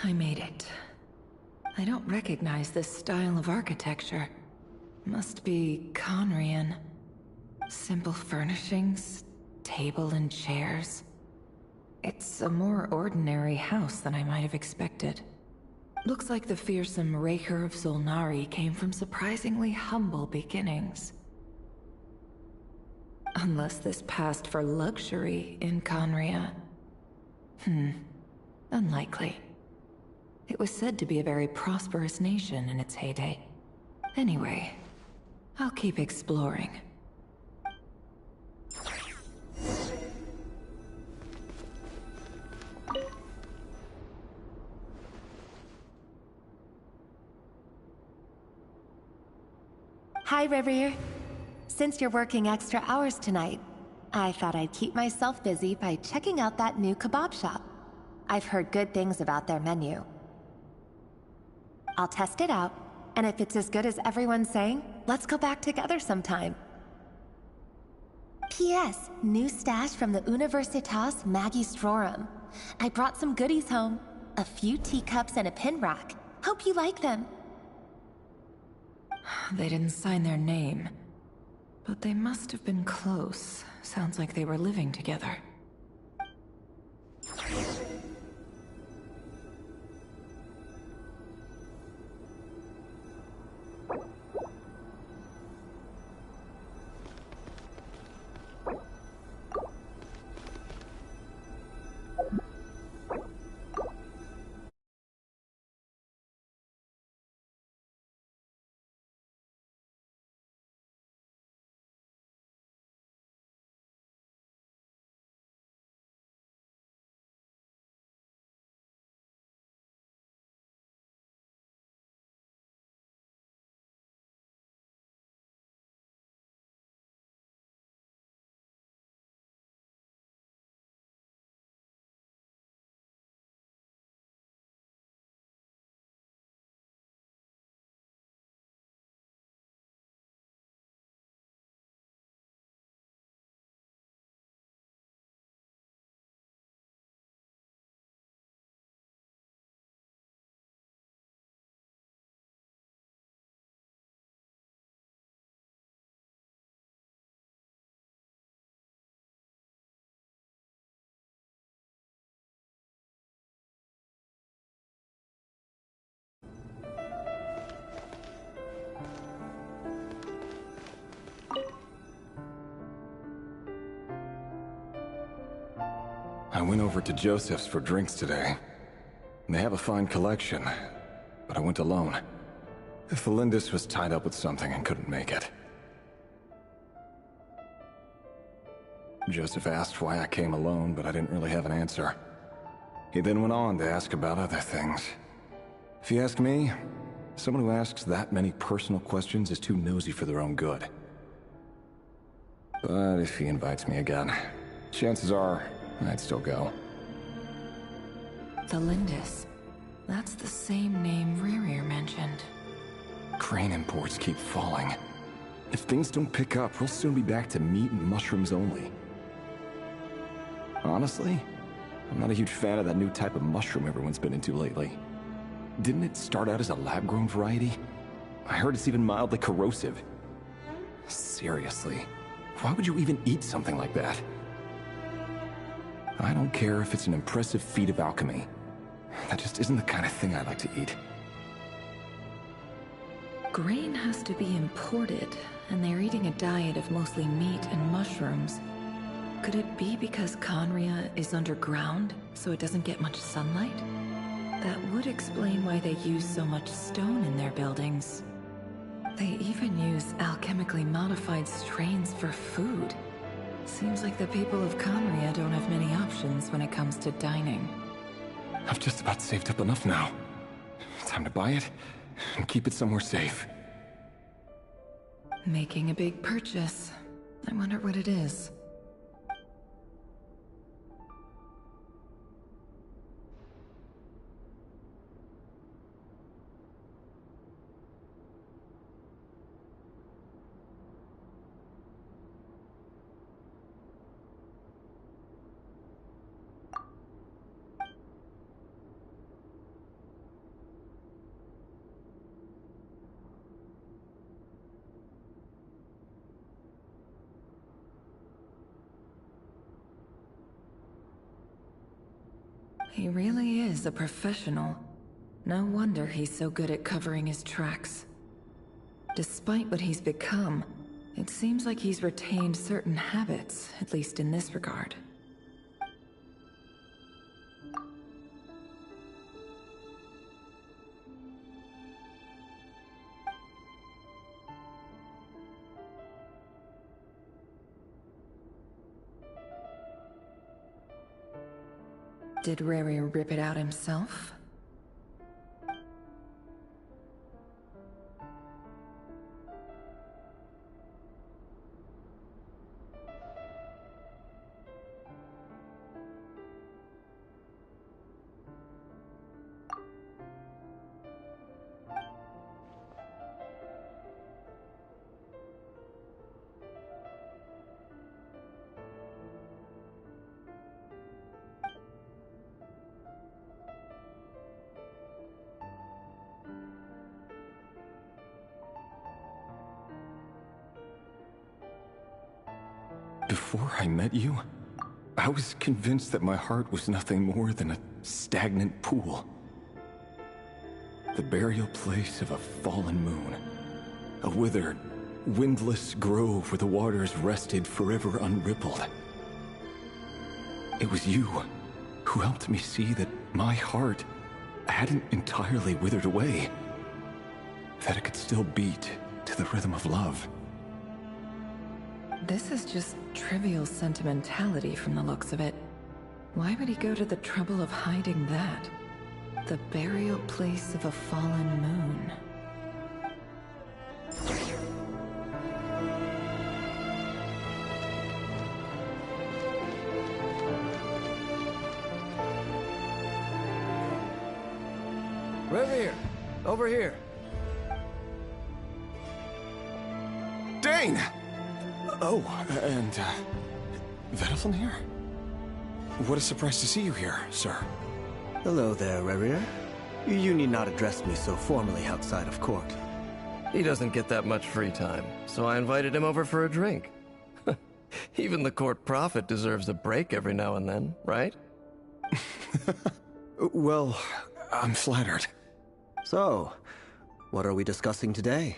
I made it. I don't recognize this style of architecture. Must be Conrian. Simple furnishings, table and chairs. It's a more ordinary house than I might have expected. Looks like the fearsome Raker of Zolnari came from surprisingly humble beginnings. Unless this passed for luxury in Conria. Unlikely. It was said to be a very prosperous nation in its heyday. Anyway, I'll keep exploring. Hi, River. Since you're working extra hours tonight, I thought I'd keep myself busy by checking out that new kebab shop. I've heard good things about their menu. I'll test it out, and if it's as good as everyone's saying, let's go back together sometime. P.S. New stash from the Universitas Magistrorum. I brought some goodies home. A few teacups and a pin rack. Hope you like them. They didn't sign their name, but they must have been close. Sounds like they were living together. I went over to Joseph's for drinks today. They have a fine collection, but I went alone. Felindis was tied up with something and couldn't make it. Joseph asked why I came alone, but I didn't really have an answer. He then went on to ask about other things. If you ask me, someone who asks that many personal questions is too nosy for their own good. But if he invites me again, chances are I'd still go. Felindis. That's the same name Rerir mentioned. Crane imports keep falling. If things don't pick up, we'll soon be back to meat and mushrooms only. Honestly, I'm not a huge fan of that new type of mushroom everyone's been into lately. Didn't it start out as a lab-grown variety? I heard it's even mildly corrosive. Seriously, why would you even eat something like that? I don't care if it's an impressive feat of alchemy. That just isn't the kind of thing I like to eat. Grain has to be imported, and they're eating a diet of mostly meat and mushrooms. Could it be because Conria is underground, so it doesn't get much sunlight? That would explain why they use so much stone in their buildings. They even use alchemically modified strains for food. Seems like the people of Conria don't have many options when it comes to dining. I've just about saved up enough now. Time to buy it and keep it somewhere safe. Making a big purchase. I wonder what it is. He really is a professional. No wonder he's so good at covering his tracks. Despite what he's become, it seems like he's retained certain habits, at least in this regard. Did Rary rip it out himself? Before I met you, I was convinced that my heart was nothing more than a stagnant pool. The burial place of a fallen moon. A withered, windless grove where the waters rested forever unrippled. It was you who helped me see that my heart hadn't entirely withered away. That it could still beat to the rhythm of love. This is just trivial sentimentality from the looks of it. Why would he go to the trouble of hiding that? The burial place of a fallen moon. Revere, over here. Dane! Oh, and, Vedaflin here? What a surprise to see you here, sir. Hello there, Revere. You need not address me so formally outside of court. He doesn't get that much free time, so I invited him over for a drink. Even the court prophet deserves a break every now and then, right? Well, I'm flattered. So, what are we discussing today?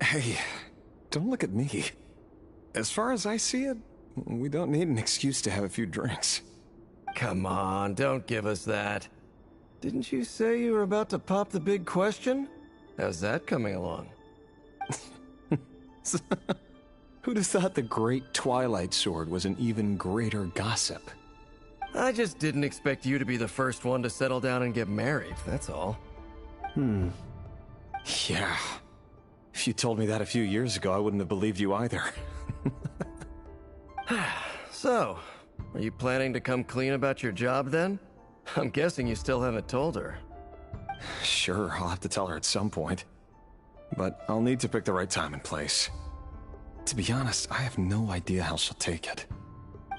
Hey, don't look at me. As far as I see it, we don't need an excuse to have a few drinks. Come on, don't give us that. Didn't you say you were about to pop the big question? How's that coming along? Who'd have thought the great Twilight Sword was an even greater gossip? I just didn't expect you to be the first one to settle down and get married, that's all. Yeah. If you told me that a few years ago, I wouldn't have believed you either. So, are you planning to come clean about your job then? I'm guessing you still haven't told her. Sure, I'll have to tell her at some point. But I'll need to pick the right time and place. To be honest, I have no idea how she'll take it.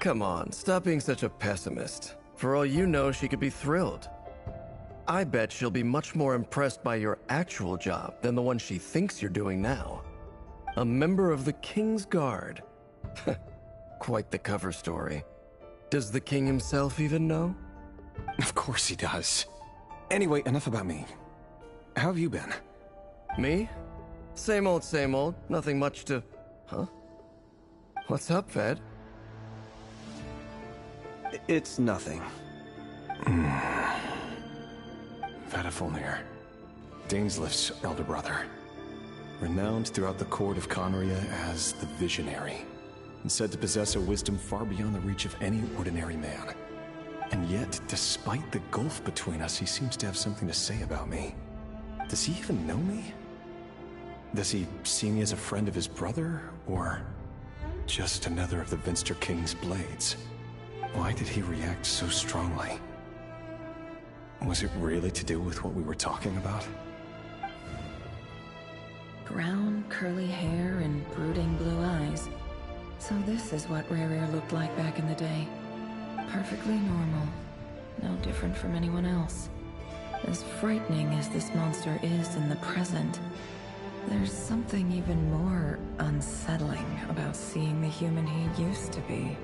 Come on, stop being such a pessimist. For all you know, she could be thrilled. I bet she'll be much more impressed by your actual job than the one she thinks you're doing now. A member of the King's Guard. Quite the cover story. Does the king himself even know? Of course he does. Anyway, enough about me. How have you been? Me? Same old, nothing much to... Huh? What's up, Ved? It's nothing. Vedaflin, Dainslift's elder brother. Renowned throughout the court of Conria as the Visionary, and said to possess a wisdom far beyond the reach of any ordinary man. And yet, despite the gulf between us, he seems to have something to say about me. Does he even know me? Does he see me as a friend of his brother, or just another of the Vinster King's blades? Why did he react so strongly? Was it really to do with what we were talking about? Brown, curly hair and brooding blue eyes. So this is what Rare looked like back in the day. Perfectly normal. No different from anyone else. As frightening as this monster is in the present, there's something even more unsettling about seeing the human he used to be.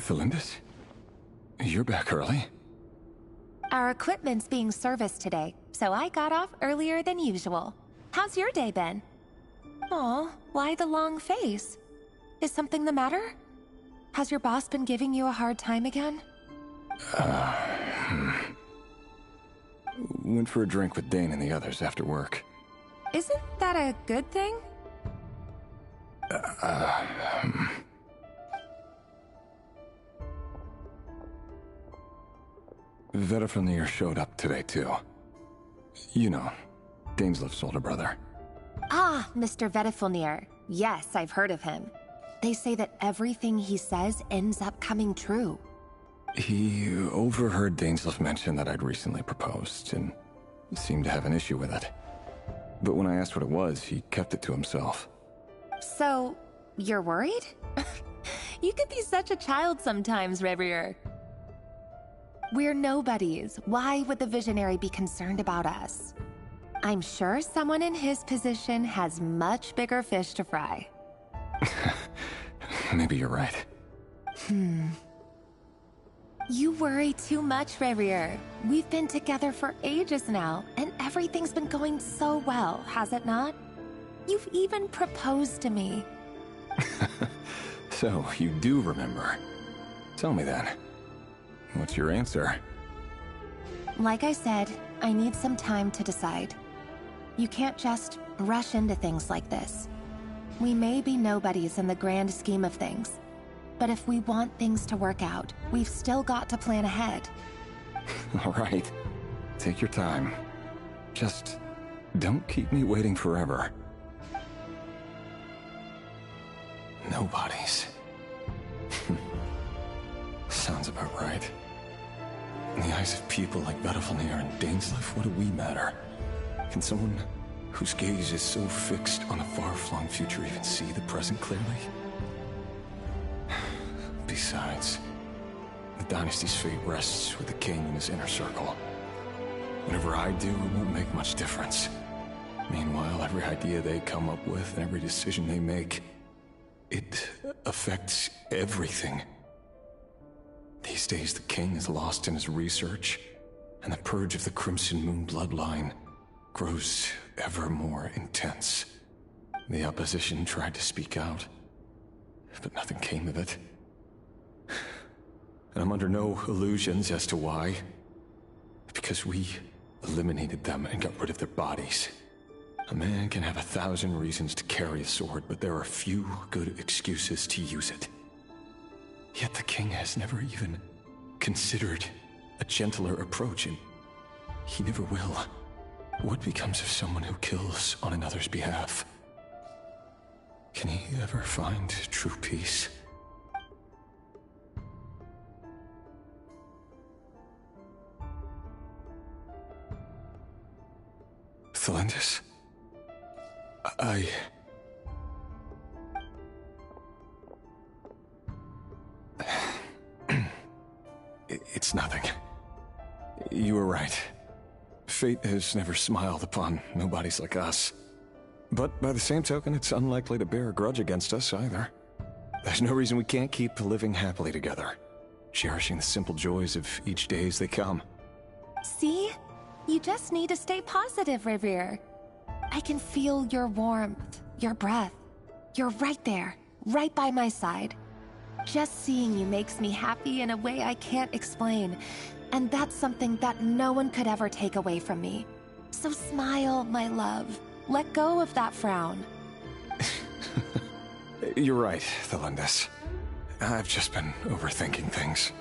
Felindis? You're back early? Our equipment's being serviced today, so I got off earlier than usual. How's your day been? Aw, why the long face? Is something the matter? Has your boss been giving you a hard time again? Went for a drink with Dane and the others after work. Isn't that a good thing? Vetterfamnir showed up today, too. You know, Daneslif's older brother. Ah, Mr. Vetterfamnir. Yes, I've heard of him. They say that everything he says ends up coming true. He overheard Daneslif mention that I'd recently proposed, and seemed to have an issue with it. But when I asked what it was, he kept it to himself. So, you're worried? You could be such a child sometimes, Revier. We're nobodies. Why would the Visionary be concerned about us? I'm sure someone in his position has much bigger fish to fry. Maybe you're right. You worry too much, Revier. We've been together for ages now, and everything's been going so well, has it not? You've even proposed to me. So, you do remember. Tell me then. What's your answer? Like I said, I need some time to decide. You can't just rush into things like this. We may be nobodies in the grand scheme of things, but if we want things to work out, we've still got to plan ahead. All right. Take your time. Just don't keep me waiting forever. Nobodies. Sounds about right. In the eyes of people like Vetterfamnir and Daneslif, what do we matter? Can someone whose gaze is so fixed on a far-flung future even see the present clearly? Besides, the dynasty's fate rests with the king and his inner circle. Whatever I do, it won't make much difference. Meanwhile, every idea they come up with and every decision they make, it affects everything. These days, the king is lost in his research, and the purge of the Crimson Moon bloodline grows ever more intense. The opposition tried to speak out, but nothing came of it. And I'm under no illusions as to why. Because we eliminated them and got rid of their bodies. A man can have 1,000 reasons to carry a sword, but there are few good excuses to use it. Yet the king has never even considered a gentler approach, and he never will. What becomes of someone who kills on another's behalf? Can he ever find true peace? Felindis? It's nothing. You were right. Fate has never smiled upon nobodies like us. But by the same token, it's unlikely to bear a grudge against us either. There's no reason we can't keep living happily together, cherishing the simple joys of each day as they come. See? You just need to stay positive, Revier. I can feel your warmth, your breath. You're right there, right by my side. Just seeing you makes me happy in a way I can't explain, and that's something that no one could ever take away from me. So smile, my love. Let go of that frown. You're right, Felindis. I've just been overthinking things.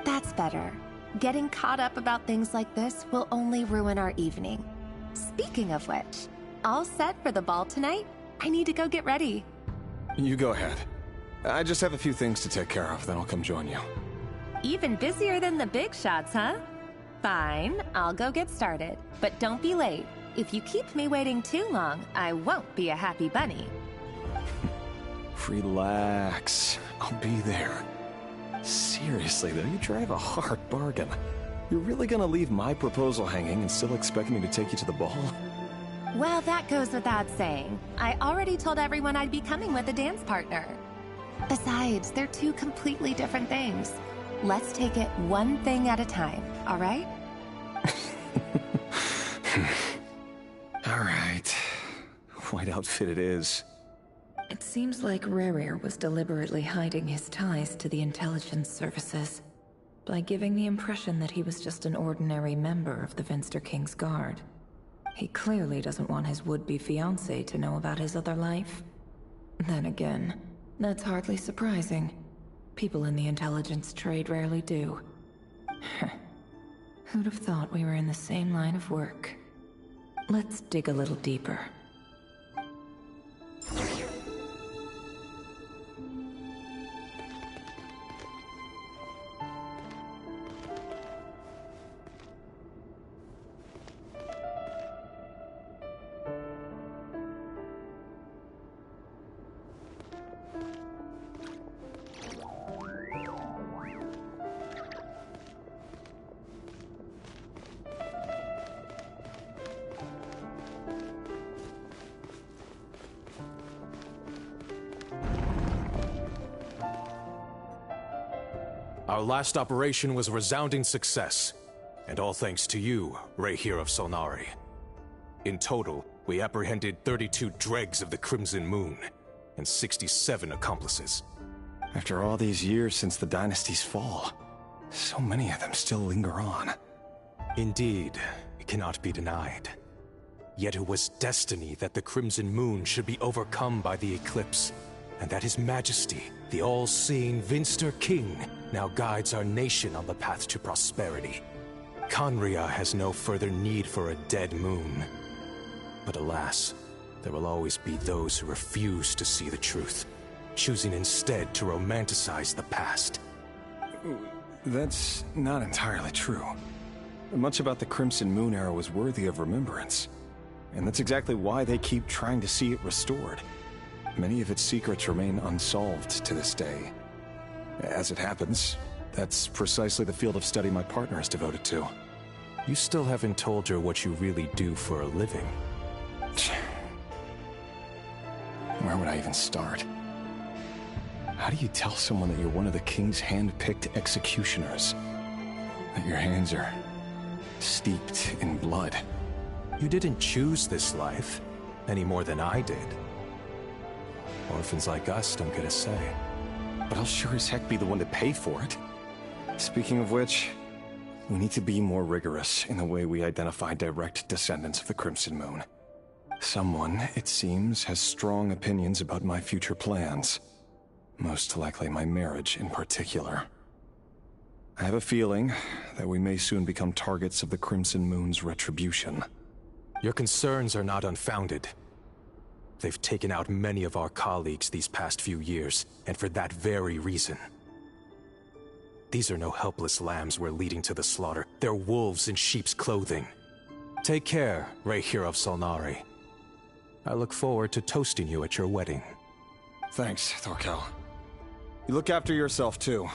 That's better. Getting caught up about things like this will only ruin our evening. Speaking of which, all set for the ball tonight? I need to go get ready. You go ahead. I just have a few things to take care of, then I'll come join you. Even busier than the big shots, huh? Fine, I'll go get started. But don't be late. If you keep me waiting too long, I won't be a happy bunny. Relax. I'll be there. Seriously, though, you drive a hard bargain. You're really gonna leave my proposal hanging and still expect me to take you to the ball? Well, that goes without saying. I already told everyone I'd be coming with a dance partner. Besides, they're two completely different things. Let's take it one thing at a time, all right? All right. White outfit it is. It seems like Rerir was deliberately hiding his ties to the intelligence services by giving the impression that he was just an ordinary member of the Vinster King's Guard. He clearly doesn't want his would-be fiancée to know about his other life. Then again, that's hardly surprising. People in the intelligence trade rarely do. Who'd have thought we were in the same line of work? Let's dig a little deeper. Our last operation was a resounding success, and all thanks to you, Rehir of Solnari. In total, we apprehended 32 dregs of the Crimson Moon, and 67 accomplices. After all these years since the dynasty's fall, so many of them still linger on. Indeed, it cannot be denied. Yet it was destiny that the Crimson Moon should be overcome by the eclipse, and that His Majesty, the all-seeing Vinster King, now guides our nation on the path to prosperity. Conria has no further need for a dead moon. But alas, there will always be those who refuse to see the truth, choosing instead to romanticize the past. That's not entirely true. Much about the Crimson Moon era was worthy of remembrance, and that's exactly why they keep trying to see it restored. Many of its secrets remain unsolved to this day. As it happens, that's precisely the field of study my partner is devoted to. You still haven't told her what you really do for a living. Where would I even start? How do you tell someone that you're one of the king's hand-picked executioners? That your hands are steeped in blood? You didn't choose this life, any more than I did. Orphans like us don't get a say. But I'll sure as heck be the one to pay for it. Speaking of which, we need to be more rigorous in the way we identify direct descendants of the Crimson Moon. Someone, it seems, has strong opinions about my future plans. Most likely my marriage in particular. I have a feeling that we may soon become targets of the Crimson Moon's retribution. Your concerns are not unfounded. They've taken out many of our colleagues these past few years, and for that very reason. These are no helpless lambs we're leading to the slaughter. They're wolves in sheep's clothing. Take care, Rehir of Solnari. I look forward to toasting you at your wedding. Thanks, Thorkel. You look after yourself, too.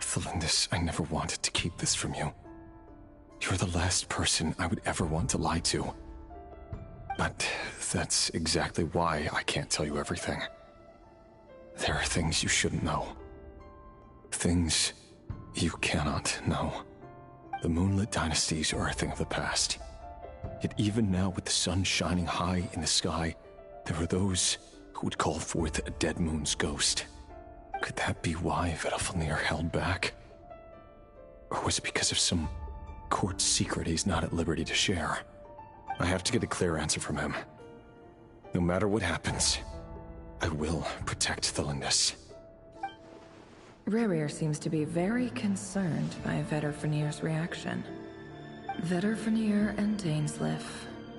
Thelindis, I never wanted to keep this from you. You're the last person I would ever want to lie to. But that's exactly why I can't tell you everything. There are things you shouldn't know. Things you cannot know. The moonlit dynasties are a thing of the past. Yet even now, with the sun shining high in the sky, there are those who would call forth a dead moon's ghost. Could that be why Vedalfnir held back? Or was it because of some court secret he's not at liberty to share? I have to get a clear answer from him. No matter what happens, I will protect Thelindis. Rerir seems to be very concerned by Vedalfnir's reaction. Vedalfnir and Dainsleif,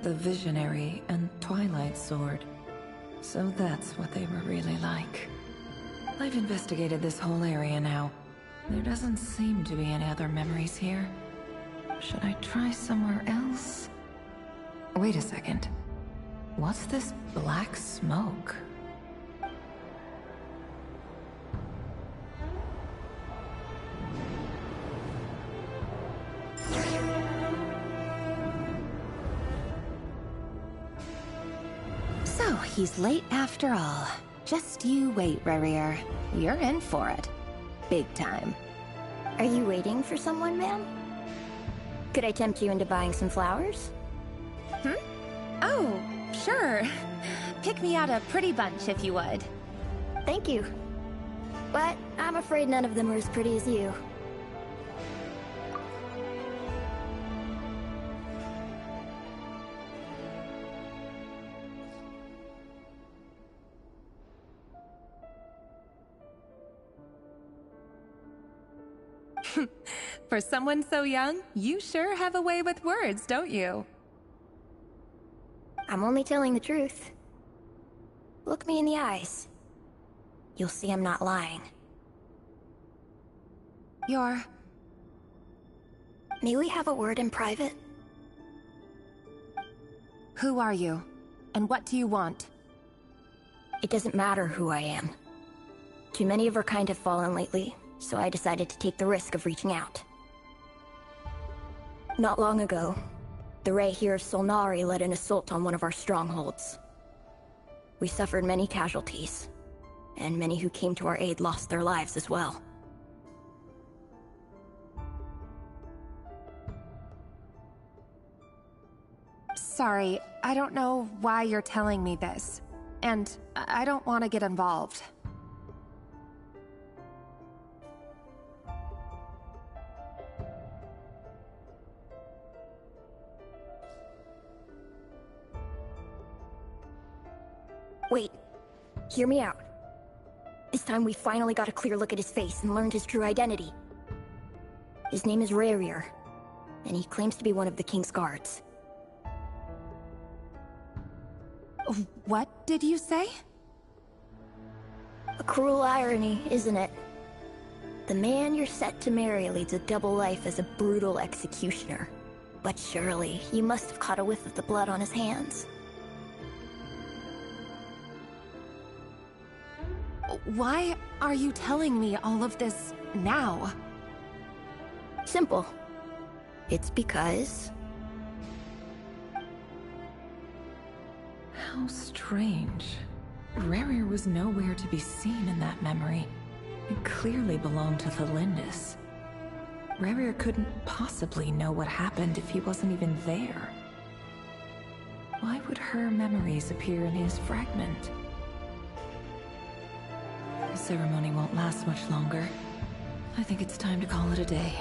the Visionary and Twilight Sword. So that's what they were really like. I've investigated this whole area now. There doesn't seem to be any other memories here. Should I try somewhere else? Wait a second. What's this black smoke? he's late after all. Just you wait, Rarier. You're in for it. Big time. Are you waiting for someone, ma'am? Could I tempt you into buying some flowers? Oh, sure. Pick me out a pretty bunch if you would. Thank you. But I'm afraid none of them are as pretty as you. For someone so young, you sure have a way with words, don't you? I'm only telling the truth. Look me in the eyes. You'll see I'm not lying. May we have a word in private? Who are you? And what do you want? It doesn't matter who I am. Too many of our kind have fallen lately, so I decided to take the risk of reaching out. Not long ago, the Ray here of Solnari led an assault on one of our strongholds. We suffered many casualties, and many who came to our aid lost their lives as well. Sorry, I don't know why you're telling me this. And I don't want to get involved. Wait, hear me out. This time we finally got a clear look at his face and learned his true identity. His name is Rarier, and he claims to be one of the King's guards. What did you say? A cruel irony, isn't it? The man you're set to marry leads a double life as a brutal executioner. But surely, you must have caught a whiff of the blood on his hands. Why are you telling me all of this now? Simple. It's because... How strange. Rarier was nowhere to be seen in that memory. It clearly belonged to the Lindis. Rarier couldn't possibly know what happened if he wasn't even there. Why would her memories appear in his fragment? The ceremony won't last much longer. I think it's time to call it a day.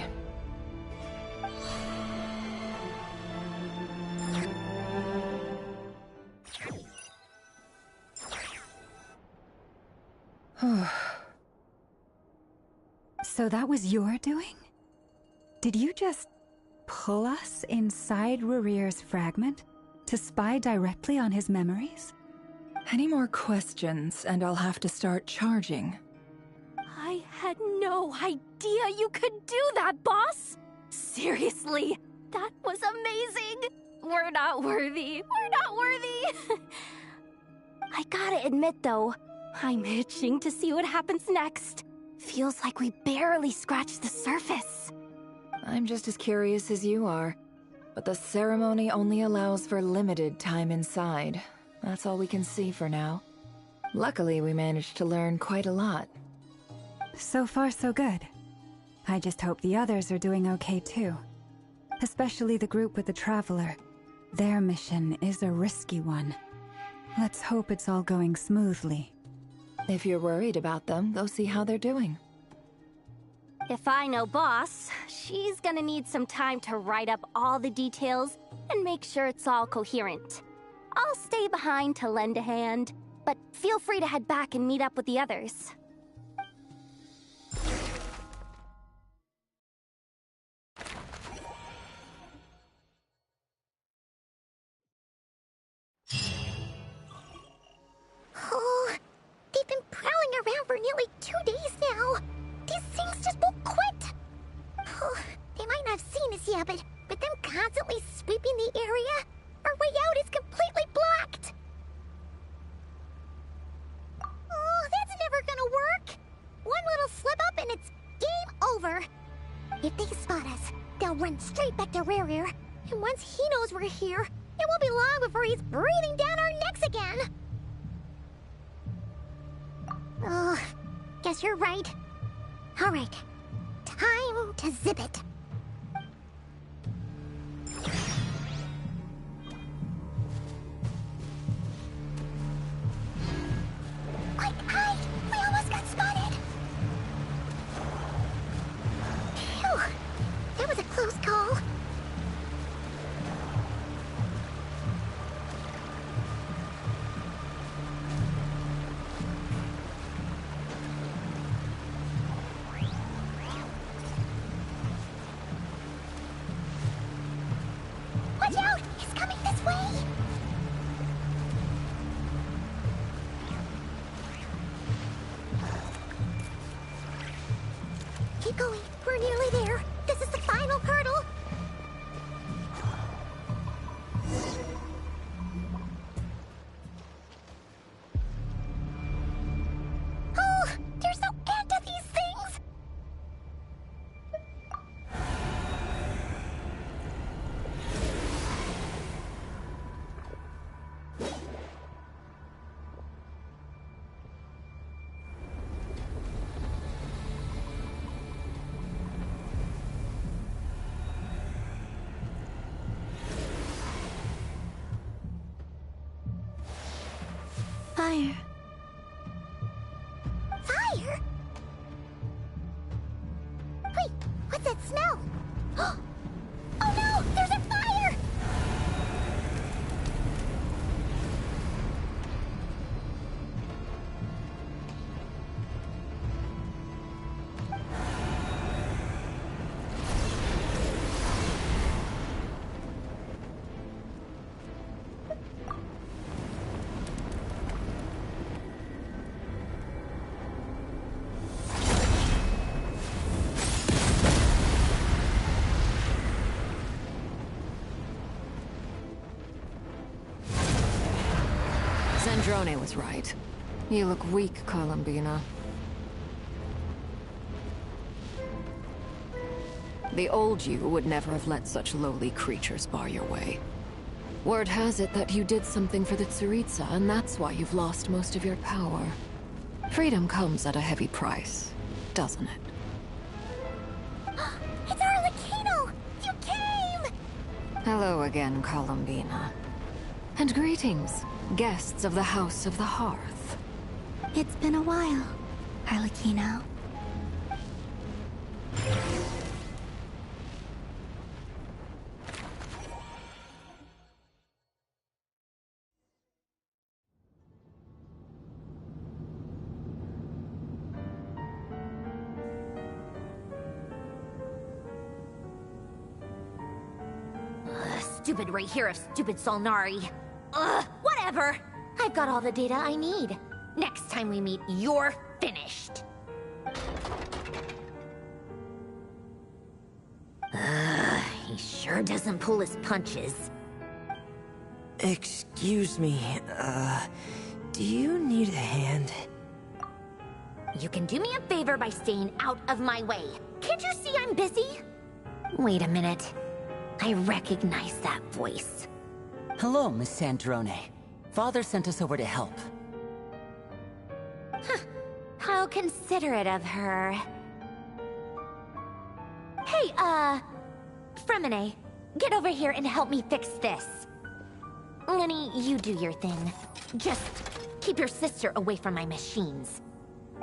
So that was your doing? Did you just pull us inside Rarier's fragment to spy directly on his memories? Any more questions, and I'll have to start charging. I had no idea you could do that, boss! Seriously, that was amazing! We're not worthy. We're not worthy! I gotta admit, though, I'm itching to see what happens next. Feels like we barely scratched the surface. I'm just as curious as you are. But the ceremony only allows for limited time inside. That's all we can see for now. Luckily, we managed to learn quite a lot. So far, so good. I just hope the others are doing okay too. Especially the group with the Traveler. Their mission is a risky one. Let's hope it's all going smoothly. If you're worried about them, go see how they're doing. If I know boss, she's gonna need some time to write up all the details and make sure it's all coherent. I'll stay behind to lend a hand, but feel free to head back and meet up with the others. Oh, they've been prowling around for nearly 2 days now. These things just won't quit. Oh, they might not have seen us yet, but them constantly sweeping the area, our way out is completely blocked. Oh, that's never gonna work. One little slip up and it's game over. If they spot us, they'll run straight back to Rarier. And once he knows we're here, it won't be long before he's breathing down our necks again. Oh, guess you're right. Alright, time to zip it. Quick, hide! We almost got spotted! Phew, that was a close call. Watch out! He's coming this way! Keep going. We're nearly there. This is the final hurdle. Oh, they're so into these things! Fire. Fire? Wait, what's that smell? Oh no, there's a fire! Zandrone was right. You look weak, Columbina. The old you would never have let such lowly creatures bar your way. Word has it that you did something for the Tsaritsa, and that's why you've lost most of your power. Freedom comes at a heavy price, doesn't it? It's Arlecchino! You came! Hello again, Columbina. And greetings, guests of the House of the Hearth. It's been a while, Arlecchino. Stupid right here of stupid Solnari. Ugh, whatever. I've got all the data I need. Next time we meet, you're finished. He sure doesn't pull his punches. Excuse me, do you need a hand? You can do me a favor by staying out of my way. Can't you see I'm busy? Wait a minute. I recognize that voice. Hello, Miss Zandrone. Father sent us over to help. Huh. How considerate of her. Hey, Fremine, get over here and help me fix this. Lenny, you do your thing. Just keep your sister away from my machines.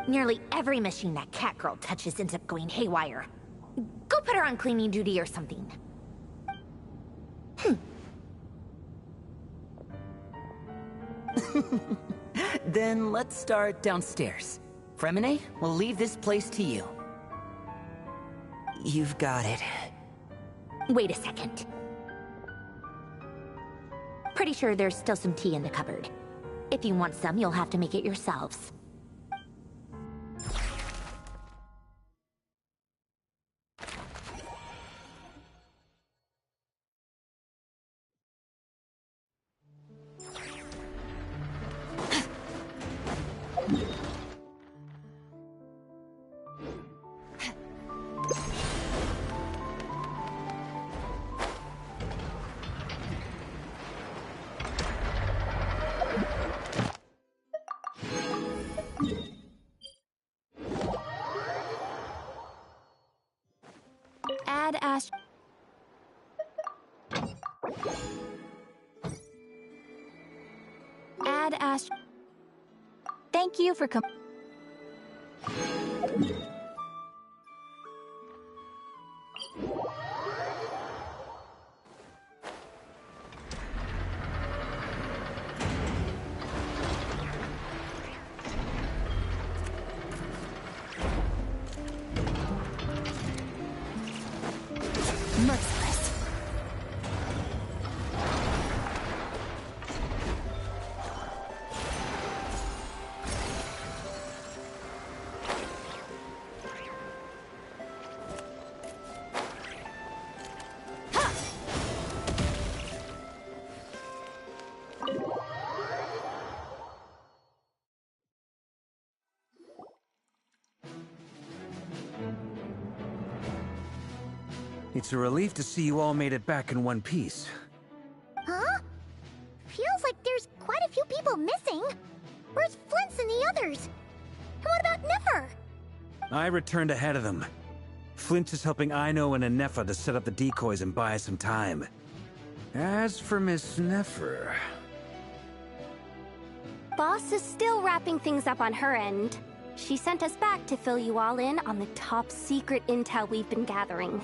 Nearly every machine that Catgirl touches ends up going haywire. Go put her on cleaning duty or something. Then let's start downstairs. Fremine, we'll leave this place to you. You've got it. Wait a second. Pretty sure there's still some tea in the cupboard. If you want some, you'll have to make it yourselves. Thank you for coming. Merciless. It's a relief to see you all made it back in one piece. Huh? Feels like there's quite a few people missing. Where's Flint's and the others? And what about Nefer? I returned ahead of them. Flint is helping Aino and Anefa to set up the decoys and buy some time. As for Miss Nefer... Boss is still wrapping things up on her end. She sent us back to fill you all in on the top secret intel we've been gathering.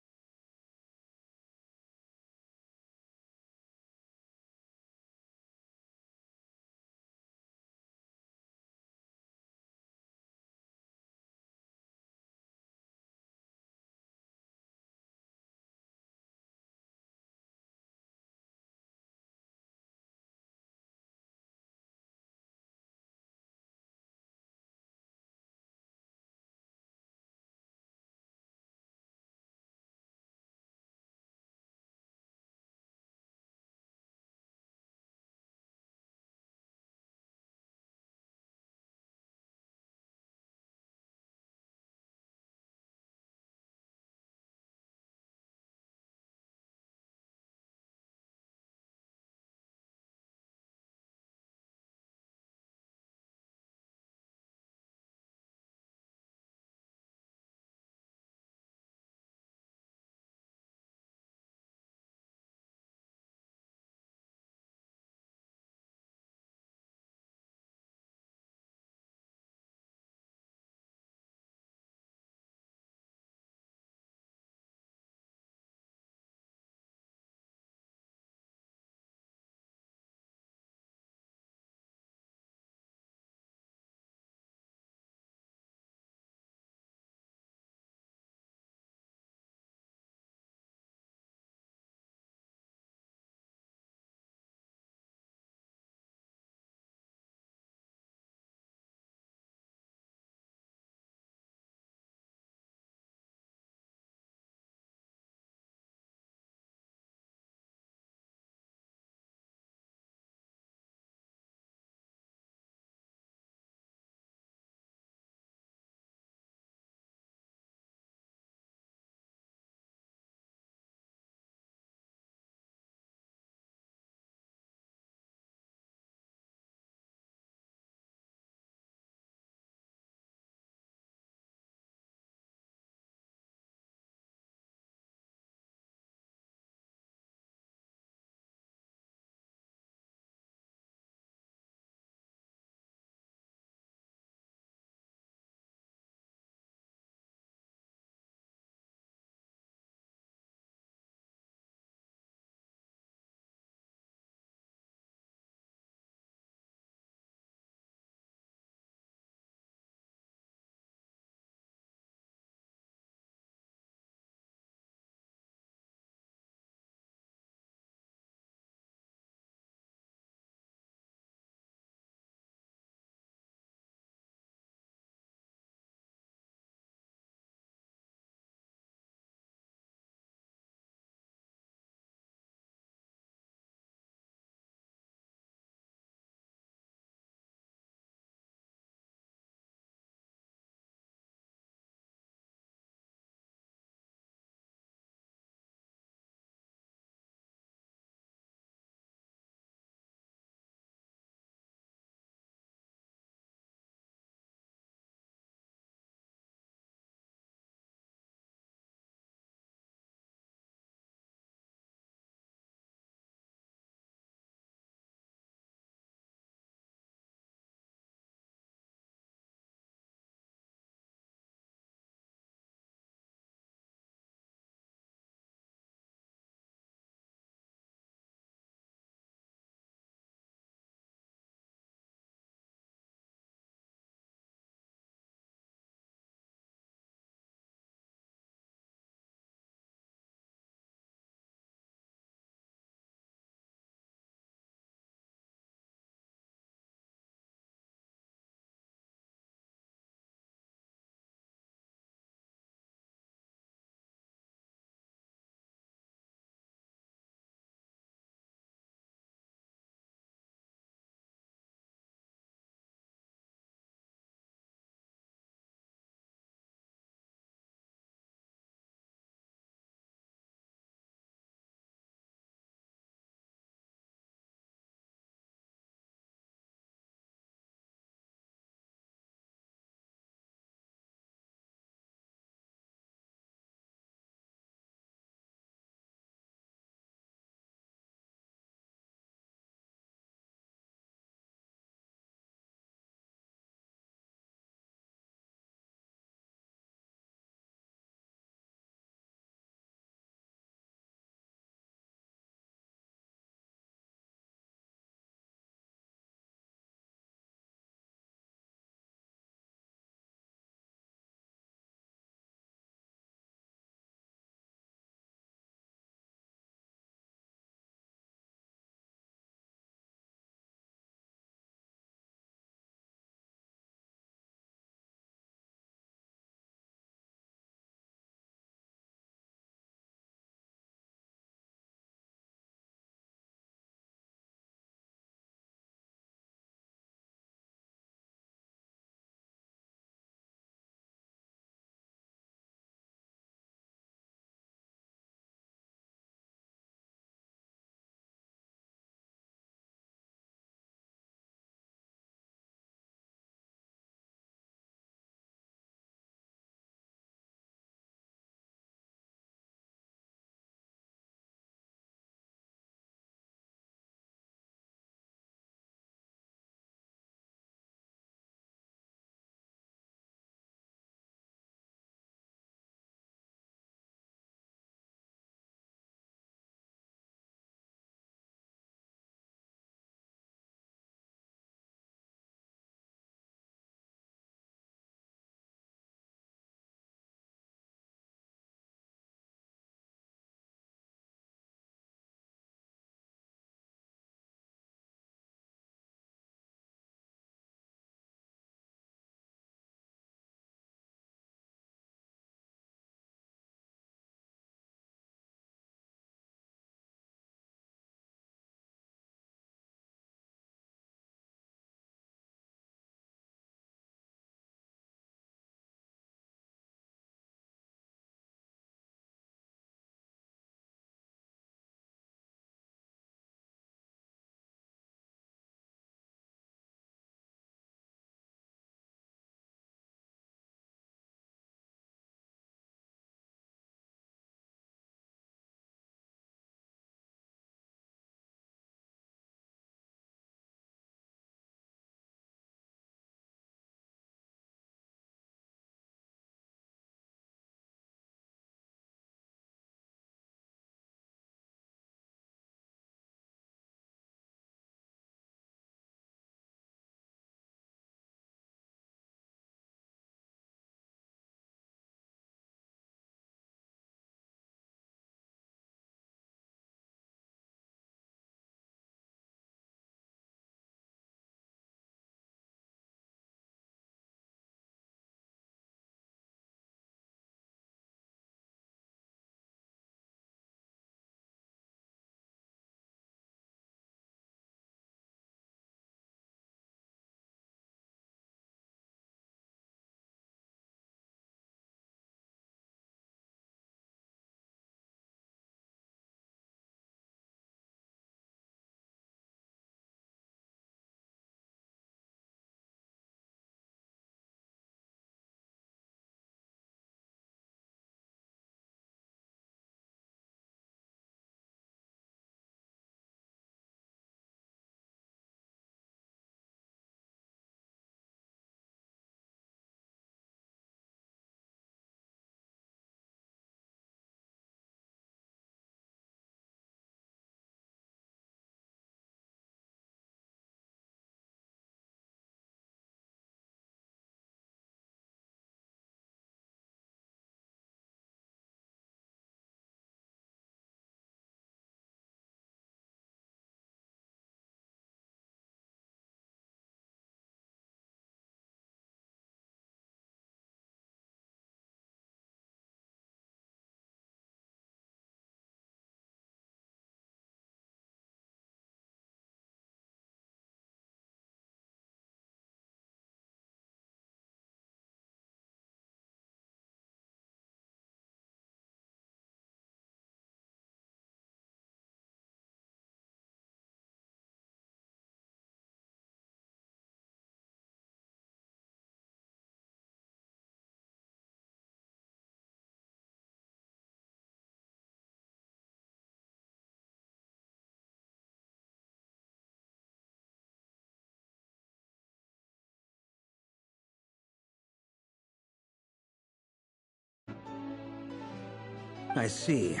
I see.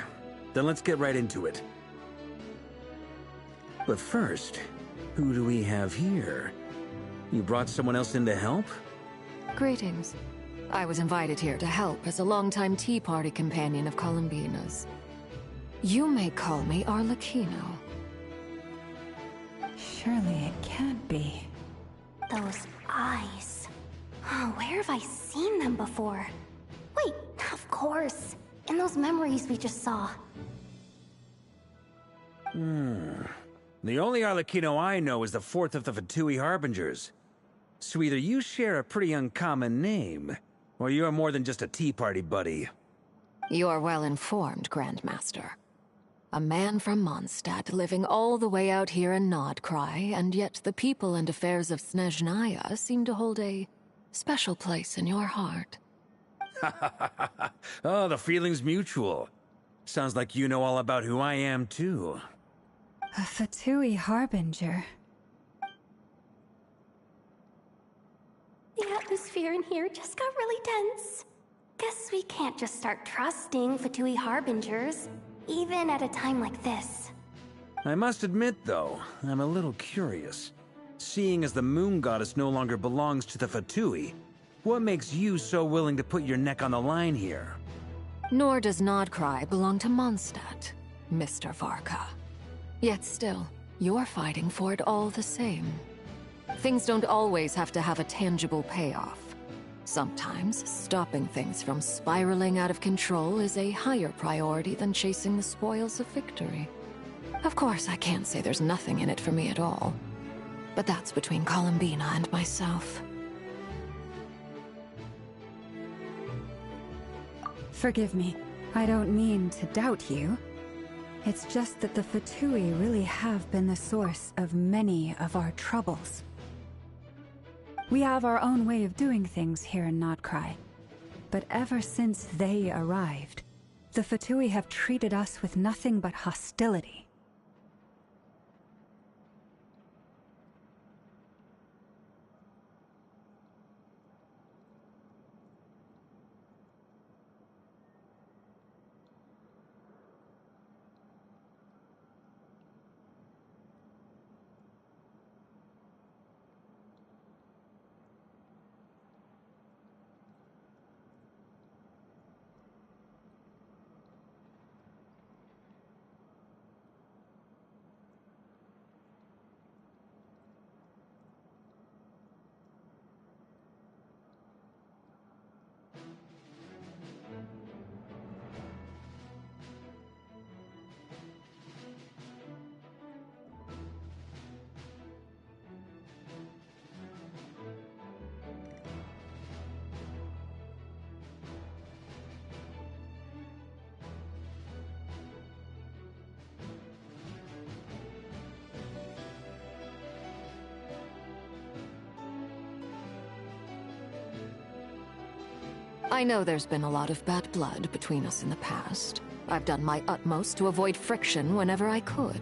Then let's get right into it. But first, who do we have here? You brought someone else in to help? Greetings. I was invited here to help as a longtime Tea Party companion of Columbina's. You may call me Arlecchino. Surely it can't be. Those eyes. Oh, where have I seen them before? Wait, of course. In those memories we just saw. The only Arlecchino I know is the fourth of the pt2 Harbingers. So either you share a pretty uncommon name, or you're more than just a Tea Party buddy. You're well informed, Grandmaster. A man from Mondstadt living all the way out here in Nodcry, and yet the people and affairs of Snezhnaya seem to hold a special place in your heart. Oh, the feeling's mutual. Sounds like you know all about who I am, too. A pt2 Harbinger. The atmosphere in here just got really tense. Guess we can't just start trusting pt2 Harbingers, even at a time like this. I must admit, though, I'm a little curious. Seeing as the Moon Goddess no longer belongs to the pt2, what makes you so willing to put your neck on the line here? Nor does Nodcry belong to Mondstadt, Mr. Varka. Yet still, you're fighting for it all the same. Things don't always have to have a tangible payoff. Sometimes, stopping things from spiraling out of control is a higher priority than chasing the spoils of victory. Of course, I can't say there's nothing in it for me at all. But that's between Columbina and myself. Forgive me. I don't mean to doubt you. It's just that the pt2 really have been the source of many of our troubles. We have our own way of doing things here in Nodcry. But ever since they arrived, the pt2 have treated us with nothing but hostility. I know there's been a lot of bad blood between us in the past. I've done my utmost to avoid friction whenever I could.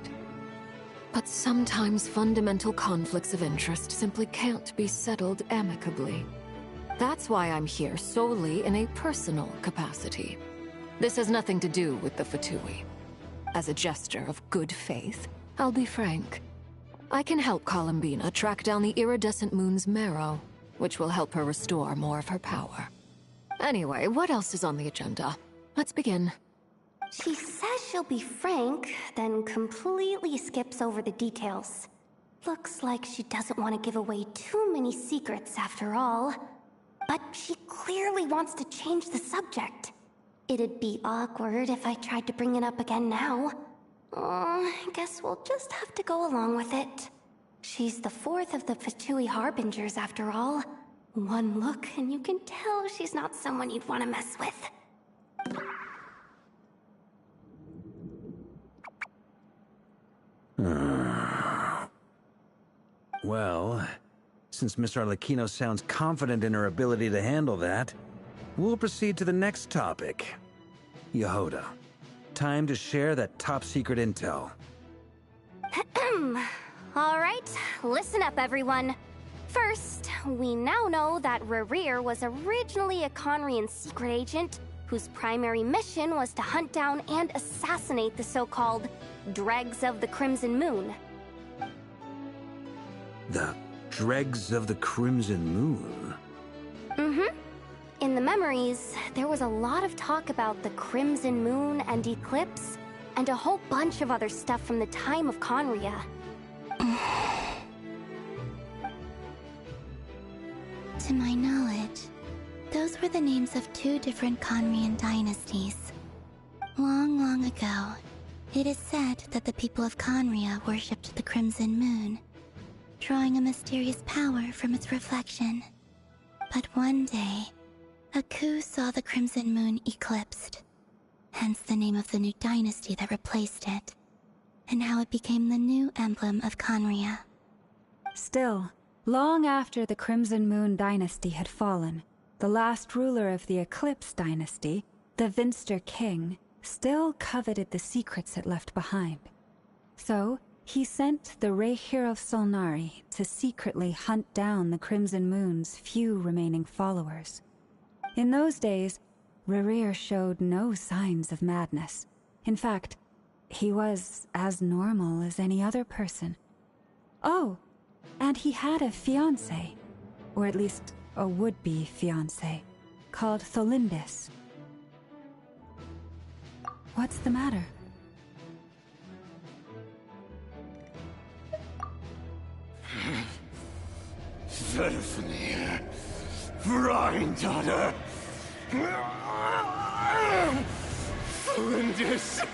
But sometimes fundamental conflicts of interest simply can't be settled amicably. That's why I'm here solely in a personal capacity. This has nothing to do with the pt2. As a gesture of good faith, I'll be frank. I can help Columbina track down the iridescent moon's marrow, which will help her restore more of her power. Anyway, what else is on the agenda? Let's begin. She says she'll be frank, then completely skips over the details. Looks like she doesn't want to give away too many secrets after all. But she clearly wants to change the subject. It'd be awkward if I tried to bring it up again now. I guess we'll just have to go along with it. She's the fourth of the pt2 Harbingers after all. One look and you can tell she's not someone you'd want to mess with. Well, since Miss Arlecchino sounds confident in her ability to handle that, we'll proceed to the next topic. Yehuda, time to share that top-secret intel. Alright, listen up everyone. First, we now know that Rerir was originally a Conrian secret agent whose primary mission was to hunt down and assassinate the so-called Dregs of the Crimson Moon. The Dregs of the Crimson Moon? Mm-hmm. In the memories, there was a lot of talk about the Crimson Moon and Eclipse, and a whole bunch of other stuff from the time of Conria. To my knowledge, those were the names of 2 different Conrian dynasties. Long, long ago, it is said that the people of Conria worshipped the Crimson Moon, drawing a mysterious power from its reflection. But one day, a coup saw the Crimson Moon eclipsed, hence the name of the new dynasty that replaced it, and how it became the new emblem of Conria. Still, long after the Crimson Moon dynasty had fallen, the last ruler of the Eclipse dynasty, the Vinster King, still coveted the secrets it left behind. So, he sent the Rehir of Solnari to secretly hunt down the Crimson Moon's few remaining followers. In those days, Rerir showed no signs of madness. In fact, he was as normal as any other person. Oh, and he had a fiancé, or at least a would-be fiancé, called Tholindis. What's the matter? Verfnir, Rhine-daughter, Tholindis.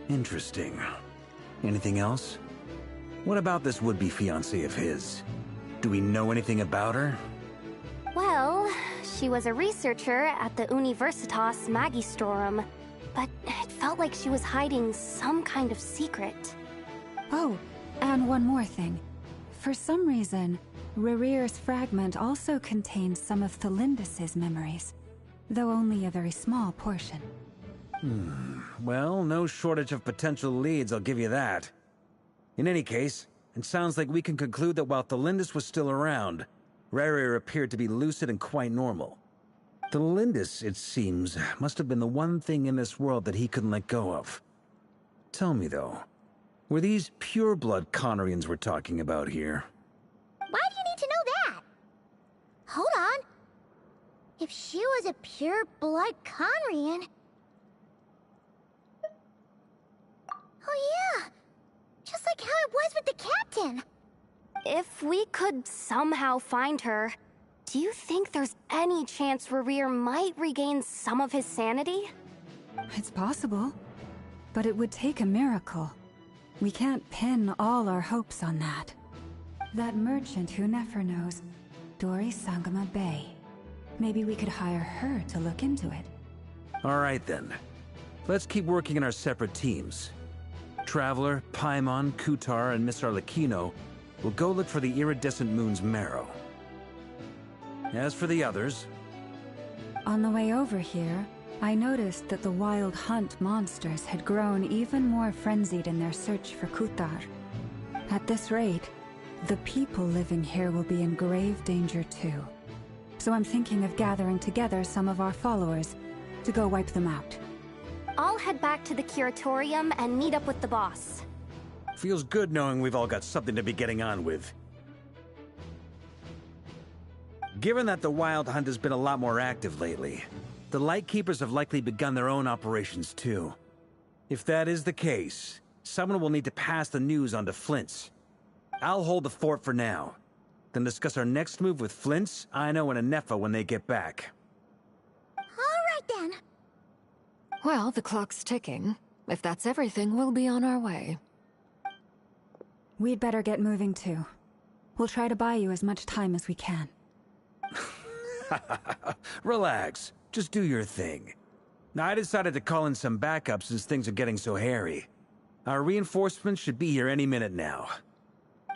Interesting. Anything else? What about this would-be fiancé of his? Do we know anything about her? Well, she was a researcher at the Universitas Magistrorum, but it felt like she was hiding some kind of secret. Oh, and one more thing. For some reason, Rerir's fragment also contains some of Tholindis' memories, though only a very small portion. Well, no shortage of potential leads, I'll give you that. In any case, it sounds like we can conclude that while Tholindis was still around, Rerir appeared to be lucid and quite normal. Tholindis, it seems, must have been the one thing in this world that he couldn't let go of. Tell me, though, were these pure-blood Conrians we're talking about here? Why do you need to know that? Hold on. If she was a pure-blood Conrian... Oh yeah! Just like how it was with the captain! If we could somehow find her, do you think there's any chance Rerir might regain some of his sanity? It's possible, but it would take a miracle. We can't pin all our hopes on that. That merchant who Nefer knows, Dori Sangama Bay. Maybe we could hire her to look into it. All right, then. Let's keep working in our separate teams. Traveler, Paimon, Kutar, and Miss Arlecchino will go look for the iridescent moon's marrow. As for the others... On the way over here, I noticed that the Wild Hunt monsters had grown even more frenzied in their search for Kutar. At this rate, the people living here will be in grave danger too. So I'm thinking of gathering together some of our followers to go wipe them out. I'll head back to the Curatorium and meet up with the boss. Feels good knowing we've all got something to be getting on with. Given that the Wild Hunt has been a lot more active lately, the Lightkeepers have likely begun their own operations too. If that is the case, someone will need to pass the news on to Flint's. I'll hold the fort for now, then discuss our next move with Flint's, Aino, and Anefa when they get back. All right then. Well, the clock's ticking. If that's everything, we'll be on our way. We'd better get moving too. We'll try to buy you as much time as we can. Relax. Just do your thing. Now, I decided to call in some backup since things are getting so hairy. Our reinforcements should be here any minute now.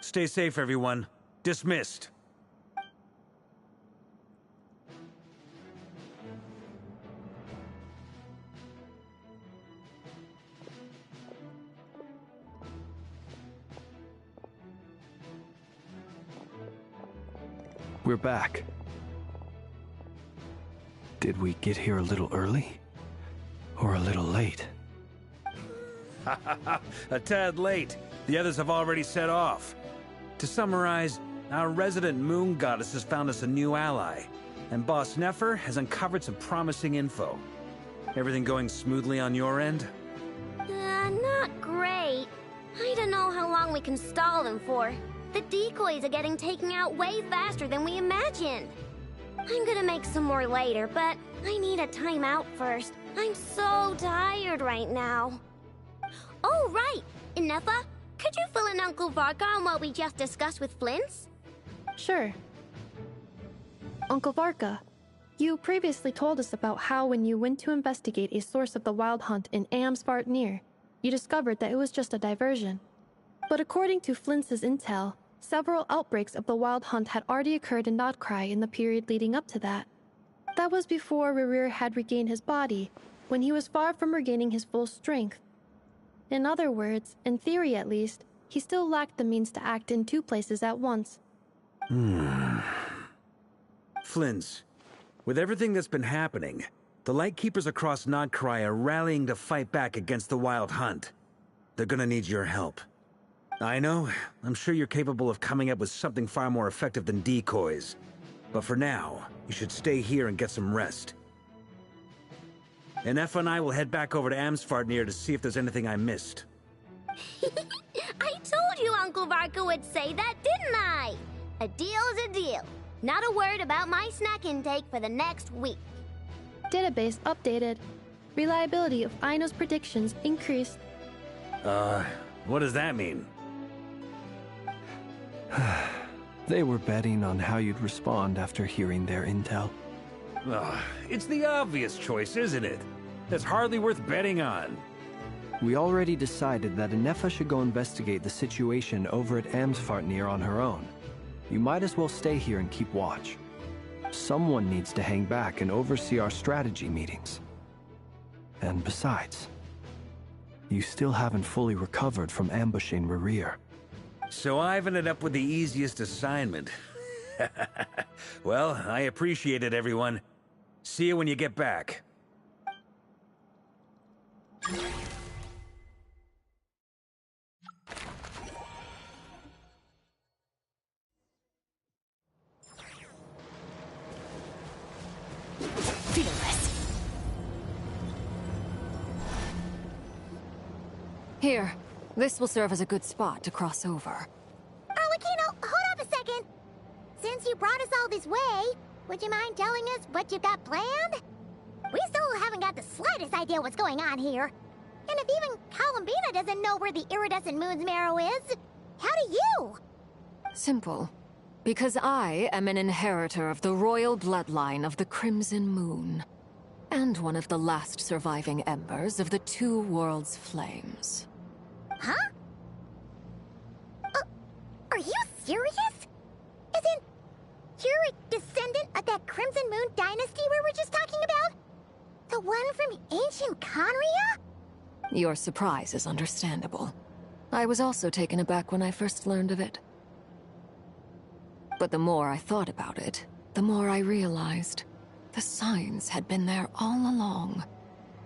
Stay safe, everyone. Dismissed. we're back. Did we get here a little early? Or a little late? A tad late. The others have already set off. To summarize, our resident moon goddess has found us a new ally, and Boss Nefer has uncovered some promising info. Everything going smoothly on your end? Not great. I don't know how long we can stall them for. The decoys are getting taken out way faster than we imagined. I'm gonna make some more later, but I need a timeout first. I'm so tired right now. Oh, right! Inefa, could you fill in Uncle Varka on what we just discussed with Flints? Sure. Uncle Varka, you previously told us about how when you went to investigate a source of the Wild Hunt in Amsvartnir, you discovered that it was just a diversion. But according to Flints' intel, several outbreaks of the Wild Hunt had already occurred in Nodcry in the period leading up to that. That was before Rerir had regained his body, when he was far from regaining his full strength. In other words, in theory at least, he still lacked the means to act in two places at once. Flints, with everything that's been happening, the Lightkeepers across Nodcry are rallying to fight back against the Wild Hunt. They're gonna need your help. I know, I'm sure you're capable of coming up with something far more effective than decoys. But for now, you should stay here and get some rest. Inefa and I will head back over to Amsvartnir to see if there's anything I missed. I told you Uncle Varka would say that, didn't I? A deal's a deal. Not a word about my snack intake for the next week. Database updated. Reliability of Aino's predictions increased. What does that mean? They were betting on how you'd respond after hearing their intel. It's the obvious choice, isn't it? That's hardly worth betting on. We already decided that Inefa should go investigate the situation over at Amsvartnir on her own. You might as well stay here and keep watch. Someone needs to hang back and oversee our strategy meetings. And besides, you still haven't fully recovered from ambushing Rerir. So I've ended up with the easiest assignment. Well, I appreciate it, everyone. See you when you get back. Fearless. Here, this will serve as a good spot to cross over. Arlecchino, hold up a second. Since you brought us all this way, would you mind telling us what you got planned? We still haven't got the slightest idea what's going on here. And if even Columbina doesn't know where the iridescent moon's marrow is, how do you? Simple. Because I am an inheritor of the royal bloodline of the Crimson Moon. And one of the last surviving embers of the Two Worlds' flames. Huh? Are you serious? Isn't you're a descendant of that Crimson Moon dynasty we were just talking about? The one from ancient Conria? Your surprise is understandable. I was also taken aback when I first learned of it. But the more I thought about it, the more I realized the signs had been there all along.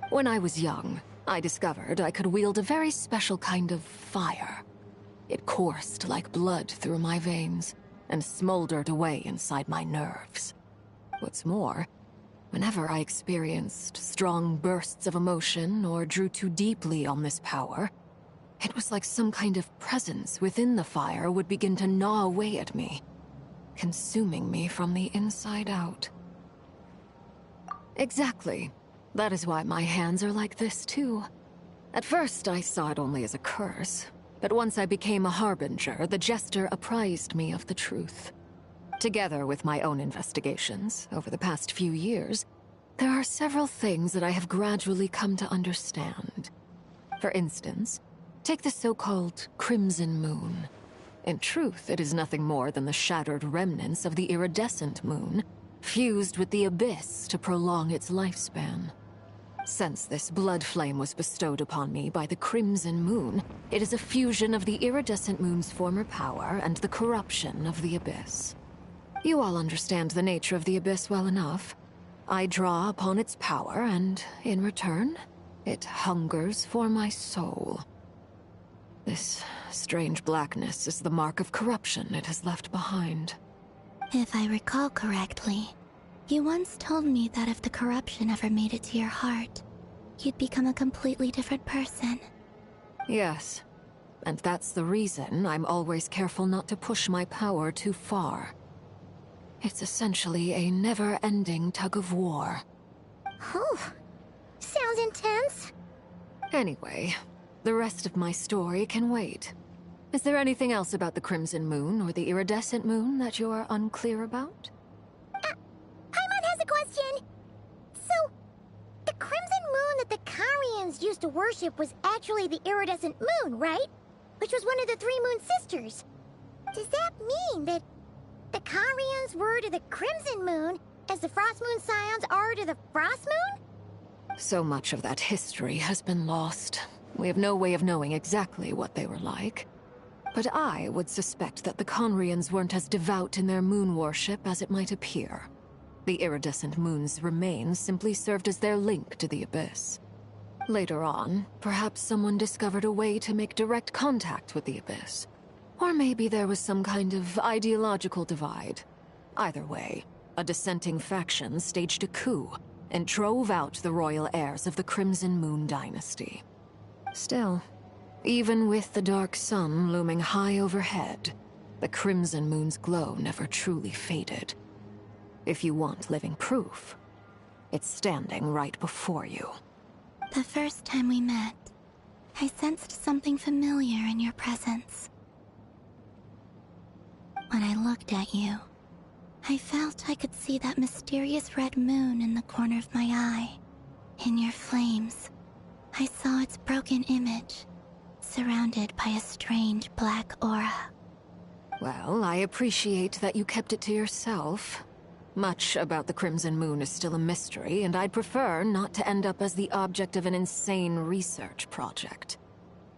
When I was young, I discovered I could wield a very special kind of fire. It coursed like blood through my veins and smoldered away inside my nerves. What's more, whenever I experienced strong bursts of emotion or drew too deeply on this power, it was like some kind of presence within the fire would begin to gnaw away at me, consuming me from the inside out. Exactly. That is why my hands are like this, too. At first, I saw it only as a curse, but once I became a harbinger, the Jester apprised me of the truth. Together with my own investigations, over the past few years, there are several things that I have gradually come to understand. For instance, take the so-called Crimson Moon. In truth, it is nothing more than the shattered remnants of the iridescent moon, fused with the abyss to prolong its lifespan. Since this blood flame was bestowed upon me by the Crimson Moon, it is a fusion of the iridescent moon's former power and the corruption of the abyss. You all understand the nature of the Abyss well enough. I draw upon its power, and in return, it hungers for my soul. This strange blackness is the mark of corruption it has left behind. If I recall correctly, you once told me that if the corruption ever made it to your heart, you'd become a completely different person. Yes, and that's the reason I'm always careful not to push my power too far. It's essentially a never-ending tug of war. Oh, sounds intense. Anyway, the rest of my story can wait. Is there anything else about the Crimson Moon or the Iridescent Moon that you're unclear about? Paimon has a question. So, the Crimson Moon that the Karians used to worship was actually the Iridescent Moon, right? Which was one of the three Moon Sisters. Does that mean that the Karians were to the Crimson Moon as the Frost Moon Scions are to the Frost Moon? So much of that history has been lost. We have no way of knowing exactly what they were like. But I would suspect that the Conrians weren't as devout in their moon worship as it might appear. The iridescent moon's remains simply served as their link to the Abyss. Later on, perhaps someone discovered a way to make direct contact with the Abyss. Or maybe there was some kind of ideological divide. Either way, a dissenting faction staged a coup and drove out the royal heirs of the Crimson Moon dynasty. Still, even with the dark sun looming high overhead, the Crimson Moon's glow never truly faded. If you want living proof, it's standing right before you. The first time we met, I sensed something familiar in your presence. When I looked at you, I felt I could see that mysterious red moon in the corner of my eye. In your flames, I saw its broken image, surrounded by a strange black aura. Well, I appreciate that you kept it to yourself. Much about the Crimson Moon is still a mystery, and I'd prefer not to end up as the object of an insane research project.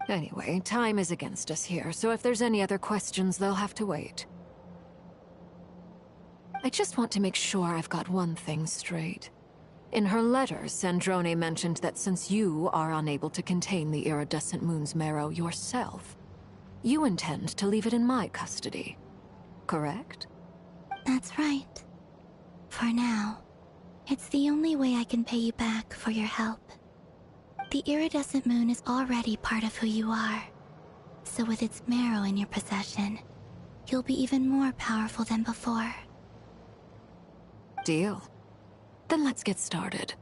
Anyway, time is against us here, so if there's any other questions, they'll have to wait. I just want to make sure I've got one thing straight. In her letters, Sandrone mentioned that since you are unable to contain the iridescent moon's marrow yourself, you intend to leave it in my custody. Correct? That's right. For now, it's the only way I can pay you back for your help. The iridescent moon is already part of who you are, so with its marrow in your possession, you'll be even more powerful than before. Deal. Then let's get started.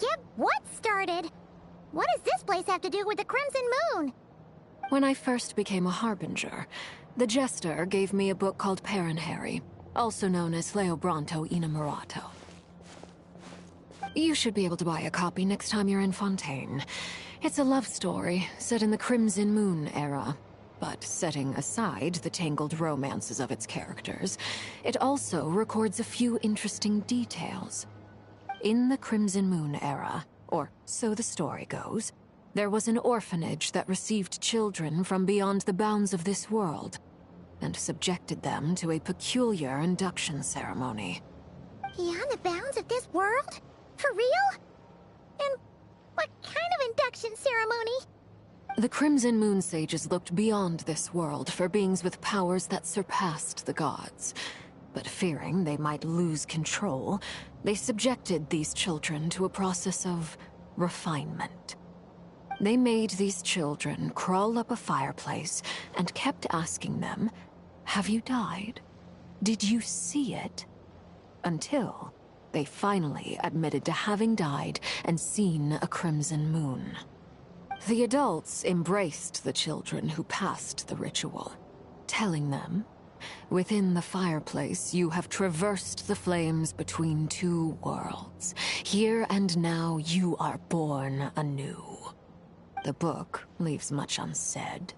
Get what started? What does this place have to do with the Crimson Moon? When I first became a Harbinger, the Jester gave me a book called Paranhari, also known as Leobranto Innamorato. You should be able to buy a copy next time you're in Fontaine. It's a love story set in the Crimson Moon era. But setting aside the tangled romances of its characters, it also records a few interesting details. In the Crimson Moon era, or so the story goes, there was an orphanage that received children from beyond the bounds of this world, and subjected them to a peculiar induction ceremony. Beyond the bounds of this world? For real? And what kind of induction ceremony? The Crimson Moon sages looked beyond this world for beings with powers that surpassed the gods. But fearing they might lose control, they subjected these children to a process of refinement. They made these children crawl up a fireplace and kept asking them, "Have you died? Did you see it?" Until they finally admitted to having died and seen a crimson moon. The adults embraced the children who passed the ritual, telling them, "Within the fireplace, you have traversed the flames between two worlds. Here and now, you are born anew." The book leaves much unsaid,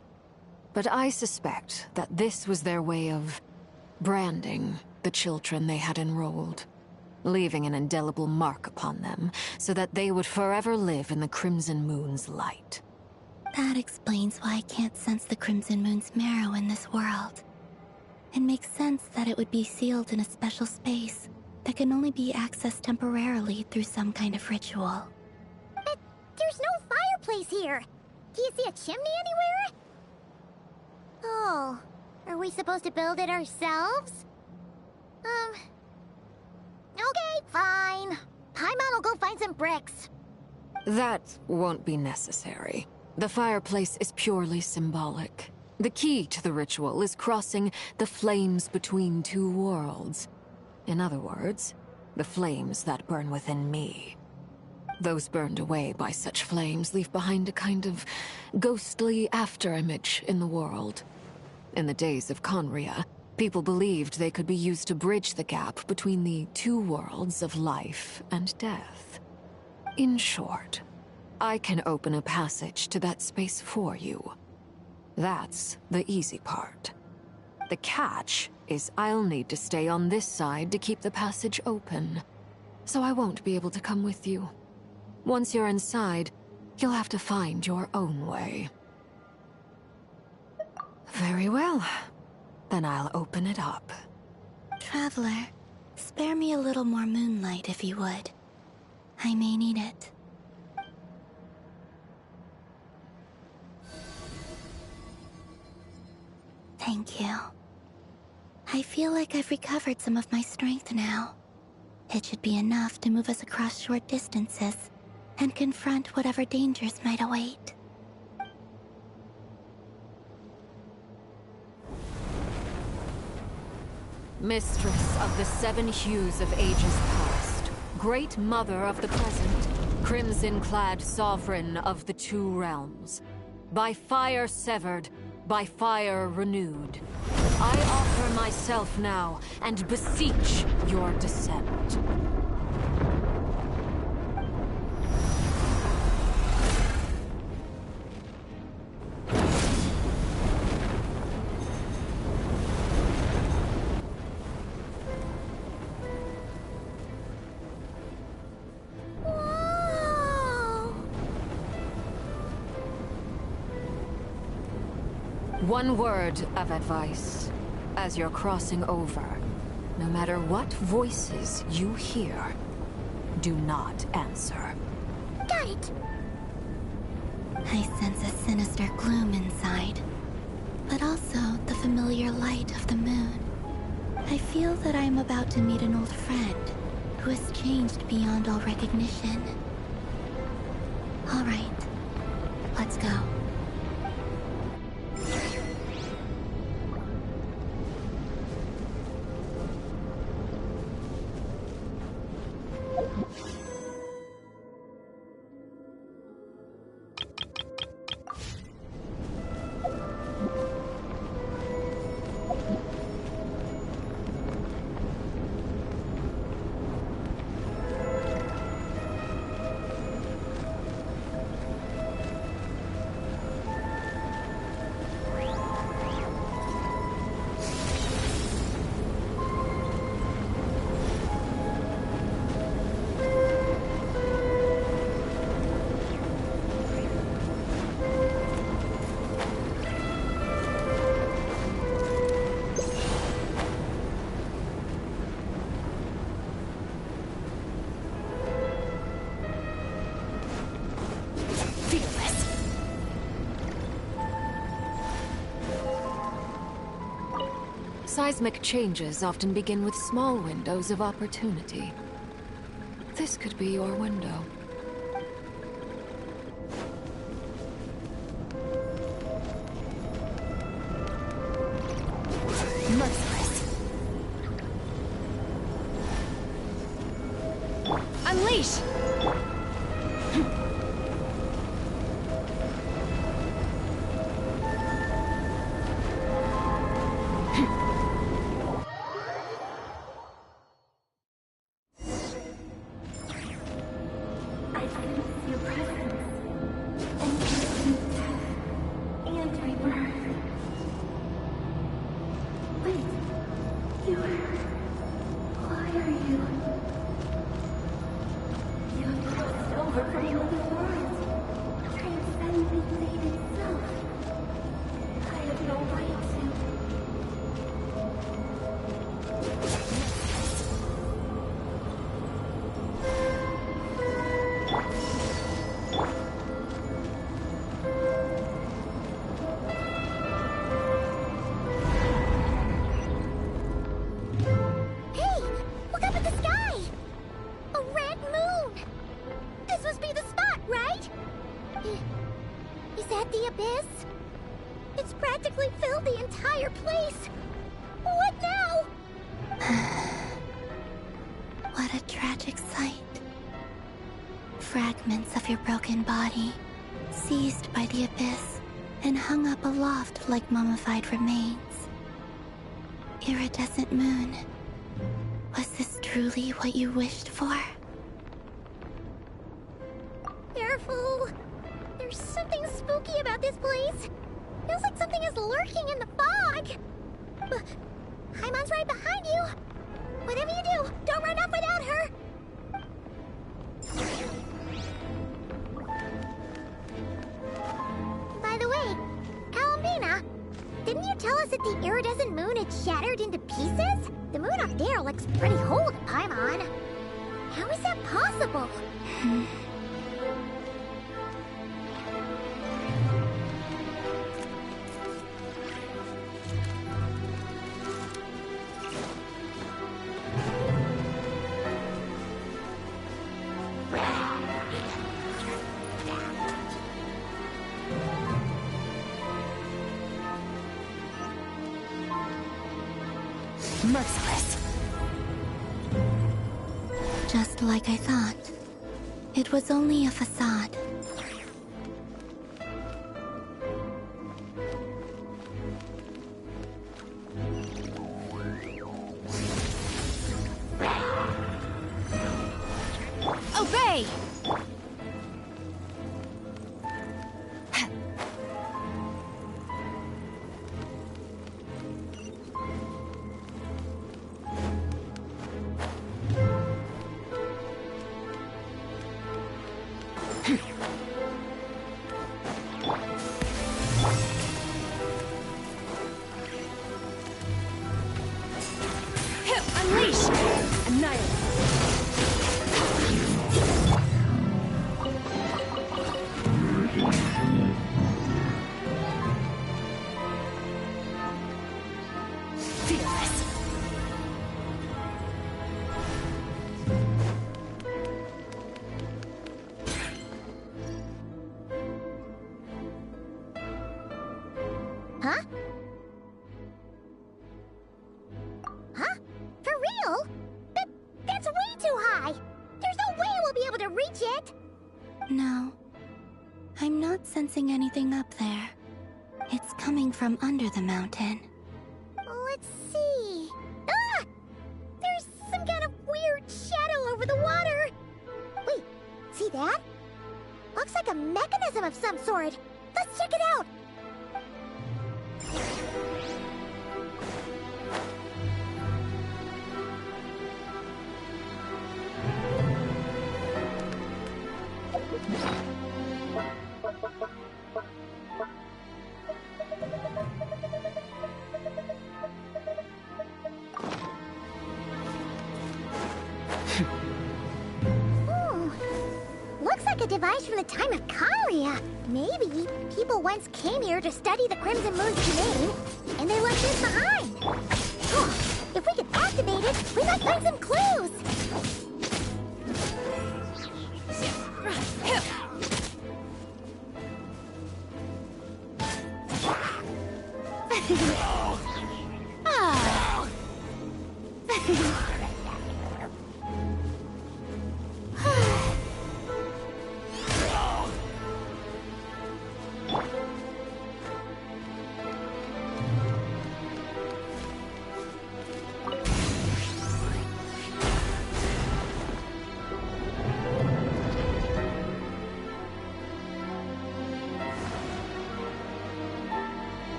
but I suspect that this was their way of branding the children they had enrolled, leaving an indelible mark upon them so that they would forever live in the Crimson Moon's light. That explains why I can't sense the Crimson Moon's marrow in this world. It makes sense that it would be sealed in a special space that can only be accessed temporarily through some kind of ritual. But there's no fireplace here. Do you see a chimney anywhere? Oh, are we supposed to build it ourselves? Okay, fine. Paimon will go find some bricks. That won't be necessary. The fireplace is purely symbolic. The key to the ritual is crossing the flames between two worlds. In other words, the flames that burn within me. Those burned away by such flames leave behind a kind of ghostly afterimage in the world. In the days of Conria, people believed they could be used to bridge the gap between the two worlds of life and death. In short, I can open a passage to that space for you. That's the easy part. The catch is I'll need to stay on this side to keep the passage open, so I won't be able to come with you. Once you're inside, you'll have to find your own way. Very well. Then I'll open it up. Traveler, spare me a little more moonlight if you would. I may need it. Thank you. I feel like I've recovered some of my strength now. It should be enough to move us across short distances and confront whatever dangers might await. Mistress of the seven hues of ages past, great mother of the present, crimson-clad sovereign of the two realms, by fire severed, by fire renewed, I offer myself now and beseech your descent. One word of advice. As you're crossing over, no matter what voices you hear, do not answer. Got it! I sense a sinister gloom inside, but also the familiar light of the moon. I feel that I am about to meet an old friend who has changed beyond all recognition. All right, let's go. Seismic changes often begin with small windows of opportunity. This could be your window. Merciless. Unleash! Is that the abyss? It's practically filled the entire place. What now? What a tragic sight. Fragments of your broken body, seized by the abyss, and hung up aloft like mummified remains. Iridescent moon. Was this truly what you wished for? Careful! There's something spooky about this place. Feels like something is lurking in the fog. Haimon's right behind you. Whatever you do, don't run off without her. By the way, Alambina, didn't you tell us that the iridescent moon had shattered into pieces? The moon up there looks pretty whole to Paimon. How is that possible? Merciless. Just like I thought. It was only a facade. Obey! Unleash! Annihilate! Fearless! Huh? Huh? For real? That's way too high! There's no way we'll be able to reach it! No. I'm not sensing anything up there. It's coming from under the mountain. Let's see... Ah! There's some kind of weird shadow over the water! Wait, see that? Looks like a mechanism of some sort. Let's check it out! Looks like a device from the time of Conria. Maybe people once came here to study the Crimson Moon's domain, and they left this behind. If we could activate it, we might find some clues.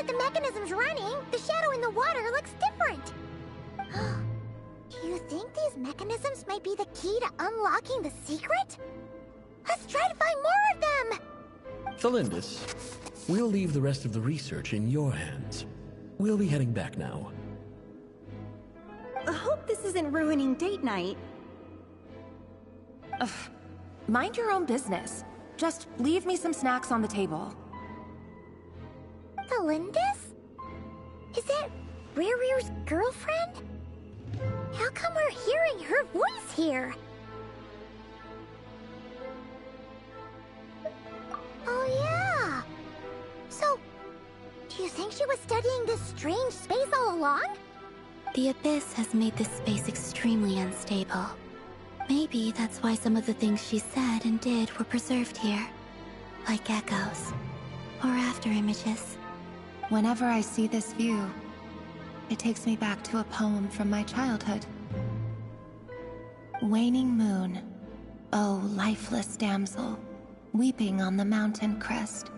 The mechanism's running, the shadow in the water looks different. Do you think these mechanisms might be the key to unlocking the secret? Let's try to find more of them! Thalindis, we'll leave the rest of the research in your hands. We'll be heading back now. I hope this isn't ruining date night. Ugh. Mind your own business. Just leave me some snacks on the table. Thalindis? Is that Rare's girlfriend? How come we're here hearing her voice here. Oh yeah. So, do you think she was studying this strange space all along? The Abyss has made this space extremely unstable. Maybe that's why some of the things she said and did were preserved here. Like echoes. Or after images. Whenever I see this view, it takes me back to a poem from my childhood. Waning moon, oh lifeless damsel, weeping on the mountain crest.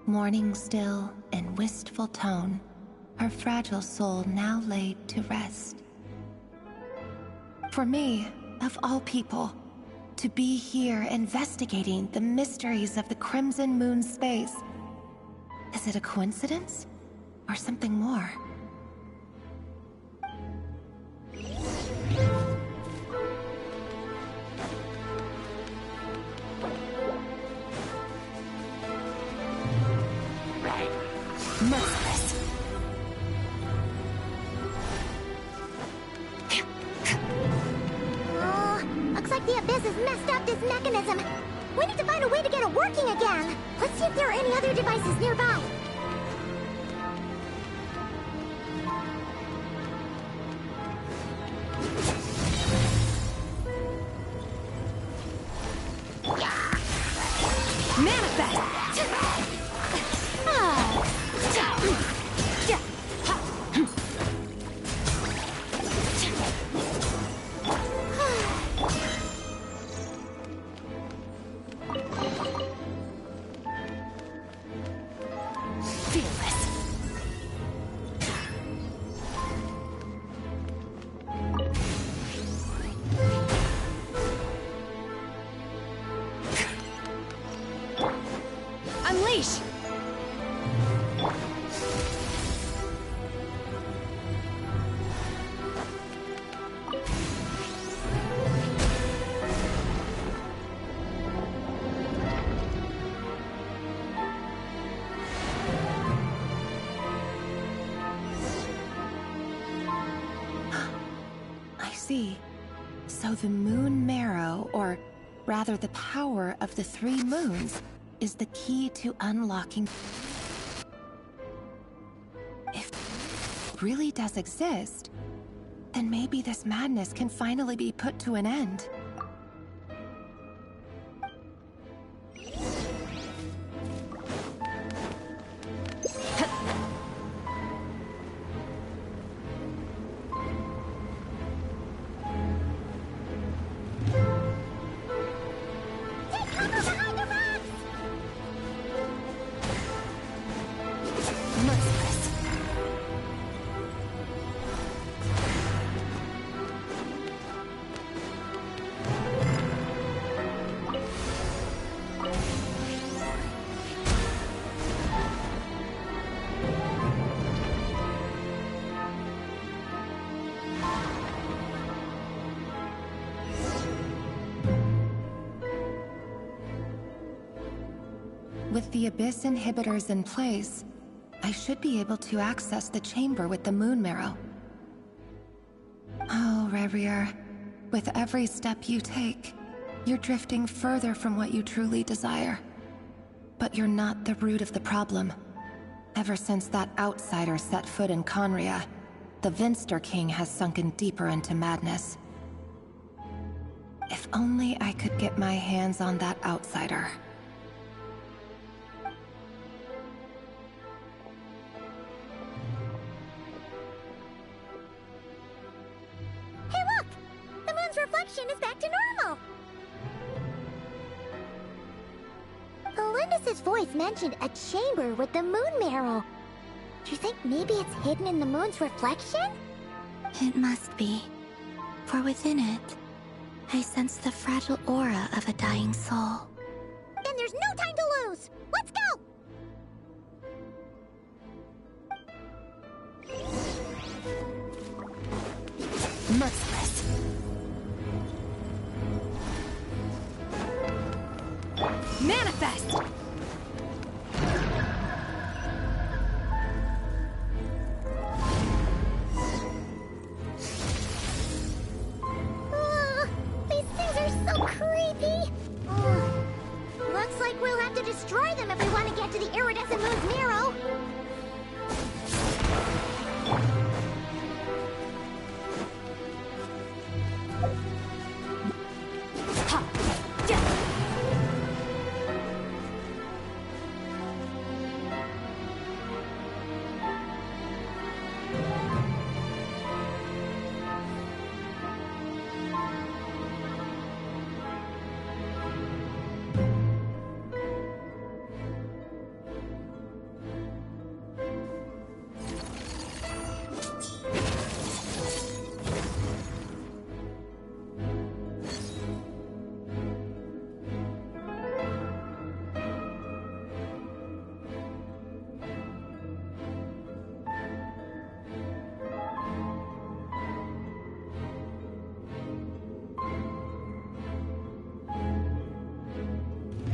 Mourning still in wistful tone, her fragile soul now laid to rest. For me, of all people, to be here investigating the mysteries of the Crimson Moon space, is it a coincidence or something more? Merciless. Looks like the Abyss has messed up this mechanism. We need to find a way to get it working again. Let's see if there are any other devices nearby. Unleash! I see. So the moon marrow, or rather the power of the 3 moons, is the key to unlocking. If it really does exist, then maybe this madness can finally be put to an end. With the Abyss inhibitors in place, I should be able to access the chamber with the moon marrow. Oh, Revier, with every step you take, you're drifting further from what you truly desire. But you're not the root of the problem. Ever since that outsider set foot in Conria, the Vinster King has sunken deeper into madness. If only I could get my hands on that outsider. Reflection is back to normal. Elendis' voice mentioned a chamber with the moon marrow. Do you think maybe it's hidden in the moon's reflection? It must be. For within it, I sense the fragile aura of a dying soul. Then there's no time to lose! Let's go! Merciless. Manifest! to the iridescent moon's marrow.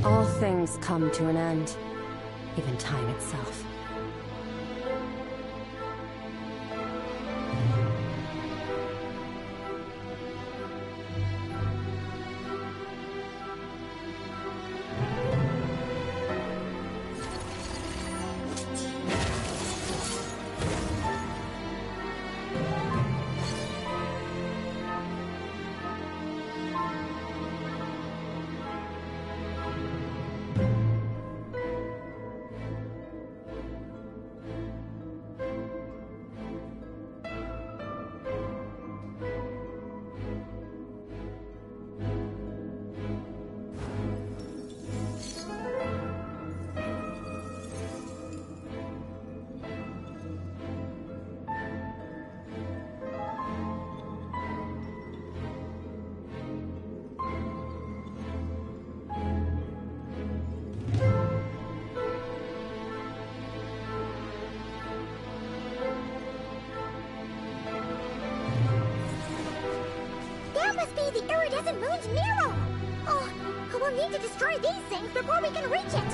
All things come to an end, even time itself. That must be the iridescent moon's marrow! Oh, we'll need to destroy these things before we can reach it!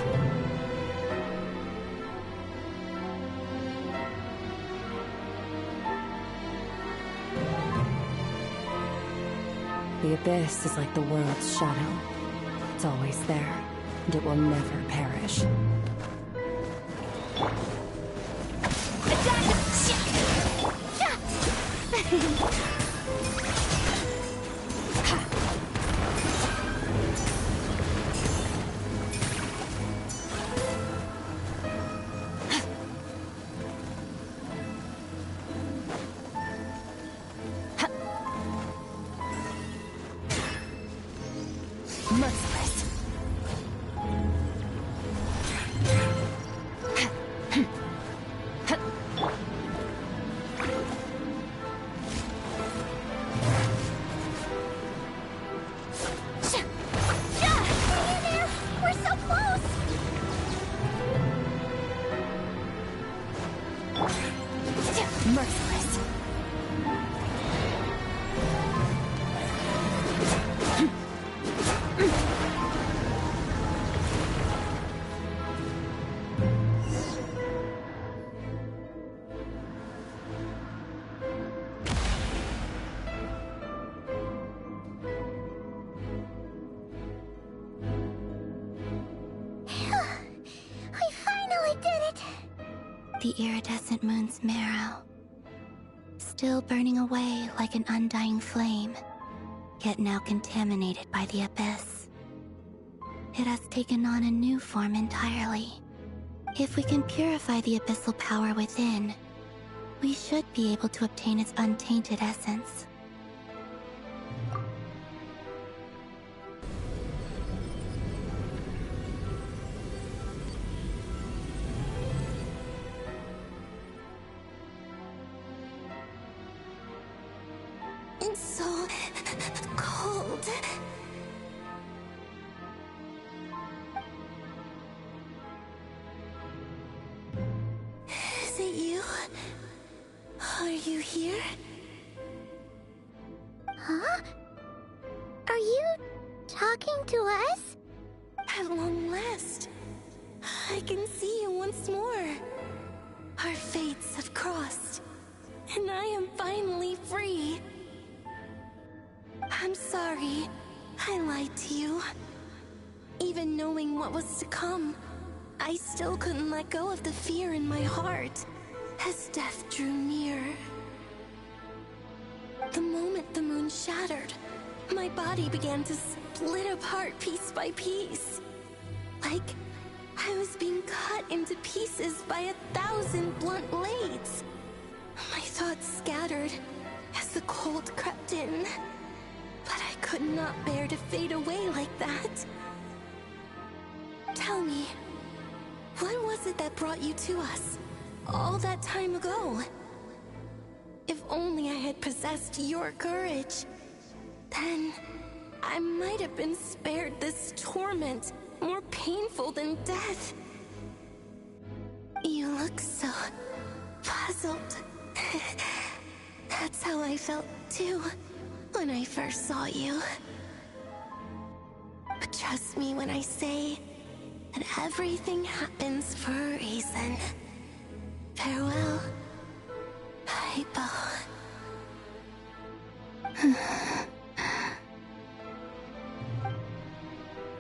The Abyss is like the world's shadow. It's always there, and it will never perish. The iridescent moon's marrow, still burning away like an undying flame, yet now contaminated by the Abyss. It has taken on a new form entirely. If we can purify the abyssal power within, we should be able to obtain its untainted essence. It's so cold. Is it you? Are you here? Huh? Are you talking to us? At long last, I can see you once more. Our fates have crossed, and I am finally free. I'm sorry, I lied to you. Even knowing what was to come, I still couldn't let go of the fear in my heart as death drew near. The moment the moon shattered, my body began to split apart piece by piece. Like I was being cut into pieces by 1,000 blunt blades. My thoughts scattered as the cold crept in, but I could not bear to fade away like that. Tell me, what was it that brought you to us all that time ago? If only I had possessed your courage, then I might have been spared this torment more painful than death. You look so puzzled. That's how I felt too when I first saw you. But trust me when I say that everything happens for a reason. Farewell, Hypo.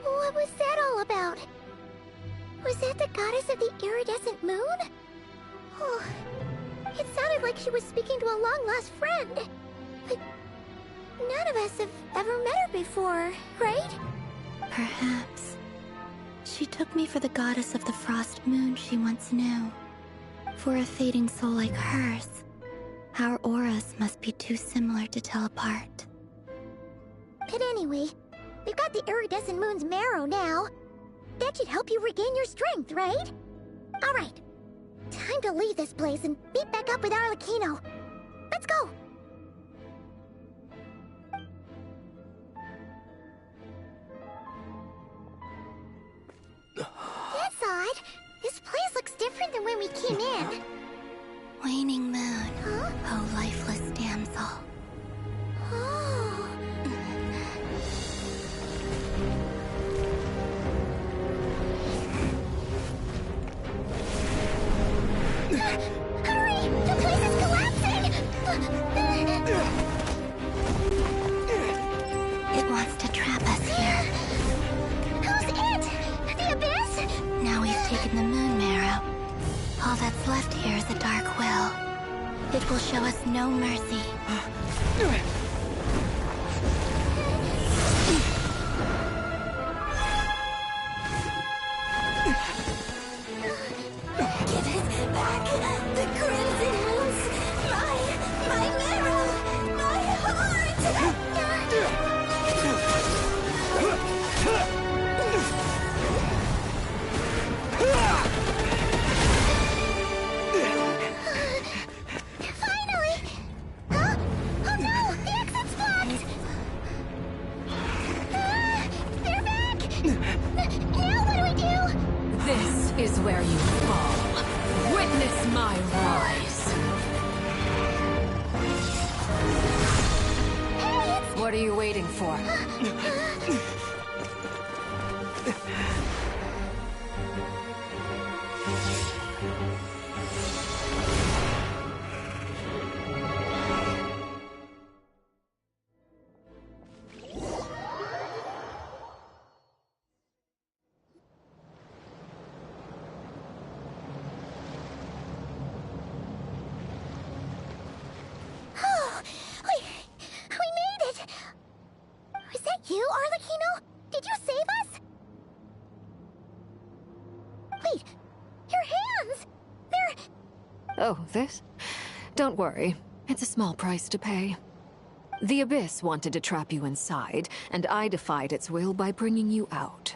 What was that all about? Was that the goddess of the iridescent moon? Oh, it sounded like she was speaking to a long-lost friend. But none of us have ever met her before, right? Perhaps. She took me for the goddess of the frost moon she once knew. For a fading soul like hers, our auras must be too similar to tell apart. But anyway, we've got the iridescent moon's marrow now. That should help you regain your strength, right? Alright, time to leave this place and meet back up with Arlecchino. Let's go! That's odd. This place looks different than when we came in. Waning moon, huh? oh lifeless damsel. Oh. Hurry! The place is collapsing! It wants to trap us here. Who's it? The Abyss? Now we've taken the moon marrow. All that's left here is a dark will. It will show us no mercy. Give it back! The crimson moons! My marrow! My heart! Finally! Huh? Oh no! The exit's blocked! They're back! Now what do we do? This is where you fall. Witness my rise. Hey, What are you waiting for? Oh, we made it! Was that you, Arlecchino? Did you save us? Wait, your hands! They're... Oh, this? Don't worry. It's a small price to pay. The Abyss wanted to trap you inside, and I defied its will by bringing you out.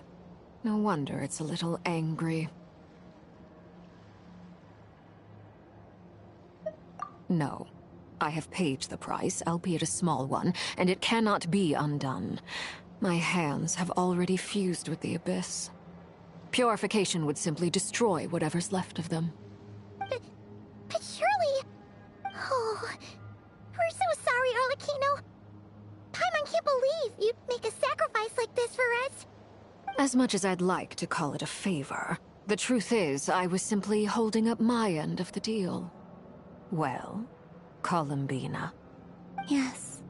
No wonder it's a little angry. No. I have paid the price, albeit a small one, and it cannot be undone. My hands have already fused with the Abyss. Purification would simply destroy whatever's left of them. But surely... Oh, we're so sorry, Arlecchino. Paimon can't believe you'd make a sacrifice like this for us. As much as I'd like to call it a favor, the truth is I was simply holding up my end of the deal. Well, Columbina. Yes,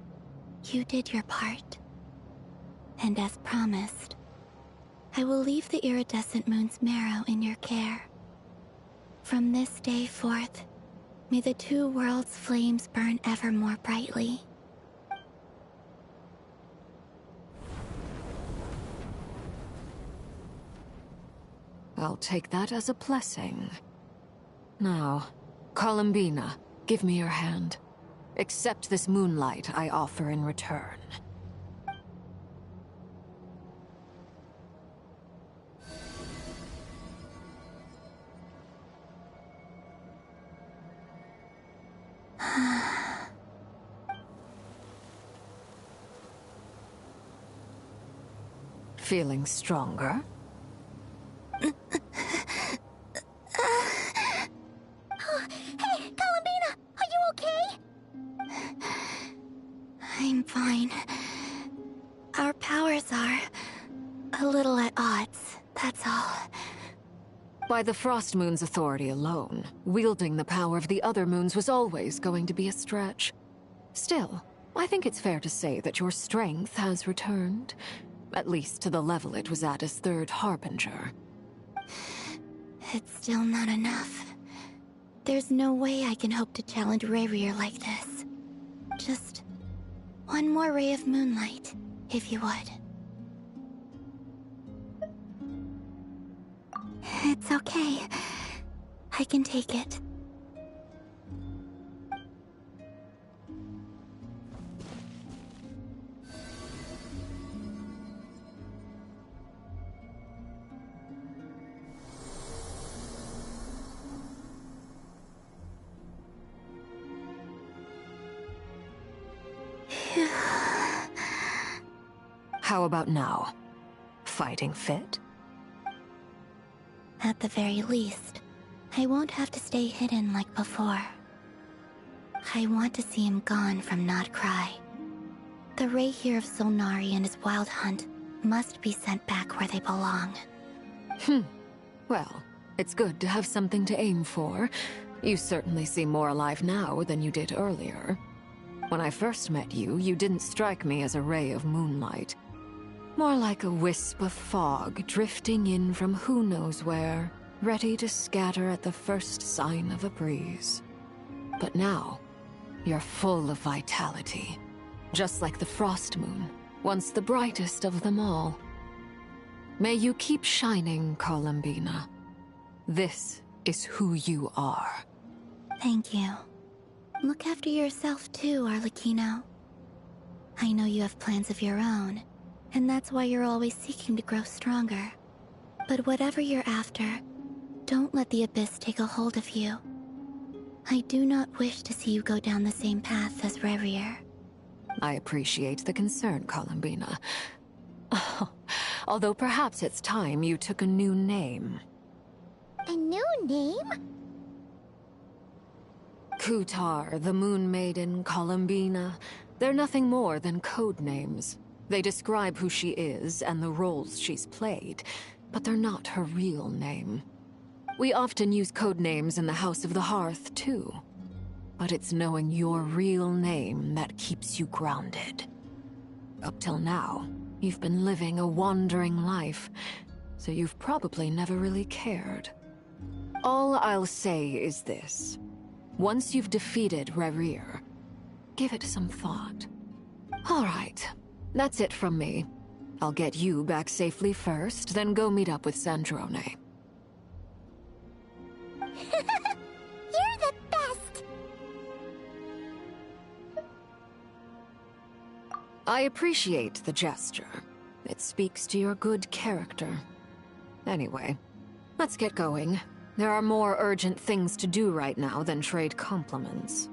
you did your part. And as promised, I will leave the iridescent moon's marrow in your care. From this day forth, may the two worlds' flames burn ever more brightly. I'll take that as a blessing. Now, Columbina, give me your hand. Accept this moonlight I offer in return. Feeling stronger? Hey, Columbina! Are you okay? I'm fine. Our powers are a little at odds, that's all. By the Frost Moon's authority alone, wielding the power of the other moons was always going to be a stretch. Still, I think it's fair to say that your strength has returned. At least to the level it was at as Third Harbinger. It's still not enough. There's no way I can hope to challenge Rayrir like this. Just one more ray of moonlight, if you would. It's okay. I can take it. How about now? Fighting fit? At the very least, I won't have to stay hidden like before. I want to see him gone from Not Cry. The Rayrir of Solnari and his wild hunt must be sent back where they belong. Well, it's good to have something to aim for. You certainly seem more alive now than you did earlier. When I first met you, you didn't strike me as a ray of moonlight. More like a wisp of fog drifting in from who knows where, ready to scatter at the first sign of a breeze. But now, you're full of vitality. Just like the Frost Moon, once the brightest of them all. May you keep shining, Columbina. This is who you are. Thank you. Look after yourself too, Arlecchino. I know you have plans of your own, and that's why you're always seeking to grow stronger. But whatever you're after, don't let the Abyss take a hold of you. I do not wish to see you go down the same path as Rayrir. I appreciate the concern, Columbina. Although perhaps it's time you took a new name. A new name? Kutar, the Moon Maiden, Columbina. They're nothing more than code names. They describe who she is and the roles she's played, but they're not her real name. We often use code names in the House of the Hearth, too. But it's knowing your real name that keeps you grounded. Up till now, you've been living a wandering life, so you've probably never really cared. All I'll say is this. Once you've defeated Rayrir, give it some thought. All right, that's it from me. I'll get you back safely first, then go meet up with Sandrone. You're the best! I appreciate the gesture. It speaks to your good character. Anyway, let's get going. There are more urgent things to do right now than trade compliments.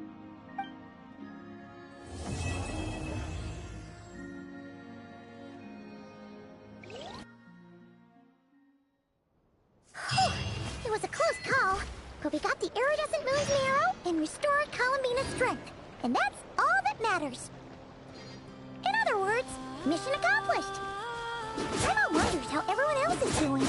It was a close call, but we got the iridescent moon's marrow and restored Columbina's strength. And that's all that matters. In other words, mission accomplished. Grandma wonders how everyone else is doing.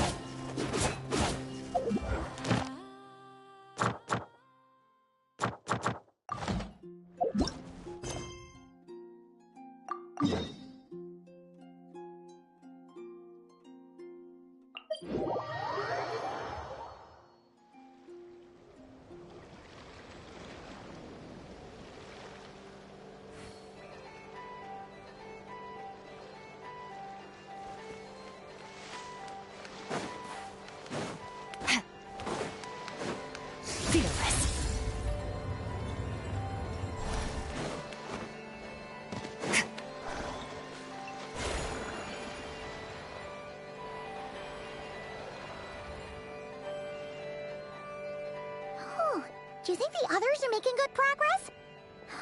think the others are making good progress?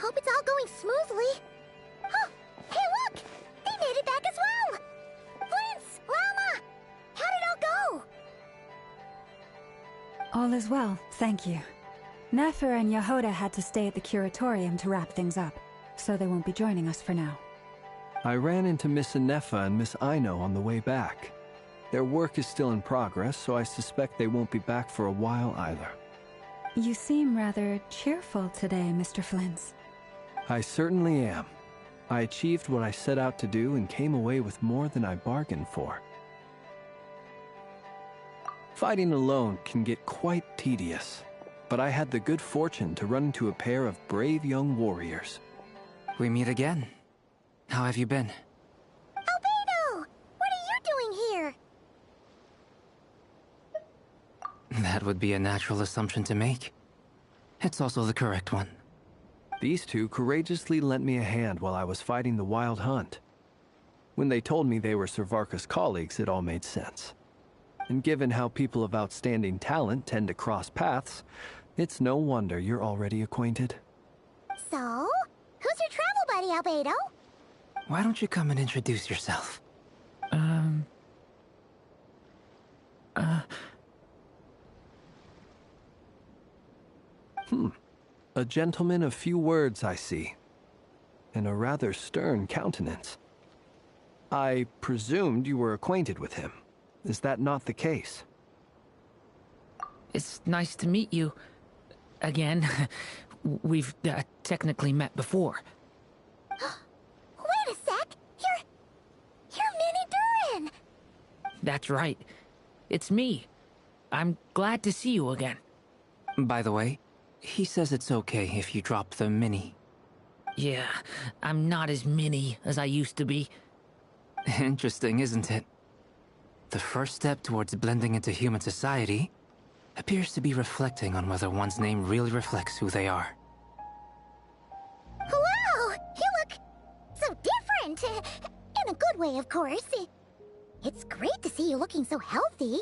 Hope it's all going smoothly. Oh, hey look! They made it back as well! Flintz! Llama! How did it all go? All is well, thank you. Nefer and Yehoda had to stay at the curatorium to wrap things up, so they won't be joining us for now. I ran into Miss Anefa and Miss Aino on the way back. Their work is still in progress, so I suspect they won't be back for a while either. You seem rather cheerful today, Mr. Flintz. I certainly am. I achieved what I set out to do and came away with more than I bargained for. Fighting alone can get quite tedious, but I had the good fortune to run into a pair of brave young warriors. We meet again. How have you been? Albedo! What are you doing here? That would be a natural assumption to make. It's also the correct one. These two courageously lent me a hand while I was fighting the Wild Hunt. When they told me they were Servarka's colleagues, it all made sense. And given how people of outstanding talent tend to cross paths, it's no wonder you're already acquainted. So, who's your travel buddy, Albedo? Why don't you come and introduce yourself? A gentleman of few words, I see. And a rather stern countenance. I presumed you were acquainted with him. Is that not the case? It's nice to meet you. Again. We've technically met before. Wait a sec! You're Minnie Durin! That's right. It's me. I'm glad to see you again. By the way, he says it's okay if you drop the mini. Yeah, I'm not as mini as I used to be. Interesting, isn't it? The first step towards blending into human society appears to be reflecting on whether one's name really reflects who they are. Wow! You look so different! In a good way, of course. It's great to see you looking so healthy.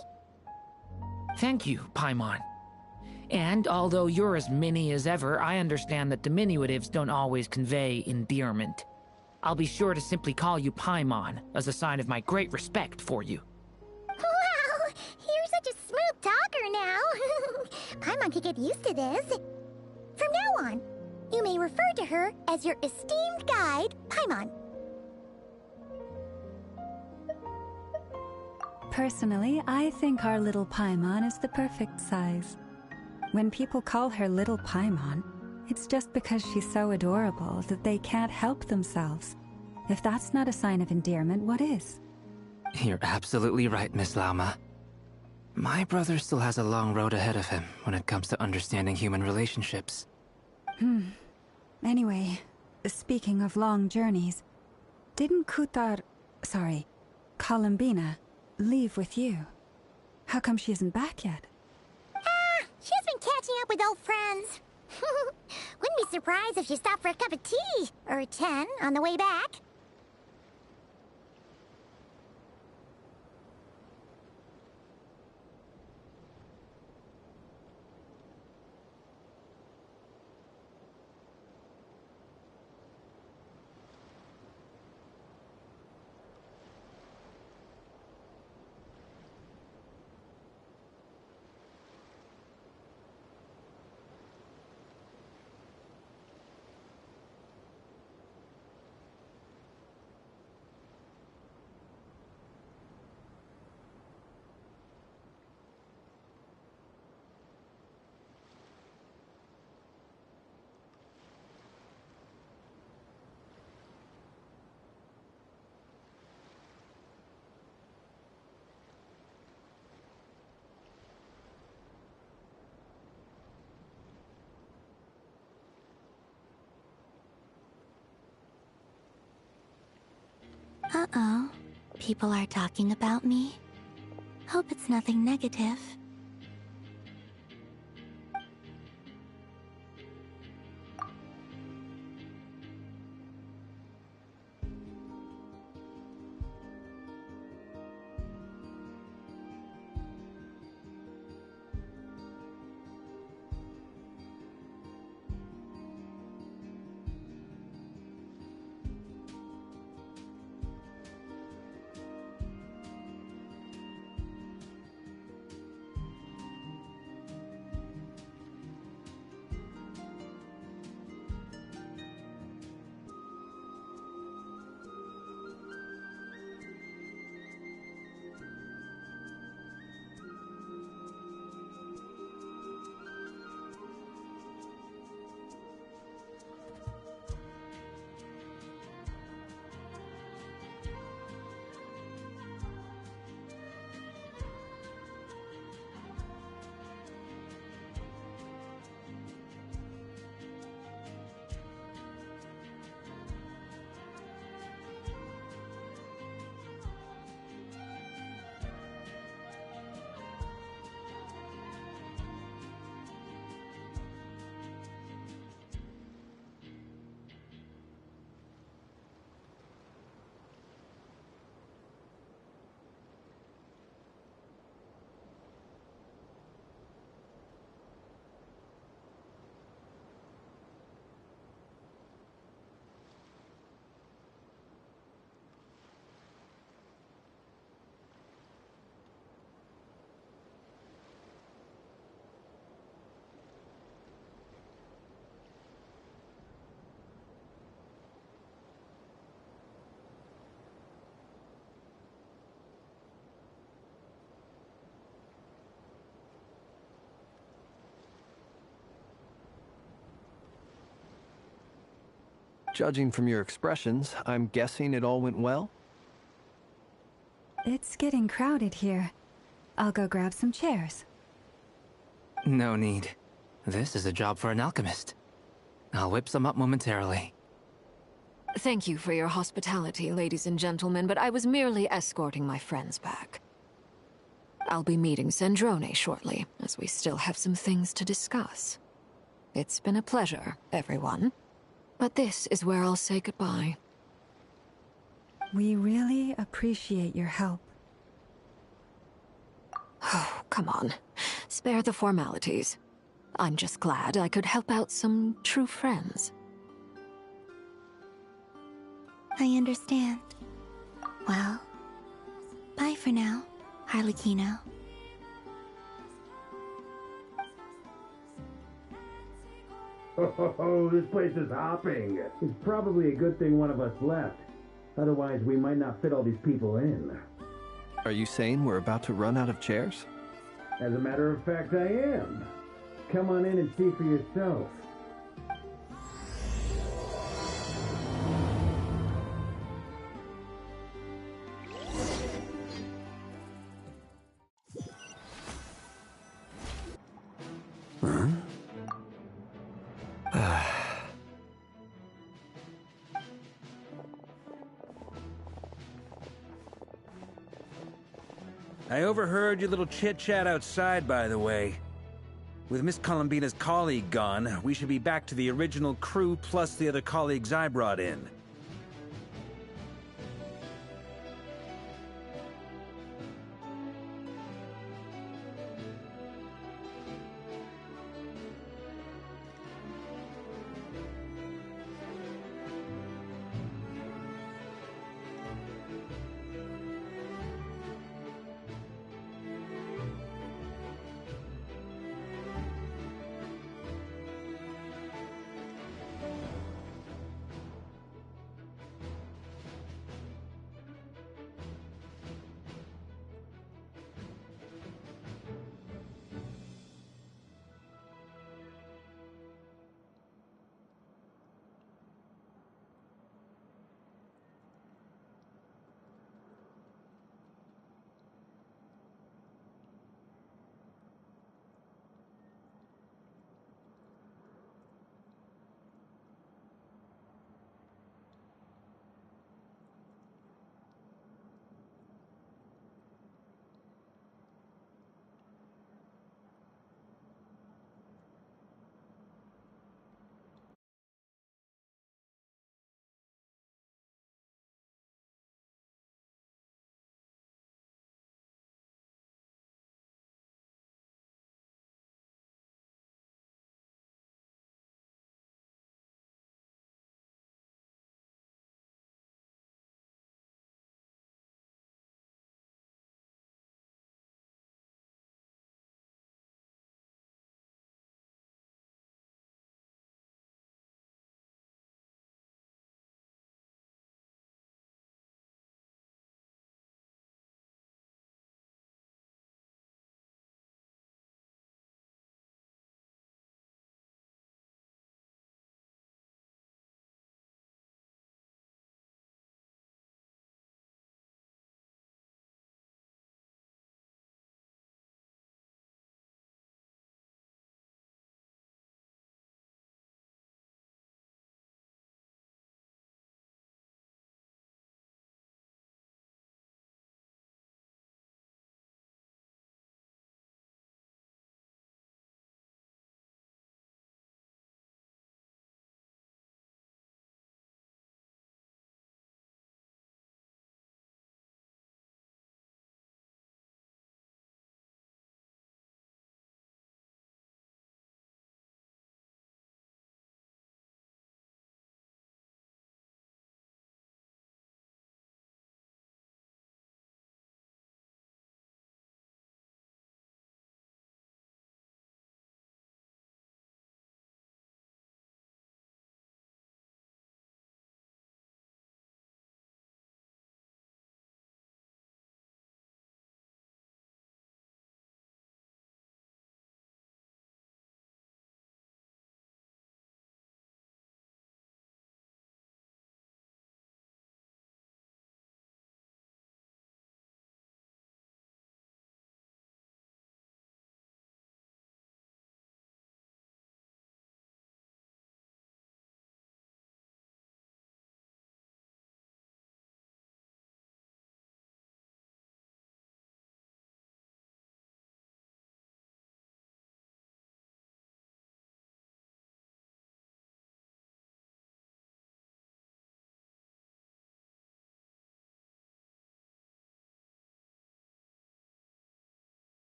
Thank you, Paimon. And although you're as mini as ever, I understand that diminutives don't always convey endearment. I'll be sure to simply call you Paimon, as a sign of my great respect for you. Wow! You're such a smooth talker now. Paimon could get used to this. From now on, you may refer to her as your esteemed guide, Paimon. Personally, I think our little Paimon is the perfect size. When people call her Little Paimon, it's just because she's so adorable that they can't help themselves. If that's not a sign of endearment, what is? You're absolutely right, Miss Lauma. My brother still has a long road ahead of him when it comes to understanding human relationships. Anyway, speaking of long journeys, didn't Columbina, leave with you? How come she isn't back yet? She's been catching up with old friends. Wouldn't be surprised if she stopped for a cup of tea, or 10, on the way back. Uh-oh. People are talking about me. Hope it's nothing negative. Judging from your expressions, I'm guessing it all went well? It's getting crowded here. I'll go grab some chairs. No need. This is a job for an alchemist. I'll whip some up momentarily. Thank you for your hospitality, ladies and gentlemen, but I was merely escorting my friends back. I'll be meeting Sandrone shortly, as we still have some things to discuss. It's been a pleasure, everyone. But this is where I'll say goodbye. We really appreciate your help. Oh, come on. Spare the formalities. I'm just glad I could help out some true friends. I understand. Well, bye for now, Harlequino. Oh, this place is hopping. It's probably a good thing one of us left. Otherwise, we might not fit all these people in. Are you saying we're about to run out of chairs? As a matter of fact, I am. Come on in and see for yourself. I overheard your little chit-chat outside, by the way. With Miss Columbina's colleague gone, we should be back to the original crew plus the other colleagues I brought in.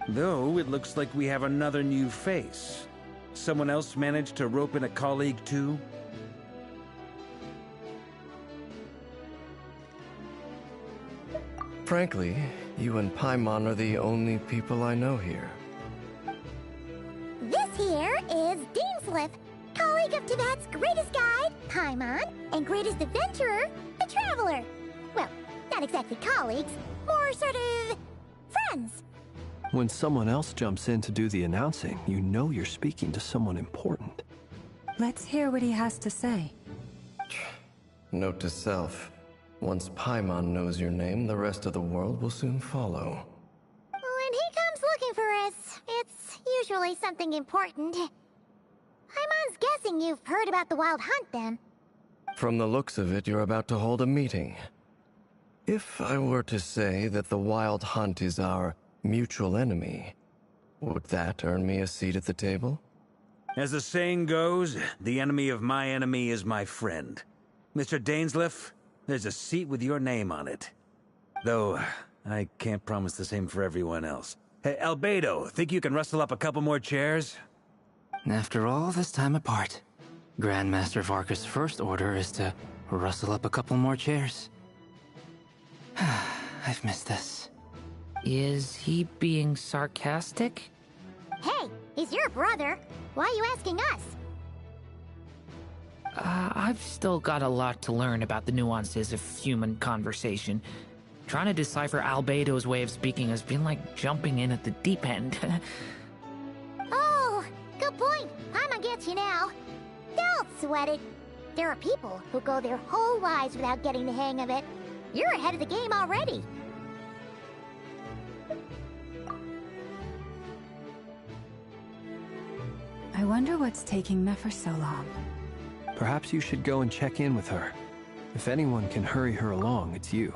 Though it looks like we have another new face. Someone else managed to rope in a colleague too? Frankly, you and Paimon are the only people I know here. This here is Dainsleif, colleague of Tibet's greatest guide, Paimon, and greatest adventurer, the Traveler. Well, not exactly colleagues, more sort of friends. When someone else jumps in to do the announcing, you know you're speaking to someone important. Let's hear what he has to say. Note to self. Once Paimon knows your name, the rest of the world will soon follow. When he comes looking for us, it's usually something important. Paimon's guessing you've heard about the Wild Hunt, then. From the looks of it, you're about to hold a meeting. If I were to say that the Wild Hunt is our mutual enemy, would that earn me a seat at the table? As the saying goes, the enemy of my enemy is my friend. Mr. Dainsleif, there's a seat with your name on it. Though, I can't promise the same for everyone else. Hey, Albedo, think you can rustle up a couple more chairs? After all this time apart, Grandmaster Varka's first order is to rustle up a couple more chairs. I've missed this. Is he being sarcastic? Hey, he's your brother. Why are you asking us? I've still got a lot to learn about the nuances of human conversation. Trying to decipher Albedo's way of speaking has been like jumping in at the deep end. Oh, good point. Paimon gets you now. Don't sweat it. There are people who go their whole lives without getting the hang of it. You're ahead of the game already. I wonder what's taking Nefer so long. Perhaps you should go and check in with her. If anyone can hurry her along, it's you.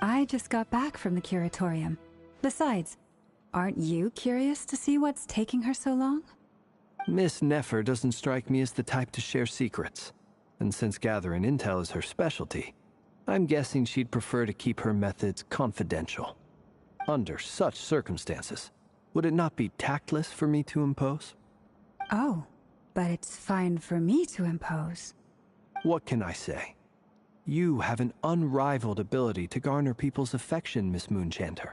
I just got back from the curatorium. Besides, aren't you curious to see what's taking her so long? Miss Nefer doesn't strike me as the type to share secrets. And since gathering intel is her specialty, I'm guessing she'd prefer to keep her methods confidential. Under such circumstances, would it not be tactless for me to impose? Oh, but it's fine for me to impose. What can I say? You have an unrivaled ability to garner people's affection, Miss Moonchanter.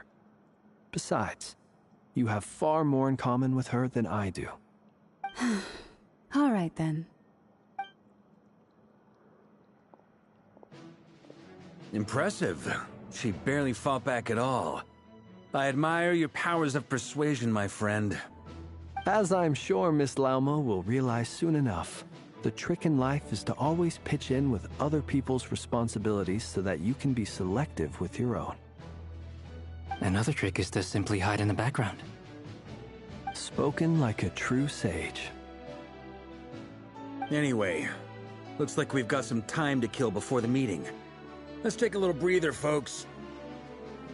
Besides, you have far more in common with her than I do. All right, then. Impressive. She barely fought back at all. I admire your powers of persuasion, my friend. As I'm sure Miss Lauma will realize soon enough, the trick in life is to always pitch in with other people's responsibilities so that you can be selective with your own. Another trick is to simply hide in the background. Spoken like a true sage. Anyway, looks like we've got some time to kill before the meeting. Let's take a little breather, folks.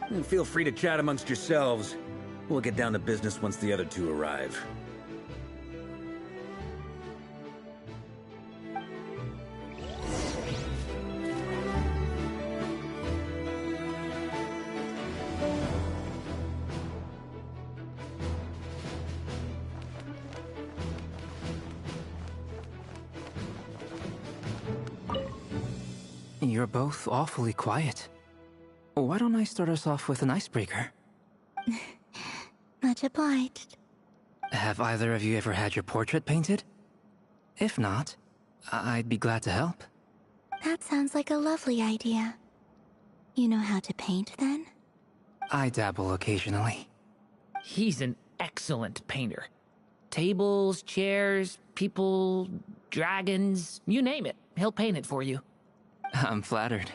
And feel free to chat amongst yourselves. We'll get down to business once the other two arrive. You're both awfully quiet. Why don't I start us off with an icebreaker? Much obliged. Have either of you ever had your portrait painted? If not, I'd be glad to help. That sounds like a lovely idea. You know how to paint, then? I dabble occasionally. He's an excellent painter. Tables, chairs, people, dragons, you name it. He'll paint it for you. I'm flattered.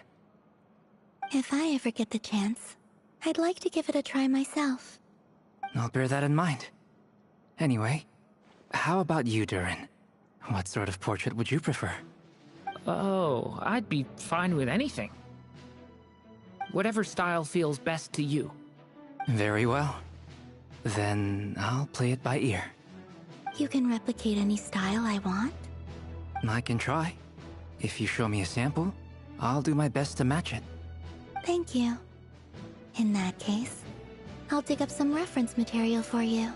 If I ever get the chance, I'd like to give it a try myself. I'll bear that in mind. Anyway, how about you, Durin? What sort of portrait would you prefer? Oh, I'd be fine with anything. Whatever style feels best to you. Very well. Then I'll play it by ear. You can replicate any style I want? I can try. If you show me a sample, I'll do my best to match it. Thank you. In that case, I'll dig up some reference material for you.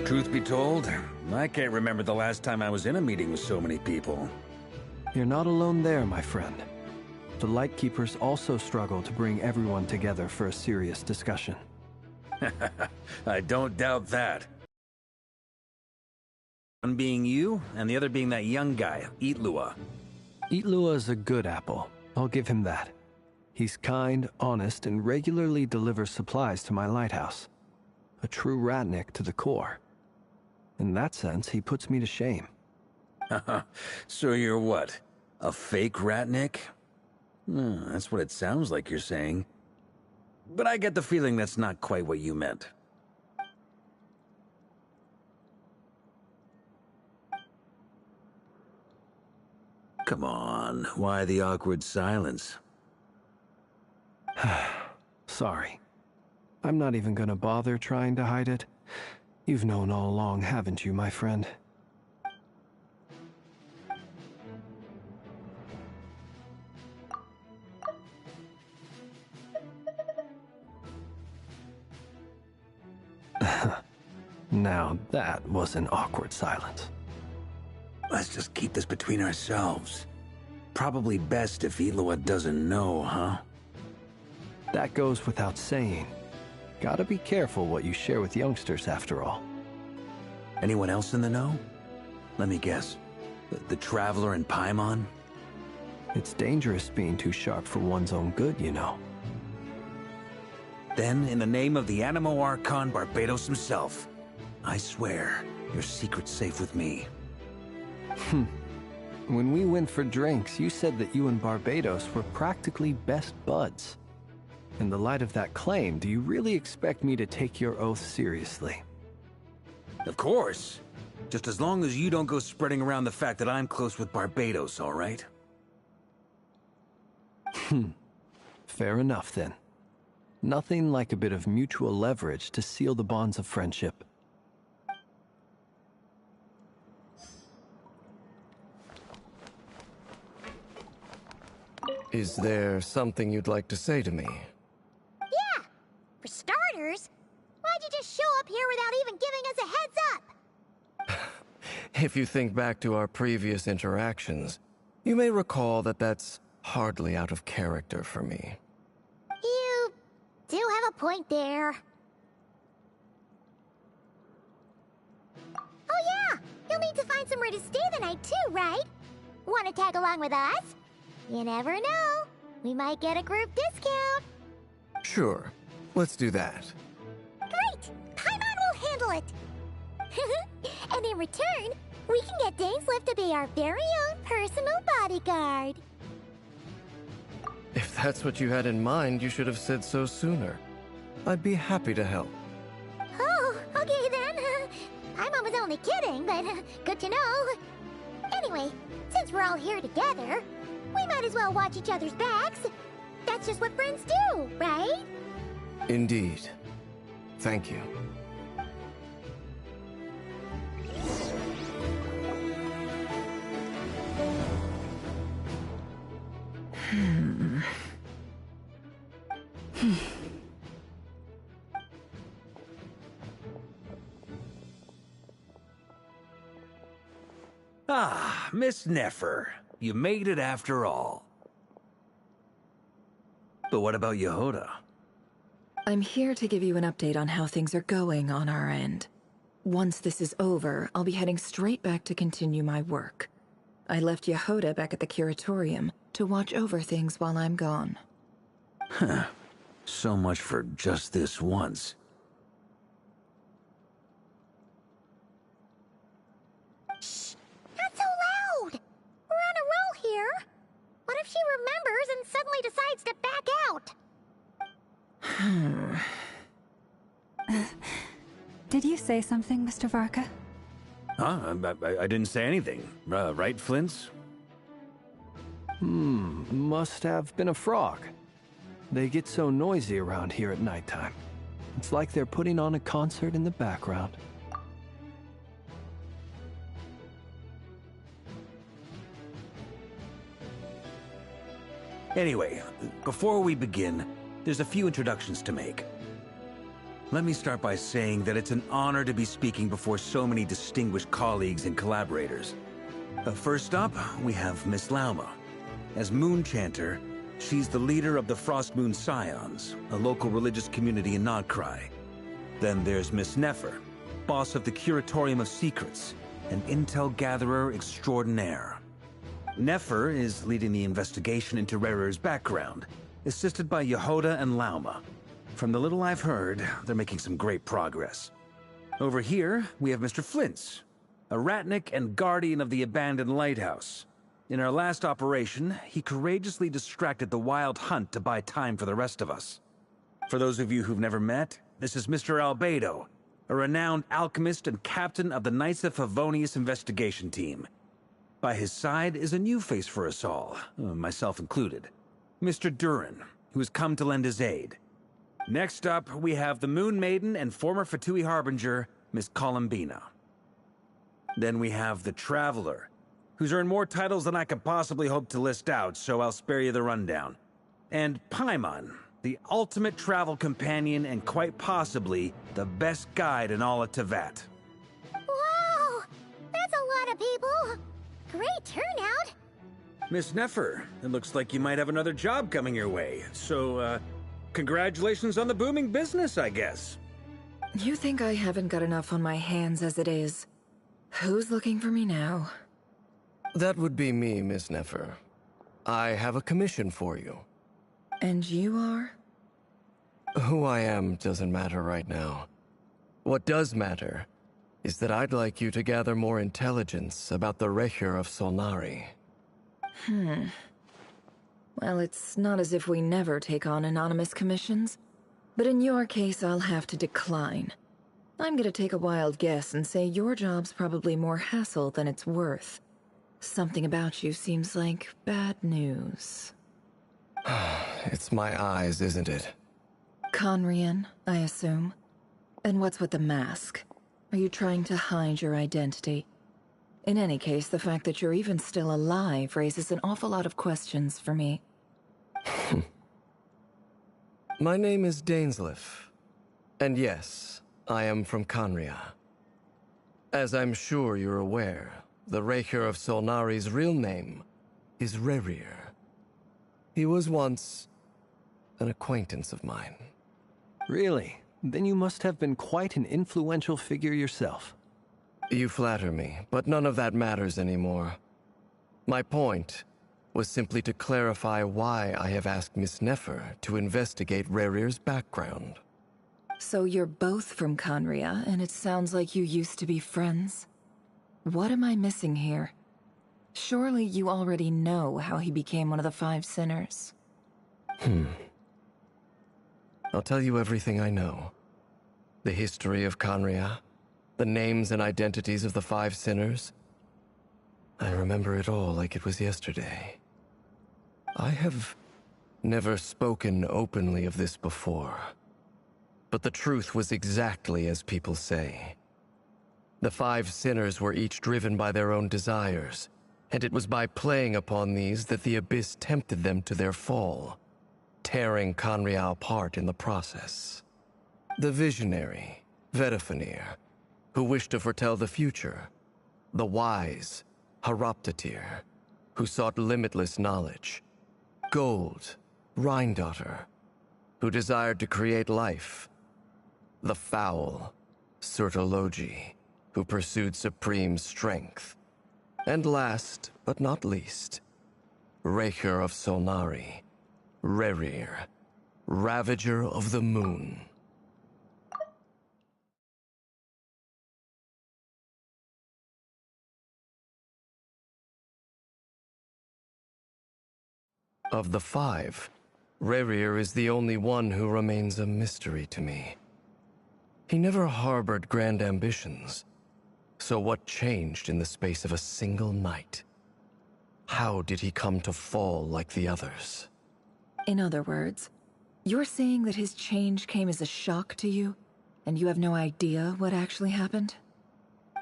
Truth be told, I can't remember the last time I was in a meeting with so many people. You're not alone there, my friend. The Lightkeepers also struggle to bring everyone together for a serious discussion. I don't doubt that. One being you, and the other being that young guy, Itlua. Itlua is a good apple. I'll give him that. He's kind, honest, and regularly delivers supplies to my lighthouse. A true ratnik to the core. In that sense, he puts me to shame. So you're what? A fake ratnik? That's what it sounds like you're saying. But I get the feeling that's not quite what you meant. Come on, why the awkward silence? Sorry. I'm not even gonna bother trying to hide it. You've known all along, haven't you, my friend? Now that was an awkward silence. Let's just keep this between ourselves. Probably best if Itlua doesn't know, huh? That goes without saying. Gotta be careful what you share with youngsters, after all. Anyone else in the know? Let me guess. The Traveler and Paimon? It's dangerous being too sharp for one's own good, you know. Then, in the name of the Animo Archon Barbados himself, I swear, your secret's safe with me. When we went for drinks, you said that you and Barbados were practically best buds. In the light of that claim, do you really expect me to take your oath seriously? Of course. Just as long as you don't go spreading around the fact that I'm close with Barbados, all right? Fair enough, then. Nothing like a bit of mutual leverage to seal the bonds of friendship. Is there something you'd like to say to me? Yeah! For starters, why'd you just show up here without even giving us a heads up? If you think back to our previous interactions, you may recall that that's hardly out of character for me. You do have a point there. Oh yeah! You'll need to find somewhere to stay the night too, right? Wanna tag along with us? You never know. We might get a group discount. Sure. Let's do that. Great! Paimon will handle it! And in return, we can get Dainslift to be our very own personal bodyguard. If that's what you had in mind, you should have said so sooner. I'd be happy to help. Oh, okay then. Paimon was only kidding, but good to know. Anyway, since we're all here together, we might as well watch each other's backs. That's just what friends do, right? Indeed. Thank you. Ah, Miss Nefer. You made it after all. But what about Yehoda? I'm here to give you an update on how things are going on our end. Once this is over, I'll be heading straight back to continue my work. I left Yehoda back at the Curatorium to watch over things while I'm gone. Huh. So much for just this once. Shh! Not so loud! We're on a roll here. What if she remembers and suddenly decides to back out? Did you say something, Mr. Varka? Huh? I didn't say anything. Right, Flint's? Must have been a frog. They get so noisy around here at nighttime. It's like they're putting on a concert in the background. Anyway, before we begin, there's a few introductions to make. Let me start by saying that it's an honor to be speaking before so many distinguished colleagues and collaborators. First up, we have Miss Lauma. As Moon Chanter, she's the leader of the Frost Moon Scions, a local religious community in Nodcry. Then there's Miss Nefer, boss of the Curatorium of Secrets, an intel gatherer extraordinaire. Nefer is leading the investigation into Rerir's background, assisted by Yehoda and Lauma. From the little I've heard, they're making some great progress. Over here, we have Mr. Flintz, a ratnik and guardian of the abandoned lighthouse. In our last operation, he courageously distracted the Wild Hunt to buy time for the rest of us. For those of you who've never met, this is Mr. Albedo, a renowned alchemist and captain of the Knights of Favonius investigation team. By his side is a new face for us all, myself included, Mr. Durin, who has come to lend his aid. Next up, we have the Moon Maiden and former Fatui Harbinger, Miss Columbina. Then we have the Traveler, who's earned more titles than I could possibly hope to list out, so I'll spare you the rundown. And Paimon, the ultimate travel companion and quite possibly the best guide in all of Tevat. Wow! That's a lot of people! Great turnout! Miss Nefer, it looks like you might have another job coming your way, so, congratulations on the booming business, I guess. You think I haven't got enough on my hands as it is? Who's looking for me now? That would be me, Miss Nefer. I have a commission for you. And you are? Who I am doesn't matter right now. What does matter is that I'd like you to gather more intelligence about the Recher of Solnari. Well, it's not as if we never take on anonymous commissions, but in your case, I'll have to decline. I'm gonna take a wild guess and say your job's probably more hassle than it's worth. Something about you seems like bad news. It's my eyes, isn't it? Conrian, I assume. And what's with the mask? Are you trying to hide your identity? In any case, the fact that you're even still alive raises an awful lot of questions for me. My name is Dainsleif. And yes, I am from Conria. As I'm sure you're aware, the Recher of Solnari's real name is Rerir. He was once an acquaintance of mine. Really? Then you must have been quite an influential figure yourself. You flatter me, but none of that matters anymore. My point was simply to clarify why I have asked Miss Nefer to investigate Rerir's background. So you're both from Conria, and it sounds like you used to be friends? What am I missing here? Surely you already know how he became one of the Five Sinners. I'll tell you everything I know. The history of Conria, the names and identities of the Five Sinners. I remember it all like it was yesterday. I have never spoken openly of this before. But the truth was exactly as people say. The Five Sinners were each driven by their own desires, and it was by playing upon these that the Abyss tempted them to their fall, tearing Conria apart in the process. The visionary, Vedifenir, who wished to foretell the future. The wise, Haroptatir, who sought limitless knowledge. Gold, Rhindaughter, who desired to create life. The foul, Surtologi, who pursued supreme strength. And last, but not least, Recher of Solnari, Rerir, Ravager of the Moon. Of the five, Rerir is the only one who remains a mystery to me. He never harbored grand ambitions. So what changed in the space of a single night? How did he come to fall like the others? In other words, you're saying that his change came as a shock to you, and you have no idea what actually happened?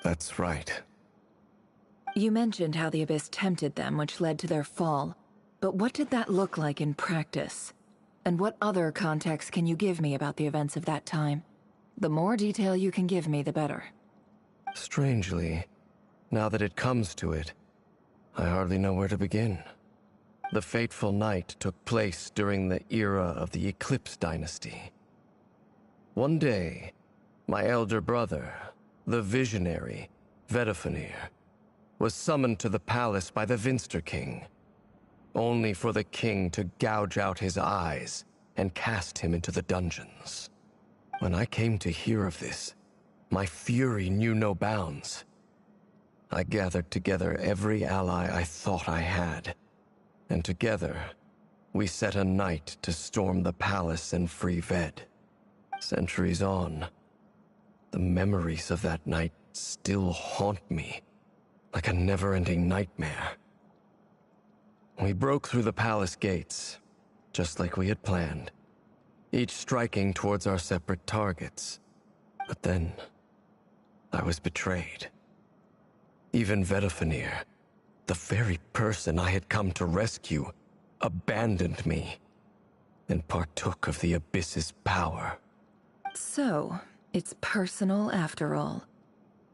That's right. You mentioned how the Abyss tempted them, which led to their fall. But what did that look like in practice? And what other context can you give me about the events of that time? The more detail you can give me, the better. Strangely, now that it comes to it, I hardly know where to begin. The fateful night took place during the era of the Eclipse Dynasty. One day, my elder brother, the visionary, Vedifenir, was summoned to the palace by the Vinster King, only for the king to gouge out his eyes and cast him into the dungeons. When I came to hear of this, my fury knew no bounds. I gathered together every ally I thought I had, and together, we set a night to storm the palace and free Ved. Centuries on, the memories of that night still haunt me, like a never-ending nightmare. We broke through the palace gates, just like we had planned, each striking towards our separate targets. But then, I was betrayed. Even Vedifenir, the very person I had come to rescue, abandoned me and partook of the Abyss's power. So, it's personal after all.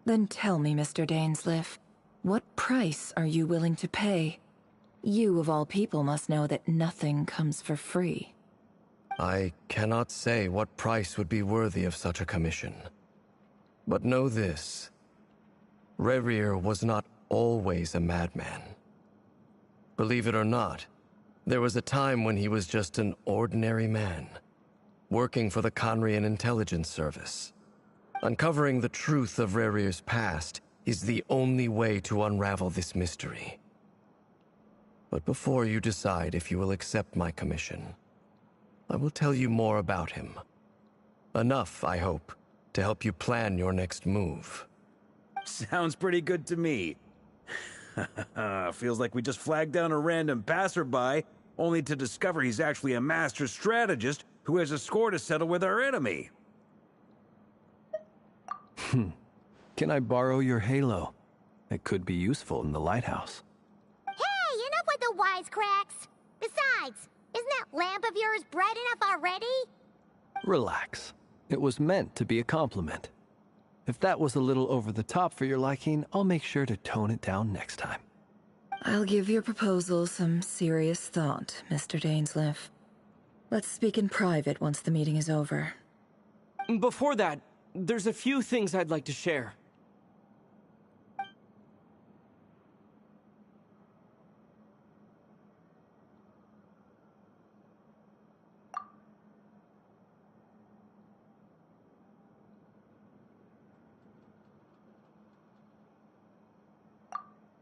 Then tell me, Mr. Dainsleif, what price are you willing to pay? You, of all people, must know that nothing comes for free. I cannot say what price would be worthy of such a commission. But know this. Rerir was not always a madman. Believe it or not, there was a time when he was just an ordinary man, working for the Conrian Intelligence Service. Uncovering the truth of Rerir's past is the only way to unravel this mystery. But before you decide if you will accept my commission, I will tell you more about him. Enough, I hope, to help you plan your next move. Sounds pretty good to me. Feels like we just flagged down a random passerby, only to discover he's actually a master strategist who has a score to settle with our enemy. Can I borrow your halo? It could be useful in the lighthouse. Hey, enough with the wisecracks! Besides, isn't that lamp of yours bright enough already? Relax. It was meant to be a compliment. If that was a little over the top for your liking, I'll make sure to tone it down next time. I'll give your proposal some serious thought, Mr. Dainsleif. Let's speak in private once the meeting is over. Before that, there's a few things I'd like to share.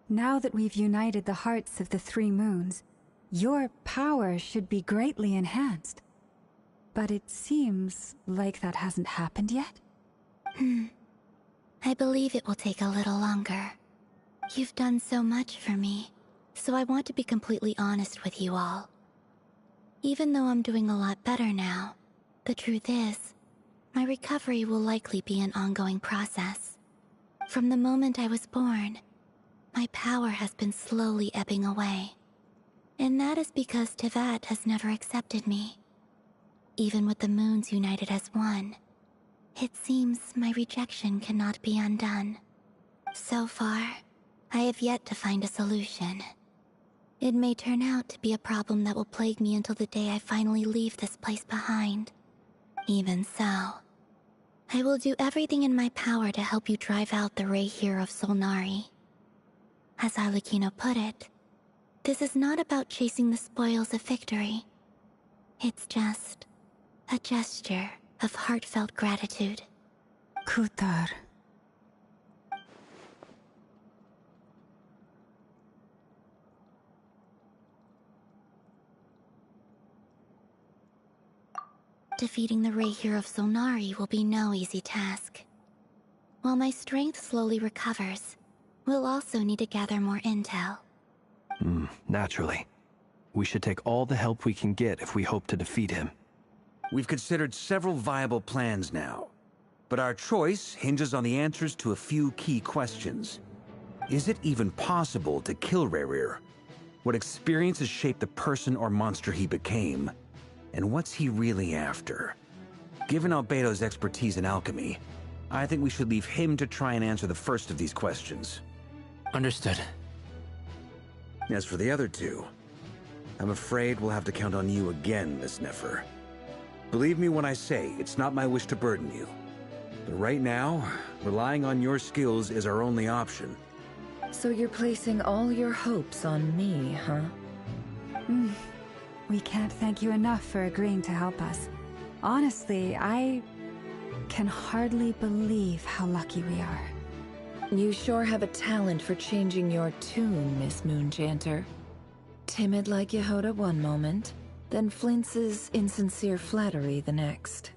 Now that we've united the hearts of the three moons, your power should be greatly enhanced. But it seems like that hasn't happened yet? I believe it will take a little longer. You've done so much for me, so I want to be completely honest with you all. Even though I'm doing a lot better now, the truth is, my recovery will likely be an ongoing process. From the moment I was born, my power has been slowly ebbing away. And that is because Tevat has never accepted me. Even with the moons united as one, it seems my rejection cannot be undone. So far, I have yet to find a solution. It may turn out to be a problem that will plague me until the day I finally leave this place behind. Even so, I will do everything in my power to help you drive out the Rerir of Solnari. As Arlecchino put it, this is not about chasing the spoils of victory. It's just a gesture of heartfelt gratitude. Kutar. Defeating the Rerir of Solnari will be no easy task. While my strength slowly recovers, we'll also need to gather more intel. Naturally. We should take all the help we can get if we hope to defeat him. We've considered several viable plans now, but our choice hinges on the answers to a few key questions. Is it even possible to kill Rerir? What experiences shaped the person or monster he became? And what's he really after? Given Albedo's expertise in alchemy, I think we should leave him to try and answer the first of these questions. Understood. As for the other two, I'm afraid we'll have to count on you again, Miss Nefer. Believe me when I say it's not my wish to burden you. But right now, relying on your skills is our only option. So you're placing all your hopes on me, huh? We can't thank you enough for agreeing to help us. Honestly, I can hardly believe how lucky we are. You sure have a talent for changing your tune, Miss Moonchanter. Timid like Yehoda one moment, then flinches insincere flattery the next.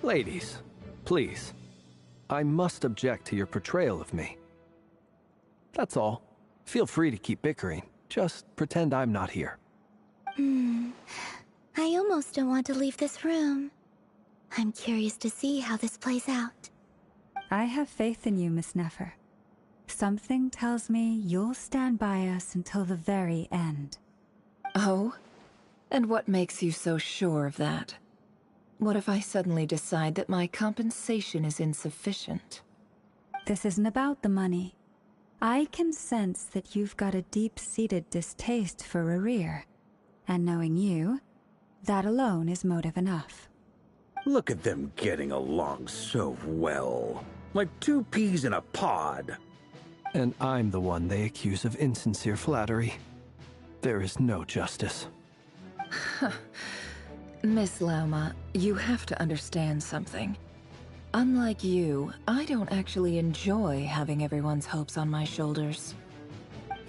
Ladies, please. I must object to your portrayal of me. That's all. Feel free to keep bickering. Just pretend I'm not here. I almost don't want to leave this room. I'm curious to see how this plays out. I have faith in you, Miss Nefer. Something tells me you'll stand by us until the very end. Oh? And what makes you so sure of that? What if I suddenly decide that my compensation is insufficient? This isn't about the money. I can sense that you've got a deep-seated distaste for Rerir. And knowing you, that alone is motive enough. Look at them getting along so well. Like two peas in a pod. And I'm the one they accuse of insincere flattery. There is no justice. Miss Lauma, you have to understand something. Unlike you, I don't actually enjoy having everyone's hopes on my shoulders.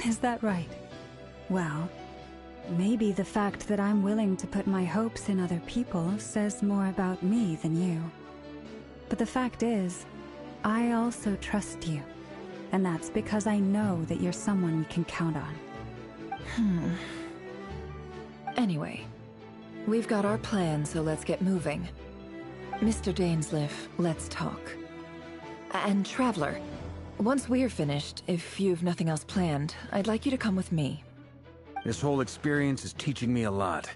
Is that right? Well, maybe the fact that I'm willing to put my hopes in other people says more about me than you. But the fact is, I also trust you. And that's because I know that you're someone we can count on. Anyway, we've got our plan, so let's get moving. Mr. Dainsleif, let's talk. And Traveler, once we're finished, if you've nothing else planned, I'd like you to come with me. This whole experience is teaching me a lot.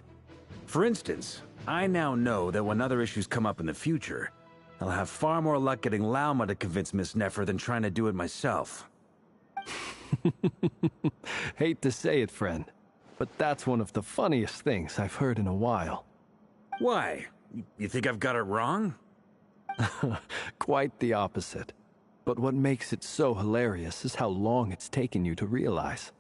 For instance, I now know that when other issues come up in the future, I'll have far more luck getting Lauma to convince Miss Nefer than trying to do it myself. Hate to say it, friend, but that's one of the funniest things I've heard in a while. Why? You think I've got it wrong? Quite the opposite. But what makes it so hilarious is how long it's taken you to realize.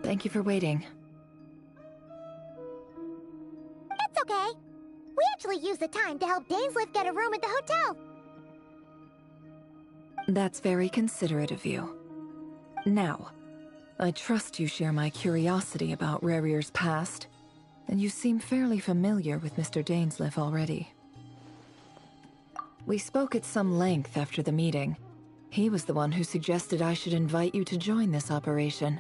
Thank you for waiting. use the time to help Dainsliff get a room at the hotel. That's very considerate of you. Now, I trust you share my curiosity about Rarier's past, and you seem fairly familiar with Mr. Dainsliff already. We spoke at some length after the meeting. He was the one who suggested I should invite you to join this operation.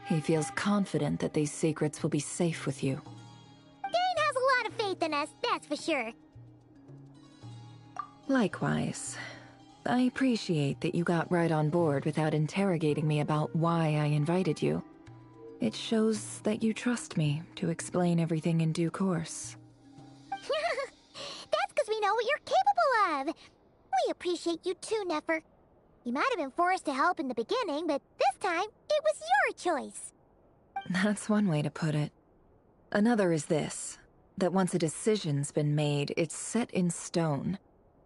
He feels confident that these secrets will be safe with you. Dane has a lot of faith in us, that's for sure. Likewise. I appreciate that you got right on board without interrogating me about why I invited you. It shows that you trust me to explain everything in due course. That's because we know what you're capable of. We appreciate you too, Nefer. You might have been forced to help in the beginning, but this time, it was your choice. That's one way to put it. Another is this, that once a decision's been made, it's set in stone.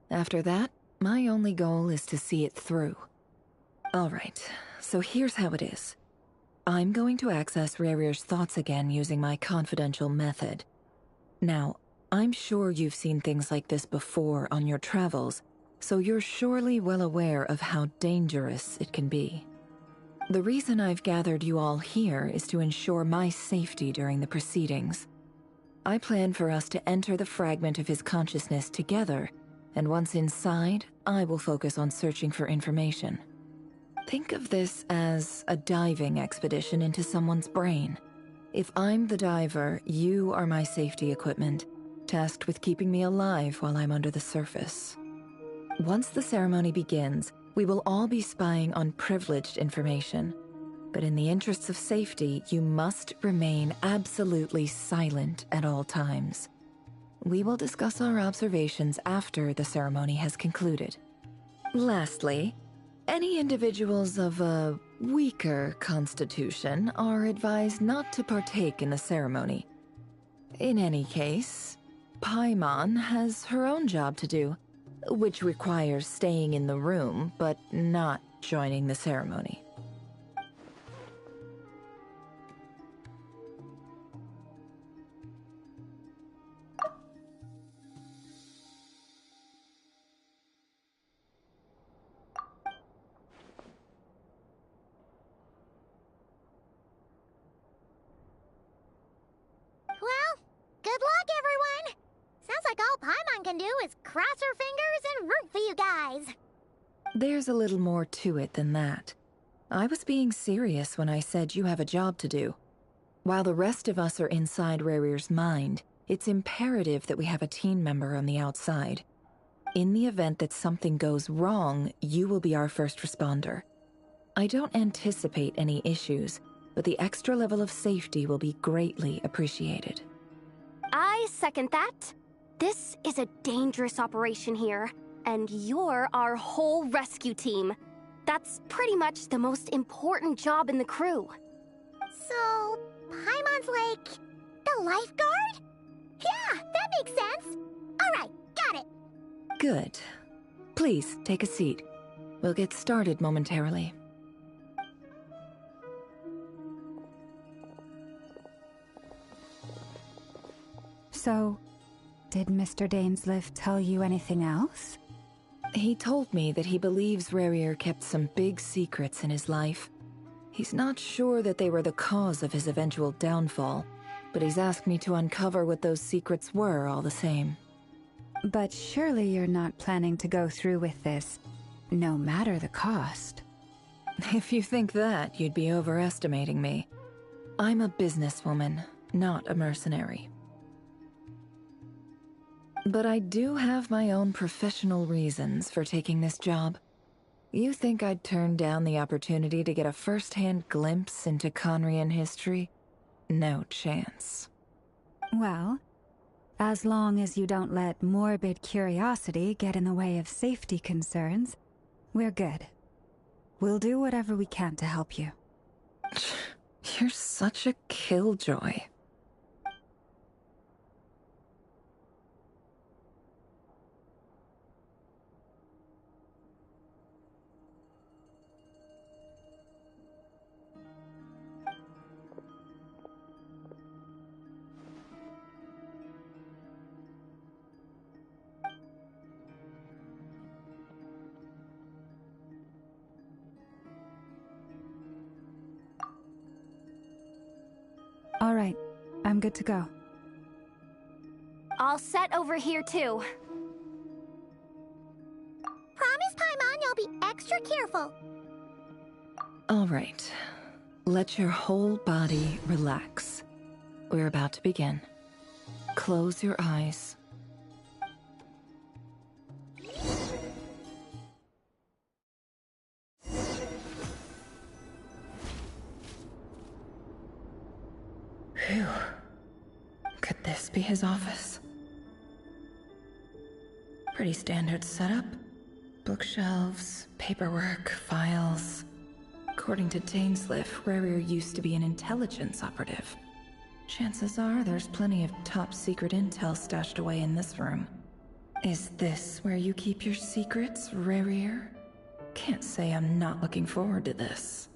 After that, my only goal is to see it through. Alright, so here's how it is. I'm going to access Rarier's thoughts again using my confidential method. Now, I'm sure you've seen things like this before on your travels, so you're surely well aware of how dangerous it can be. The reason I've gathered you all here is to ensure my safety during the proceedings. I plan for us to enter the fragment of his consciousness together, and once inside, I will focus on searching for information. Think of this as a diving expedition into someone's brain. If I'm the diver, you are my safety equipment, tasked with keeping me alive while I'm under the surface. Once the ceremony begins, we will all be spying on privileged information. But in the interests of safety, you must remain absolutely silent at all times. We will discuss our observations after the ceremony has concluded. Lastly, any individuals of a weaker constitution are advised not to partake in the ceremony. In any case, Paimon has her own job to do, which requires staying in the room but not joining the ceremony. Well, good luck, everyone! Sounds like all Paimon can do is cross her fingers and root for you guys. There's a little more to it than that. I was being serious when I said you have a job to do. While the rest of us are inside Rarier's mind, it's imperative that we have a team member on the outside. In the event that something goes wrong, you will be our first responder. I don't anticipate any issues, but the extra level of safety will be greatly appreciated. I second that. This is a dangerous operation here, and you're our whole rescue team. That's pretty much the most important job in the crew. So, Paimon's like the lifeguard? Yeah, that makes sense. Alright, got it. Good. Please, take a seat. We'll get started momentarily. So, did Mr. Dainsliff tell you anything else? He told me that he believes Rarier kept some big secrets in his life. He's not sure that they were the cause of his eventual downfall, but he's asked me to uncover what those secrets were all the same. But surely you're not planning to go through with this, no matter the cost. If you think that, you'd be overestimating me. I'm a businesswoman, not a mercenary. But I do have my own professional reasons for taking this job. You think I'd turn down the opportunity to get a first-hand glimpse into Conrian history? No chance. Well, as long as you don't let morbid curiosity get in the way of safety concerns, we're good. We'll do whatever we can to help you. You're such a killjoy. I'm good to go. All set over here, too. Promise, Paimon, you'll be extra careful. All right. Let your whole body relax. We're about to begin. Close your eyes. Phew. Could this be his office? Pretty standard setup. Bookshelves, paperwork, files. According to Dainsliff, Rarier used to be an intelligence operative. Chances are there's plenty of top-secret intel stashed away in this room. Is this where you keep your secrets, Rarier? Can't say I'm not looking forward to this.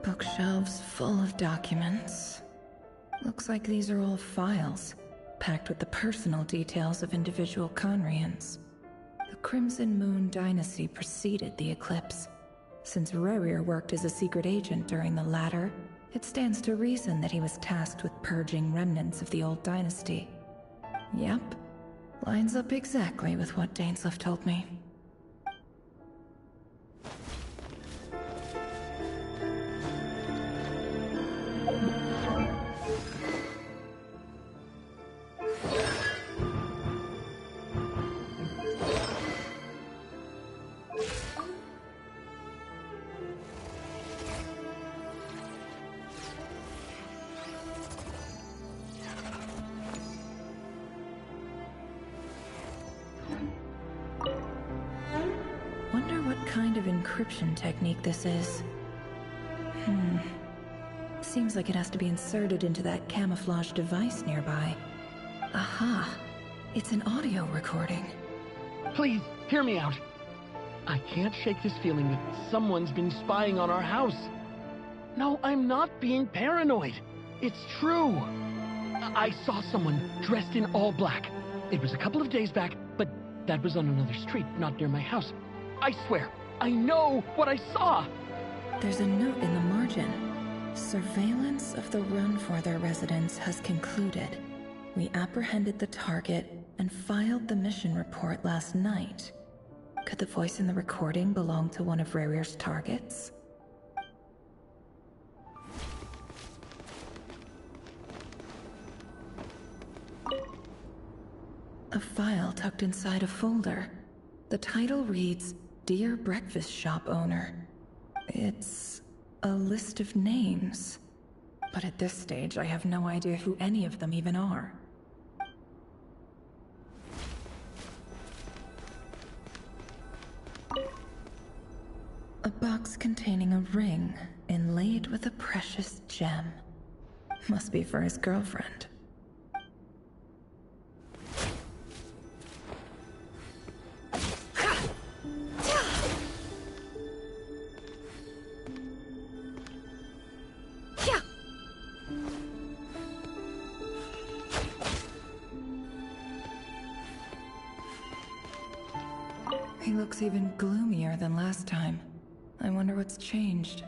Bookshelves full of documents. Looks like these are all files, packed with the personal details of individual Conrians. The Crimson Moon dynasty preceded the eclipse. Since Rarier worked as a secret agent during the latter, it stands to reason that he was tasked with purging remnants of the old dynasty. Yep, lines up exactly with what Dainsliff told me. Wonder what kind of encryption technique this is. Seems like it has to be inserted into that camouflage device nearby. Aha! It's an audio recording. Please, hear me out. I can't shake this feeling that someone's been spying on our house. No, I'm not being paranoid. It's true. I saw someone dressed in all black. It was a couple of days back, but that was on another street, not near my house. I swear, I know what I saw! There's a note in the margin. Surveillance of the run for their residence has concluded. We apprehended the target and filed the mission report last night. Could the voice in the recording belong to one of Rarier's targets? A file tucked inside a folder. The title reads, Dear Breakfast Shop Owner. It's a list of names. But at this stage, I have no idea who any of them even are. A box containing a ring inlaid with a precious gem. Must be for his girlfriend. He looks even gloomier than last time. I wonder what's changed.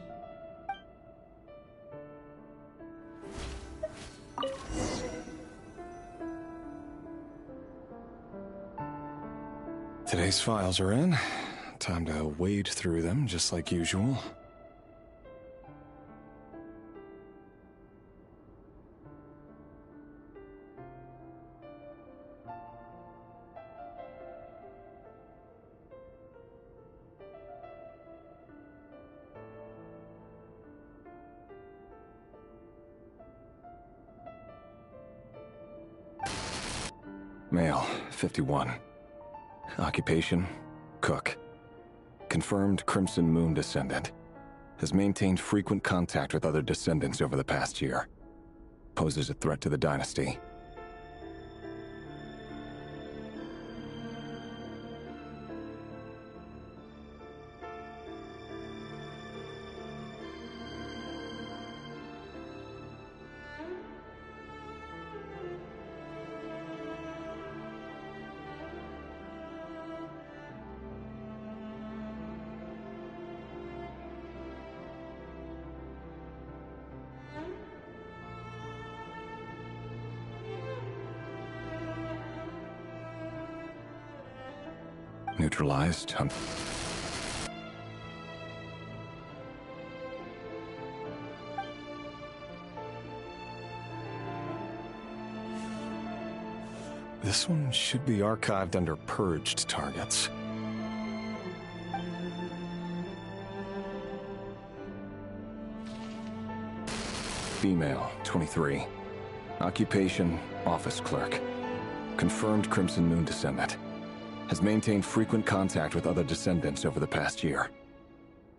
Today's files are in. Time to wade through them, just like usual. Male, 51. Occupation, cook. Confirmed Crimson Moon descendant. Has maintained frequent contact with other descendants over the past year. Poses a threat to the dynasty. Neutralized. This one should be archived under purged targets. Female, 23. Occupation, office clerk. Confirmed Crimson Moon descendant. Has maintained frequent contact with other descendants over the past year.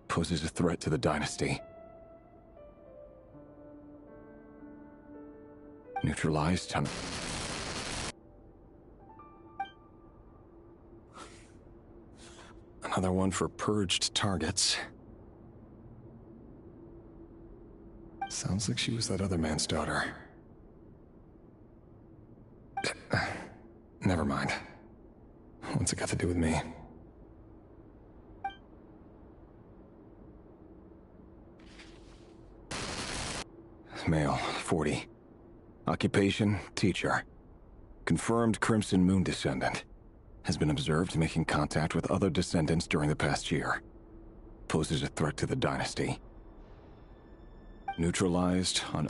Poses a threat to the dynasty. Neutralized. Another one for purged targets. Sounds like she was that other man's daughter. Never mind. What's it got to do with me? Male, 40. Occupation, teacher. Confirmed Crimson Moon descendant. Has been observed making contact with other descendants during the past year. Poses a threat to the dynasty. Neutralized on...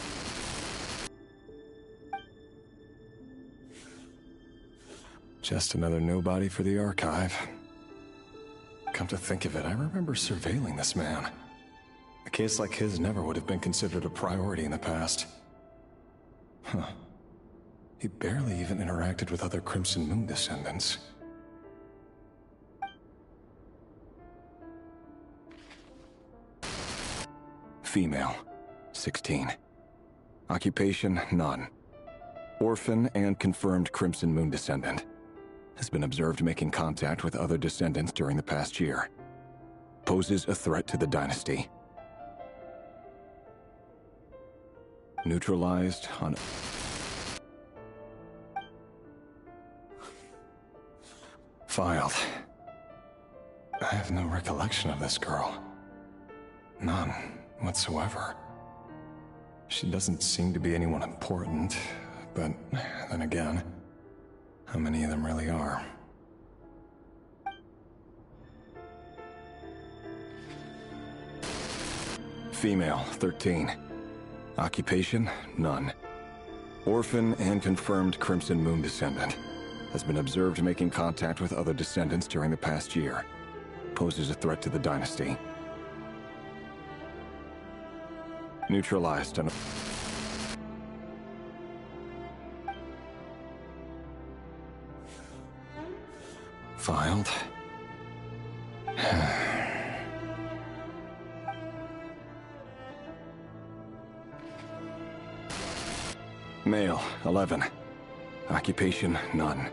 Just another nobody for the archive. Come to think of it, I remember surveilling this man. A case like his never would have been considered a priority in the past. Huh. He barely even interacted with other Crimson Moon descendants. Female, 16. Occupation, none. Orphan and confirmed Crimson Moon descendant. Has been observed making contact with other descendants during the past year. Poses a threat to the dynasty. Neutralized on... Filed. I have no recollection of this girl. None whatsoever. She doesn't seem to be anyone important, but then again, how many of them really are? Female, 13. Occupation, none. Orphan and confirmed Crimson Moon descendant. Has been observed making contact with other descendants during the past year. Poses a threat to the dynasty. Neutralized on... Filed. Male, 11. Occupation, none.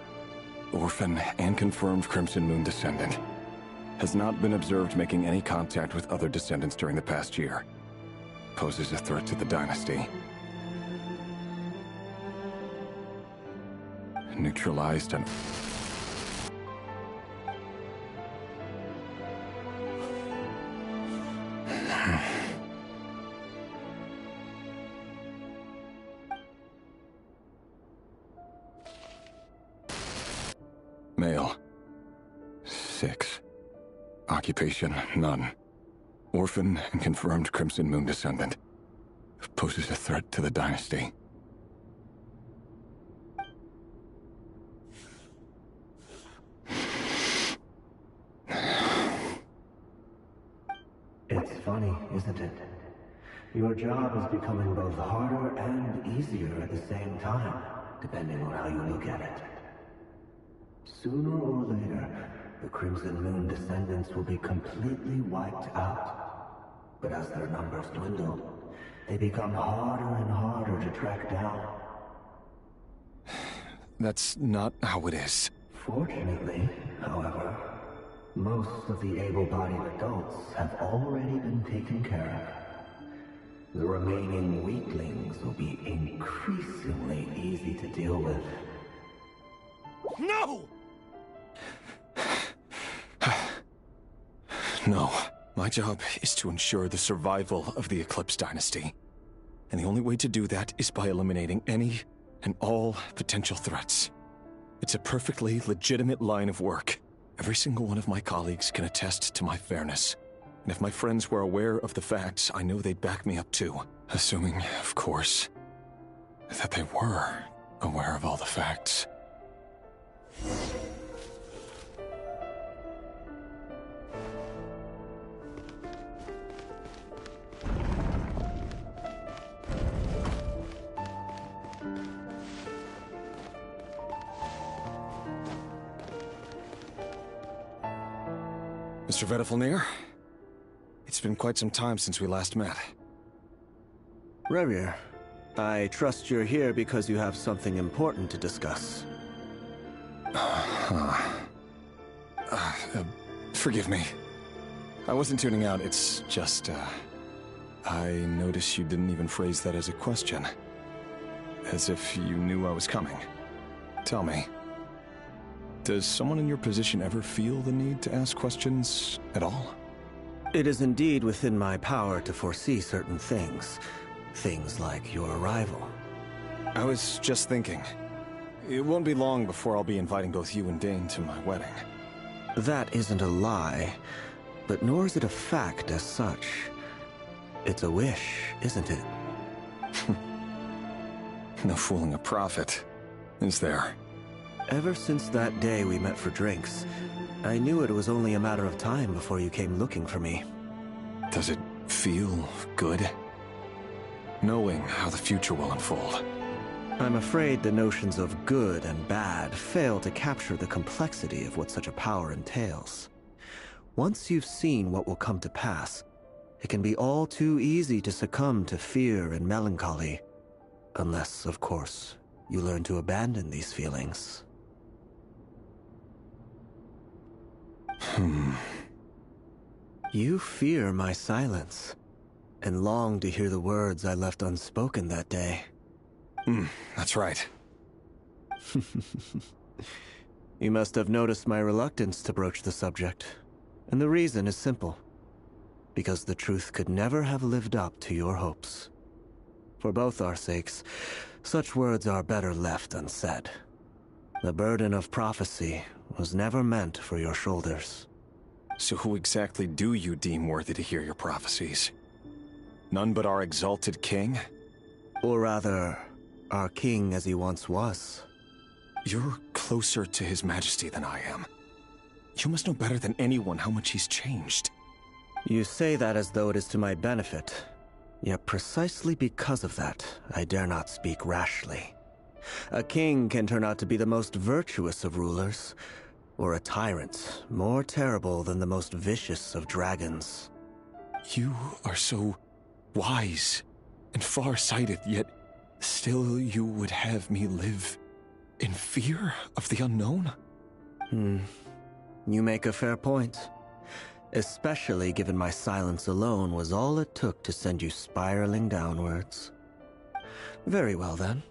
Orphan and confirmed Crimson Moon descendant. Has not been observed making any contact with other descendants during the past year. Poses a threat to the dynasty. Neutralized on... Male. 6. Occupation, none. Orphan and confirmed Crimson Moon descendant. Poses a threat to the dynasty. It's funny, isn't it? Your job is becoming both harder and easier at the same time, depending on how you look at it. Sooner or later, the Crimson Moon descendants will be completely wiped out. But as their numbers dwindle, they become harder and harder to track down. That's not how it is. Fortunately, however, most of the able-bodied adults have already been taken care of. The remaining weaklings will be increasingly easy to deal with. No! No. My job is to ensure the survival of the Eclipse Dynasty. And the only way to do that is by eliminating any and all potential threats. It's a perfectly legitimate line of work, Every single one of my colleagues can attest to my fairness. And if my friends were aware of the facts, I know they'd back me up too. Assuming, of course, that they were aware of all the facts. Mr. Vedifalnir, it's been quite some time since we last met. Rerir, I trust you're here because you have something important to discuss. Forgive me. I wasn't tuning out, it's just, I noticed you didn't even phrase that as a question. As if you knew I was coming. Tell me, does someone in your position ever feel the need to ask questions at all? It is indeed within my power to foresee certain things. Things like your arrival. I was just thinking. It won't be long before I'll be inviting both you and Dane to my wedding. That isn't a lie, but nor is it a fact as such. It's a wish, isn't it? No fooling a prophet, is there? Ever since that day we met for drinks, I knew it was only a matter of time before you came looking for me. Does it feel good? Knowing how the future will unfold. I'm afraid the notions of good and bad fail to capture the complexity of what such a power entails. Once you've seen what will come to pass, it can be all too easy to succumb to fear and melancholy. Unless, of course, you learn to abandon these feelings. You fear my silence, and long to hear the words I left unspoken that day. That's right. You must have noticed my reluctance to broach the subject, and the reason is simple. Because the truth could never have lived up to your hopes. For both our sakes, such words are better left unsaid. The burden of prophecy was never meant for your shoulders. So who exactly do you deem worthy to hear your prophecies? None but our exalted king? Or rather, our king as he once was. You're closer to his majesty than I am. You must know better than anyone how much he's changed. You say that as though it is to my benefit. Yet precisely because of that, I dare not speak rashly. A king can turn out to be the most virtuous of rulers, or a tyrant more terrible than the most vicious of dragons. You are so wise and far-sighted, yet still you would have me live in fear of the unknown? You make a fair point. Especially given my silence alone was all it took to send you spiraling downwards. Very well then.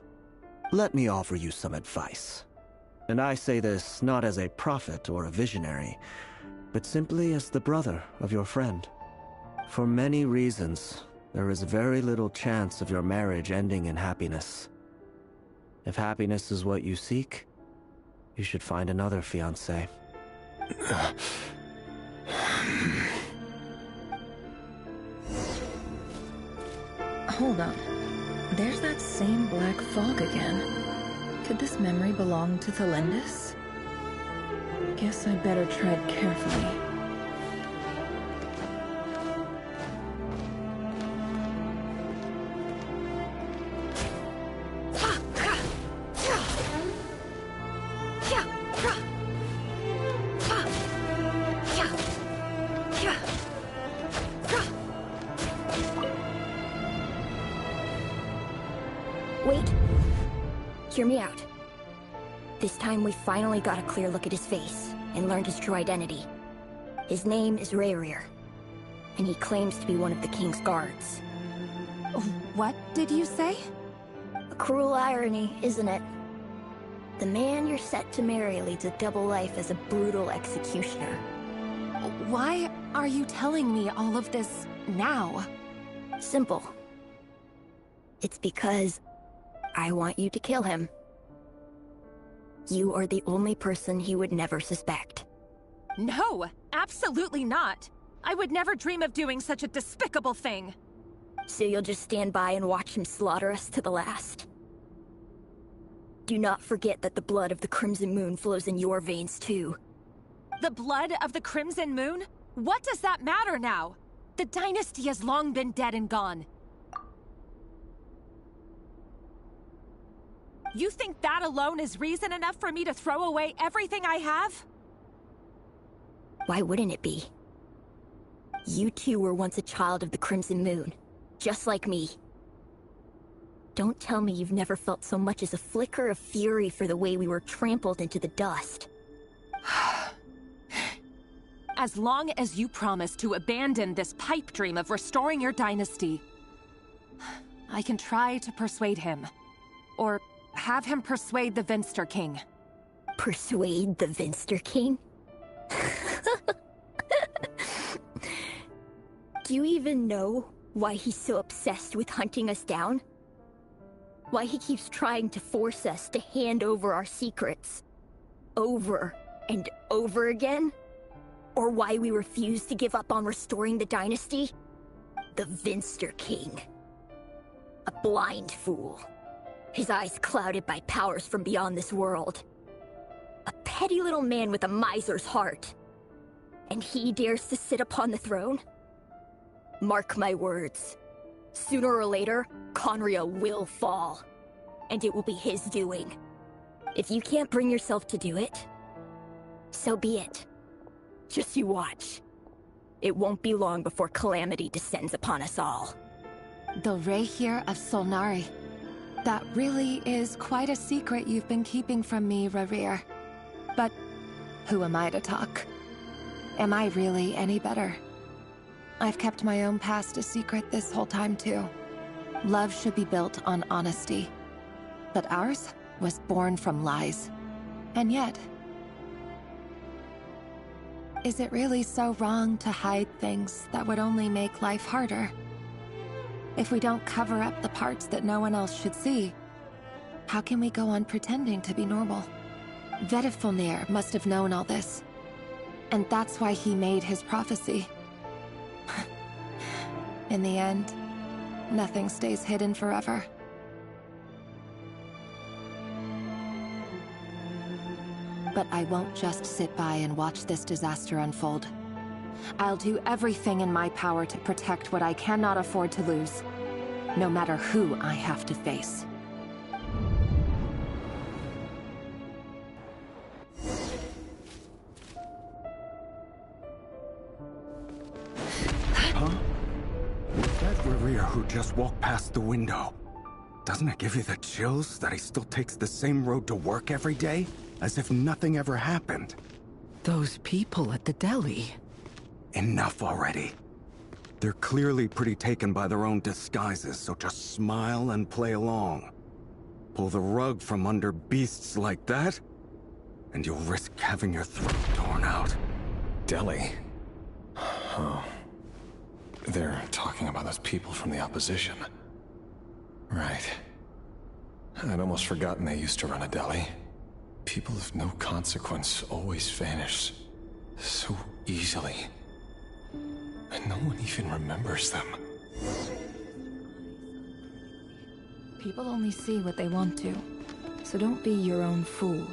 Let me offer you some advice. And I say this not as a prophet or a visionary, but simply as the brother of your friend. For many reasons, there is very little chance of your marriage ending in happiness. If happiness is what you seek, you should find another fiancé. Hold on. There's that same black fog again. Could this memory belong to Thelindis? Guess I better tread carefully. Wait. Hear me out. This time we finally got a clear look at his face and learned his true identity. His name is Rerir, and he claims to be one of the king's guards. What did you say? A cruel irony, isn't it? The man you're set to marry leads a double life as a brutal executioner. Why are you telling me all of this now? Simple. It's because I want you to kill him. You are the only person he would never suspect. No, absolutely not. I would never dream of doing such a despicable thing. So you'll just stand by and watch him slaughter us to the last? Do not forget that the blood of the Crimson Moon flows in your veins too. The blood of the Crimson Moon? What does that matter now? The dynasty has long been dead and gone. You think that alone is reason enough for me to throw away everything I have? Why wouldn't it be? You two were once a child of the Crimson Moon, just like me. Don't tell me you've never felt so much as a flicker of fury for the way we were trampled into the dust. As long as you promise to abandon this pipe dream of restoring your dynasty, I can try to persuade him. Or have him persuade the Vinster King. Persuade the Vinster King? Do you even know why he's so obsessed with hunting us down? Why he keeps trying to force us to hand over our secrets over and over again? Or why we refuse to give up on restoring the dynasty? The Vinster King. A blind fool. His eyes clouded by powers from beyond this world. A petty little man with a miser's heart. And he dares to sit upon the throne? Mark my words. Sooner or later, Conria will fall. And it will be his doing. If you can't bring yourself to do it, so be it. Just you watch. It won't be long before calamity descends upon us all. The Rehir of Solnari. That really is quite a secret you've been keeping from me, Rarir. But who am I to talk? Am I really any better? I've kept my own past a secret this whole time, too. Love should be built on honesty. But ours was born from lies. And yet, is it really so wrong to hide things that would only make life harder? If we don't cover up the parts that no one else should see, how can we go on pretending to be normal? Vedifulnir must have known all this. And that's why he made his prophecy. In the end, nothing stays hidden forever. But I won't just sit by and watch this disaster unfold. I'll do everything in my power to protect what I cannot afford to lose, no matter who I have to face. Huh? That Rarir who just walked past the window. Doesn't it give you the chills that he still takes the same road to work every day? As if nothing ever happened. Those people at the deli. Enough already. They're clearly pretty taken by their own disguises, so just smile and play along. Pull the rug from under beasts like that, and you'll risk having your throat torn out. Deli? Oh. They're talking about those people from the opposition. Right. I'd almost forgotten they used to run a deli. People of no consequence always vanish so easily. And no one even remembers them. People only see what they want to, so don't be your own fool.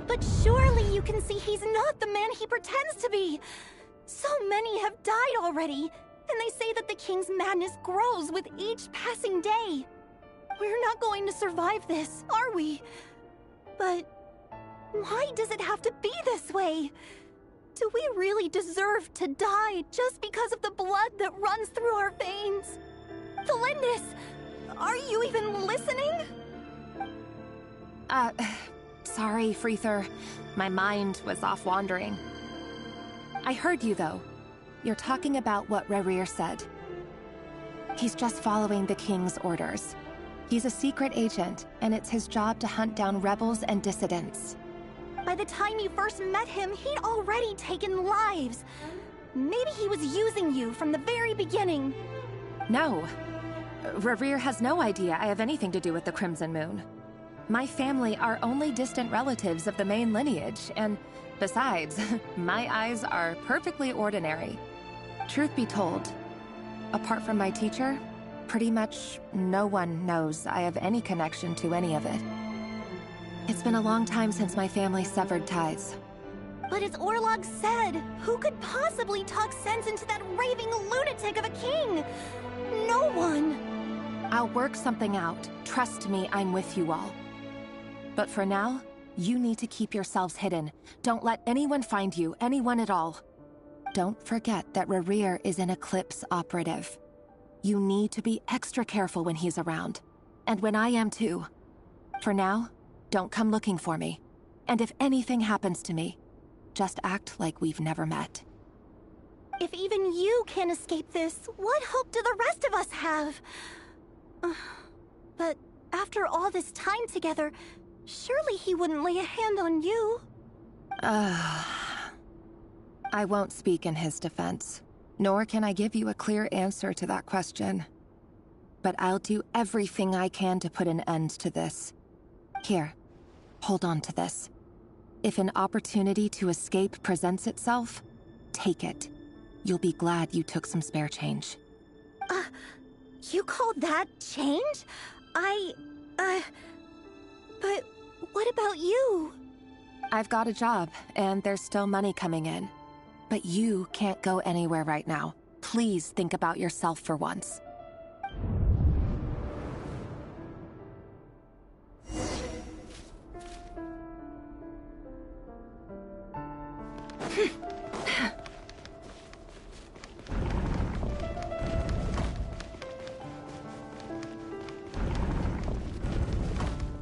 But surely you can see he's not the man he pretends to be! So many have died already, and they say that the king's madness grows with each passing day. We're not going to survive this, are we? But why does it have to be this way? Do we really deserve to die just because of the blood that runs through our veins? Felindis! Are you even listening? Sorry, Freether. My mind was off wandering. I heard you, though. You're talking about what Rerir said. He's just following the King's orders. He's a secret agent, and it's his job to hunt down rebels and dissidents. By the time you first met him, he'd already taken lives. Maybe he was using you from the very beginning. No. Rerir has no idea I have anything to do with the Crimson Moon. My family are only distant relatives of the main lineage, and besides, my eyes are perfectly ordinary. Truth be told, apart from my teacher, pretty much no one knows I have any connection to any of it. It's been a long time since my family severed ties. But as Orlog said, who could possibly talk sense into that raving lunatic of a king? No one. I'll work something out. Trust me, I'm with you all. But for now, you need to keep yourselves hidden. Don't let anyone find you, anyone at all. Don't forget that Rerir is an Eclipse operative. You need to be extra careful when he's around. And when I am too. For now, don't come looking for me. And if anything happens to me, just act like we've never met. If even you can't escape this, what hope do the rest of us have? But after all this time together, surely he wouldn't lay a hand on you. I won't speak in his defense, nor can I give you a clear answer to that question. But I'll do everything I can to put an end to this. Here, hold on to this. If an opportunity to escape presents itself, take it. You'll be glad you took some spare change. You call that change? But what about you? I've got a job, and there's still money coming in. But you can't go anywhere right now. Please think about yourself for once.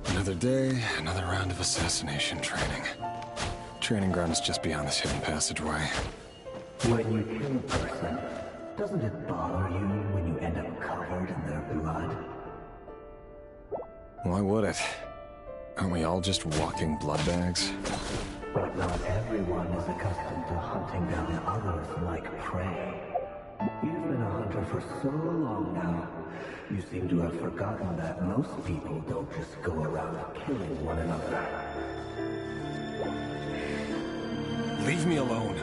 Another day, another round of assassination training. Training ground is just beyond this hidden passageway. When you kill a person, doesn't it bother you when you end up covered in their blood? Why would it? Aren't we all just walking blood bags? But not everyone is accustomed to hunting down others like prey. You've been a hunter for so long now, you seem to have forgotten that most people don't just go around killing one another. Leave me alone.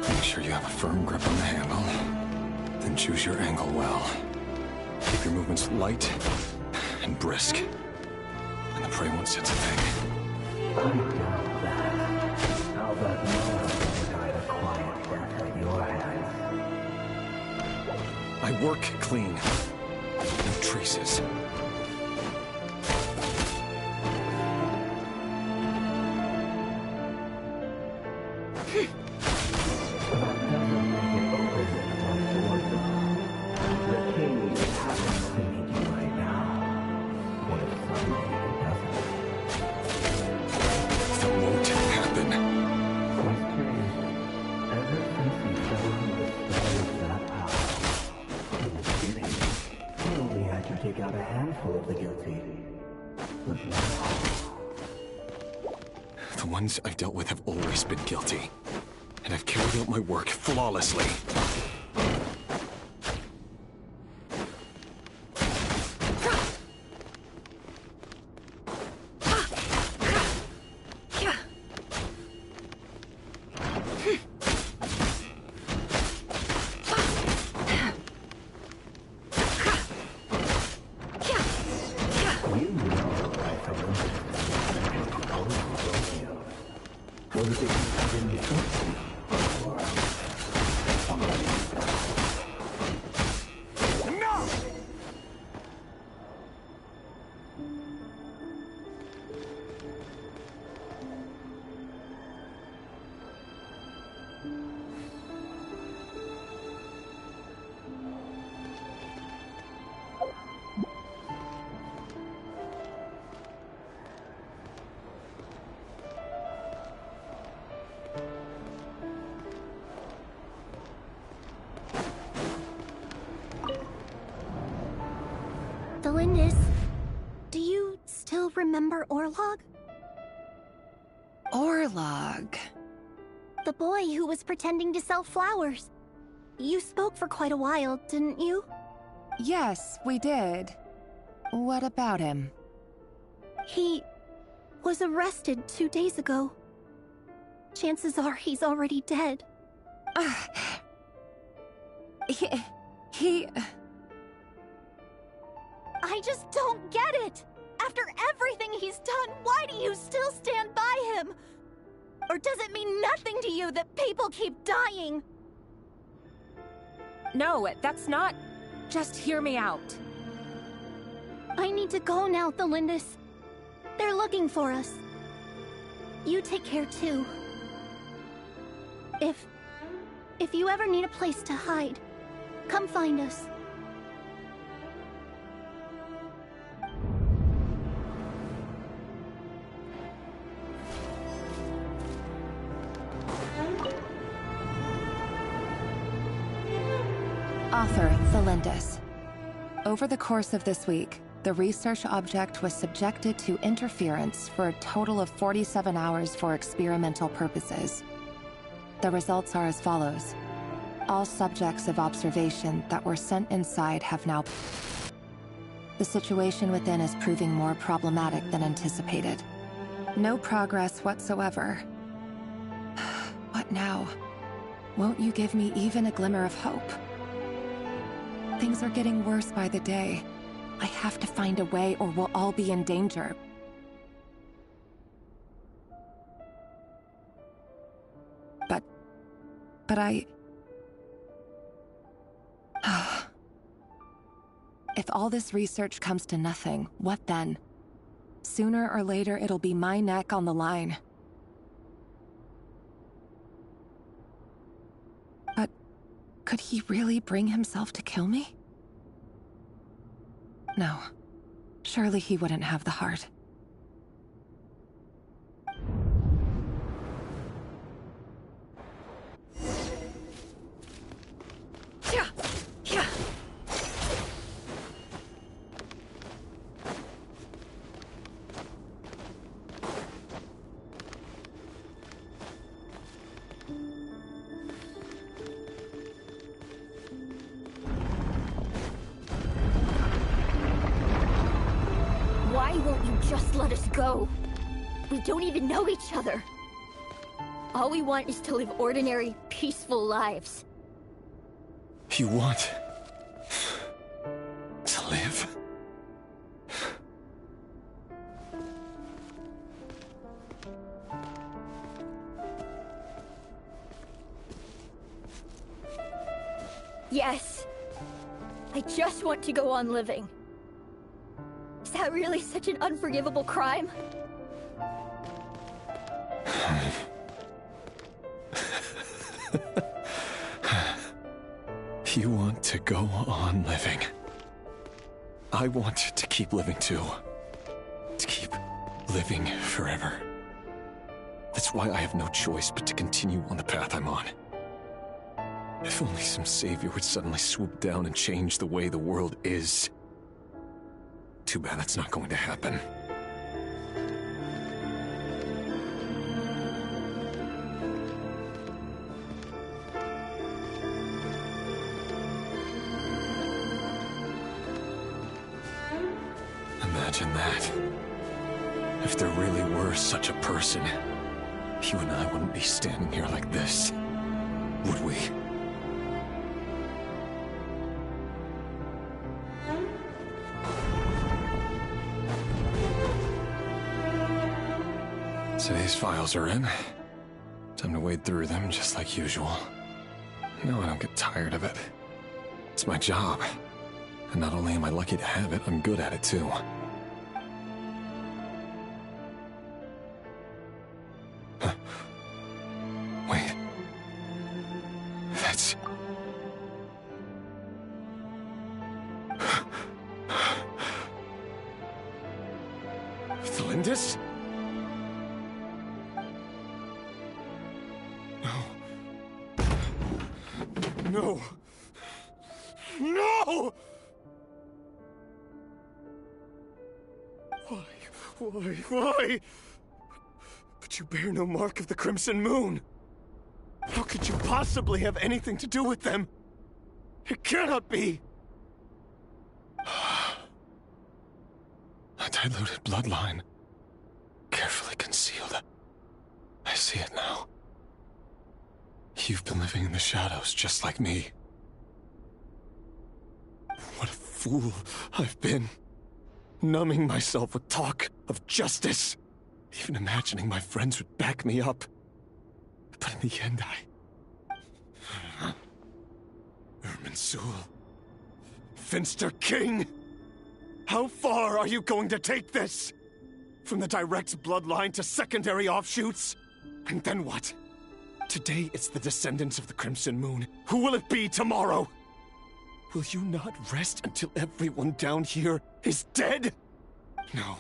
Make sure you have a firm grip on the handle. Then choose your angle well. Keep your movements light and brisk. And the prey won't sense a thing. I doubt that. How about no one died a quiet death at your hands? I work clean. No traces. Take out a handful of the guilty. The ones I've dealt with have always been guilty. And I've carried out my work flawlessly. Lindis, do you still remember Orlog? Orlog. The boy who was pretending to sell flowers. You spoke for quite a while, didn't you? Yes, we did. What about him? He was arrested 2 days ago. Chances are he's already dead. He... I just don't get it! After everything he's done, why do you still stand by him? Or does it mean nothing to you that people keep dying? No, that's not... Just hear me out. I need to go now, Thelindis. They're looking for us. You take care too. If you ever need a place to hide, come find us. Author, Thelindis. Over the course of this week, the research object was subjected to interference for a total of 47 hours for experimental purposes. The results are as follows. All subjects of observation that were sent inside have now... The situation within is proving more problematic than anticipated. No progress whatsoever. What now? Won't you give me even a glimmer of hope? Things are getting worse by the day. I have to find a way or we'll all be in danger. But I... If all this research comes to nothing, what then? Sooner or later, it'll be my neck on the line. But could he really bring himself to kill me? No. Surely he wouldn't have the heart. Why won't you just let us go? We don't even know each other. All we want is to live ordinary, peaceful lives. You want... to live? Yes. I just want to go on living. Is that really such an unforgivable crime? You want to go on living. I want to keep living too. To keep living forever. That's why I have no choice but to continue on the path I'm on. If only some savior would suddenly swoop down and change the way the world is. Too bad that's not going to happen. Imagine that. If there really were such a person, you and I wouldn't be standing here like this, would we? Today's files are in. Time to wade through them just like usual. No, I don't get tired of it. It's my job. And not only am I lucky to have it, I'm good at it too. Huh. Wait. That's... Thelindis? No! No! Why? But you bear no mark of the Crimson Moon. How could you possibly have anything to do with them? It cannot be! A diluted bloodline. Carefully concealed. I see it now. You've been living in the shadows just like me. What a fool I've been. Numbing myself with talk of justice. Even imagining my friends would back me up. But in the end, Irminsul. Finster King! How far are you going to take this? From the direct bloodline to secondary offshoots? And then what? Today it's the descendants of the Crimson Moon. Who will it be tomorrow? Will you not rest until everyone down here is dead? No.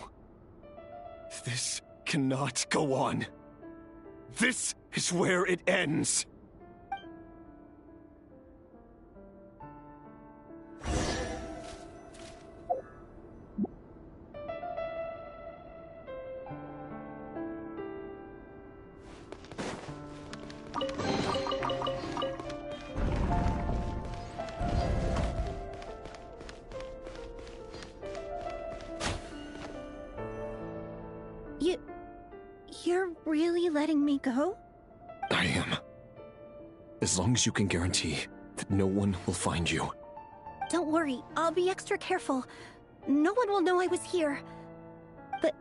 This cannot go on. This is where it ends. You're really letting me go? I am. As long as you can guarantee that no one will find you. Don't worry, I'll be extra careful. No one will know I was here. But...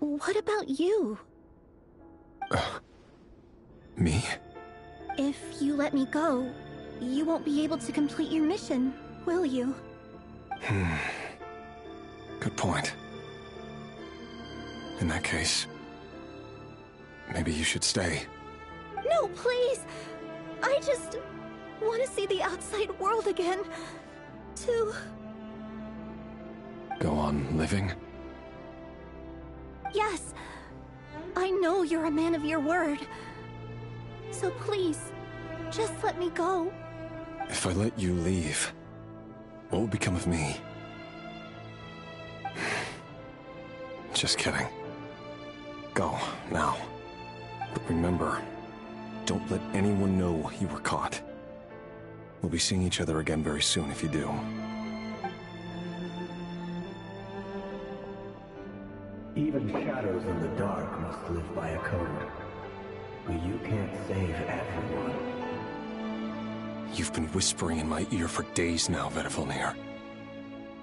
what about you? Me? If you let me go, you won't be able to complete your mission, will you? Good point. In that case, maybe you should stay. No, please! I just want to see the outside world again. To... Go on living? Yes. I know you're a man of your word. So please, just let me go. If I let you leave, what will become of me? Just kidding. Go, now. But remember, don't let anyone know you were caught. We'll be seeing each other again very soon if you do. Even shadows in the dark must live by a code. But you can't save everyone. You've been whispering in my ear for days now, Vedifilnir.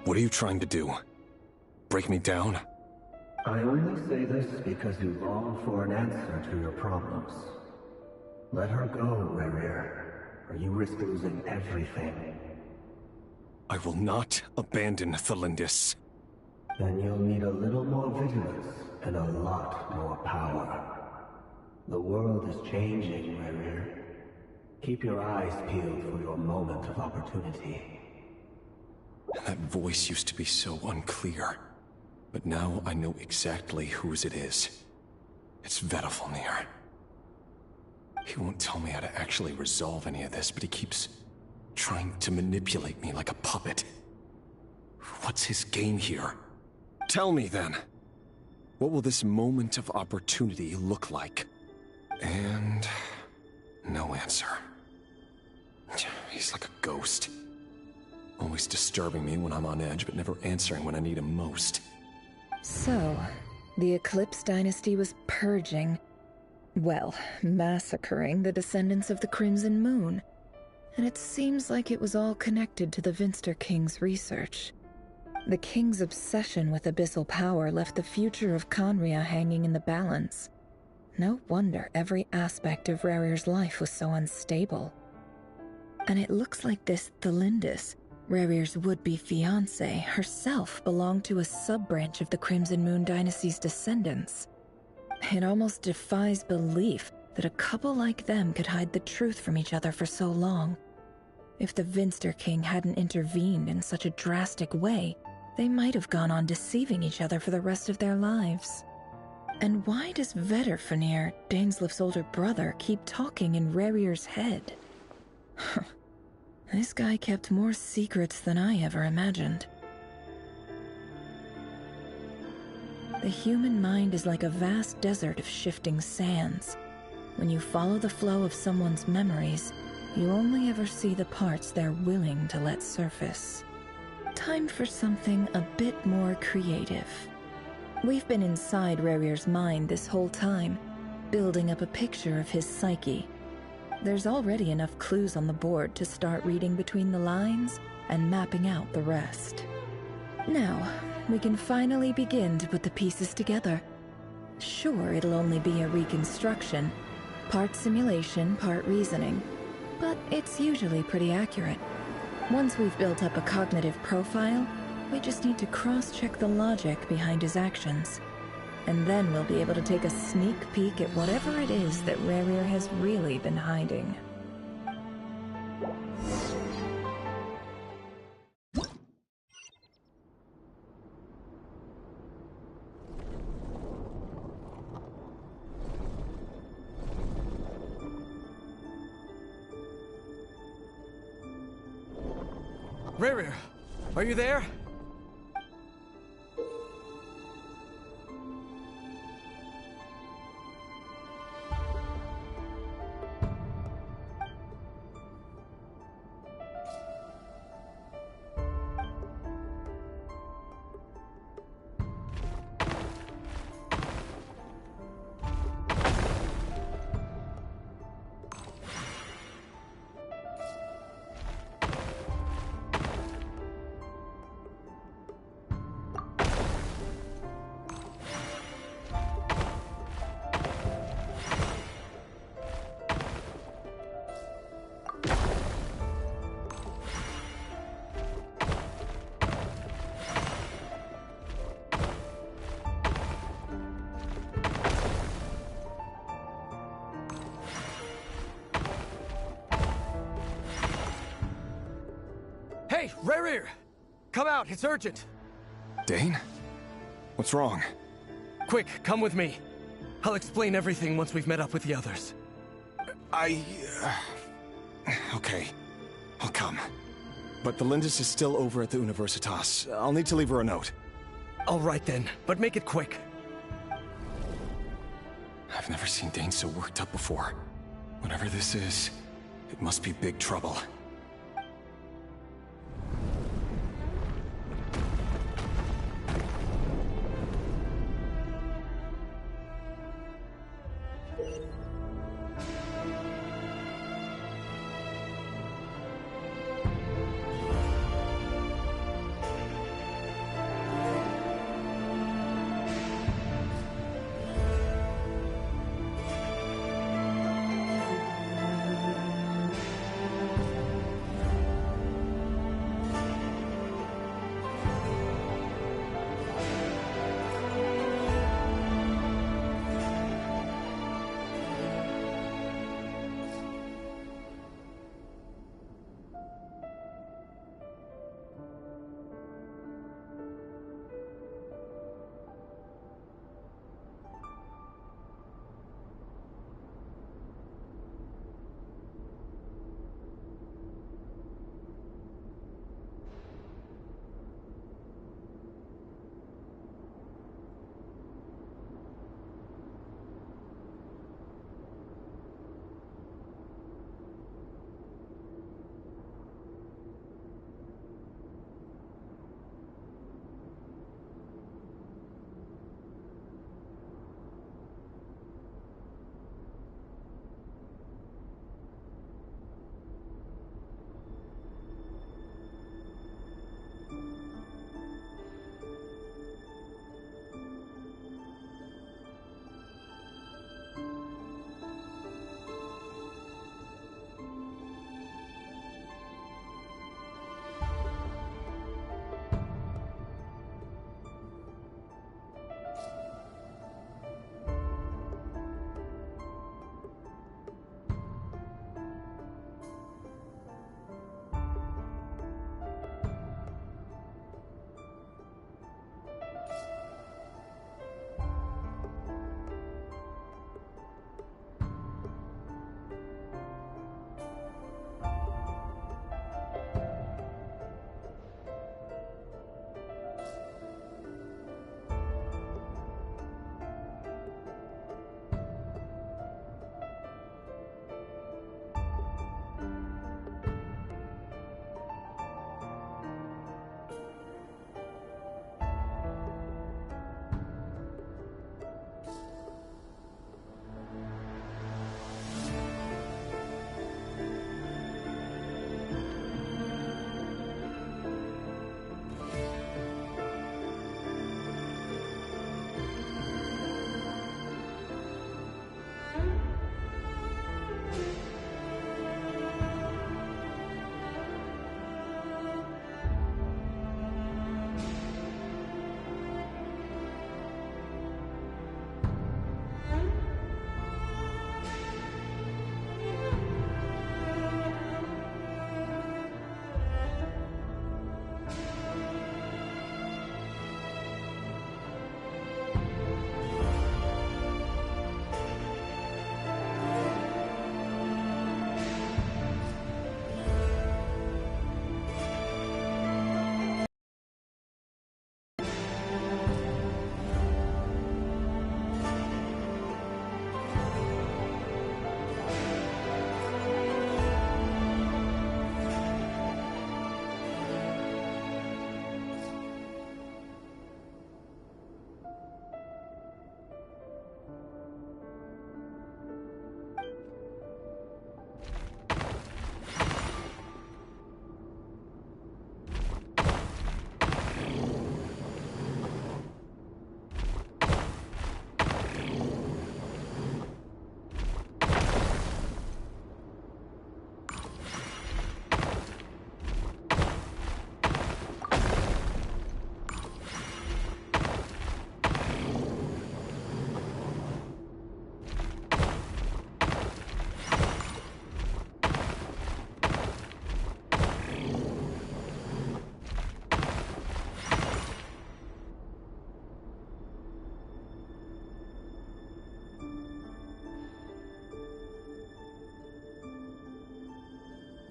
What are you trying to do? Break me down? I only say this because you long for an answer to your problems. Let her go, Rerir, or you risk losing everything. I will not abandon Thelindis. Then you'll need a little more vigilance and a lot more power. The world is changing, Rerir. Keep your eyes peeled for your moment of opportunity. That voice used to be so unclear. But now I know exactly whose it is. It's Vedifilnir. He won't tell me how to actually resolve any of this, but he keeps trying to manipulate me like a puppet. What's his game here? Tell me then. What will this moment of opportunity look like? And... no answer. He's like a ghost. Always disturbing me when I'm on edge, but never answering when I need him most. So, the Eclipse Dynasty was purging, well, massacring the descendants of the Crimson Moon. And it seems like it was all connected to the Vinster King's research. The King's obsession with abyssal power left the future of Conria hanging in the balance. No wonder every aspect of Rerir's life was so unstable. And it looks like this Thelindis, Rerir's would-be fiancée, herself belonged to a sub-branch of the Crimson Moon Dynasty's descendants. It almost defies belief that a couple like them could hide the truth from each other for so long. If the Vinster King hadn't intervened in such a drastic way, they might have gone on deceiving each other for the rest of their lives. And why does Vedifilnir, Daneslif's older brother, keep talking in Rerir's head? This guy kept more secrets than I ever imagined. The human mind is like a vast desert of shifting sands. When you follow the flow of someone's memories, you only ever see the parts they're willing to let surface. Time for something a bit more creative. We've been inside Rarir's mind this whole time, building up a picture of his psyche. There's already enough clues on the board to start reading between the lines and mapping out the rest. Now, we can finally begin to put the pieces together. Sure, it'll only be a reconstruction, part simulation, part reasoning, but it's usually pretty accurate. Once we've built up a cognitive profile, we just need to cross-check the logic behind his actions. And then we'll be able to take a sneak peek at whatever it is that Rarir has really been hiding. Rarir, are you there? Hey, Rarir! Come out, it's urgent! Dane? What's wrong? Quick, come with me. I'll explain everything once we've met up with the others. Okay, I'll come. But the Lindis is still over at the Universitas. I'll need to leave her a note. All right then, but make it quick. I've never seen Dane so worked up before. Whatever this is, it must be big trouble.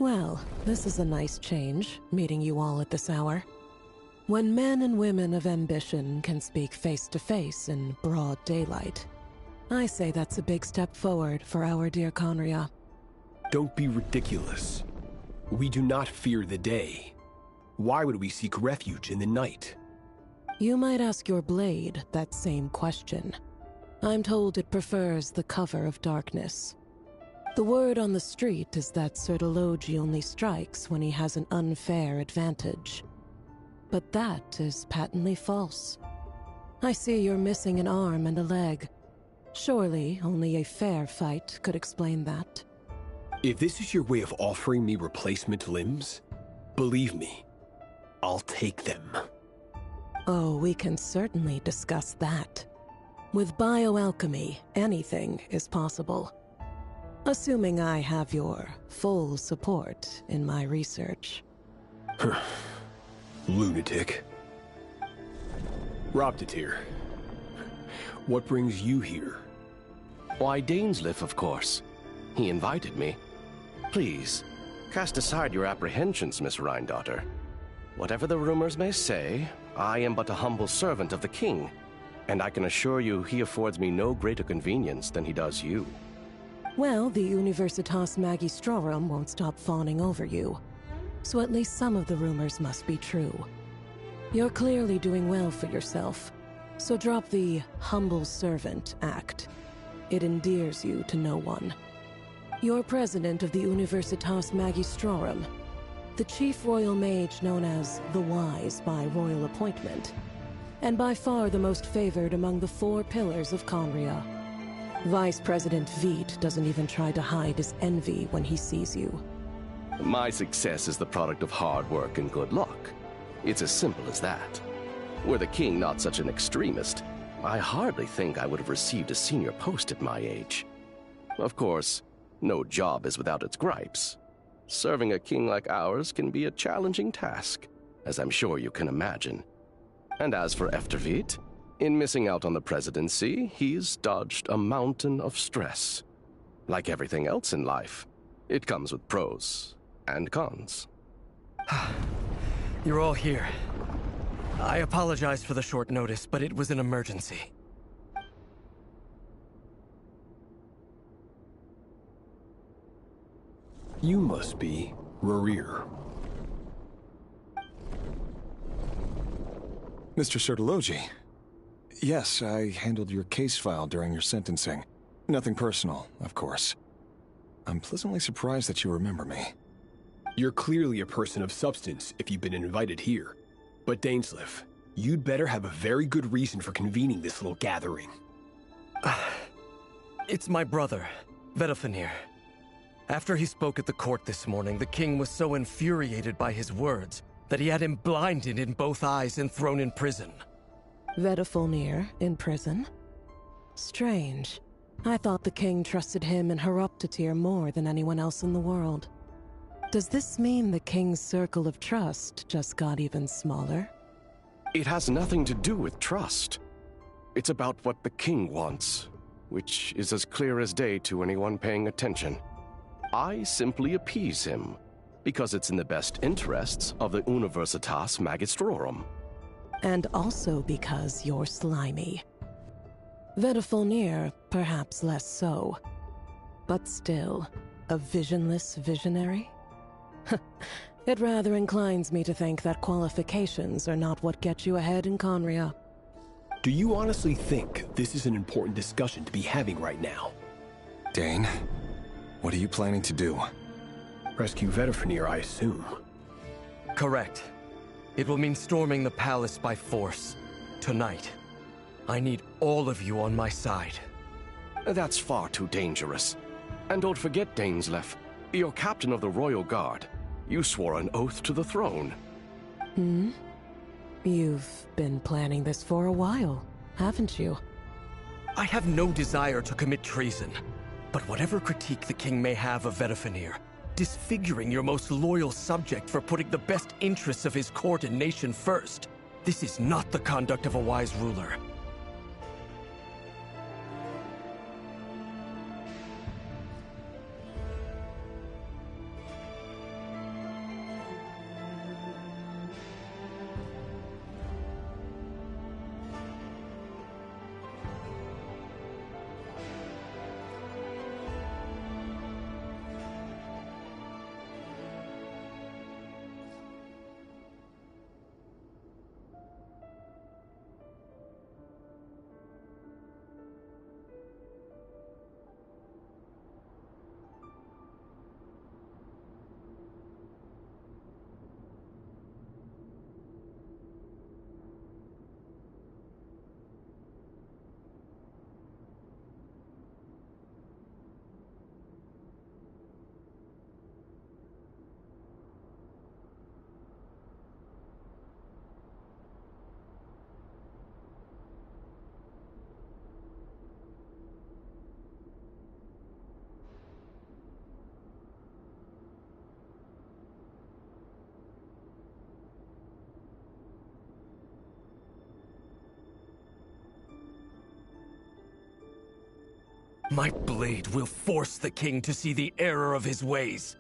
Well, this is a nice change, meeting you all at this hour. When men and women of ambition can speak face to face in broad daylight, I say that's a big step forward for our dear Conria. Don't be ridiculous. We do not fear the day. Why would we seek refuge in the night? You might ask your blade that same question. I'm told it prefers the cover of darkness. The word on the street is that Sir Delogi only strikes when he has an unfair advantage. But that is patently false. I see you're missing an arm and a leg. Surely only a fair fight could explain that. If this is your way of offering me replacement limbs, believe me, I'll take them. Oh, we can certainly discuss that. With bioalchemy, anything is possible. Assuming I have your full support in my research. Lunatic. Robtatir, what brings you here? Why, Dainsleif, of course. He invited me. Please, cast aside your apprehensions, Miss Rhindaughter. Whatever the rumors may say, I am but a humble servant of the king, and I can assure you he affords me no greater convenience than he does you. Well, the Universitas Magistrorum won't stop fawning over you, so at least some of the rumors must be true. You're clearly doing well for yourself, so drop the humble servant act. It endears you to no one. You're president of the Universitas Magistrorum, the chief royal mage known as the Wise by royal appointment, and by far the most favored among the 4 pillars of Conria. Vice President Veit doesn't even try to hide his envy when he sees you. My success is the product of hard work and good luck. It's as simple as that. Were the king not such an extremist, I hardly think I would have received a senior post at my age. Of course, no job is without its gripes. Serving a king like ours can be a challenging task, as I'm sure you can imagine. And as for Efterveit, in missing out on the presidency, he's dodged a mountain of stress. Like everything else in life, it comes with pros and cons. You're all here. I apologize for the short notice, but it was an emergency. You must be Rarir. Mr. Sir Delogi. Yes, I handled your case file during your sentencing. Nothing personal, of course. I'm pleasantly surprised that you remember me. You're clearly a person of substance if you've been invited here. But Dainsleif, you'd better have a very good reason for convening this little gathering. It's my brother, Vedafenir. After he spoke at the court this morning, the king was so infuriated by his words that he had him blinded in both eyes and thrown in prison. Vedafenir in prison? Strange. I thought the king trusted him and Horoptatir more than anyone else in the world. Does this mean the king's circle of trust just got even smaller? It has nothing to do with trust. It's about what the king wants, which is as clear as day to anyone paying attention. I simply appease him, because it's in the best interests of the Universitas Magistrorum. And also because you're slimy. Vedafenir, perhaps less so. But still, a visionless visionary? It rather inclines me to think that qualifications are not what get you ahead in Conria. Do you honestly think this is an important discussion to be having right now? Dane, what are you planning to do? Rescue Vedafenir, I assume. Correct. It will mean storming the palace by force. Tonight. I need all of you on my side. That's far too dangerous. And don't forget, Dainsleif, you're captain of the Royal Guard. You swore an oath to the throne. You've been planning this for a while, haven't you? I have no desire to commit treason. But whatever critique the king may have of Vedafenir, disfiguring your most loyal subject for putting the best interests of his court and nation first, this is not the conduct of a wise ruler. My blade will force the king to see the error of his ways.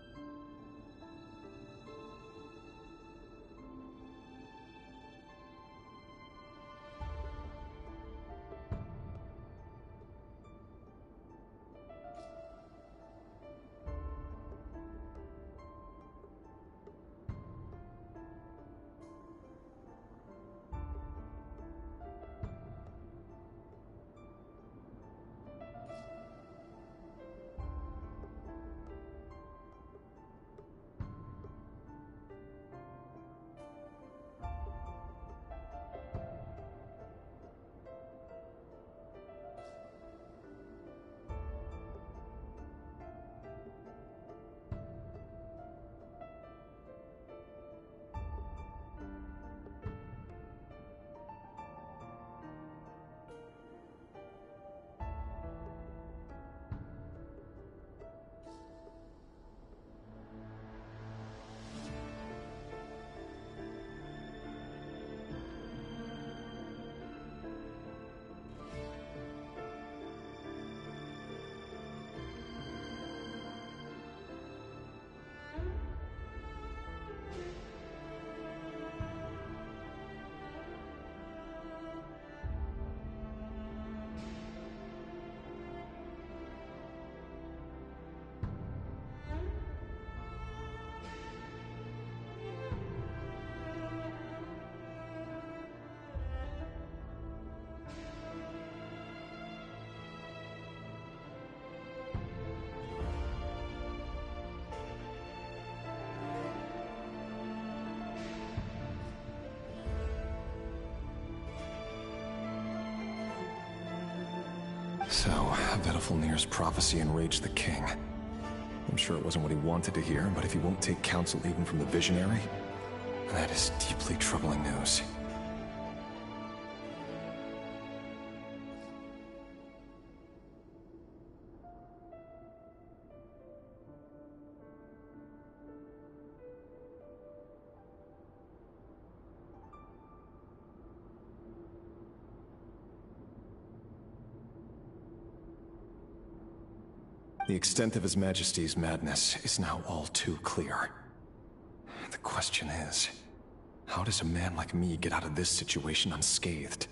So, Vedafilnir's prophecy enraged the king. I'm sure it wasn't what he wanted to hear, but if he won't take counsel even from the visionary, that is deeply troubling news. The extent of His Majesty's madness is now all too clear. The question is, how does a man like me get out of this situation unscathed?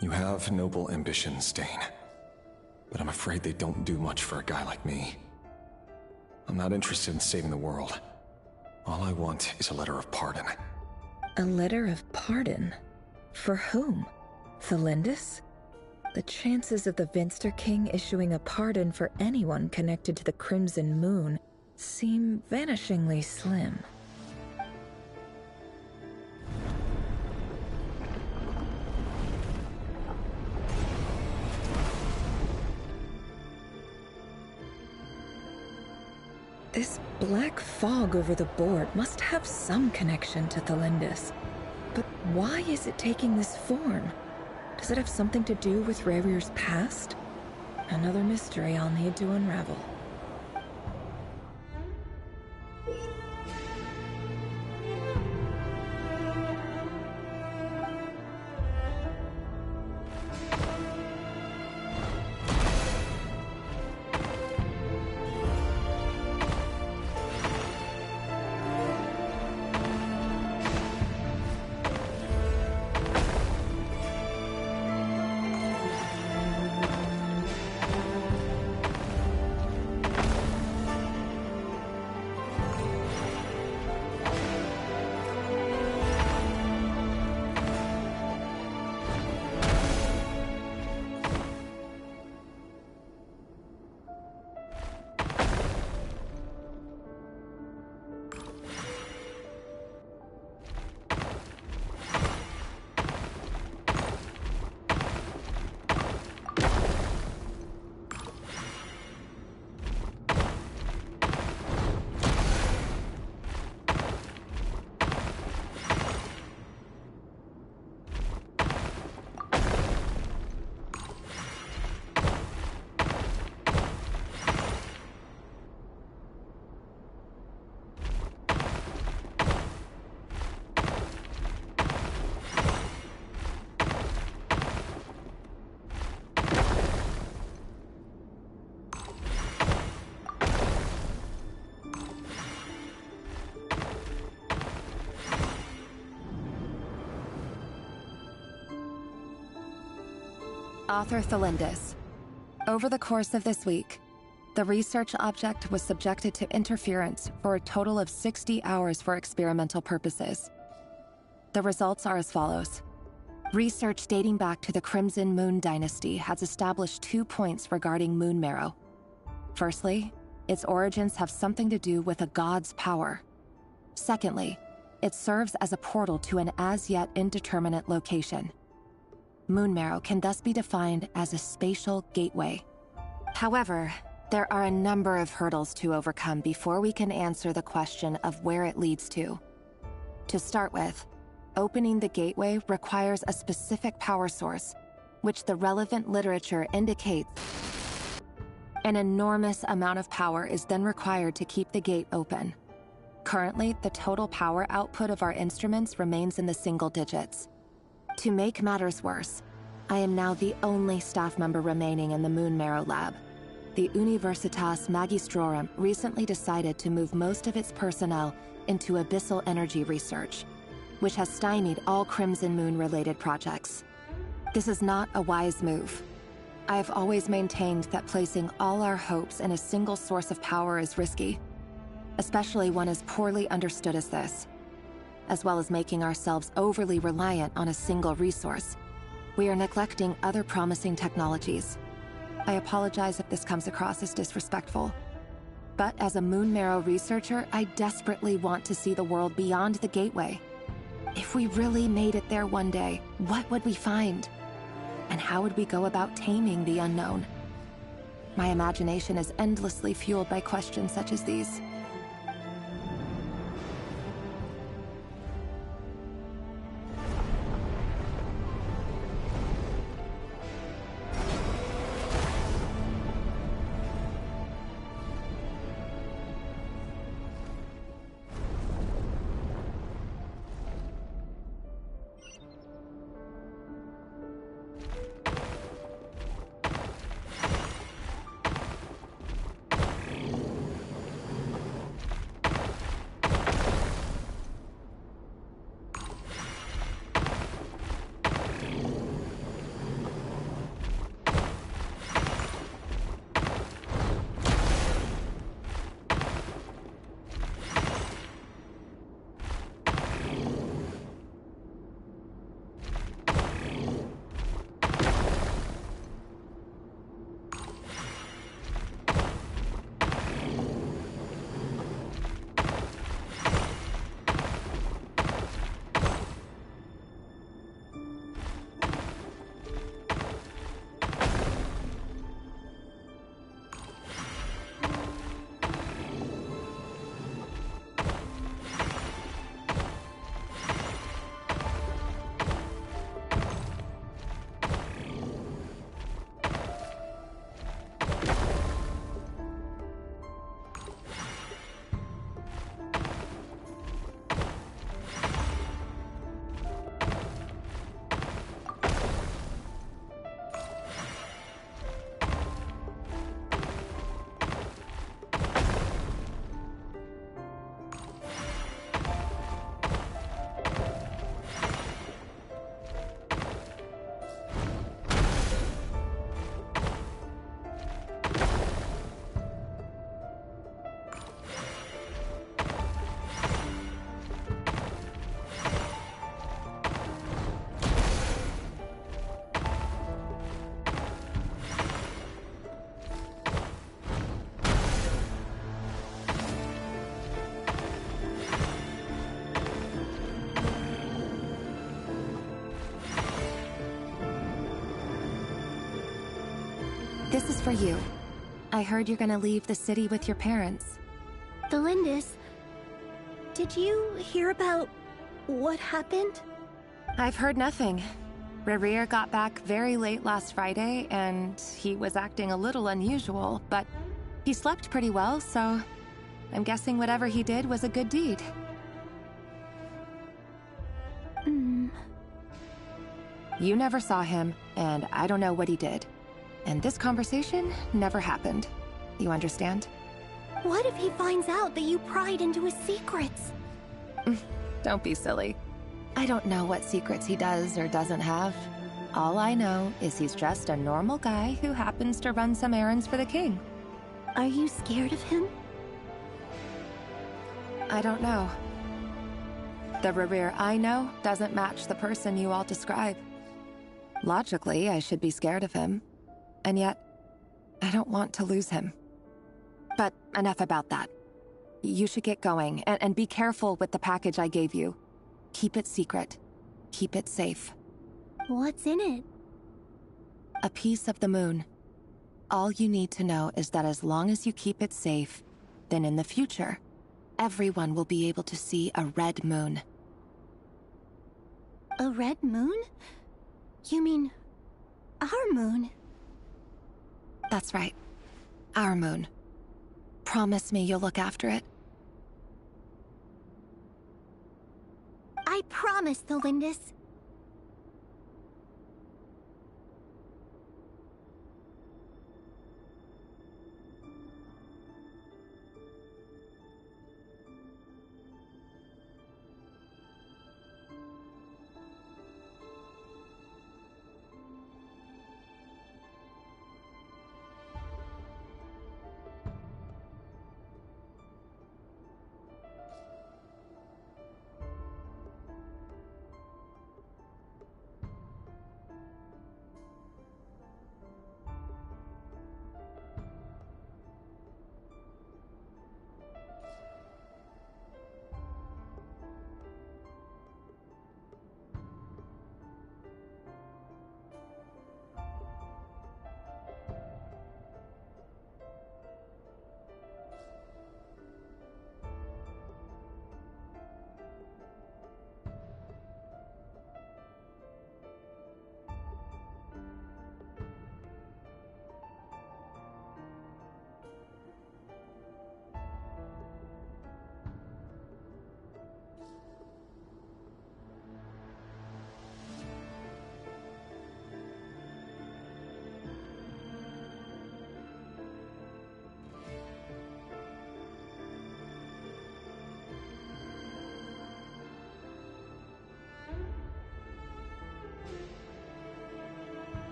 You have noble ambitions, Dane. But I'm afraid they don't do much for a guy like me. I'm not interested in saving the world. All I want is a letter of pardon. A letter of pardon? For whom? Thelindis? The chances of the Vinster King issuing a pardon for anyone connected to the Crimson Moon seem vanishingly slim. This black fog over the board must have some connection to Thelindis. But why is it taking this form? Does it have something to do with Rarir's past? Another mystery I'll need to unravel. Author Thelindis. Over the course of this week, the research object was subjected to interference for a total of 60 hours for experimental purposes. The results are as follows. Research dating back to the Crimson Moon Dynasty has established 2 points regarding moon marrow. Firstly, its origins have something to do with a god's power. Secondly, it serves as a portal to an as-yet indeterminate location. Moon marrow can thus be defined as a spatial gateway. However, there are a number of hurdles to overcome before we can answer the question of where it leads to. To start with, opening the gateway requires a specific power source, which the relevant literature indicates. An enormous amount of power is then required to keep the gate open. Currently, the total power output of our instruments remains in the single digits. To make matters worse, I am now the only staff member remaining in the Moon Marrow lab. The Universitas Magistrorum recently decided to move most of its personnel into abyssal energy research, which has stymied all Crimson Moon-related projects. This is not a wise move. I have always maintained that placing all our hopes in a single source of power is risky, especially one as poorly understood as this. As well as making ourselves overly reliant on a single resource, we are neglecting other promising technologies. I apologize if this comes across as disrespectful. But as a Moon Marrow researcher, I desperately want to see the world beyond the gateway. If we really made it there one day, what would we find? And how would we go about taming the unknown? My imagination is endlessly fueled by questions such as these. This is for you. I heard you're gonna leave the city with your parents. Thelindis, did you hear about what happened? I've heard nothing. Rerir got back very late last Friday, and he was acting a little unusual, but he slept pretty well, so I'm guessing whatever he did was a good deed. You never saw him, and I don't know what he did. And this conversation never happened. You understand? What if he finds out that you pried into his secrets? Don't be silly. I don't know what secrets he does or doesn't have. All I know is he's just a normal guy who happens to run some errands for the king. Are you scared of him? I don't know. The Rerir I know doesn't match the person you all describe. Logically, I should be scared of him. And yet, I don't want to lose him. But enough about that. You should get going, and be careful with the package I gave you. Keep it secret. Keep it safe. What's in it? A piece of the moon. All you need to know is that as long as you keep it safe, then in the future, everyone will be able to see a red moon. A red moon? You mean... our moon? That's right. Our moon. Promise me you'll look after it. I promise, Thelindis.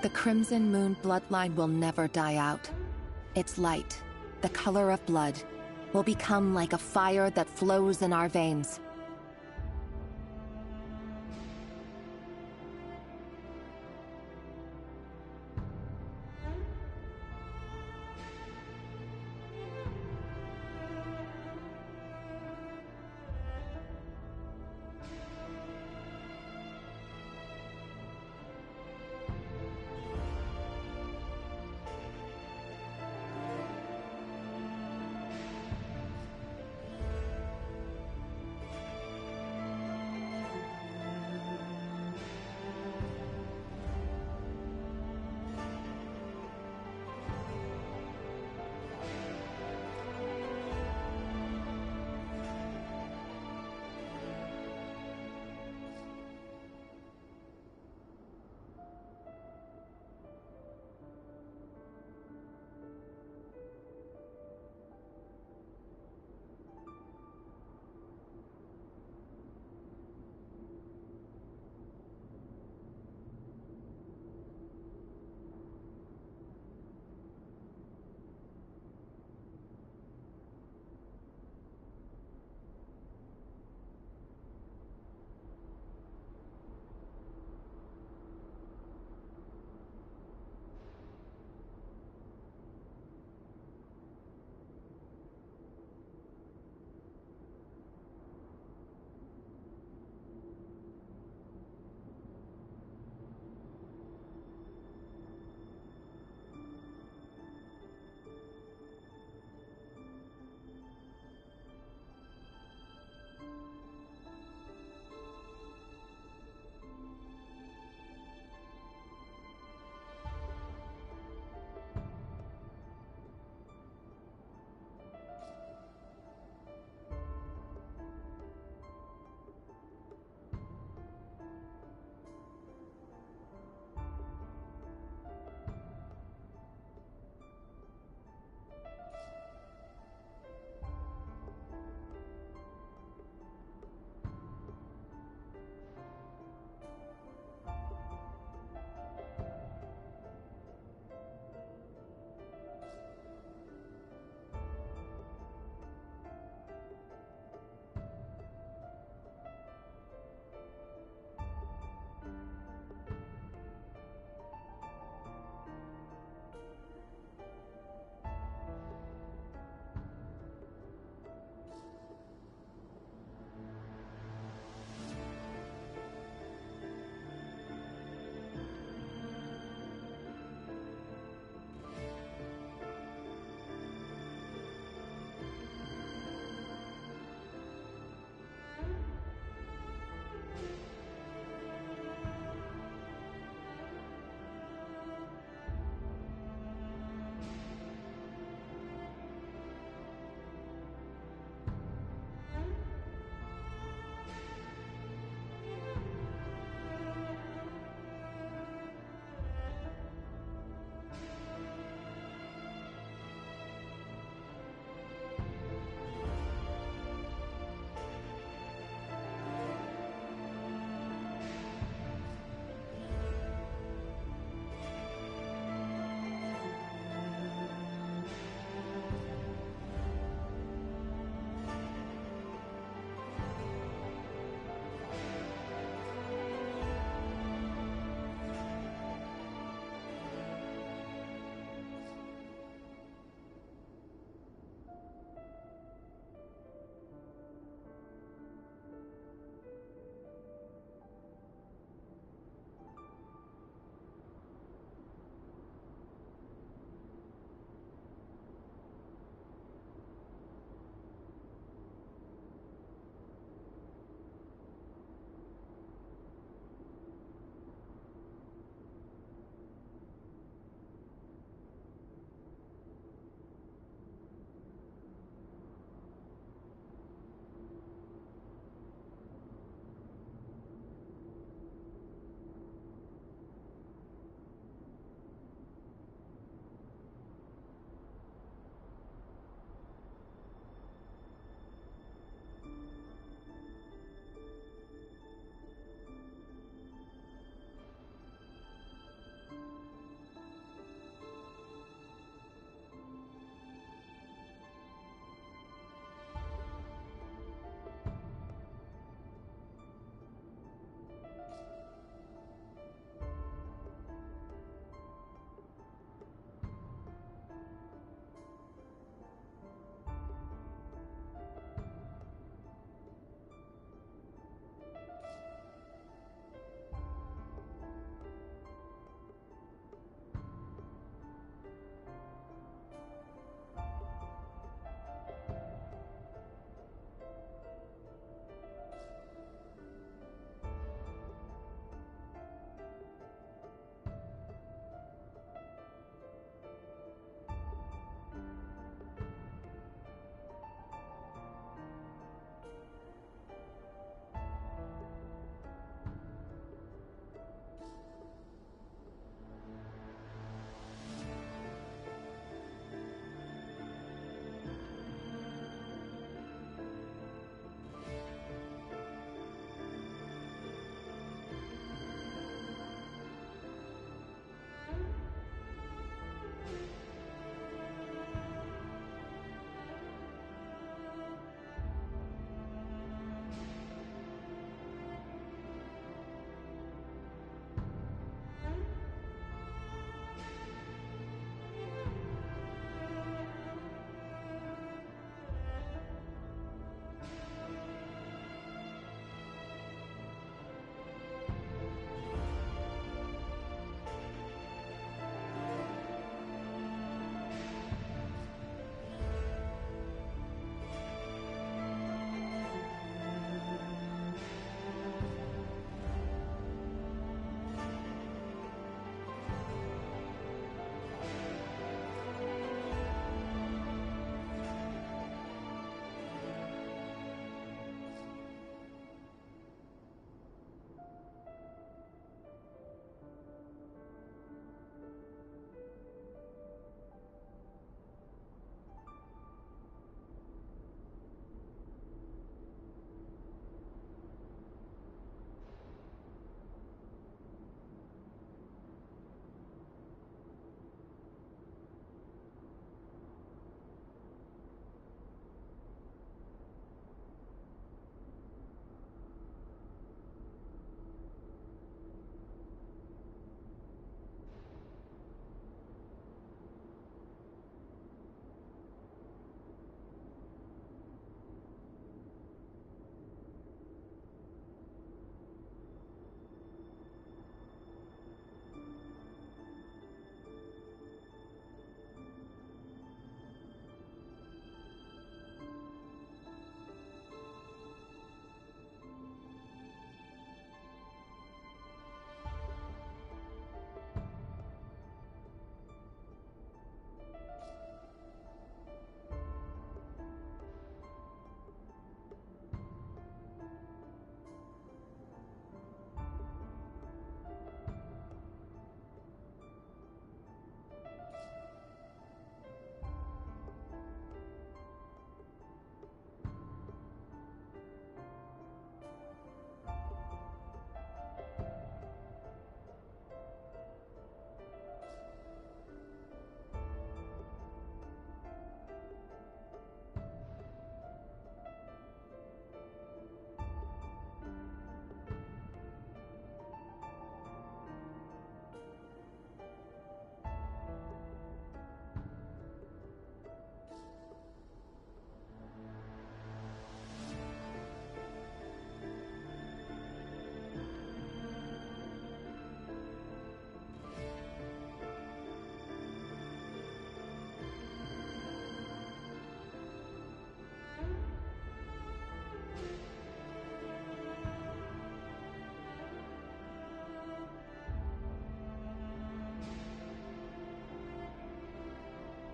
The Crimson Moon bloodline will never die out. Its light, the color of blood, will become like a fire that flows in our veins.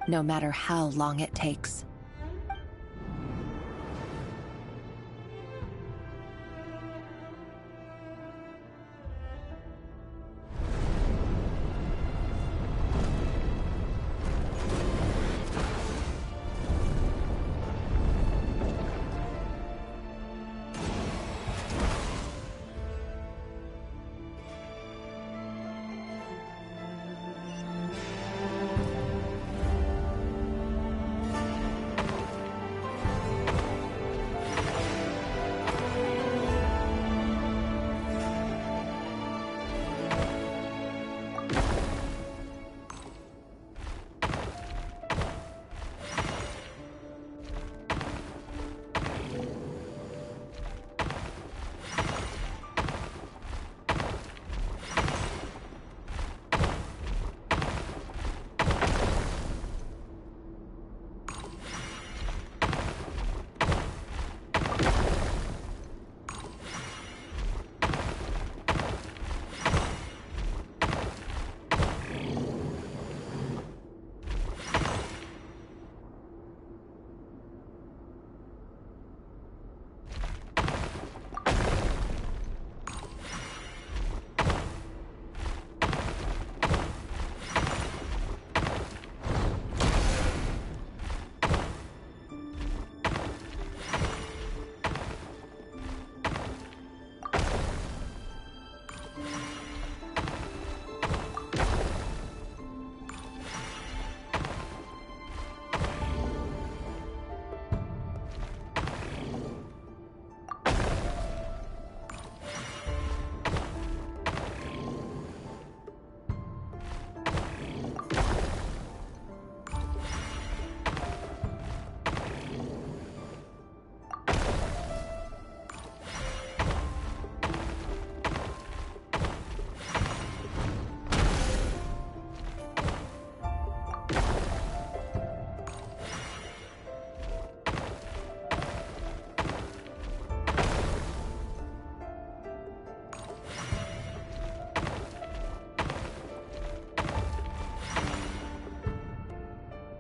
no matter how long it takes.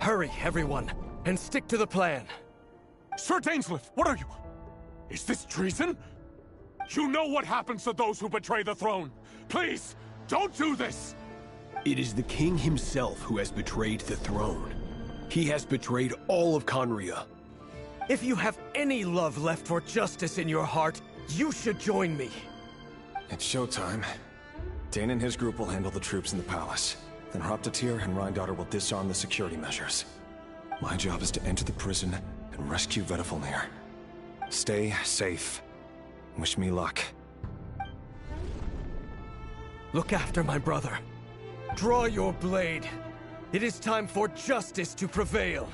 Hurry, everyone, and stick to the plan. Sir Dainsleif, what are you? Is this treason? You know what happens to those who betray the throne. Please, don't do this! It is the king himself who has betrayed the throne. He has betrayed all of Conria. If you have any love left for justice in your heart, you should join me. It's showtime. Dane and his group will handle the troops in the palace. Then Hraptatir and Rhindaughter will disarm the security measures. My job is to enter the prison and rescue Vedifalnir. Stay safe. Wish me luck. Look after my brother. Draw your blade. It is time for justice to prevail.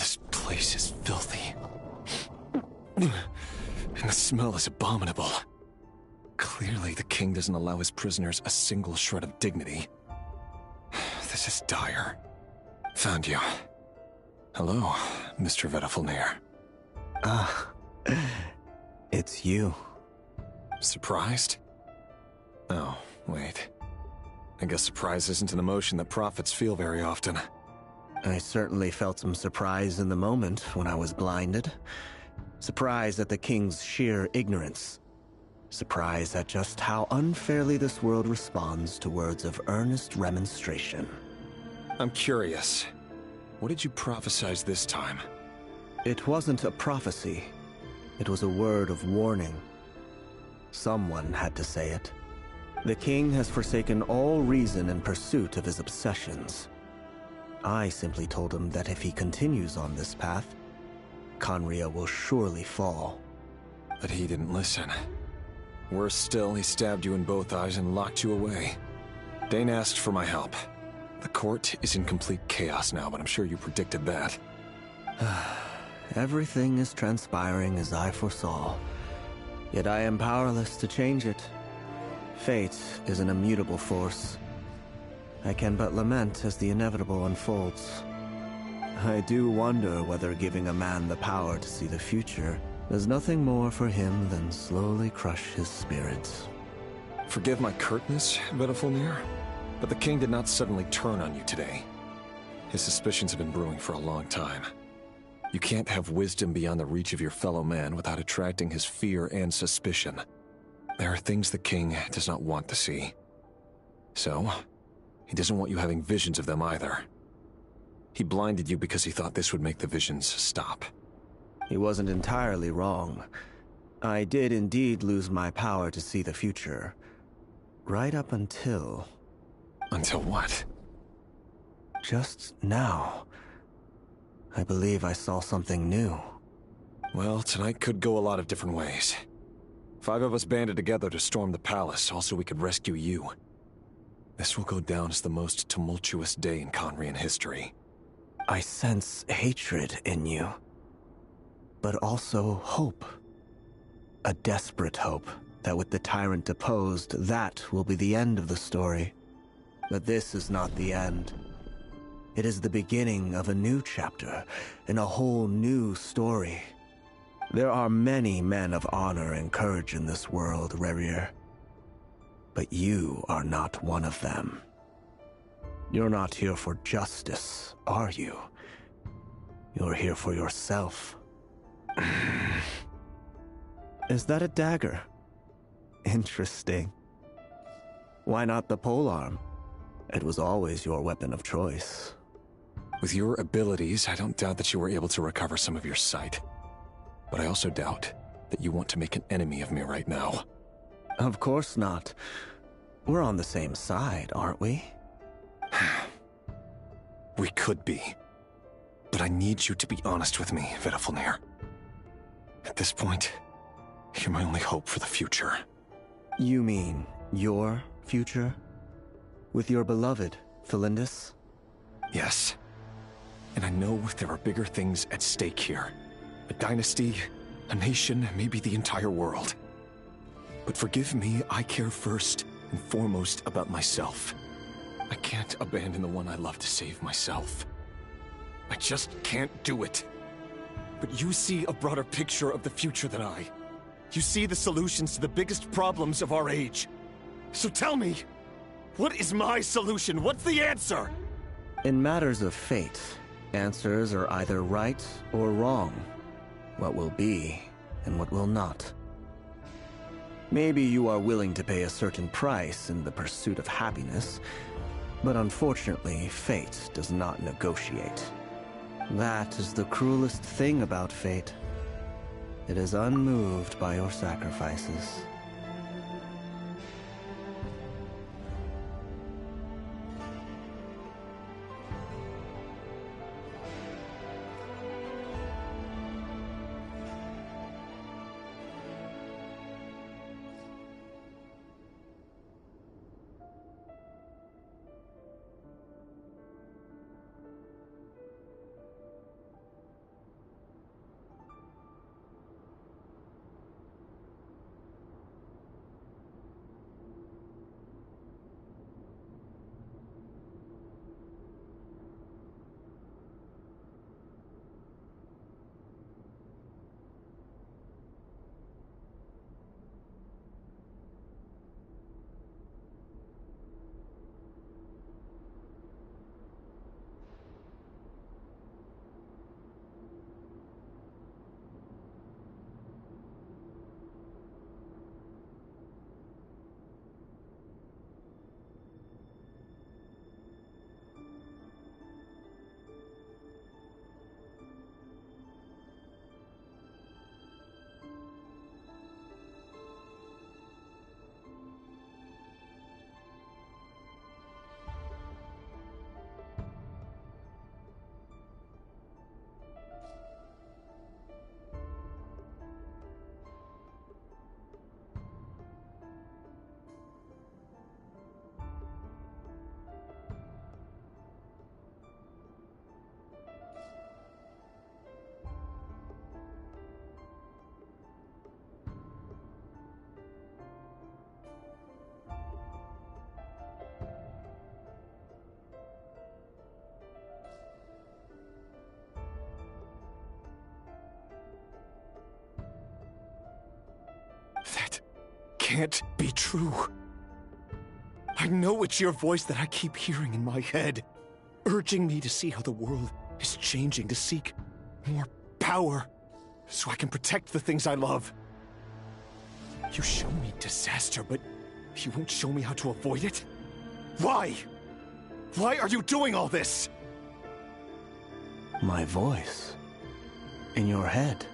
This place is filthy. And the smell is abominable. Clearly, the king doesn't allow his prisoners a single shred of dignity. This is dire. Found you. Hello, Mr. Vedafulnir. Ah, it's you. Surprised? Oh, wait. I guess surprise isn't an emotion that prophets feel very often. I certainly felt some surprise in the moment when I was blinded. Surprise at the king's sheer ignorance. Surprise at just how unfairly this world responds to words of earnest remonstration. I'm curious. What did you prophesize this time? It wasn't a prophecy. It was a word of warning. Someone had to say it. The king has forsaken all reason in pursuit of his obsessions. I simply told him that if he continues on this path, Conria will surely fall. But he didn't listen. Worse still, he stabbed you in both eyes and locked you away. Dane asked for my help. The court is in complete chaos now, but I'm sure you predicted that. Everything is transpiring as I foresaw. Yet I am powerless to change it. Fate is an immutable force. I can but lament as the inevitable unfolds. I do wonder whether giving a man the power to see the future does nothing more for him than slowly crush his spirits. Forgive my curtness, Vedafulnir, but the king did not suddenly turn on you today. His suspicions have been brewing for a long time. You can't have wisdom beyond the reach of your fellow man without attracting his fear and suspicion. There are things the king does not want to see. So, he doesn't want you having visions of them either. He blinded you because he thought this would make the visions stop. He wasn't entirely wrong. I did indeed lose my power to see the future. Right up until... Until what? Just now. I believe I saw something new. Well, tonight could go a lot of different ways. 5 of us banded together to storm the palace, also we could rescue you. This will go down as the most tumultuous day in Conrian history. I sense hatred in you. But also hope. A desperate hope that with the tyrant deposed, that will be the end of the story. But this is not the end. It is the beginning of a new chapter, in a whole new story. There are many men of honor and courage in this world, Rerir. But you are not one of them. You're not here for justice, are you? You're here for yourself. Is that a dagger? Interesting. Why not the polearm? It was always your weapon of choice. With your abilities, I don't doubt that you were able to recover some of your sight. But I also doubt that you want to make an enemy of me right now. Of course not. We're on the same side, aren't we? We could be. But I need you to be honest with me, Vedafulnir. At this point, you're my only hope for the future. You mean your future? With your beloved, Felindis? Yes. And I know there are bigger things at stake here. A dynasty, a nation, maybe the entire world. But forgive me, I care first and foremost about myself. I can't abandon the one I love to save myself. I just can't do it. But you see a broader picture of the future than I. You see the solutions to the biggest problems of our age. So tell me, what is my solution? What's the answer? In matters of fate, answers are either right or wrong. What will be, and what will not. Maybe you are willing to pay a certain price in the pursuit of happiness, but unfortunately, fate does not negotiate. That is the cruelest thing about fate. It is unmoved by your sacrifices. can't be true. I know it's your voice that I keep hearing in my head, urging me to see how the world is changing, to seek more power, so I can protect the things I love. You show me disaster, but you won't show me how to avoid it? Why? Why are you doing all this? My voice. In your head.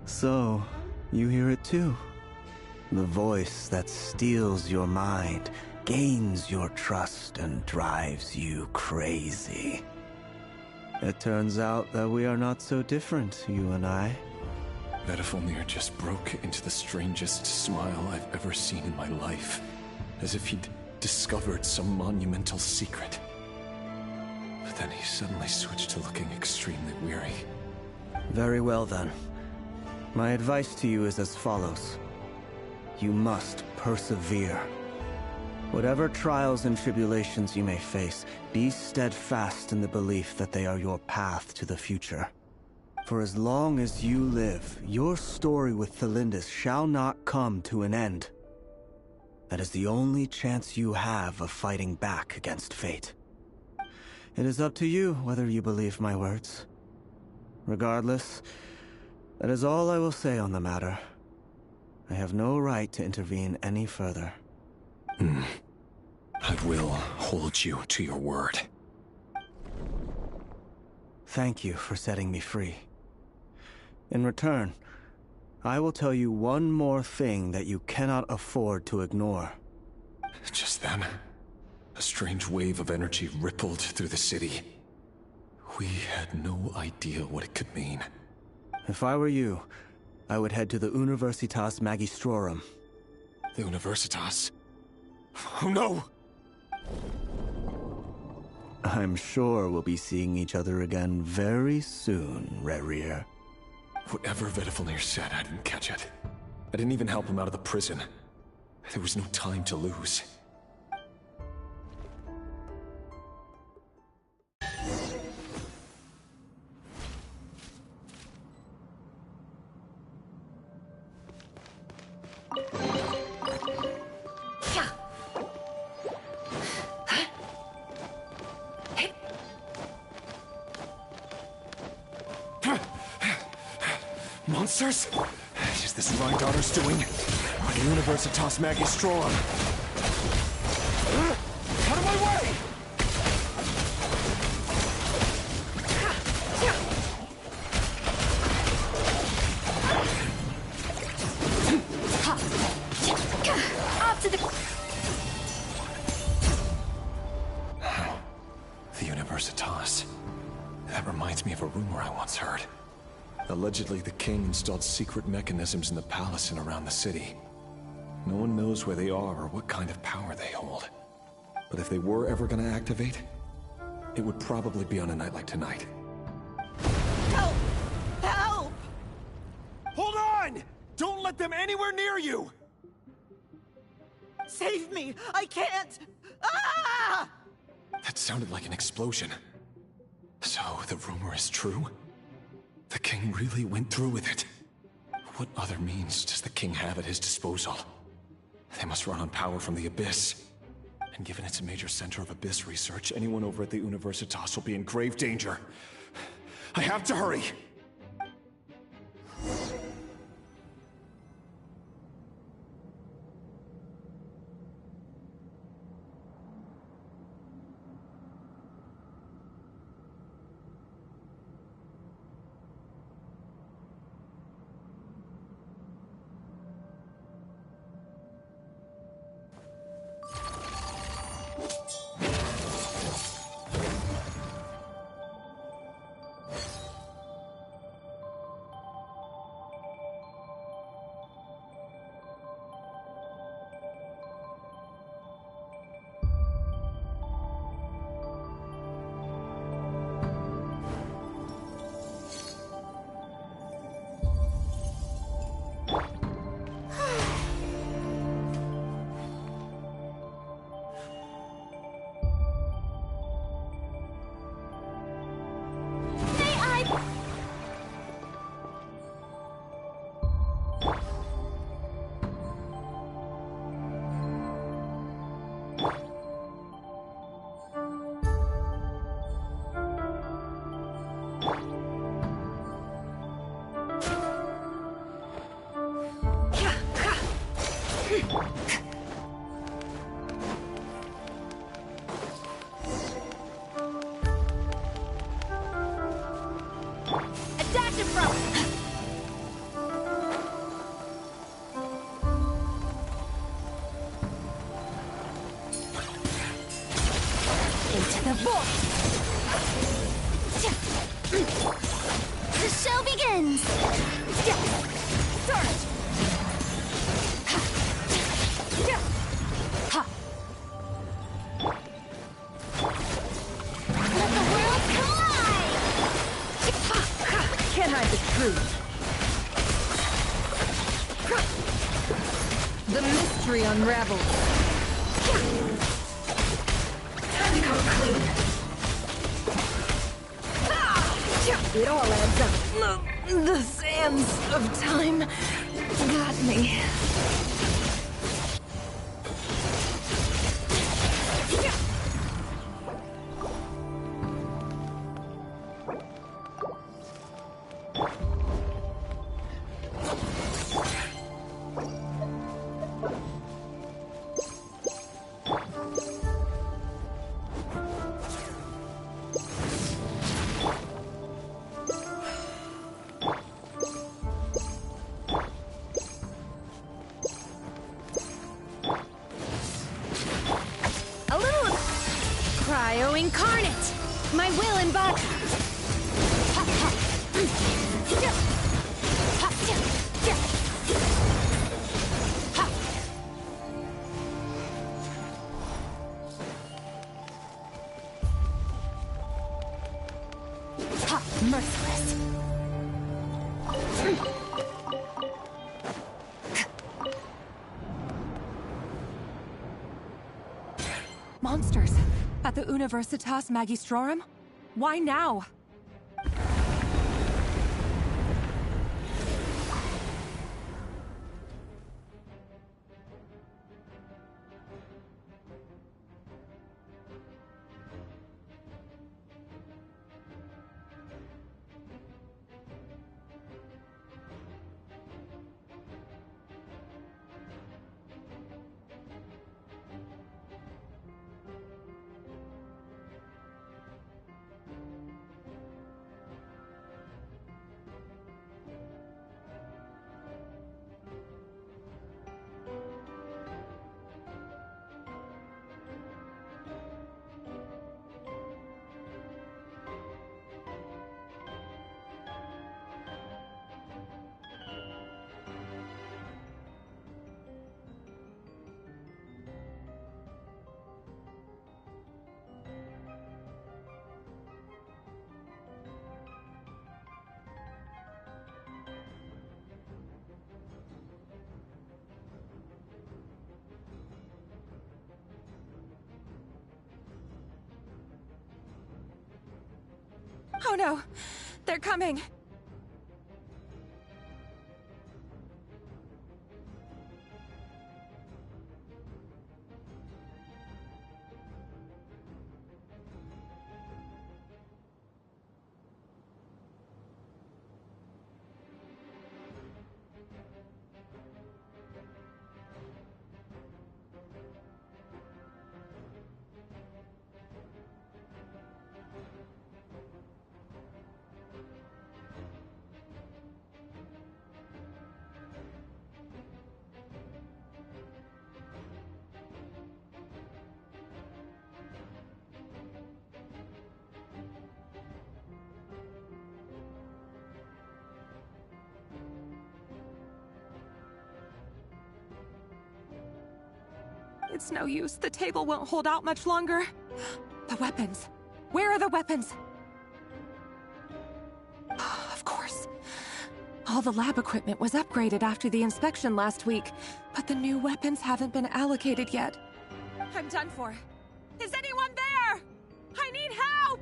So, you hear it too? The voice that steals your mind, gains your trust, and drives you crazy. It turns out that we are not so different, you and I. Vedifalnir just broke into the strangest smile I've ever seen in my life, as if he'd discovered some monumental secret. But then he suddenly switched to looking extremely weary. Very well then. My advice to you is as follows. You must persevere. Whatever trials and tribulations you may face, be steadfast in the belief that they are your path to the future. For as long as you live, your story with Thelindis shall not come to an end. That is the only chance you have of fighting back against fate. It is up to you whether you believe my words. Regardless, that is all I will say on the matter. I have no right to intervene any further. I will hold you to your word. Thank you for setting me free. In return, I will tell you one more thing that you cannot afford to ignore. Just then, a strange wave of energy rippled through the city. We had no idea what it could mean. If I were you, I would head to the Universitas Magistrorum. The Universitas? Oh no! I'm sure we'll be seeing each other again very soon, Rerir. Whatever Vedifalnir said, I didn't catch it. I didn't even help him out of the prison. There was no time to lose. Monsters? Is this Rhindaughter's doing? Or the Universitas Magistrorum? Out of my way! Up to the... The Universitas. That reminds me of a rumor I once heard. Allegedly, the king installed secret mechanisms in the palace and around the city. No one knows where they are or what kind of power they hold. But if they were ever going to activate, it would probably be on a night like tonight. Help! Help! Hold on! Don't let them anywhere near you! Save me! I can't! Ah! That sounded like an explosion. So, the rumor is true? The king really went through with it. What other means does the king have at his disposal? They must run on power from the Abyss. And given it's a major center of Abyss research, anyone over at the Universitas will be in grave danger. I have to hurry! Sands! Surge! Let the world collide! Can't hide the truth. The mystery unravels. Time to come clean. It all adds up. The sands of time got me. Incarnate! My will embodied! Merciless! Monsters! At the Universitas Magistrorum? Why now? Oh no! They're coming! It's no use. The table won't hold out much longer. The weapons. Where are the weapons? Of course. All the lab equipment was upgraded after the inspection last week, but the new weapons haven't been allocated yet. I'm done for. Is anyone there? I need help!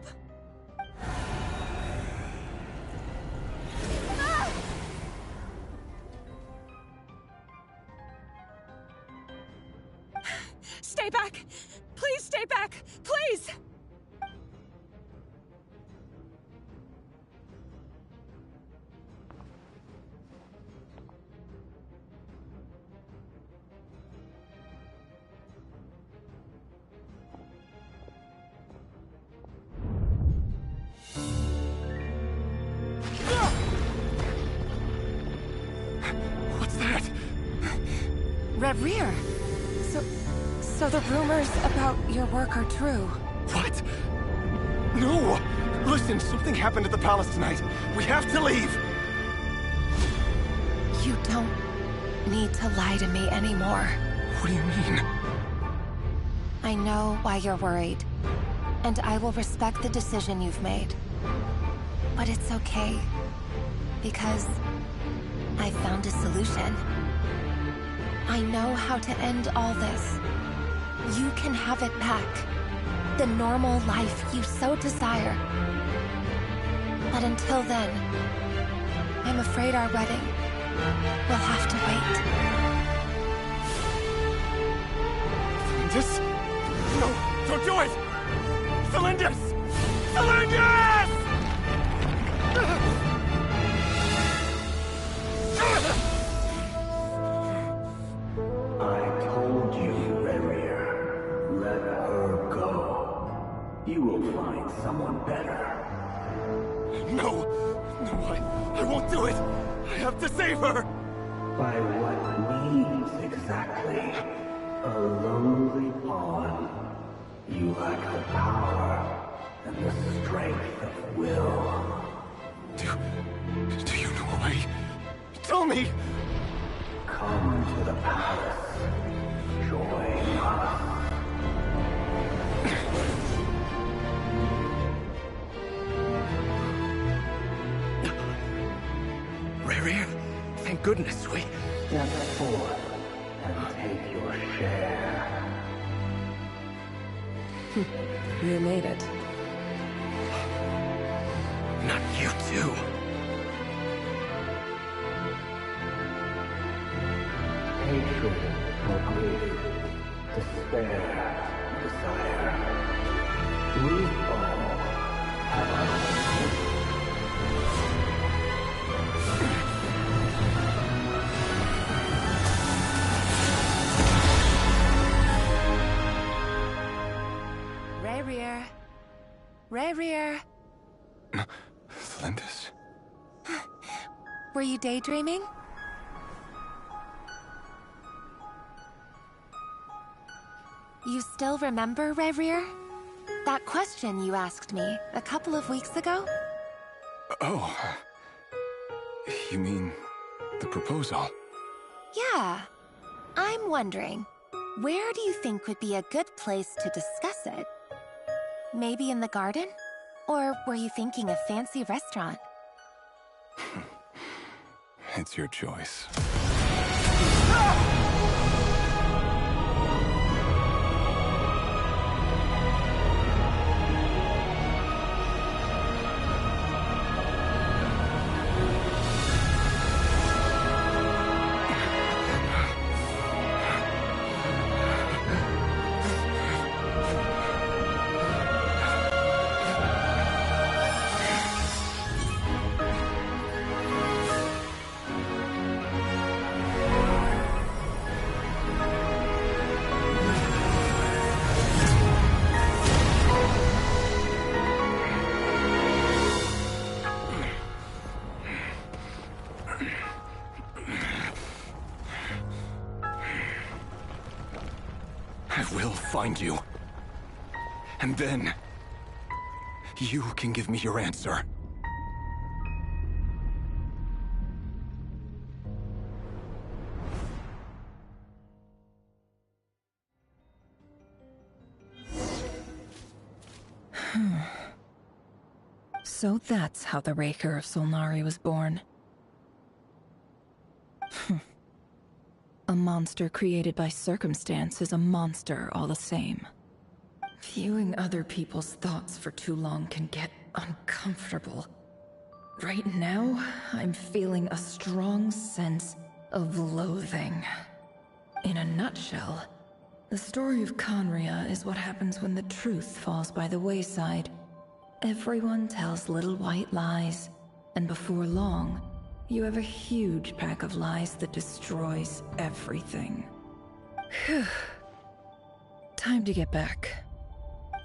Ah! Stay back! Please stay back! Please! What's that? Reverie! So the rumors about your work are true. What? No! Listen, something happened at the palace tonight. We have to leave! You don't need to lie to me anymore. What do you mean? I know why you're worried, and I will respect the decision you've made. But it's okay, because I found a solution. I know how to end all this. You can have it back. The normal life you so desire. But until then, I'm afraid our wedding will have to wait. Felindus? No, don't do it! Felindus! Felindus! I told you, Rarier. Let her go. You will find someone better. No! No, I won't do it! I have to save her! By what means exactly? A lowly pawn. You lack the power and the strength of will. Do you know a way? Tell me! Come to the palace. Join us. Rarier? Thank goodness we... Step forth and take your share. You made it. Not you too. Hatred or grief, despair, desire. We all have our own. Rarier. Rarier. Felindus? Were you daydreaming? You still remember, Rarier? That question you asked me a couple of weeks ago? Oh. You mean the proposal? Yeah. I'm wondering, where do you think would be a good place to discuss it? Maybe in the garden? Or were you thinking a fancy restaurant? It's your choice. I will find you. And then... you can give me your answer. So that's how the Raker of Solnari was born. A monster created by circumstance is a monster all the same. Viewing other people's thoughts for too long can get uncomfortable. Right now, I'm feeling a strong sense of loathing. In a nutshell, the story of Conria is what happens when the truth falls by the wayside. Everyone tells little white lies, and before long, you have a huge pack of lies that destroys everything. Whew. Time to get back.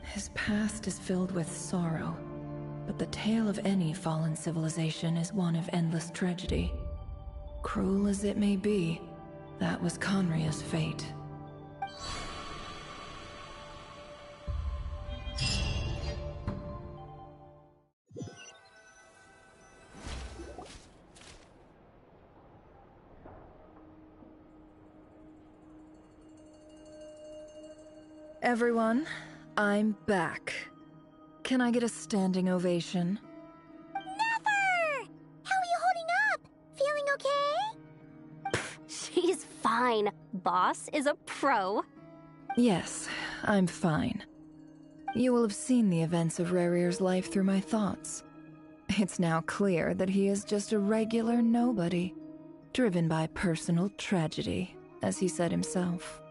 His past is filled with sorrow, but the tale of any fallen civilization is one of endless tragedy. Cruel as it may be, that was Conria's fate. Everyone, I'm back. Can I get a standing ovation? Never! How are you holding up? Feeling okay? She's fine. Boss is a pro. Yes, I'm fine. You will have seen the events of Rarir's life through my thoughts. It's now clear that he is just a regular nobody, driven by personal tragedy, as he said himself.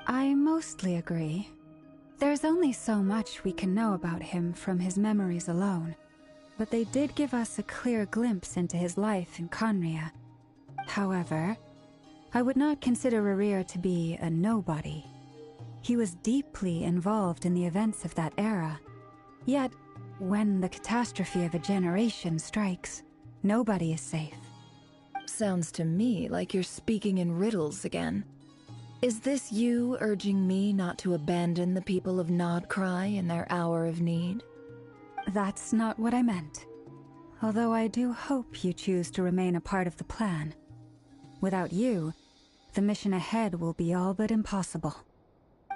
I mostly agree. There's only so much we can know about him from his memories alone, but they did give us a clear glimpse into his life in Conria. However, I would not consider Rarir to be a nobody. He was deeply involved in the events of that era. Yet, when the catastrophe of a generation strikes, nobody is safe. Sounds to me like you're speaking in riddles again. Is this you urging me not to abandon the people of Nodcry in their hour of need? That's not what I meant. Although I do hope you choose to remain a part of the plan. Without you, the mission ahead will be all but impossible.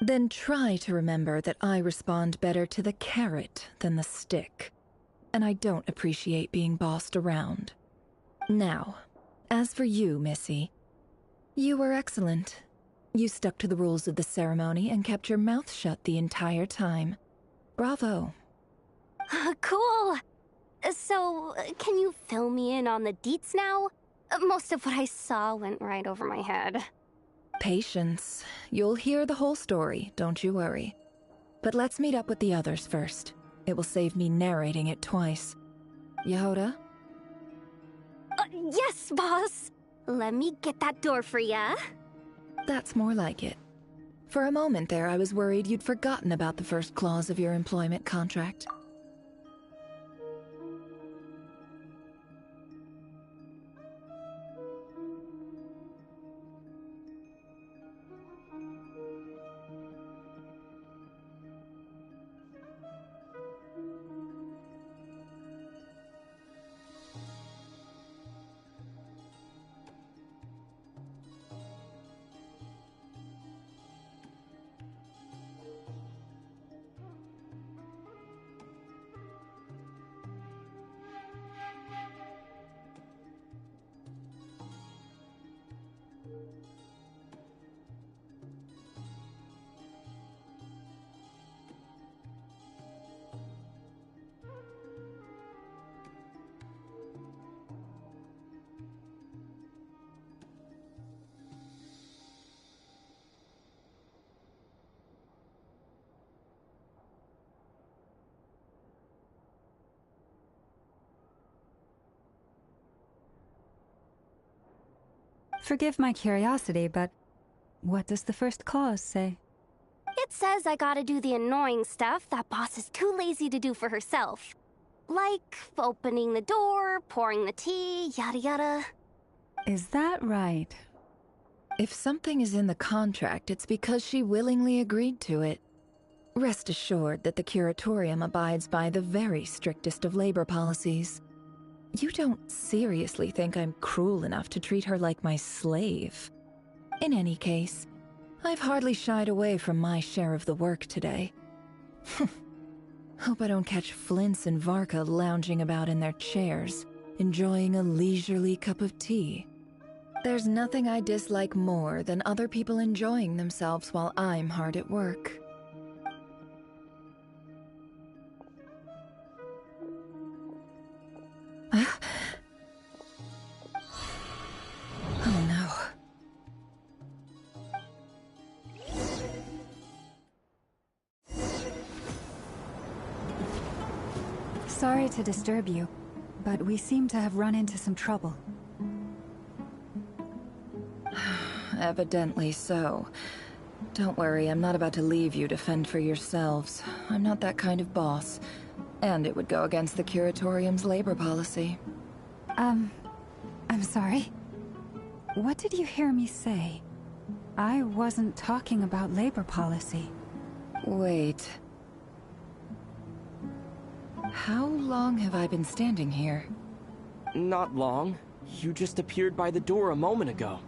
Then try to remember that I respond better to the carrot than the stick. And I don't appreciate being bossed around. Now, as for you, Missy, you were excellent. You stuck to the rules of the ceremony and kept your mouth shut the entire time. Bravo. Cool. So, can you fill me in on the deets now? Most of what I saw went right over my head. Patience. You'll hear the whole story, don't you worry. But let's meet up with the others first. It will save me narrating it twice. Yehoda? Yes, boss! Let me get that door for ya. That's more like it. For a moment there, I was worried you'd forgotten about the first clause of your employment contract. Forgive my curiosity, but what does the first clause say? It says I gotta do the annoying stuff that boss is too lazy to do for herself. Like opening the door, pouring the tea, yada yada. Is that right? If something is in the contract, it's because she willingly agreed to it. Rest assured that the Curatorium abides by the very strictest of labor policies. You don't seriously think I'm cruel enough to treat her like my slave? In any case, I've hardly shied away from my share of the work today. Hope I don't catch Flintz and Varka lounging about in their chairs, enjoying a leisurely cup of tea. There's nothing I dislike more than other people enjoying themselves while I'm hard at work. Oh no. Sorry to disturb you, but we seem to have run into some trouble. Evidently so. Don't worry, I'm not about to leave you to fend for yourselves. I'm not that kind of boss. And it would go against the Curatorium's labor policy. I'm sorry. What did you hear me say? I wasn't talking about labor policy. Wait. How long have I been standing here? Not long. You just appeared by the door a moment ago.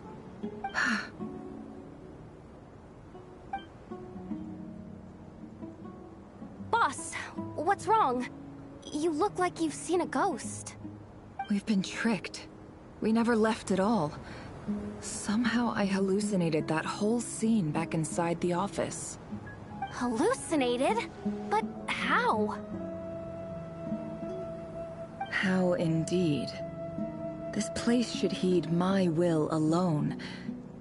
What's wrong? You look like you've seen a ghost. We've been tricked. We never left at all. Somehow I hallucinated that whole scene back inside the office. Hallucinated? But how? How indeed. This place should heed my will alone.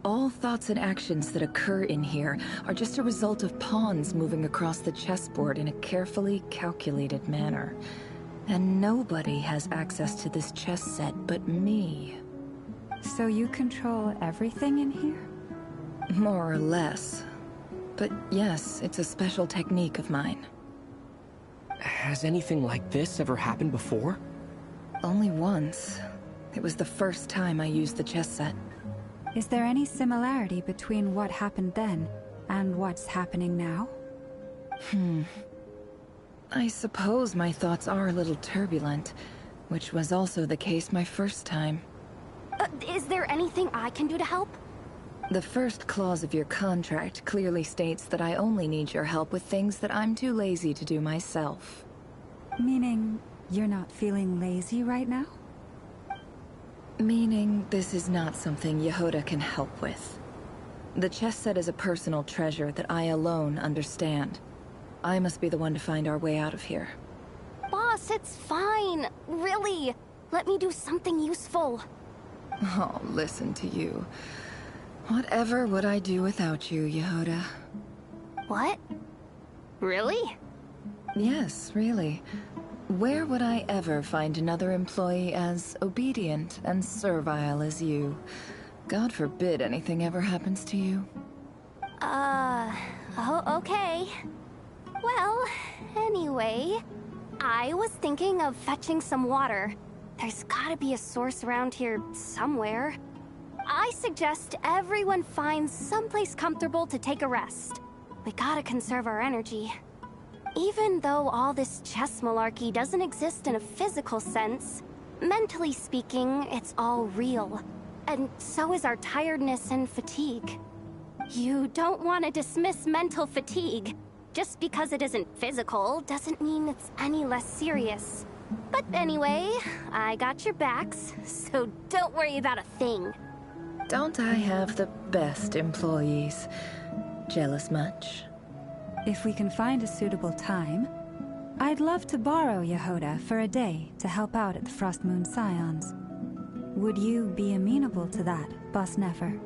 All thoughts and actions that occur in here are just a result of pawns moving across the chessboard in a carefully calculated manner. And nobody has access to this chess set but me. So you control everything in here? More or less. But yes, it's a special technique of mine. Has anything like this ever happened before? Only once. It was the first time I used the chess set. Is there any similarity between what happened then and what's happening now? I suppose my thoughts are a little turbulent, which was also the case my first time. Is there anything I can do to help? The first clause of your contract clearly states that I only need your help with things that I'm too lazy to do myself. Meaning, you're not feeling lazy right now? Meaning, this is not something Yehoda can help with. The chess set is a personal treasure that I alone understand. I must be the one to find our way out of here. Boss, it's fine. Really. Let me do something useful. Oh, listen to you. Whatever would I do without you, Yehoda? What? Really? Yes, really. Where would I ever find another employee as obedient and servile as you? God forbid anything ever happens to you. Oh, okay. Well, anyway, I was thinking of fetching some water. There's gotta be a source around here somewhere. I suggest everyone finds someplace comfortable to take a rest. We gotta conserve our energy. Even though all this chess malarkey doesn't exist in a physical sense, mentally speaking, it's all real. And so is our tiredness and fatigue. You don't want to dismiss mental fatigue. Just because it isn't physical doesn't mean it's any less serious. But anyway, I got your backs, so don't worry about a thing. Don't I have the best employees? Jealous much? If we can find a suitable time, I'd love to borrow Yehoda for a day to help out at the Frost Moon Scions. Would you be amenable to that, Boss Nefer?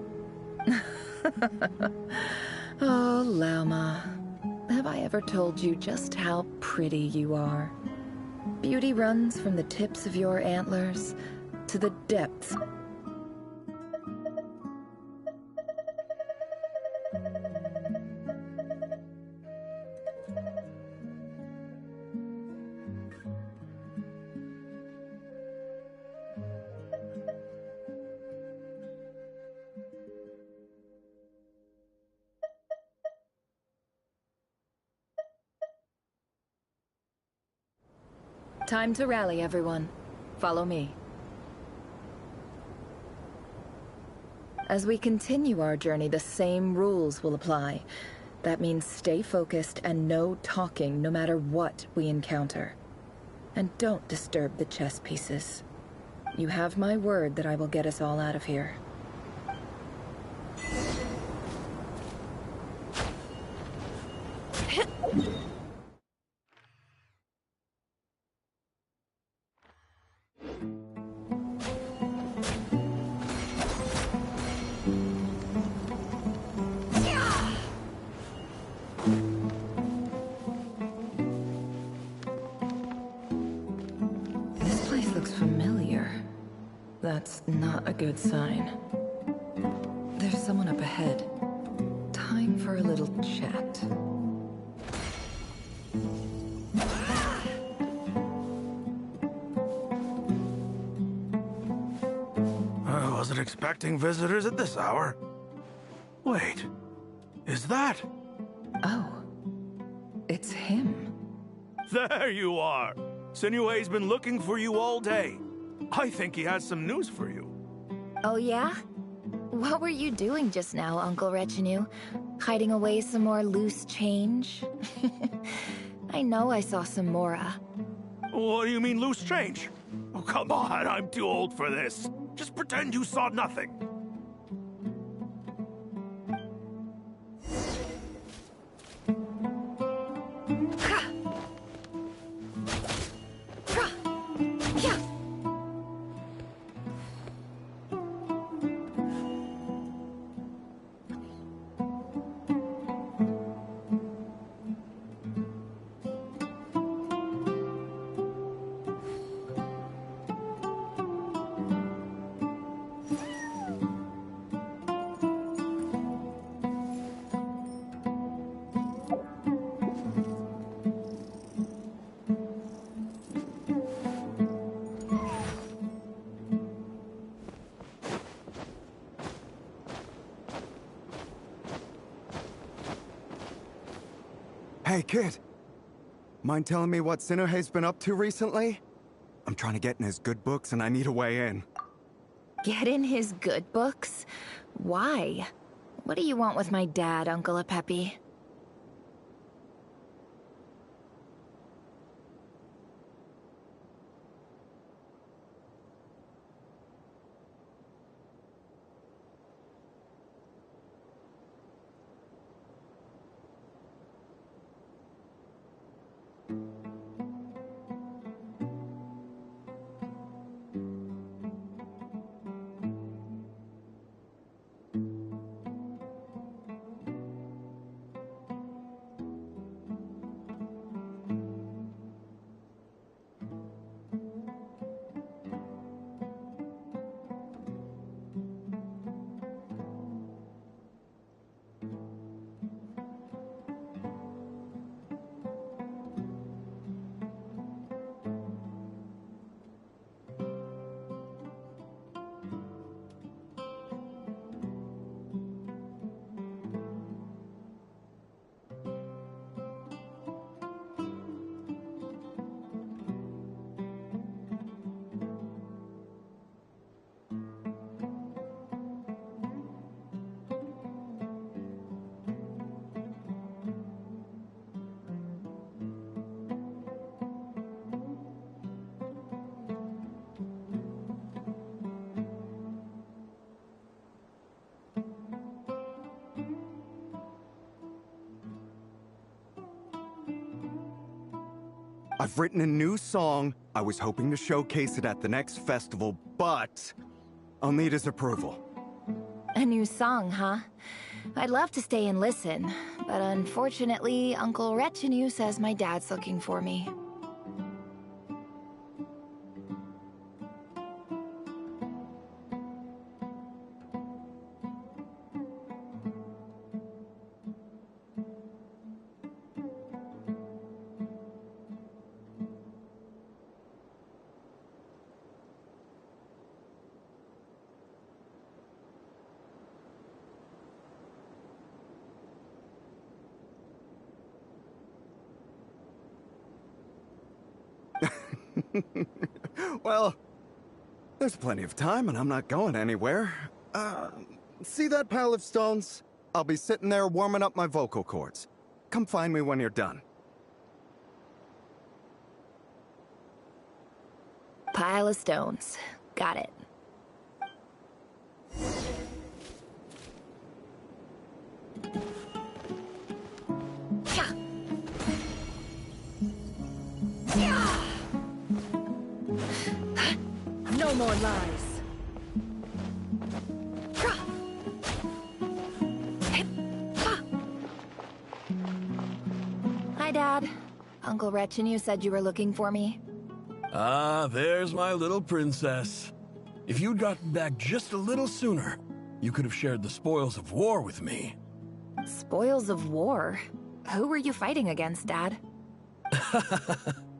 Oh, Lauma. Have I ever told you just how pretty you are? Beauty runs from the tips of your antlers to the depths. Time to rally, everyone. Follow me. As we continue our journey, the same rules will apply. That means stay focused and no talking no matter what we encounter. And don't disturb the chess pieces. You have my word that I will get us all out of here. That's not a good sign. There's someone up ahead. Time for a little chat. I wasn't expecting visitors at this hour. Wait, is that? Oh, it's him. There you are. Sinue's been looking for you all day. I think he has some news for you. Oh yeah? What were you doing just now, Uncle Retinue? Hiding away some more loose change? I know I saw some Mora. What do you mean, loose change? Oh, come on, I'm too old for this. Just pretend you saw nothing. Hey, kid. Mind telling me what Sinnohe's been up to recently? I'm trying to get in his good books and I need a way in. Get in his good books? Why? What do you want with my dad, Uncle Apepi? I've written a new song. I was hoping to showcase it at the next festival, but I'll need his approval. A new song, huh? I'd love to stay and listen, but unfortunately, Uncle Retinue says my dad's looking for me. Well, there's plenty of time and I'm not going anywhere. See that pile of stones? I'll be sitting there warming up my vocal cords. Come find me when you're done. Pile of stones. Got it. No more lies. Hi, Dad. Uncle Retinue said you were looking for me. Ah, there's my little princess. If you'd gotten back just a little sooner, you could have shared the spoils of war with me. Spoils of war? Who were you fighting against, Dad?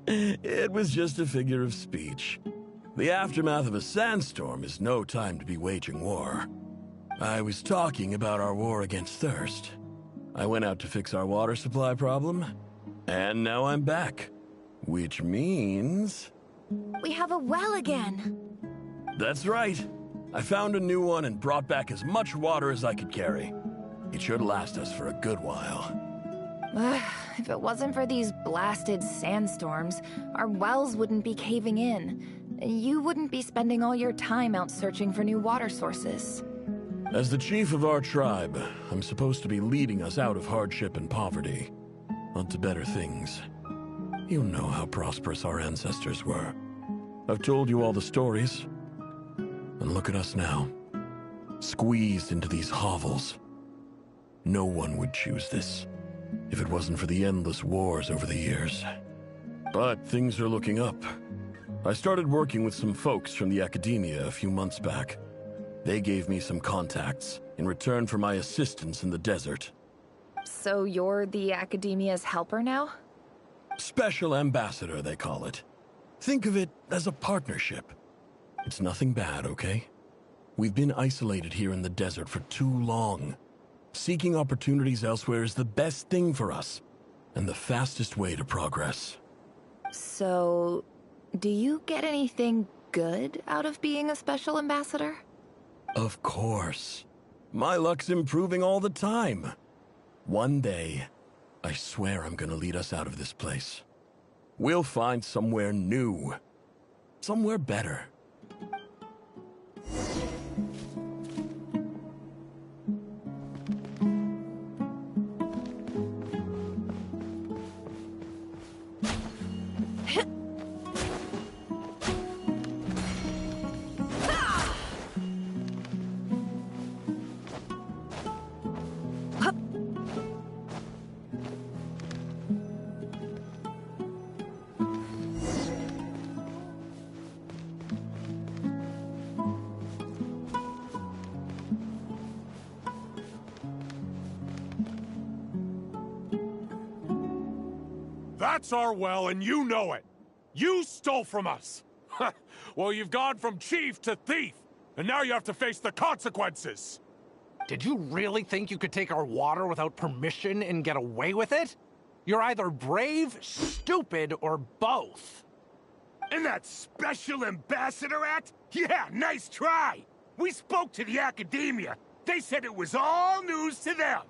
It was just a figure of speech. The aftermath of a sandstorm is no time to be waging war. I was talking about our war against thirst. I went out to fix our water supply problem, and now I'm back. Which means... We have a well again! That's right. I found a new one and brought back as much water as I could carry. It should last us for a good while. If it wasn't for these blasted sandstorms, our wells wouldn't be caving in. You wouldn't be spending all your time out searching for new water sources. As the chief of our tribe, I'm supposed to be leading us out of hardship and poverty, onto better things. You know how prosperous our ancestors were. I've told you all the stories. And look at us now, squeezed into these hovels. No one would choose this, if it wasn't for the endless wars over the years. But things are looking up. I started working with some folks from the academia a few months back. They gave me some contacts in return for my assistance in the desert. So you're the academia's helper now? Special ambassador, they call it. Think of it as a partnership. It's nothing bad, okay? We've been isolated here in the desert for too long. Seeking opportunities elsewhere is the best thing for us, and the fastest way to progress. So, do you get anything good out of being a special ambassador? Of course. My luck's improving all the time. One day, I swear I'm gonna lead us out of this place. We'll find somewhere new. Somewhere better. That's our well, and you know it. You stole from us. Well, you've gone from chief to thief, and now you have to face the consequences. Did you really think you could take our water without permission and get away with it? You're either brave, stupid, or both. And that special ambassador act? Yeah, nice try. We spoke to the academia. They said it was all news to them.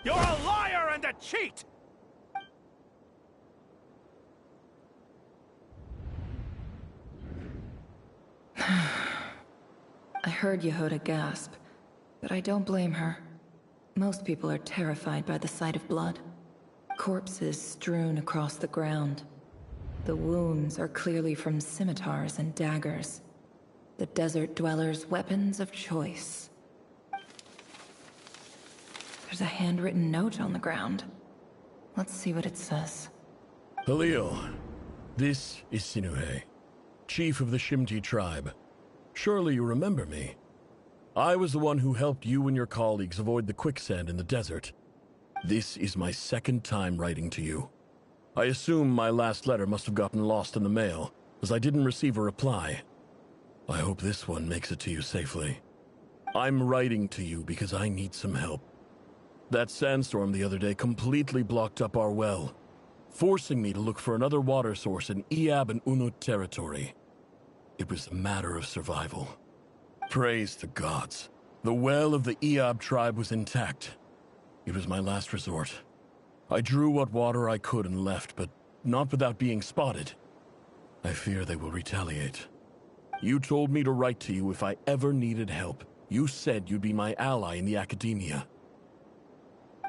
You're a liar and a cheat! I heard Yehuda gasp, but I don't blame her. Most people are terrified by the sight of blood. Corpses strewn across the ground. The wounds are clearly from scimitars and daggers. The desert dwellers' weapons of choice. There's a handwritten note on the ground. Let's see what it says. Halil, this is Sinuhe, chief of the Shimti tribe. Surely you remember me. I was the one who helped you and your colleagues avoid the quicksand in the desert. This is my second time writing to you. I assume my last letter must have gotten lost in the mail, as I didn't receive a reply. I hope this one makes it to you safely. I'm writing to you because I need some help. That sandstorm the other day completely blocked up our well, forcing me to look for another water source in Iab and Unut territory. It was a matter of survival. Praise the gods. The well of the Iab tribe was intact. It was my last resort. I drew what water I could and left, but not without being spotted. I fear they will retaliate. You told me to write to you if I ever needed help. You said you'd be my ally in the academia.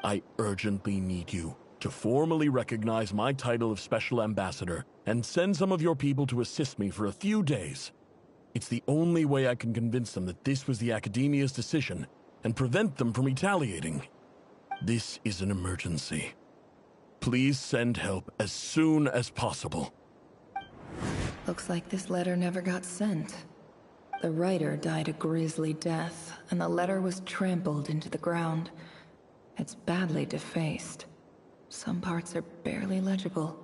I urgently need you to formally recognize my title of Special Ambassador and send some of your people to assist me for a few days. It's the only way I can convince them that this was the Academia's decision and prevent them from retaliating. This is an emergency. Please send help as soon as possible. Looks like this letter never got sent. The writer died a grisly death, and the letter was trampled into the ground. It's badly defaced. Some parts are barely legible.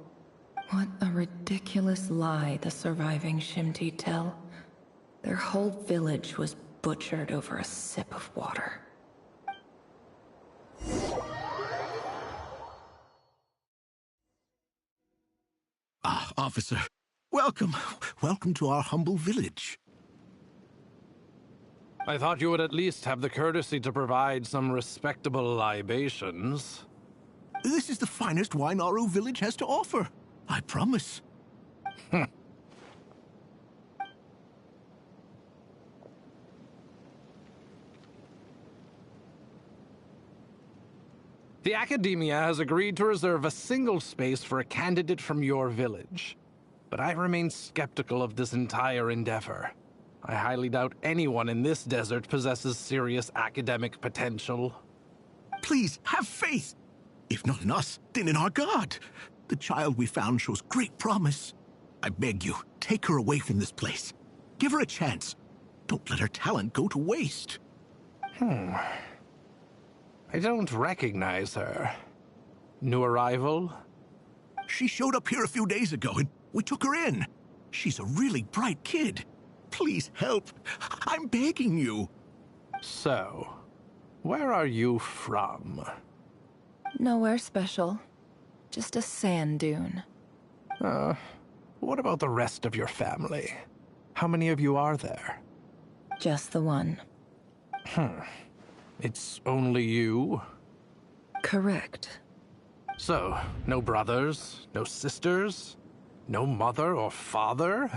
What a ridiculous lie the surviving Shimti tell. Their whole village was butchered over a sip of water. Ah, officer. Welcome. Welcome to our humble village. I thought you would at least have the courtesy to provide some respectable libations. This is the finest wine Aru village has to offer. I promise. The Academia has agreed to reserve a single space for a candidate from your village. But I remain skeptical of this entire endeavor. I highly doubt anyone in this desert possesses serious academic potential. Please, have faith. If not in us, then in our god. The child we found shows great promise. I beg you, take her away from this place. Give her a chance. Don't let her talent go to waste. I don't recognize her. New arrival? She showed up here a few days ago and we took her in. She's a really bright kid. Please help. I'm begging you. So, where are you from? Nowhere special. Just a sand dune. What about the rest of your family? How many of you are there? Just the one. It's only you? Correct. So, no brothers, no sisters, no mother or father?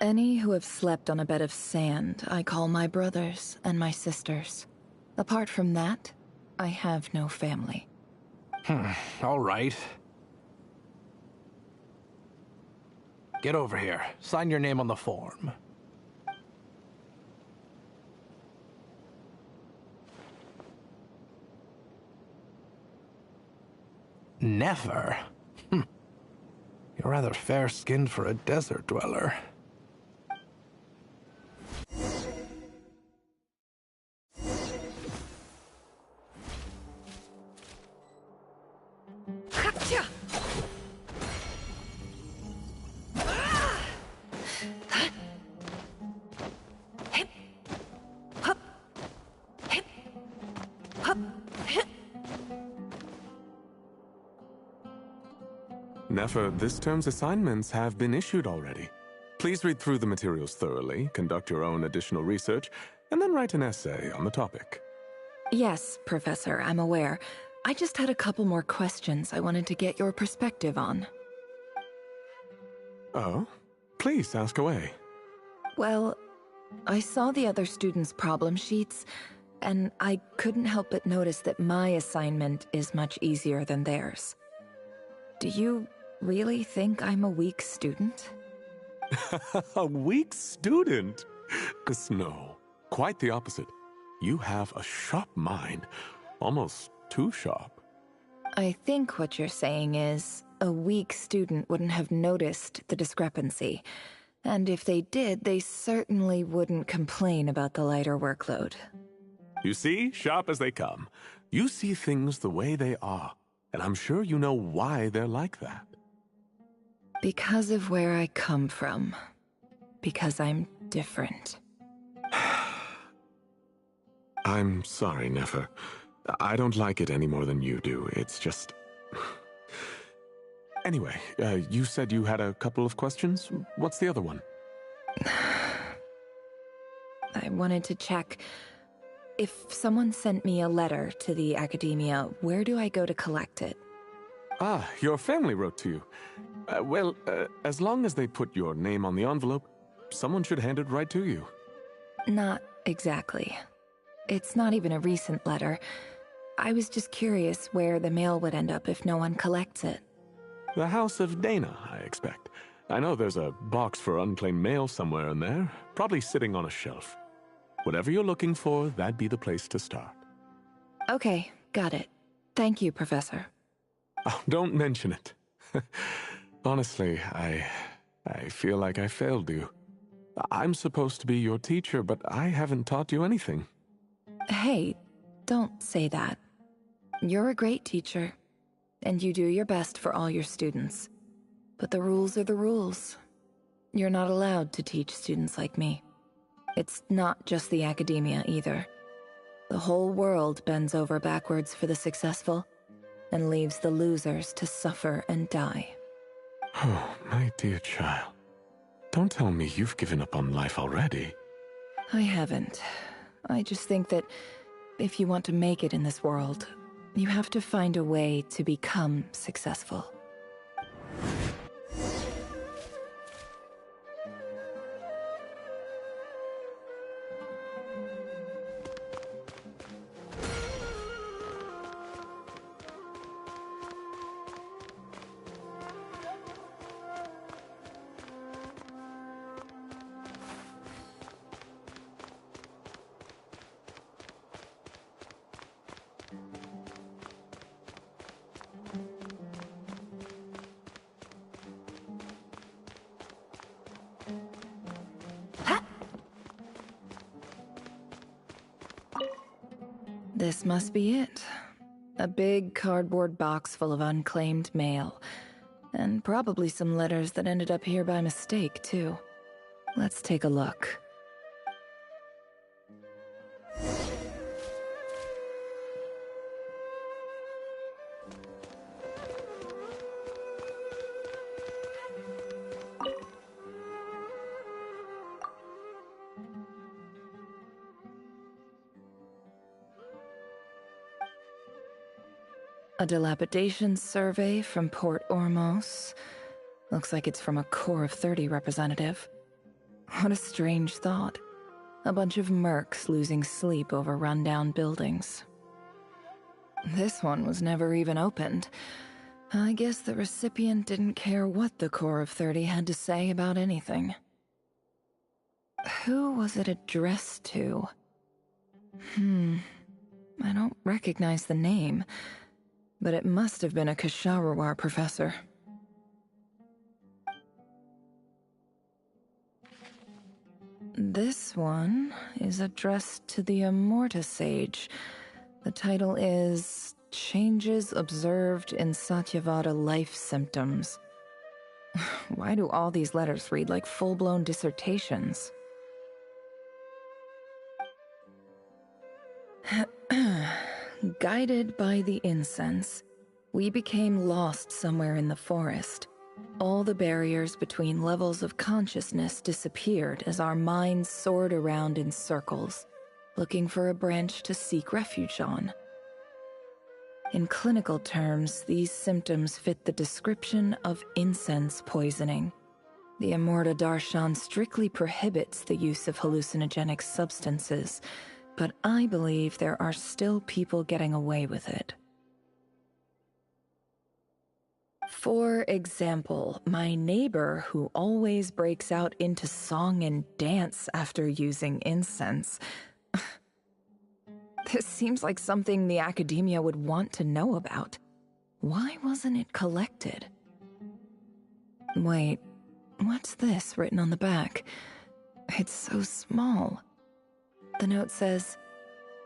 Any who have slept on a bed of sand, I call my brothers and my sisters. Apart from that, I have no family. All right. Get over here. Sign your name on the form. Never? You're rather fair-skinned for a desert dweller. Nefer, this term's assignments have been issued already. Please read through the materials thoroughly, conduct your own additional research, and then write an essay on the topic. Yes, Professor, I'm aware. I just had a couple more questions I wanted to get your perspective on. Oh? Please, ask away. Well, I saw the other students' problem sheets, and I couldn't help but notice that my assignment is much easier than theirs. Do you really think I'm a weak student? A weak student? No, quite the opposite. You have a sharp mind, almost too sharp. I think what you're saying is, a weak student wouldn't have noticed the discrepancy. And if they did, they certainly wouldn't complain about the lighter workload. You see, sharp as they come. You see things the way they are, and I'm sure you know why they're like that. Because of where I come from. Because I'm different. I'm sorry, Nefer. I don't like it any more than you do. It's just... Anyway, you said you had a couple of questions. What's the other one? I wanted to check. If someone sent me a letter to the Academia, where do I go to collect it? Ah, your family wrote to you. Well, as long as they put your name on the envelope, someone should hand it right to you. Not exactly. It's not even a recent letter. I was just curious where the mail would end up if no one collects it. The House of Dana, I expect. I know there's a box for unclaimed mail somewhere in there, probably sitting on a shelf. Whatever you're looking for, that'd be the place to start. Okay, got it. Thank you, Professor. Oh, don't mention it. Honestly, I feel like I failed you. I'm supposed to be your teacher, but I haven't taught you anything. Hey, don't say that. You're a great teacher, and you do your best for all your students. But the rules are the rules. You're not allowed to teach students like me. It's not just the Academia either. The whole world bends over backwards for the successful, and leaves the losers to suffer and die. Oh, my dear child. Don't tell me you've given up on life already. I haven't. I just think that if you want to make it in this world, You have to find a way to become successful. This must be it. A big cardboard box full of unclaimed mail. And probably some letters that ended up here by mistake, too. Let's take a look. A dilapidation survey from Port Ormos. Looks like it's from a Corps of 30 representative. What a strange thought. A bunch of mercs losing sleep over rundown buildings. This one was never even opened. I guess the recipient didn't care what the Corps of 30 had to say about anything. Who was it addressed to? I don't recognize the name. But it must have been a Kasharawar professor. This one is addressed to the Immorta Sage. The title is Changes Observed in Satyavada Life Symptoms. Why do all these letters read like full-blown dissertations? Guided by the incense, we became lost somewhere in the forest. All the barriers between levels of consciousness disappeared as our minds soared around in circles, looking for a branch to seek refuge on. In clinical terms, these symptoms fit the description of incense poisoning. The Immorta Darshan strictly prohibits the use of hallucinogenic substances, but I believe there are still people getting away with it. For example, my neighbor who always breaks out into song and dance after using incense. This seems like something the academia would want to know about. Why wasn't it collected? Wait, what's this written on the back? It's so small. The note says,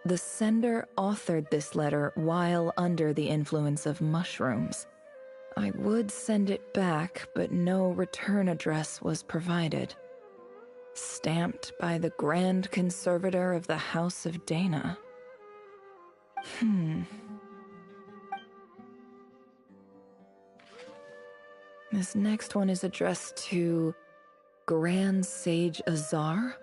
"The sender authored this letter while under the influence of mushrooms. I would send it back, but no return address was provided. Stamped by the Grand Conservator of the House of Dana." This next one is addressed to Grand Sage Azar?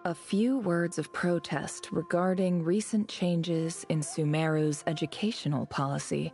A few words of protest regarding recent changes in Sumeru's educational policy.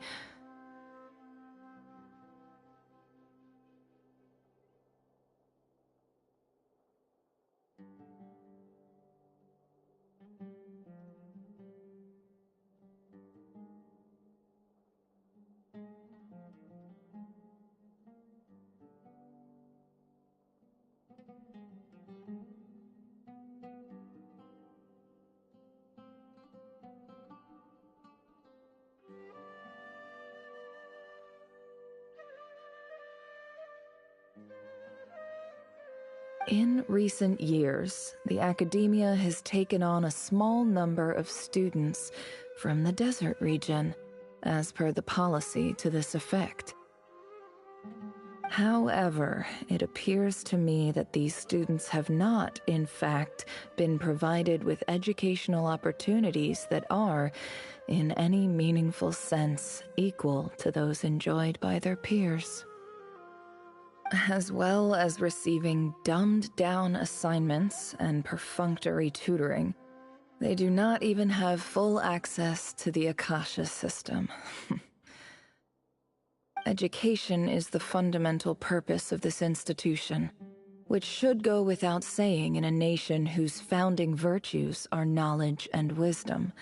In recent years, the academia has taken on a small number of students from the desert region, as per the policy to this effect. However, it appears to me that these students have not, in fact, been provided with educational opportunities that are, in any meaningful sense, equal to those enjoyed by their peers. As well as receiving dumbed-down assignments and perfunctory tutoring, they do not even have full access to the Akasha system. Education is the fundamental purpose of this institution, which should go without saying in a nation whose founding virtues are knowledge and wisdom.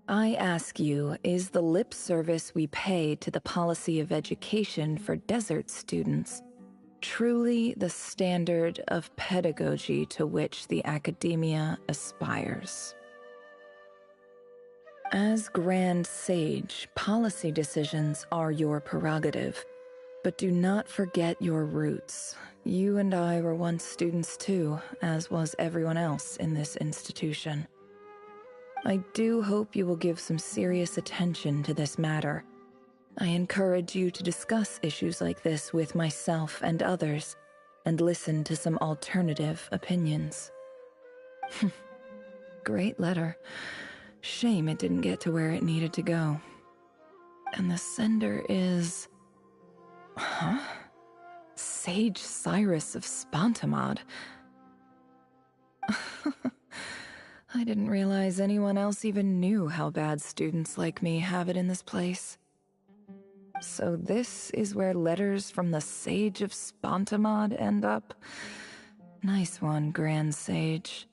I ask you, is the lip service we pay to the policy of education for desert students truly the standard of pedagogy to which the academia aspires? As Grand Sage, policy decisions are your prerogative, but do not forget your roots. You and I were once students too, as was everyone else in this institution. I do hope you will give some serious attention to this matter. I encourage you to discuss issues like this with myself and others, and listen to some alternative opinions. Great letter. Shame it didn't get to where it needed to go. And the sender is... Huh? Sage Cyrus of Spontamod. I didn't realize anyone else even knew how bad students like me have it in this place. So this is where letters from the Sage of Spontamod end up? Nice one, Grand Sage.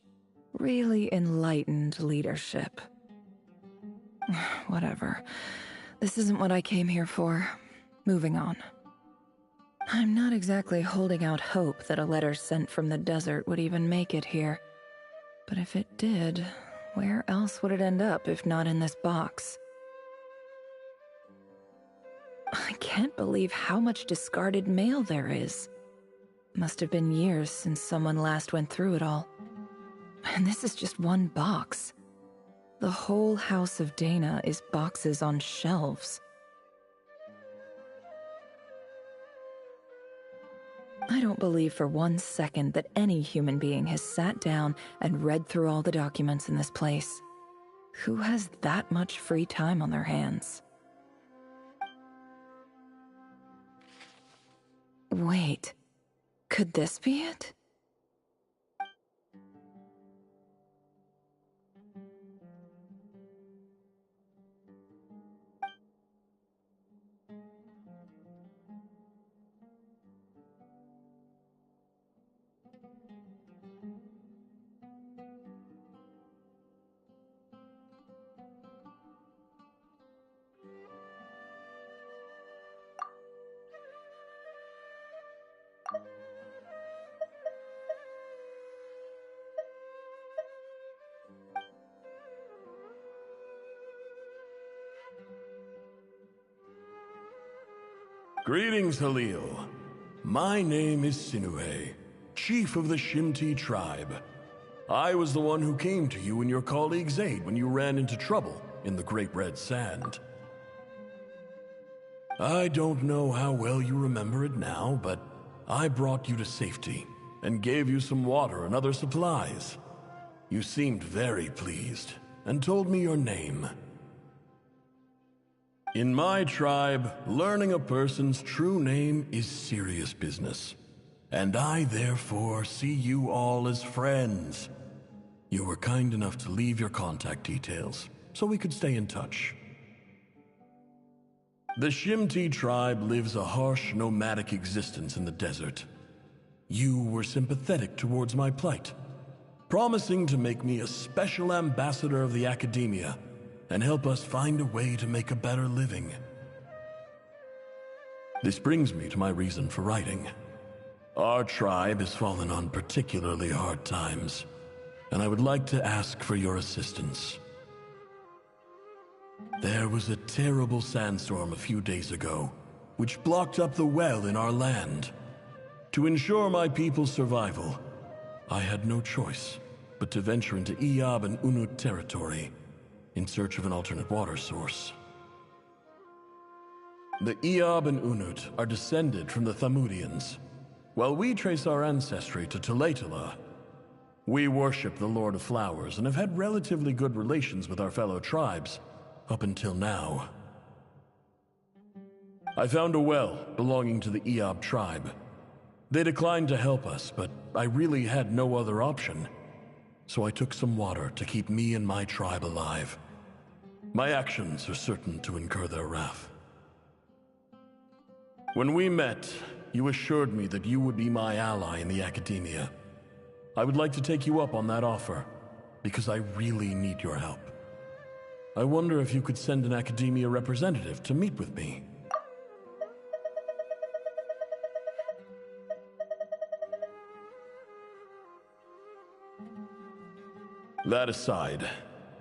Really enlightened leadership. Whatever. This isn't what I came here for. Moving on. I'm not exactly holding out hope that a letter sent from the desert would even make it here. But if it did, where else would it end up if not in this box? I can't believe how much discarded mail there is. Must have been years since someone last went through it all. And this is just one box. The whole House of Dana is boxes on shelves. I don't believe for 1 second that any human being has sat down and read through all the documents in this place. Who has that much free time on their hands? Wait, could this be it? Greetings, Halil. My name is Sinue, chief of the Shimti tribe. I was the one who came to you and your colleague's aid when you ran into trouble in the Great Red Sand. I don't know how well you remember it now, but I brought you to safety and gave you some water and other supplies. You seemed very pleased and told me your name. In my tribe, learning a person's true name is serious business, and I therefore see you all as friends. You were kind enough to leave your contact details, so we could stay in touch. The Shimti tribe lives a harsh, nomadic existence in the desert. You were sympathetic towards my plight, promising to make me a special ambassador of the academia and help us find a way to make a better living. This brings me to my reason for writing. Our tribe has fallen on particularly hard times, and I would like to ask for your assistance. There was a terrible sandstorm a few days ago, which blocked up the well in our land. To ensure my people's survival, I had no choice but to venture into Iyab and Unut territory in search of an alternate water source. The Iyab and Unut are descended from the Thamudians, while we trace our ancestry to Tulatala. We worship the Lord of Flowers and have had relatively good relations with our fellow tribes up until now. I found a well belonging to the Iyab tribe, They declined to help us, but I really had no other option. So I took some water to keep me and my tribe alive. My actions are certain to incur their wrath. When we met, you assured me that you would be my ally in the academia. I would like to take you up on that offer, because I really need your help. I wonder if you could send an academia representative to meet with me. That aside,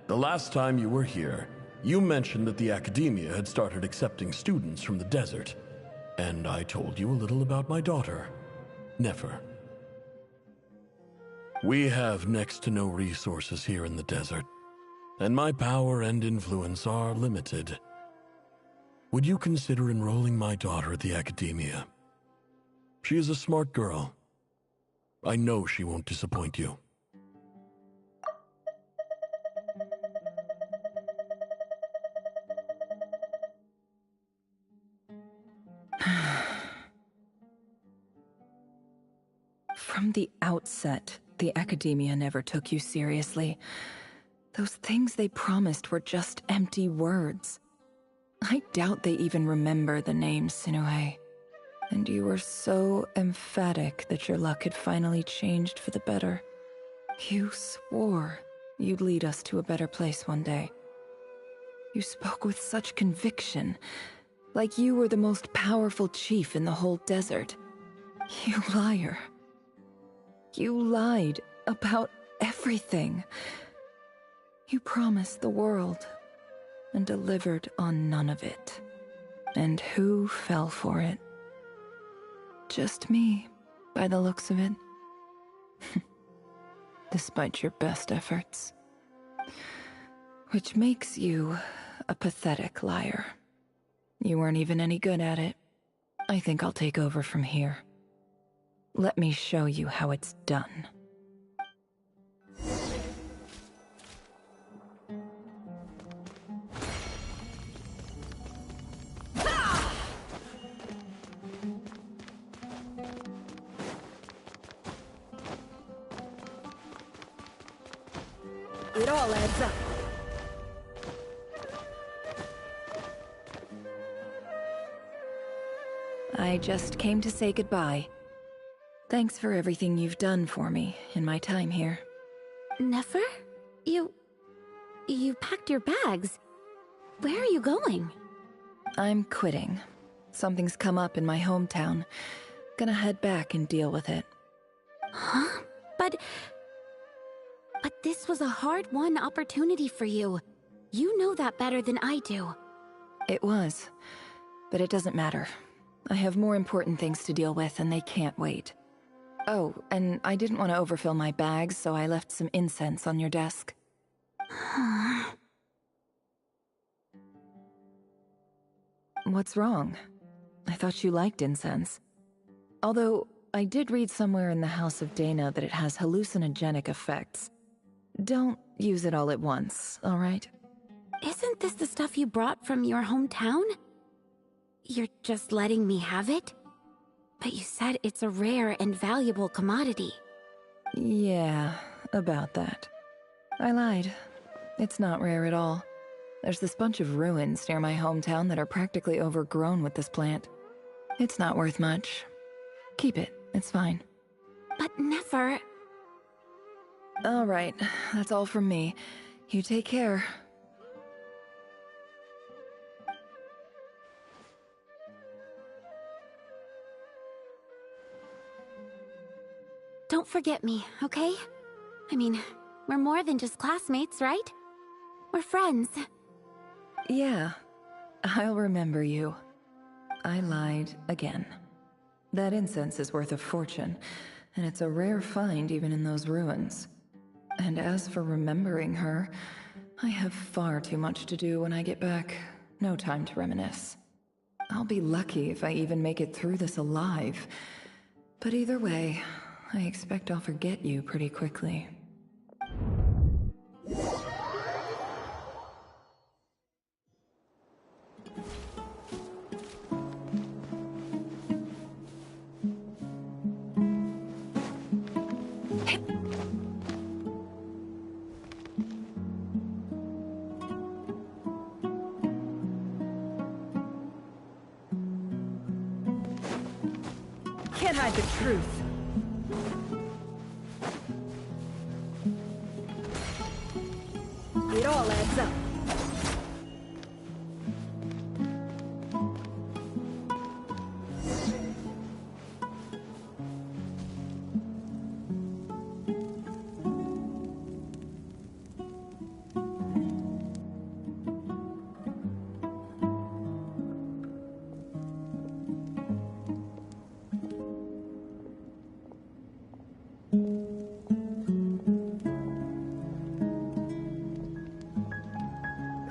the last time you were here, you mentioned that the academia had started accepting students from the desert, and I told you a little about my daughter, Nefer. We have next to no resources here in the desert, and my power and influence are limited. Would you consider enrolling my daughter at the academia? She is a smart girl. I know she won't disappoint you. From the outset, the academia never took you seriously. Those things they promised were just empty words. I doubt they even remember the name Sinuhe. And you were so emphatic that your luck had finally changed for the better. You swore you'd lead us to a better place one day. You spoke with such conviction, like you were the most powerful chief in the whole desert. You liar. You lied about everything. You promised the world and delivered on none of it. And who fell for it? Just me, by the looks of it. Despite your best efforts. Which makes you a pathetic liar. You weren't even any good at it. I think I'll take over from here. Let me show you how it's done. It all adds up. I just came to say goodbye. Thanks for everything you've done for me in my time here. Nefer? You packed your bags. Where are you going? I'm quitting. Something's come up in my hometown. Gonna head back and deal with it. Huh? But this was a hard-won opportunity for you. You know that better than I do. It was. But it doesn't matter. I have more important things to deal with, and they can't wait. Oh, and I didn't want to overfill my bags, so I left some incense on your desk. What's wrong? I thought you liked incense. Although, I did read somewhere in the House of Dana that it has hallucinogenic effects. Don't use it all at once, all right? Isn't this the stuff you brought from your hometown? You're just letting me have it? But you said it's a rare and valuable commodity. Yeah, about that. I lied. It's not rare at all. There's this bunch of ruins near my hometown that are practically overgrown with this plant. It's not worth much. Keep it, it's fine. But Nefer... All right, that's all from me. You take care. Don't forget me, okay? I mean, we're more than just classmates, right? We're friends. Yeah, I'll remember you. I lied again. That incense is worth a fortune, and it's a rare find even in those ruins. And as for remembering her, I have far too much to do when I get back. No time to reminisce. I'll be lucky if I even make it through this alive. But either way, I expect I'll forget you pretty quickly. can't hide the truth. It all adds up.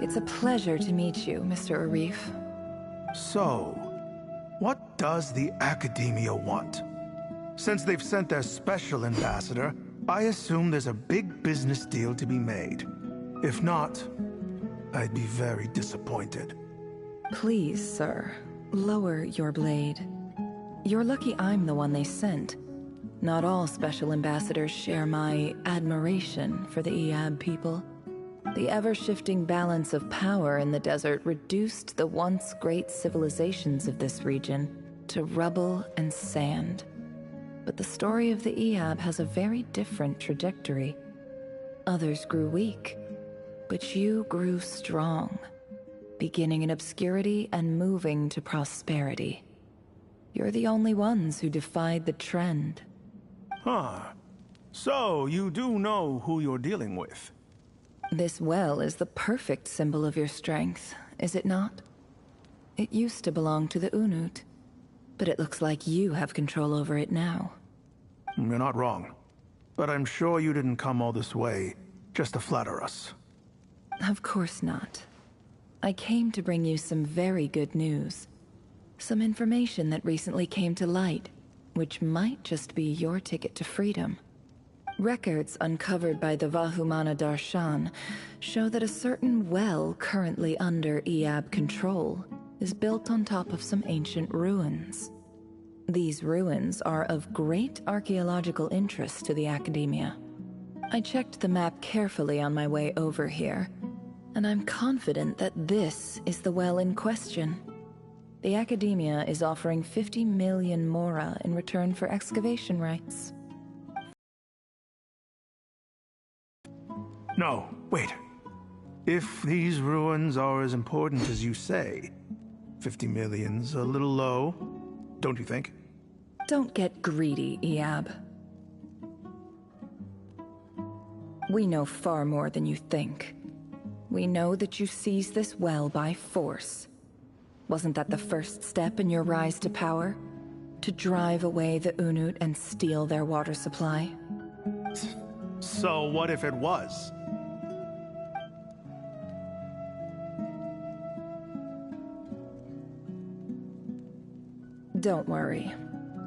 It's a pleasure to meet you, Mr. Arif. So, what does the Academia want? Since they've sent their special ambassador, I assume there's a big business deal to be made. If not, I'd be very disappointed. Please, sir, lower your blade. You're lucky I'm the one they sent. Not all special ambassadors share my admiration for the Eab people. The ever-shifting balance of power in the desert reduced the once great civilizations of this region to rubble and sand. But the story of the Eab has a very different trajectory. Others grew weak, but you grew strong, beginning in obscurity and moving to prosperity. You're the only ones who defied the trend. Huh. So, you do know who you're dealing with? This well is the perfect symbol of your strength, is it not? It used to belong to the Unut, but it looks like you have control over it now. You're not wrong. But I'm sure you didn't come all this way just to flatter us. Of course not. I came to bring you some very good news. Some information that recently came to light, which might just be your ticket to freedom. Records uncovered by the Vahumana Darshan show that a certain well currently under Eab control is built on top of some ancient ruins. These ruins are of great archaeological interest to the Academia. I checked the map carefully on my way over here, and I'm confident that this is the well in question. The Academia is offering 50 million mora in return for excavation rights. No, wait. If these ruins are as important as you say, 50 million's a little low, don't you think? Don't get greedy, Eab. We know far more than you think. We know that you seized this well by force. Wasn't that the first step in your rise to power? To drive away the Unut and steal their water supply? So what if it was? Don't worry.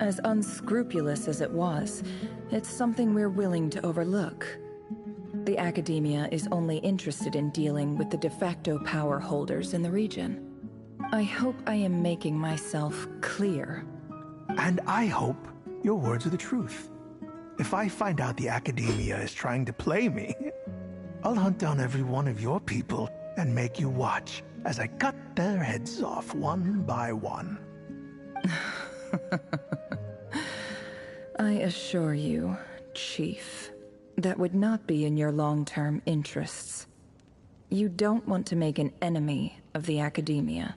As unscrupulous as it was, it's something we're willing to overlook. The Academia is only interested in dealing with the de facto power holders in the region. I hope I am making myself clear. And I hope your words are the truth. If I find out the Academia is trying to play me, I'll hunt down every one of your people and make you watch as I cut their heads off one by one. I assure you, Chief, that would not be in your long-term interests. You don't want to make an enemy of the Academia.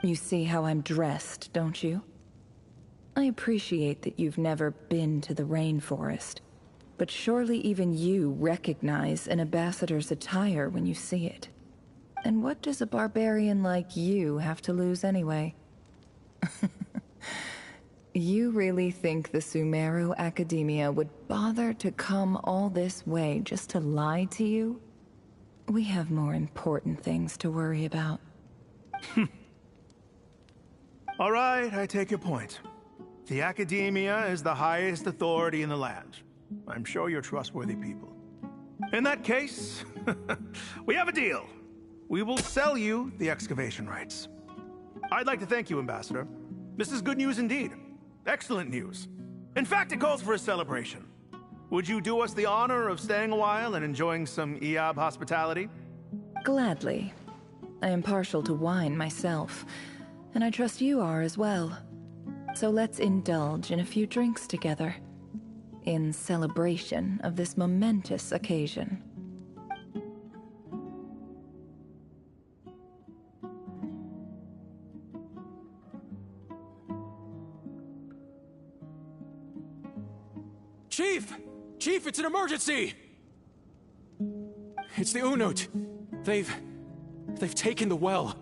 You see how I'm dressed, don't you? I appreciate that you've never been to the rainforest, but surely even you recognize an ambassador's attire when you see it. And what does a barbarian like you have to lose anyway? You really think the Sumeru Academia would bother to come all this way just to lie to you? We have more important things to worry about. All right, I take your point. The Academia is the highest authority in the land. I'm sure you're trustworthy people. In that case, we have a deal. We will sell you the excavation rights. I'd like to thank you, Ambassador. This is good news indeed. Excellent news. In fact, it calls for a celebration. Would you do us the honor of staying a while and enjoying some Eab hospitality? Gladly. I am partial to wine myself, and I trust you are as well. So let's indulge in a few drinks together, in celebration of this momentous occasion. Chief! Chief, it's an emergency! It's the Unut. They've taken the well.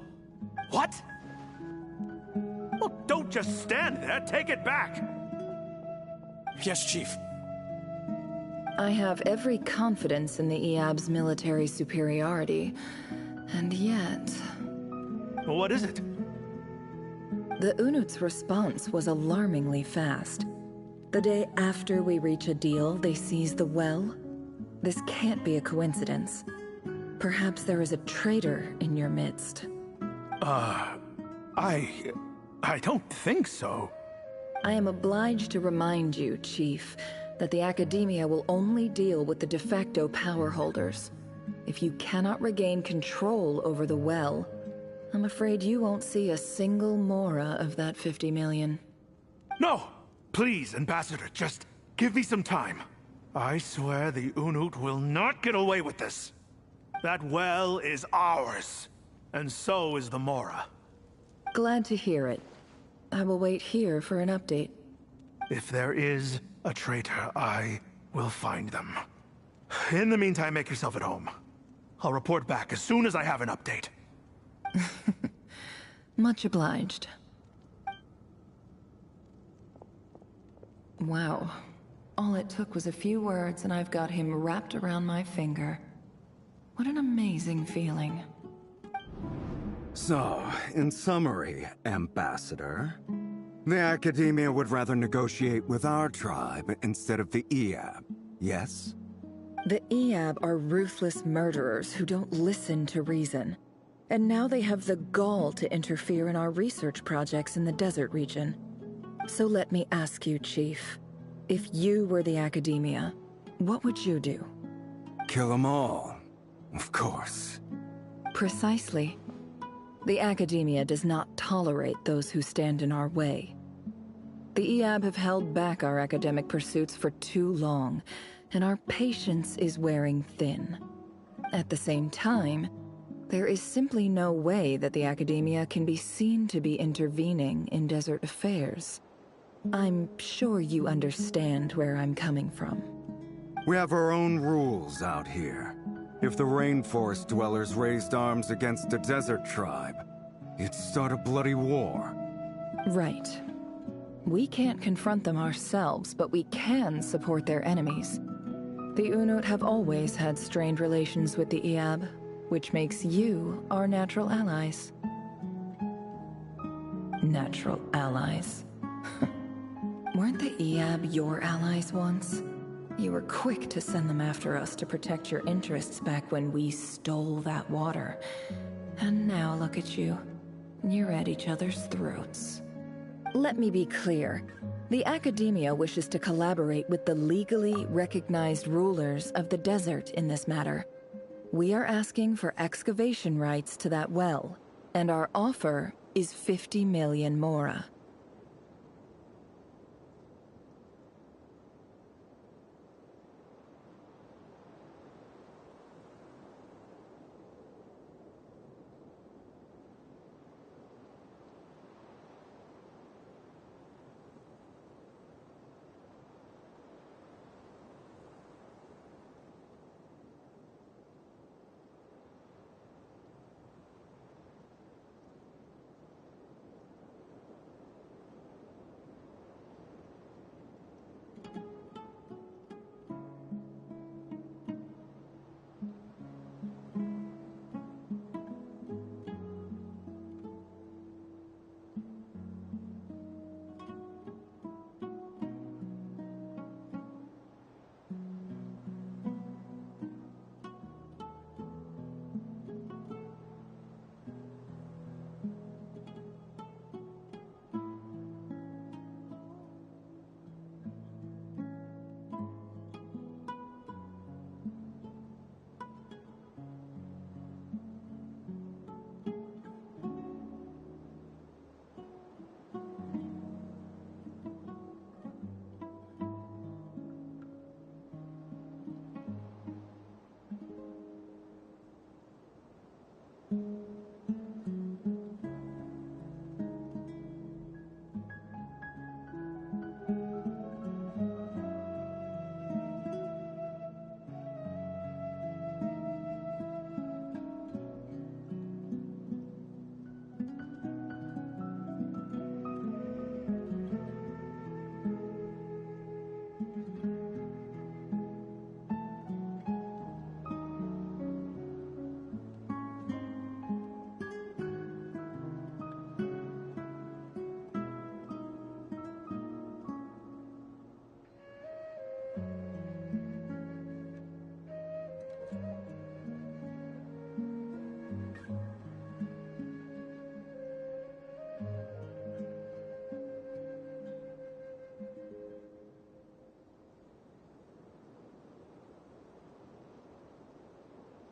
What? Well, don't just stand there. Take it back. Yes, Chief. I have every confidence in the EAB's military superiority, and yet... What is it? The Unut's response was alarmingly fast. The day after we reach a deal, they seize the well. This can't be a coincidence. Perhaps there is a traitor in your midst. I don't think so. I am obliged to remind you, Chief, that the Academia will only deal with the de facto power holders. If you cannot regain control over the well, I'm afraid you won't see a single mora of that 50 million. No! Please, Ambassador, just give me some time. I swear the Unut will not get away with this. That well is ours, and so is the mora. Glad to hear it. I will wait here for an update. If there is a traitor, I will find them. In the meantime, make yourself at home. I'll report back as soon as I have an update. Much obliged. Wow. All it took was a few words and I've got him wrapped around my finger. What an amazing feeling. So, in summary, Ambassador, the Academia would rather negotiate with our tribe instead of the EAB, yes? The EAB are ruthless murderers who don't listen to reason. And now they have the gall to interfere in our research projects in the desert region. So let me ask you, Chief, if you were the Academia, what would you do? Kill them all, of course. Precisely. The Academia does not tolerate those who stand in our way. The EAB have held back our academic pursuits for too long, and our patience is wearing thin. At the same time, there is simply no way that the Academia can be seen to be intervening in desert affairs. I'm sure you understand where I'm coming from. We have our own rules out here. If the rainforest dwellers raised arms against a desert tribe, it'd start a bloody war. Right. We can't confront them ourselves, but we can support their enemies. The Unut have always had strained relations with the EAB, which makes you our natural allies. Natural allies? Weren't the EAB your allies once? You were quick to send them after us to protect your interests back when we stole that water. And now look at you. You're at each other's throats. Let me be clear. The Academia wishes to collaborate with the legally recognized rulers of the desert in this matter. We are asking for excavation rights to that well, and our offer is 50 million mora.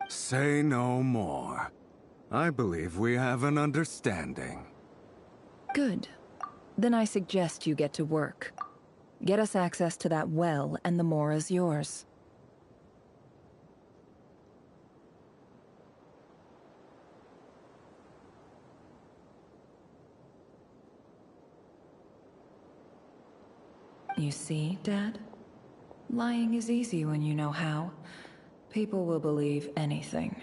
Say no more. I believe we have an understanding. Good. Then I suggest you get to work. Get us access to that well, and the more is yours. You see, Dad? Lying is easy when you know how. People will believe anything.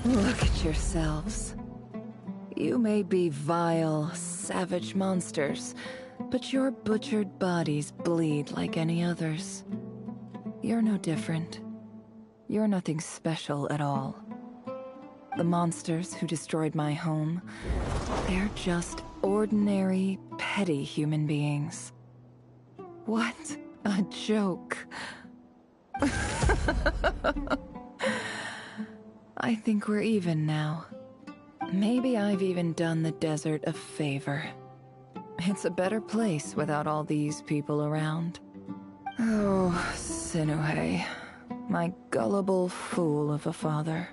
Look at yourselves. You may be vile, savage monsters, but your butchered bodies bleed like any others. You're no different. You're nothing special at all. The monsters who destroyed my home, they're just ordinary, petty human beings. What a joke. I think we're even now. Maybe I've even done the desert a favor. It's a better place without all these people around. Oh, Sinuhe, my gullible fool of a father.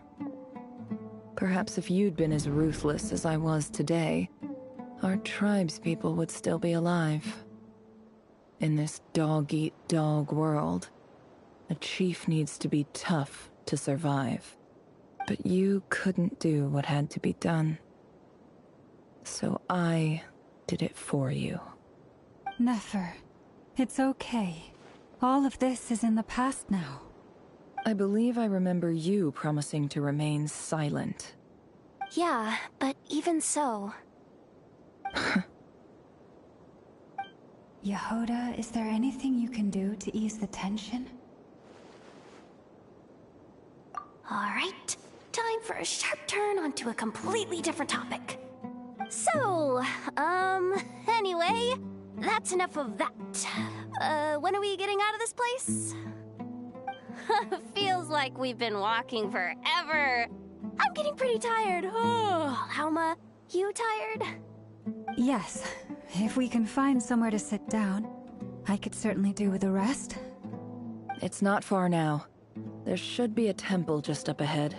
Perhaps if you'd been as ruthless as I was today, our tribespeople would still be alive. In this dog-eat-dog world, a chief needs to be tough to survive. But you couldn't do what had to be done. So I did it for you. Nefer, it's okay. All of this is in the past now. I believe I remember you promising to remain silent. Yeah, but even so... Yehoda, is there anything you can do to ease the tension? Alright, time for a sharp turn onto a completely different topic. So, anyway, that's enough of that. When are we getting out of this place? Feels like we've been walking forever. I'm getting pretty tired. Oh, Alma, you tired? Yes. If we can find somewhere to sit down, I could certainly do with a rest. It's not far now. There should be a temple just up ahead.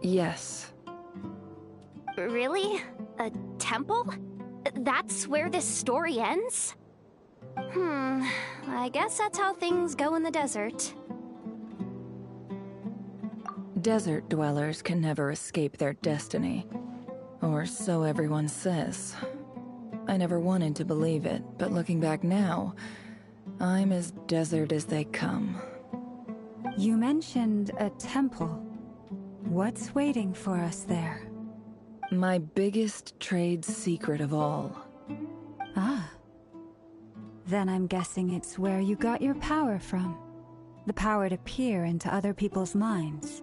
Yes. Really? A temple? That's where this story ends? I guess that's how things go in the desert. Desert dwellers can never escape their destiny. Or so everyone says. I never wanted to believe it, but looking back now, I'm as desert as they come. You mentioned a temple. What's waiting for us there? My biggest trade secret of all. Ah. Then I'm guessing it's where you got your power from. The power to peer into other people's minds.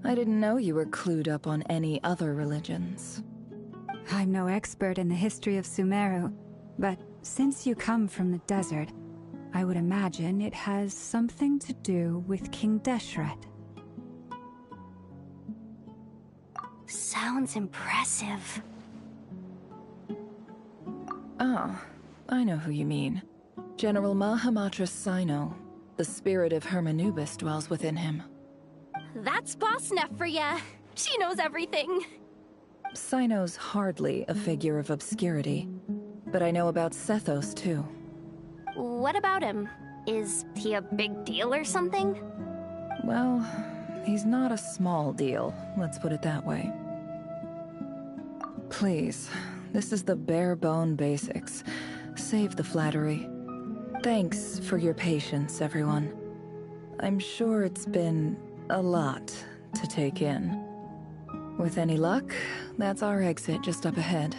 I didn't know you were clued up on any other religions. I'm no expert in the history of Sumeru, but since you come from the desert, I would imagine it has something to do with King Deshret. Sounds impressive. Ah, I know who you mean. General Mahamatra Sino. The spirit of Hermanubis dwells within him. That's Boss Neff for ya. She knows everything. Sino's hardly a figure of obscurity, but I know about Sethos too. What about him? Is he a big deal or something? Well, he's not a small deal, let's put it that way. Please, this is the bare-bone basics. Save the flattery. Thanks for your patience, everyone. I'm sure it's been a lot to take in. With any luck, that's our exit just up ahead.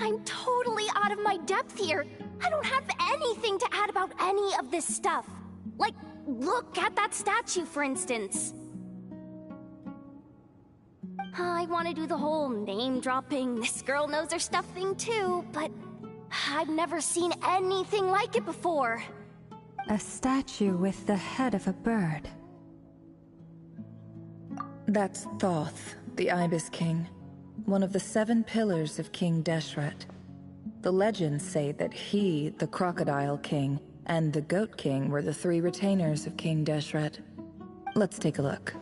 I'm totally out of my depth here. I don't have anything to add about any of this stuff. Like, look at that statue, for instance. I want to do the whole name-dropping, this girl knows her stuff thing too, but I've never seen anything like it before. A statue with the head of a bird. That's Thoth, the Ibis King. One of the 7 pillars of King Deshret. The legends say that he, the Crocodile King, and the Goat King were the 3 retainers of King Deshret. Let's take a look.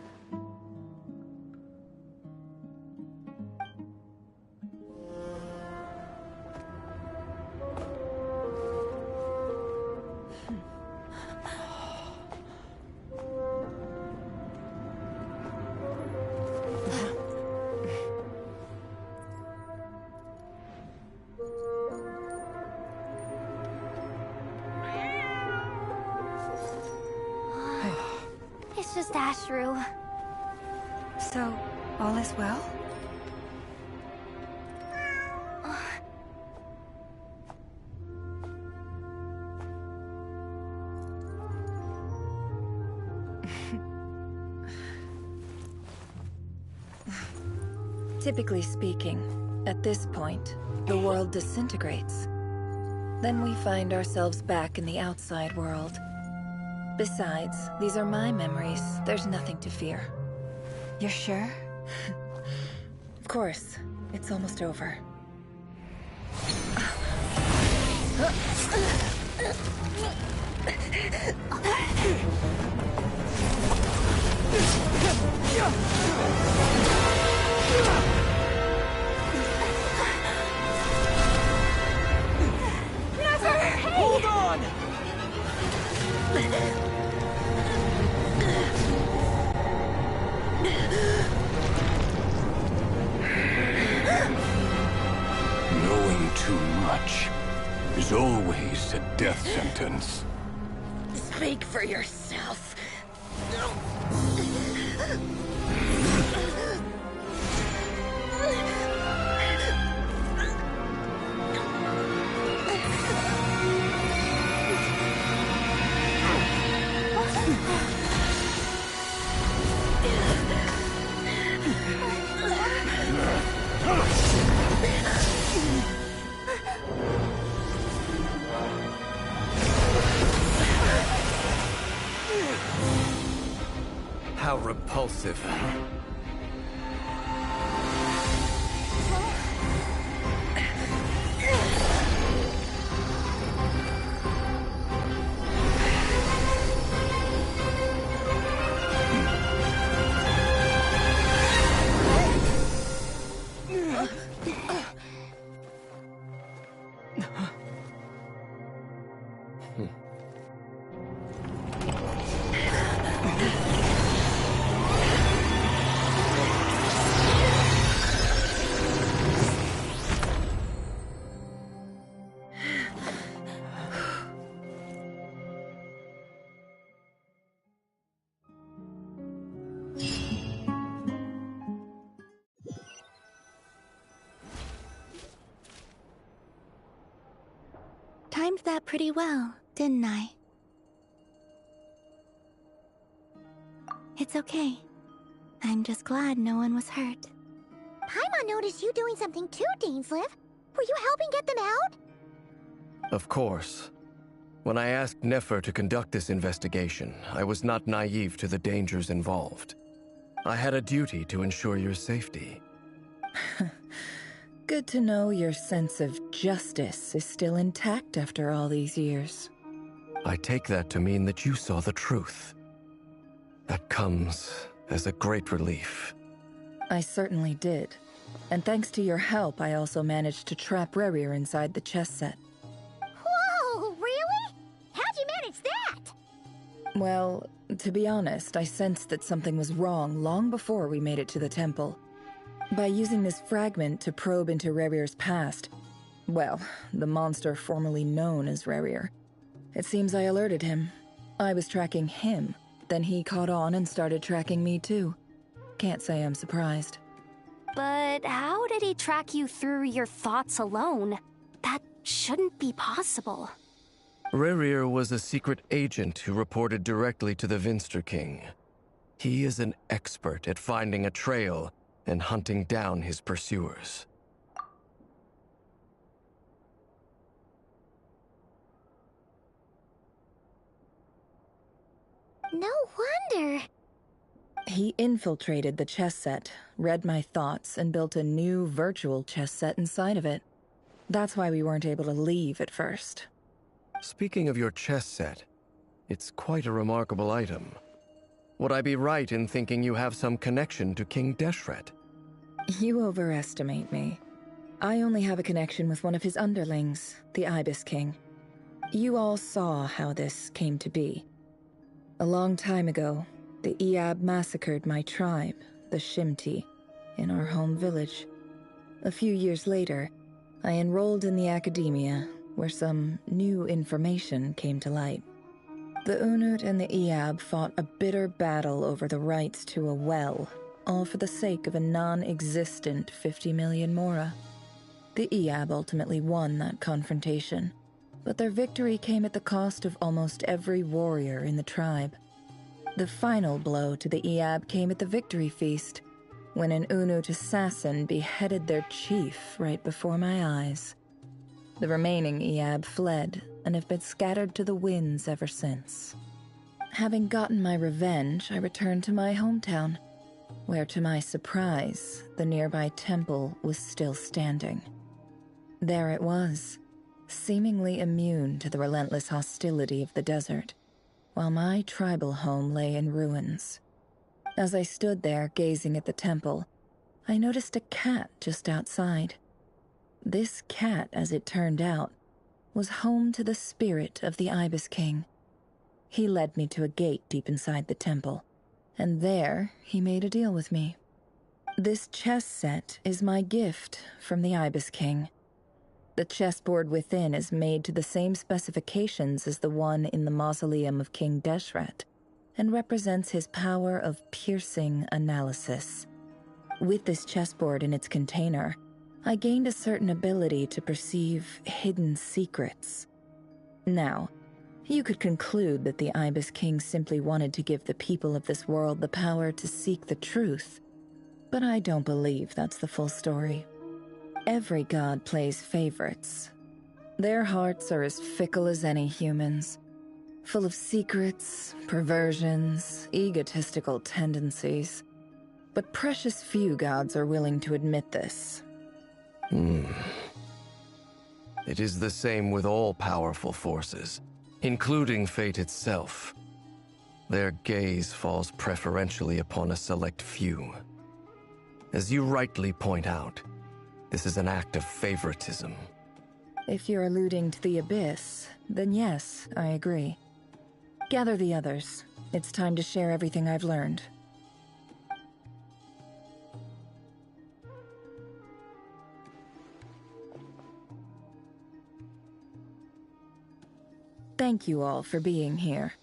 It's just Ashru. So, all is well? Typically speaking, at this point, the world disintegrates. Then we find ourselves back in the outside world. Besides, these are my memories. There's nothing to fear. You're sure? Of course. It's almost over. Never! Hold on! Knowing too much is always a death sentence. Speak for yourself. How repulsive. Timed that pretty well, didn't I? It's okay. I'm just glad no one was hurt. Paimon noticed you doing something too, Dainsleif. Were you helping get them out? Of course. When I asked Nefer to conduct this investigation, I was not naive to the dangers involved. I had a duty to ensure your safety. Good to know your sense of justice is still intact after all these years. I take that to mean that you saw the truth. That comes as a great relief. I certainly did. And thanks to your help, I also managed to trap Rerir inside the chess set. Whoa, really? How'd you manage that? Well, to be honest, I sensed that something was wrong long before we made it to the temple. By using this fragment to probe into Rerir's past, well, the monster formerly known as Rerir, it seems I alerted him. I was tracking him, then he caught on and started tracking me too. Can't say I'm surprised. But how did he track you through your thoughts alone? That shouldn't be possible. Rerir was a secret agent who reported directly to the Vinster King. He is an expert at finding a trail and hunting down his pursuers. No wonder. He infiltrated the chess set, read my thoughts, and built a new virtual chess set inside of it. That's why we weren't able to leave at first. Speaking of your chess set, it's quite a remarkable item. Would I be right in thinking you have some connection to King Deshret? You overestimate me. I only have a connection with one of his underlings, the Ibis King. You all saw how this came to be. A long time ago, the Iab massacred my tribe, the Shimti, in our home village. A few years later, I enrolled in the academia, where some new information came to light. The Unut and the Iab fought a bitter battle over the rights to a well, all for the sake of a non-existent 50 million mora. The Iab ultimately won that confrontation, but their victory came at the cost of almost every warrior in the tribe. The final blow to the Iab came at the victory feast, when an Unut assassin beheaded their chief right before my eyes. The remaining Iab fled and have been scattered to the winds ever since. Having gotten my revenge, I returned to my hometown, where to my surprise, the nearby temple was still standing. There it was, seemingly immune to the relentless hostility of the desert, while my tribal home lay in ruins. As I stood there gazing at the temple, I noticed a cat just outside. This cat, as it turned out, was home to the spirit of the Ibis King. He led me to a gate deep inside the temple, and there he made a deal with me. This chess set is my gift from the Ibis King. The chessboard within is made to the same specifications as the one in the mausoleum of King Deshret, and represents his power of piercing analysis. With this chessboard in its container, I gained a certain ability to perceive hidden secrets. Now, you could conclude that the Ibis King simply wanted to give the people of this world the power to seek the truth, but I don't believe that's the full story. Every god plays favorites. Their hearts are as fickle as any humans. full of secrets, perversions, egotistical tendencies. But precious few gods are willing to admit this. It is the same with all powerful forces, including fate itself. Their gaze falls preferentially upon a select few. As you rightly point out, this is an act of favoritism. If you're alluding to the Abyss, then yes, I agree. Gather the others. It's time to share everything I've learned. Thank you all for being here.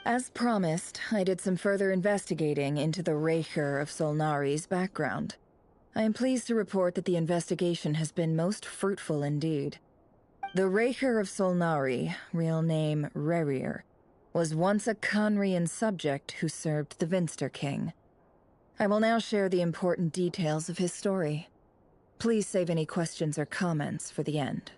As promised, I did some further investigating into the Raker of Solnari's background. I am pleased to report that the investigation has been most fruitful indeed. The Raker of Solnari, real name Rerir, was once a Conrian subject who served the Vinster King. I will now share the important details of his story. Please save any questions or comments for the end.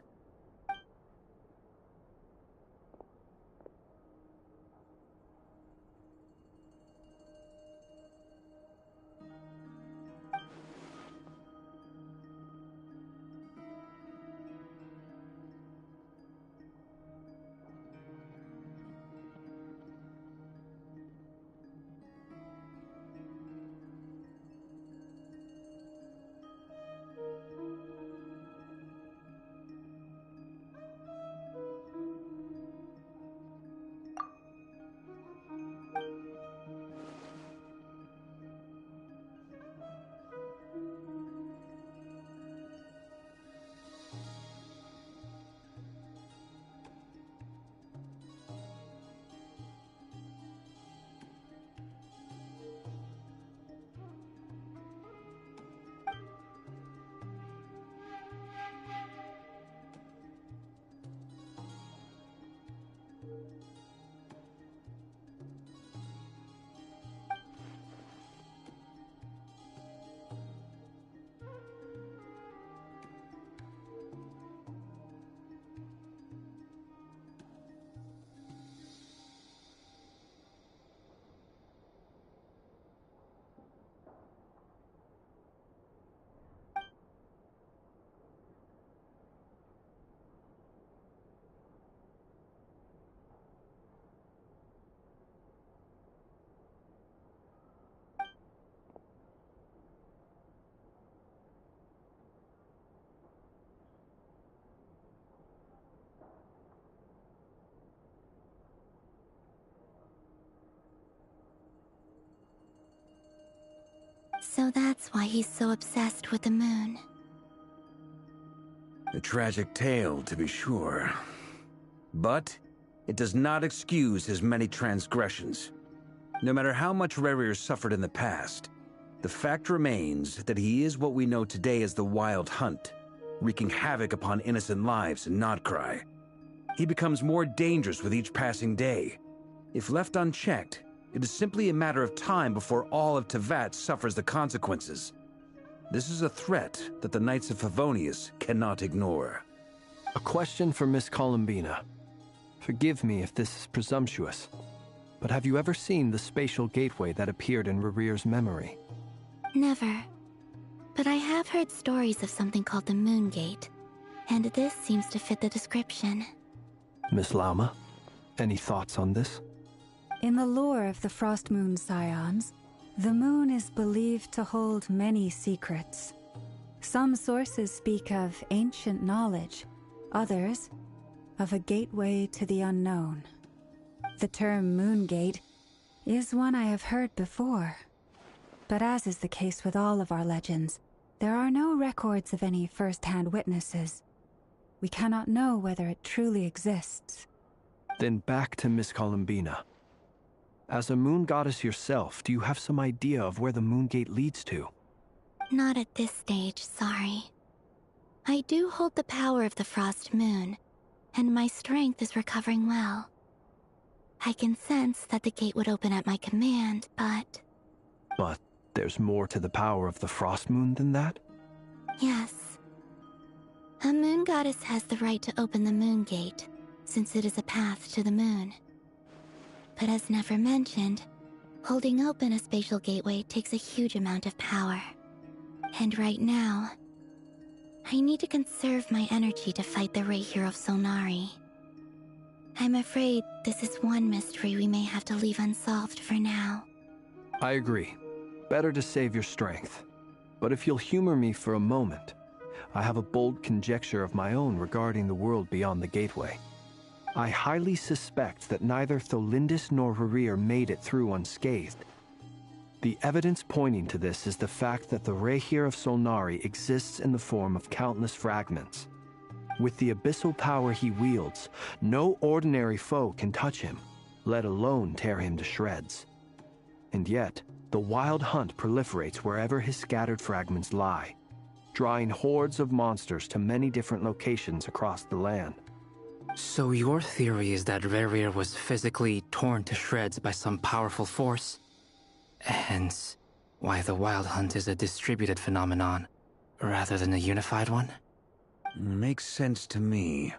So that's why he's so obsessed with the moon. A tragic tale, to be sure. But it does not excuse his many transgressions. No matter how much Rerir suffered in the past, the fact remains that he is what we know today as the Wild Hunt, wreaking havoc upon innocent lives in Notcry. He becomes more dangerous with each passing day. If left unchecked, it is simply a matter of time before all of Teyvat suffers the consequences. This is a threat that the Knights of Favonius cannot ignore. A question for Miss Columbina. Forgive me if this is presumptuous, but have you ever seen the spatial gateway that appeared in Rerir's memory? Never. But I have heard stories of something called the Moon Gate, and this seems to fit the description. Miss Lauma, any thoughts on this? In the lore of the Frost Moon Scions, the moon is believed to hold many secrets. Some sources speak of ancient knowledge, others of a gateway to the unknown. The term Moon Gate is one I have heard before. But as is the case with all of our legends, there are no records of any first-hand witnesses. We cannot know whether it truly exists. Then back to Miss Columbina. As a moon goddess yourself, do you have some idea of where the Moon Gate leads to? Not at this stage, sorry. I do hold the power of the Frost Moon, and my strength is recovering well. I can sense that the gate would open at my command, but... But there's more to the power of the Frost Moon than that? Yes. A moon goddess has the right to open the Moon Gate, since it is a path to the moon. But as Nefer mentioned, holding open a spatial gateway takes a huge amount of power. And right now, I need to conserve my energy to fight the Rahier of Solnari. I'm afraid this is one mystery we may have to leave unsolved for now. I agree. Better to save your strength. But if you'll humor me for a moment, I have a bold conjecture of my own regarding the world beyond the gateway. I highly suspect that neither Tholindis nor Rarir made it through unscathed. The evidence pointing to this is the fact that the Rahier of Solnari exists in the form of countless fragments. With the abyssal power he wields, no ordinary foe can touch him, let alone tear him to shreds. And yet, the Wild Hunt proliferates wherever his scattered fragments lie, drawing hordes of monsters to many different locations across the land. So your theory is that Rarir was physically torn to shreds by some powerful force? Hence, why the Wild Hunt is a distributed phenomenon, rather than a unified one? Makes sense to me.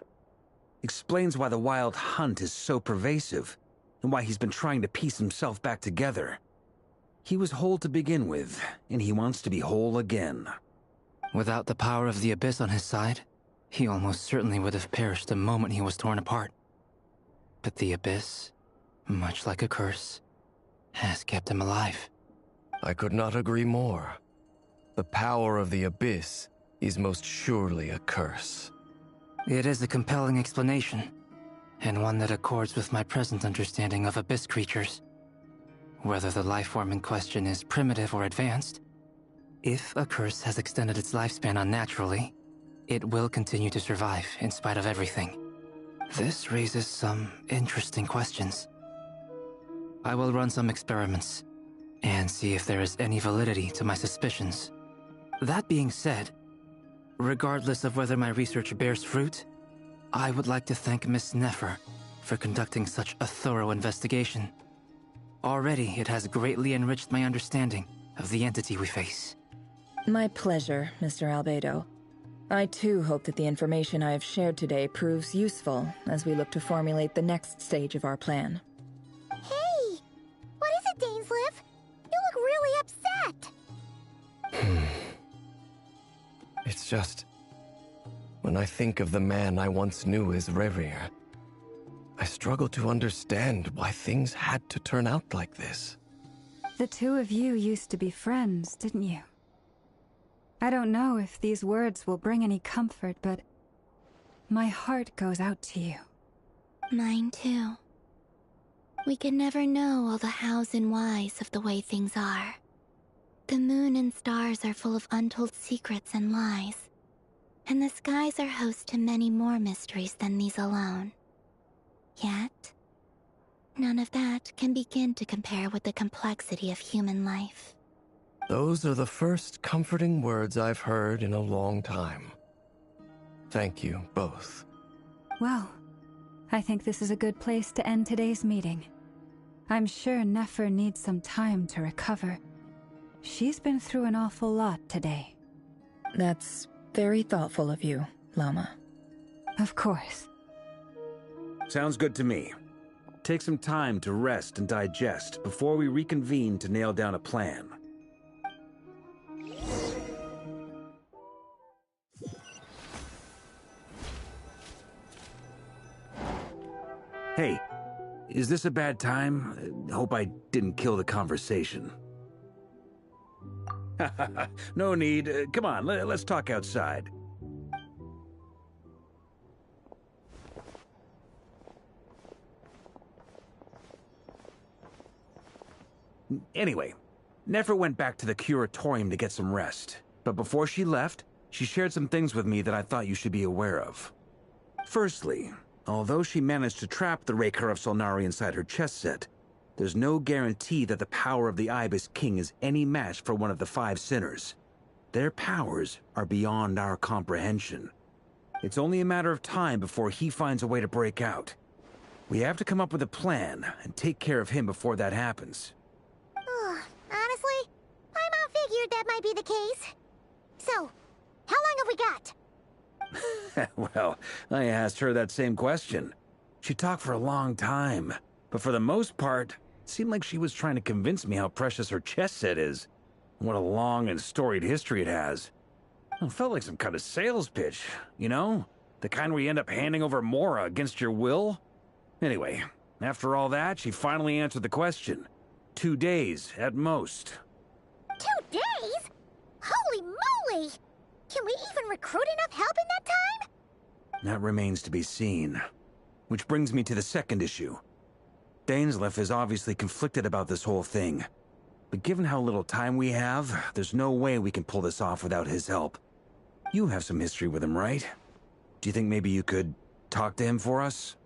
Explains why the Wild Hunt is so pervasive, and why he's been trying to piece himself back together. He was whole to begin with, and he wants to be whole again. Without the power of the Abyss on his side, he almost certainly would have perished the moment he was torn apart. But the Abyss, much like a curse, has kept him alive. I could not agree more. The power of the Abyss is most surely a curse. It is a compelling explanation, and one that accords with my present understanding of Abyss creatures. Whether the life form in question is primitive or advanced, if a curse has extended its lifespan unnaturally, it will continue to survive in spite of everything. This raises some interesting questions. I will run some experiments and see if there is any validity to my suspicions. That being said, regardless of whether my research bears fruit, I would like to thank Miss Nefer for conducting such a thorough investigation. Already, it has greatly enriched my understanding of the entity we face. My pleasure, Mr. Albedo. I too hope that the information I have shared today proves useful as we look to formulate the next stage of our plan. Hey! What is it, Dainsleif? You look really upset! It's just... when I think of the man I once knew as Rarir, I struggle to understand why things had to turn out like this. The two of you used to be friends, didn't you? I don't know if these words will bring any comfort, but my heart goes out to you. Mine too. We can never know all the hows and whys of the way things are. The moon and stars are full of untold secrets and lies, and the skies are host to many more mysteries than these alone. Yet, none of that can begin to compare with the complexity of human life. Those are the first comforting words I've heard in a long time. Thank you, both. Well, I think this is a good place to end today's meeting. I'm sure Nefer needs some time to recover. She's been through an awful lot today. That's very thoughtful of you, Lama. Of course. Sounds good to me. Take some time to rest and digest before we reconvene to nail down a plan. Hey, is this a bad time? Hope I didn't kill the conversation. No need. Come on, let's talk outside. Anyway, Nefer went back to the curatorium to get some rest. But before she left, she shared some things with me that I thought you should be aware of. Firstly, although she managed to trap the Raker of Solnari inside her chess set, there's no guarantee that the power of the Ibis King is any match for one of the 5 sinners. Their powers are beyond our comprehension. It's only a matter of time before he finds a way to break out. We have to come up with a plan and take care of him before that happens. Honestly, my mom figured that might be the case. So, how long have we got? Well, I asked her that same question. She talked for a long time, but for the most part, it seemed like she was trying to convince me how precious her chess set is, and what a long and storied history it has. It felt like some kind of sales pitch, you know? The kind where you end up handing over Mora against your will? Anyway, after all that, she finally answered the question. 2 days, at most. 2 days? Holy moly! Can we even recruit enough help in that time? That remains to be seen. Which brings me to the second issue. Dainsleif is obviously conflicted about this whole thing. But given how little time we have, there's no way we can pull this off without his help. You have some history with him, right? Do you think maybe you could talk to him for us?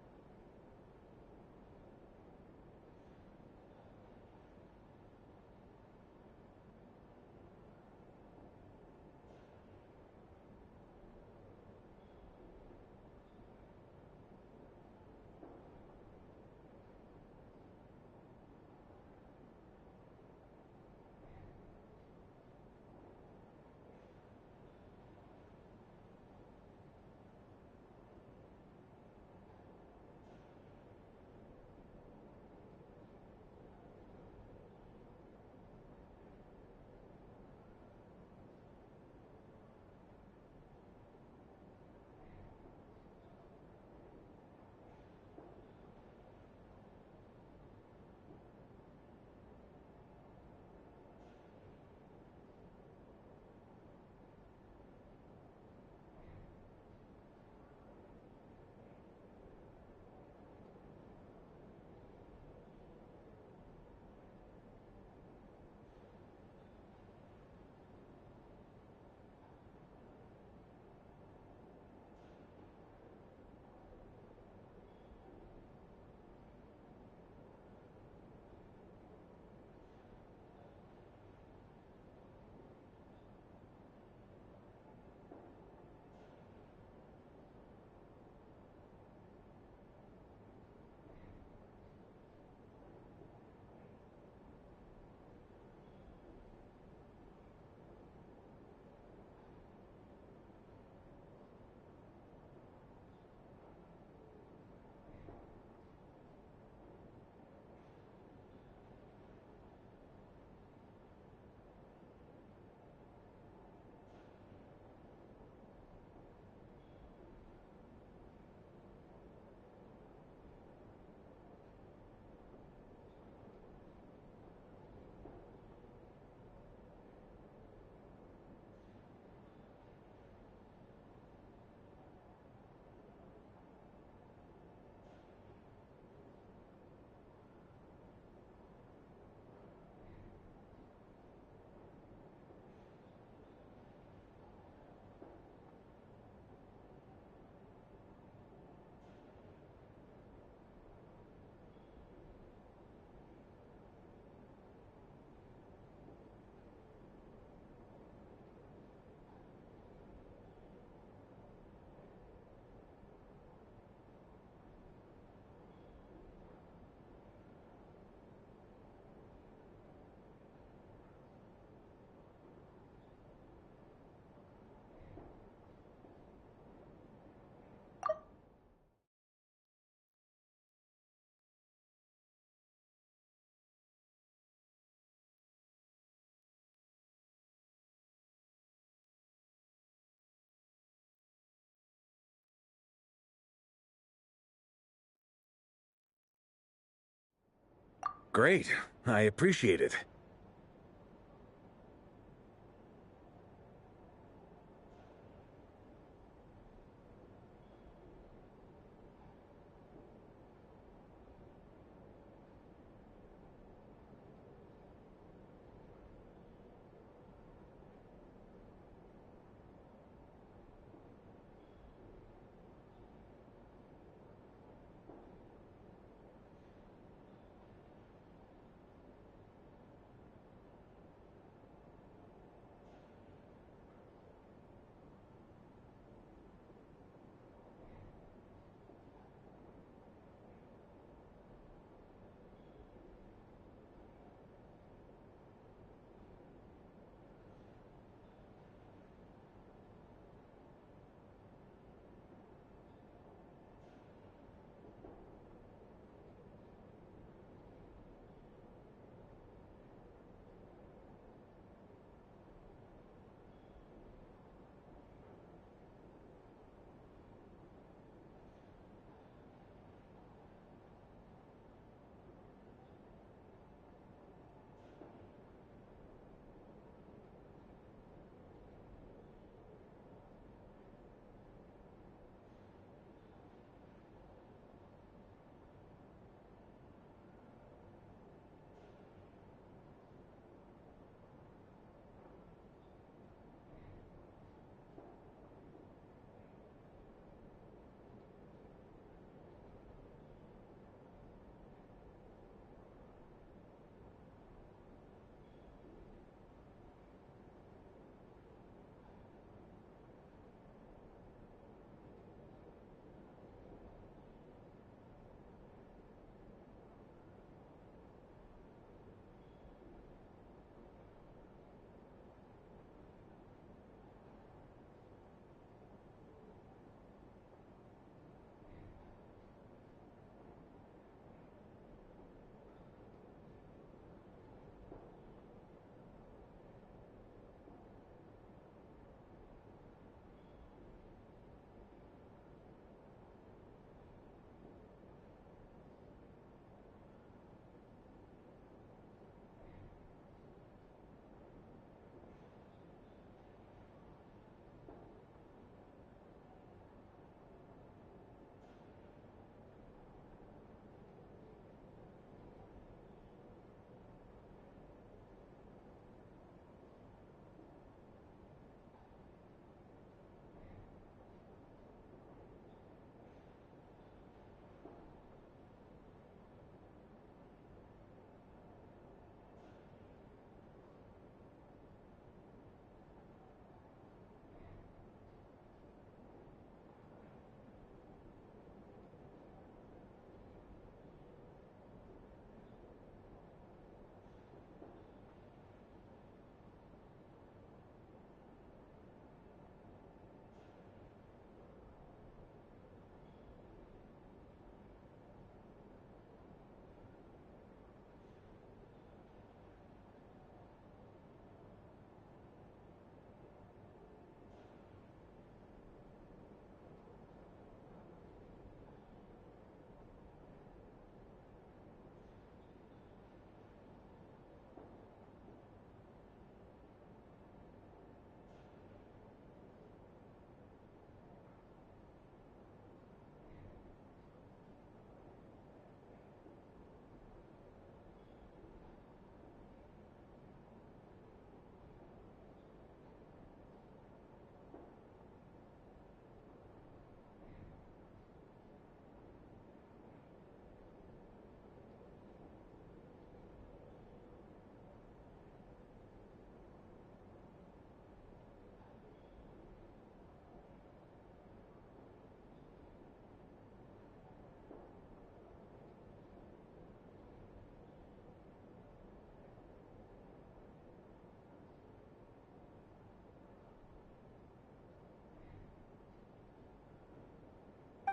Great. I appreciate it.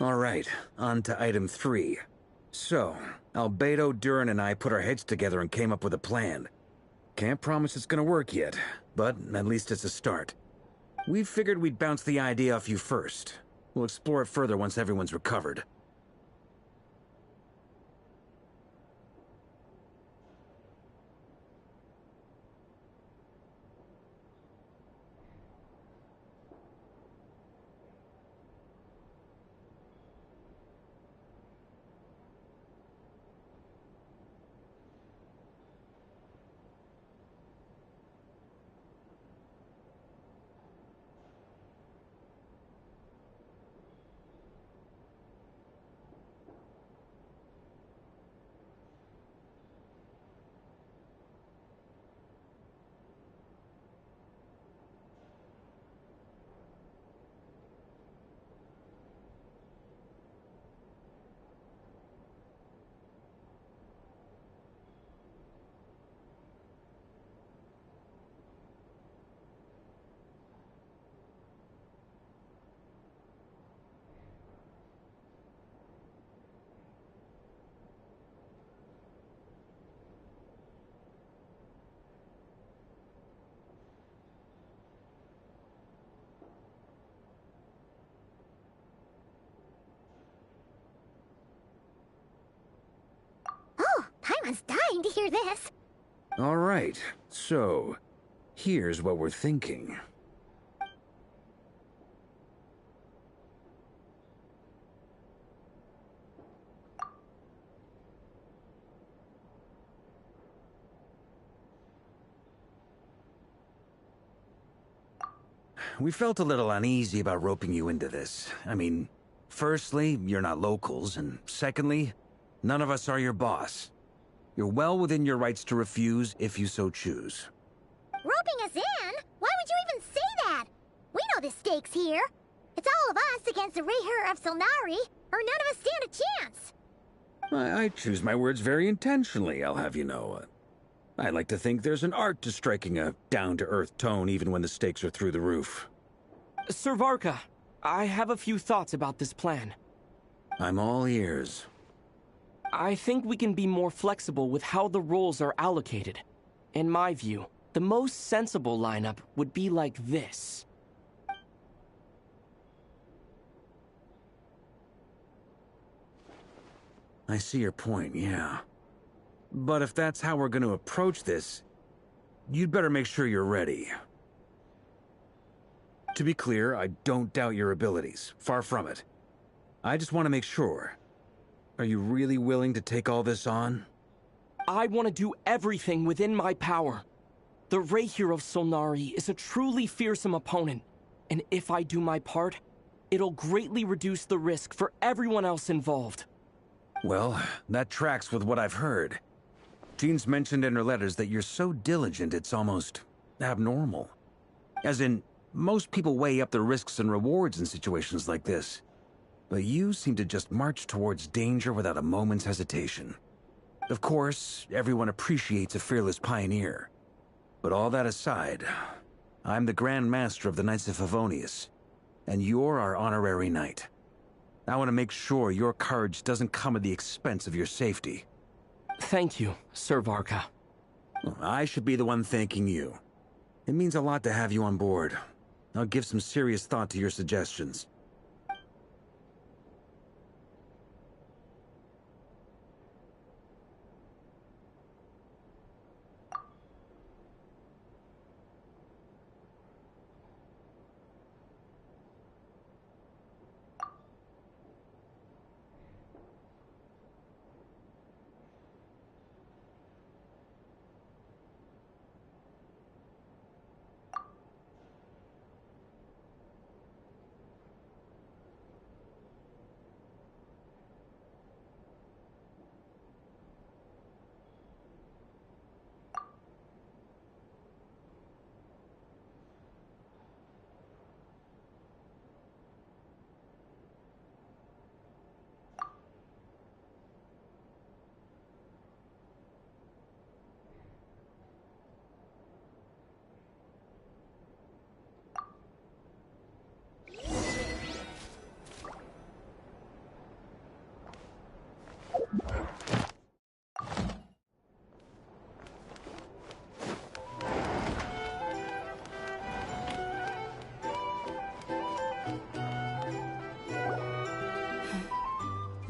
All right, on to item 3. So, Albedo, Duran, and I put our heads together and came up with a plan. Can't promise it's gonna work yet, but at least it's a start. We figured we'd bounce the idea off you first. We'll explore it further once everyone's recovered. Oh, Paimon's dying to hear this. All right, so here's what we're thinking. We felt a little uneasy about roping you into this. I mean, firstly, you're not locals, and secondly, none of us are your boss. You're well within your rights to refuse if you so choose. Roping us in? Why would you even say that? We know the stakes here. It's all of us against the Rayher of Solnari, or none of us stand a chance. I choose my words very intentionally, I'll have you know. I like to think there's an art to striking a down-to-earth tone even when the stakes are through the roof. Sir Varka, I have a few thoughts about this plan. I'm all ears. I think we can be more flexible with how the roles are allocated. In my view, the most sensible lineup would be like this. I see your point, yeah. But if that's how we're going to approach this, you'd better make sure you're ready. To be clear, I don't doubt your abilities. Far from it. I just want to make sure. Are you really willing to take all this on? I want to do everything within my power. The Rayher of Solnari is a truly fearsome opponent, and if I do my part, it'll greatly reduce the risk for everyone else involved. Well, that tracks with what I've heard. Jean's mentioned in her letters that you're so diligent it's almost abnormal. As in, most people weigh up the risks and rewards in situations like this. But you seem to just march towards danger without a moment's hesitation. Of course, everyone appreciates a fearless pioneer. But all that aside, I'm the Grand Master of the Knights of Favonius, and you're our honorary knight. I want to make sure your courage doesn't come at the expense of your safety. Thank you, Sir Varka. I should be the one thanking you. It means a lot to have you on board. I'll give some serious thought to your suggestions.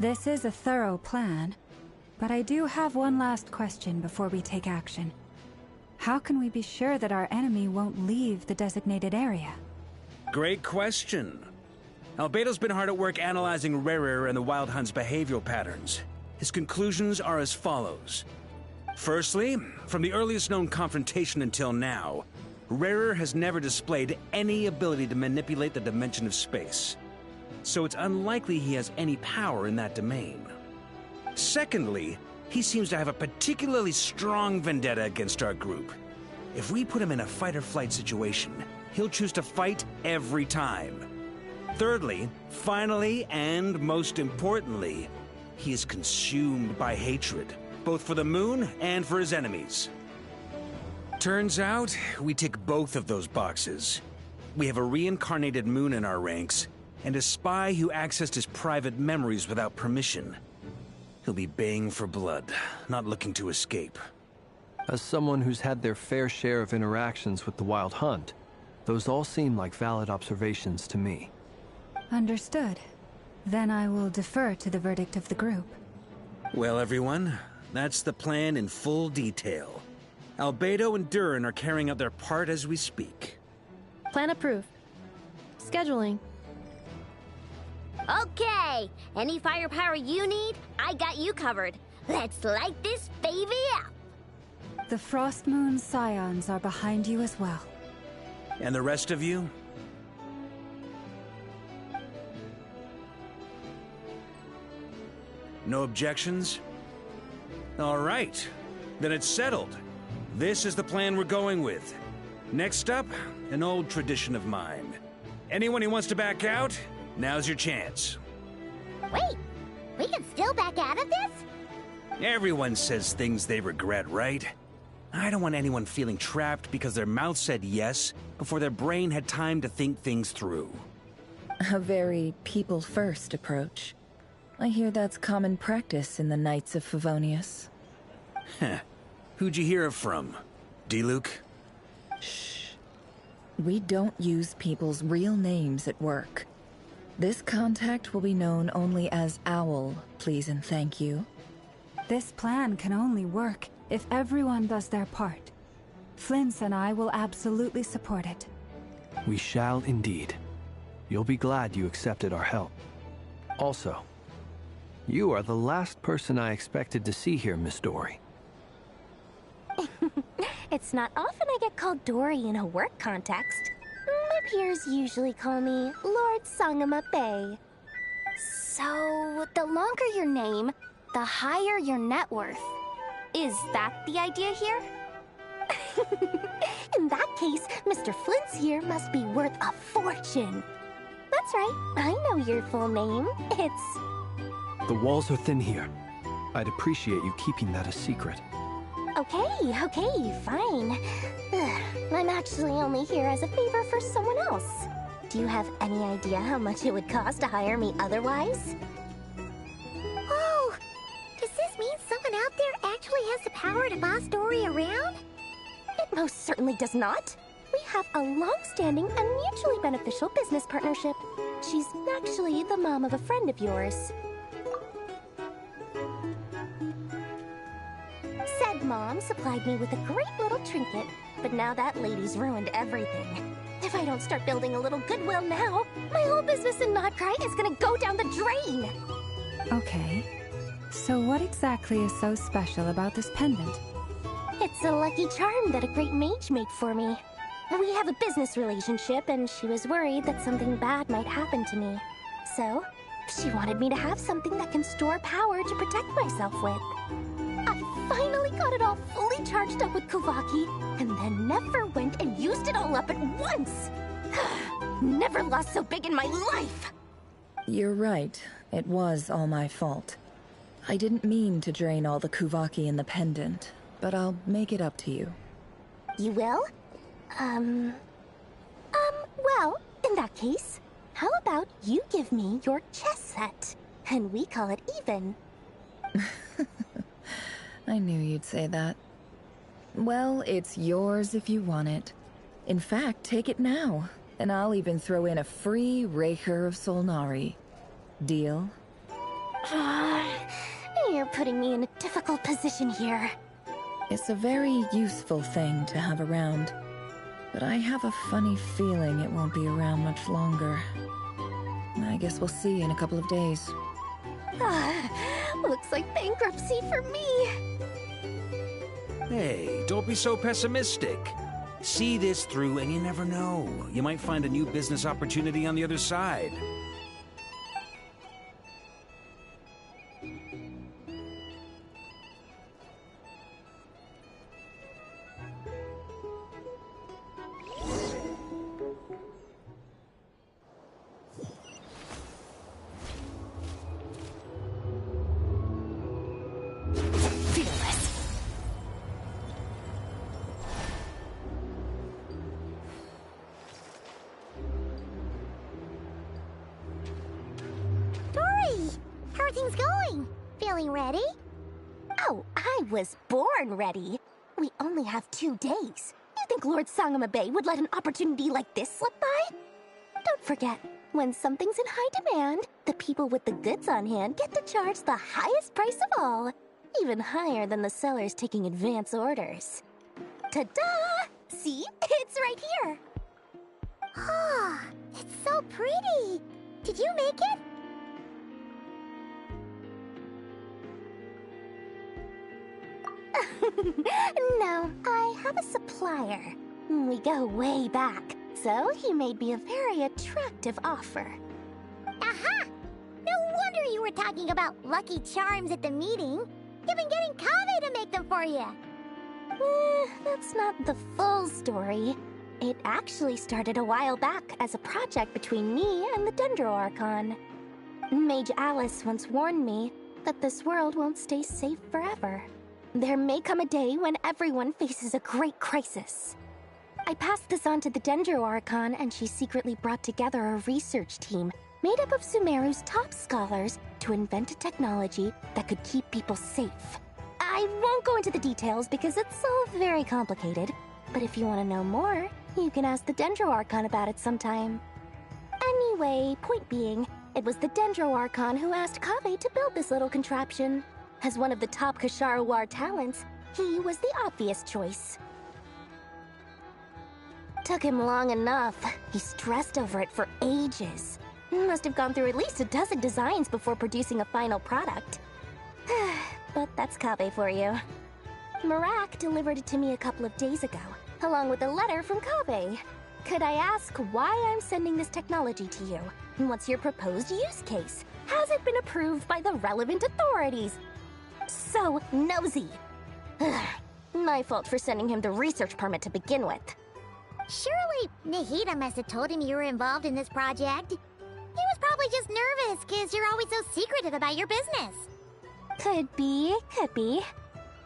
This is a thorough plan, but I do have one last question before we take action. How can we be sure that our enemy won't leave the designated area? Great question. Albedo's been hard at work analyzing Rerir and the Wild Hunt's behavioral patterns. His conclusions are as follows. Firstly, from the earliest known confrontation until now, Rerir has never displayed any ability to manipulate the dimension of space. So it's unlikely he has any power in that domain. Secondly, he seems to have a particularly strong vendetta against our group. If we put him in a fight-or-flight situation, he'll choose to fight every time. Thirdly, finally, and most importantly, he is consumed by hatred, both for the moon and for his enemies. Turns out, we tick both of those boxes. We have a reincarnated moon in our ranks, and a spy who accessed his private memories without permission. He'll be baying for blood, not looking to escape. As someone who's had their fair share of interactions with the Wild Hunt, those all seem like valid observations to me. Understood. Then I will defer to the verdict of the group. Well, everyone, that's the plan in full detail. Albedo and Durin are carrying out their part as we speak. Plan approved. Scheduling. Okay, any firepower you need, I got you covered. Let's light this baby up. The Frost Moon Scions are behind you as well. And the rest of you? No objections? All right, then it's settled. This is the plan we're going with. Next up, an old tradition of mine. Anyone who wants to back out, now's your chance. Wait, we can still back out of this? Everyone says things they regret, right? I don't want anyone feeling trapped because their mouth said yes before their brain had time to think things through. A very people-first approach. I hear that's common practice in the Knights of Favonius. Heh. Who'd you hear it from? D-Luke? Shh. We don't use people's real names at work. This contact will be known only as Owl, please and thank you. This plan can only work if everyone does their part. Flint's and I will absolutely support it. We shall indeed. You'll be glad you accepted our help. Also, you are the last person I expected to see here, Miss Dory. It's not often I get called Dory in a work context. My peers usually call me Lord Sangama Bay. So, the longer your name, the higher your net worth. Is that the idea here? In that case, Mr. Flint's here must be worth a fortune. That's right, I know your full name. It's... The walls are thin here. I'd appreciate you keeping that a secret. Okay, fine. I'm actually only here as a favor for someone else. Do you have any idea how much it would cost to hire me otherwise? Oh! Does this mean someone out there actually has the power to boss Dory around? It most certainly does not. We have a long-standing and mutually beneficial business partnership. She's actually the mom of a friend of yours. Said mom supplied me with a great little trinket, but now that lady's ruined everything. If I don't start building a little goodwill now, my whole business in Notcry is gonna go down the drain! Okay. So what exactly is so special about this pendant? It's a lucky charm that a great mage made for me. We have a business relationship, and she was worried that something bad might happen to me. So, she wanted me to have something that can store power to protect myself with. I finally got it all fully charged up with Kuvaki, and then never went and used it all up at once! Never lost so big in my life! You're right. It was all my fault. I didn't mean to drain all the Kuvaki in the pendant, but I'll make it up to you. You will? Well, in that case, how about you give me your chess set, and we call it even? I knew you'd say that. Well, it's yours if you want it. In fact, take it now, and I'll even throw in a free Raker of Solnari. Deal? You're putting me in a difficult position here. It's a very useful thing to have around, but I have a funny feeling it won't be around much longer. I guess we'll see in a couple of days. Looks like bankruptcy for me. Hey, don't be so pessimistic. See this through and you never know. You might find a new business opportunity on the other side. Was born ready. We only have 2 days. You think Lord Sangama Bay would let an opportunity like this slip by? Don't forget, when something's in high demand, the people with the goods on hand get to charge the highest price of all, even higher than the sellers taking advance orders. Ta-da! See? It's right here. Ah, it's so pretty. Did you make it? No, I have a supplier. We go way back, so he made me a very attractive offer. Aha! No wonder you were talking about Lucky Charms at the meeting. You've been getting Kaveh to make them for you. That's not the full story. It actually started a while back as a project between me and the Dendro Archon. Mage Alice once warned me that this world won't stay safe forever. There may come a day when everyone faces a great crisis. I passed this on to the Dendro Archon, and she secretly brought together a research team made up of Sumeru's top scholars to invent a technology that could keep people safe. I won't go into the details because it's all very complicated, but if you want to know more, you can ask the Dendro Archon about it sometime. Anyway, point being, it was the Dendro Archon who asked Kaveh to build this little contraption. As one of the top Kashara War talents, he was the obvious choice. Took him long enough. He stressed over it for ages. Must have gone through at least a dozen designs before producing a final product. But that's Kaveh for you. Marak delivered it to me a couple of days ago, along with a letter from Kaveh. Could I ask why I'm sending this technology to you? What's your proposed use case? Has it been approved by the relevant authorities? So nosy. My fault for sending him the research permit to begin with. Surely Nahida must have told him you were involved in this project. He was probably just nervous because you're always so secretive about your business. Could be.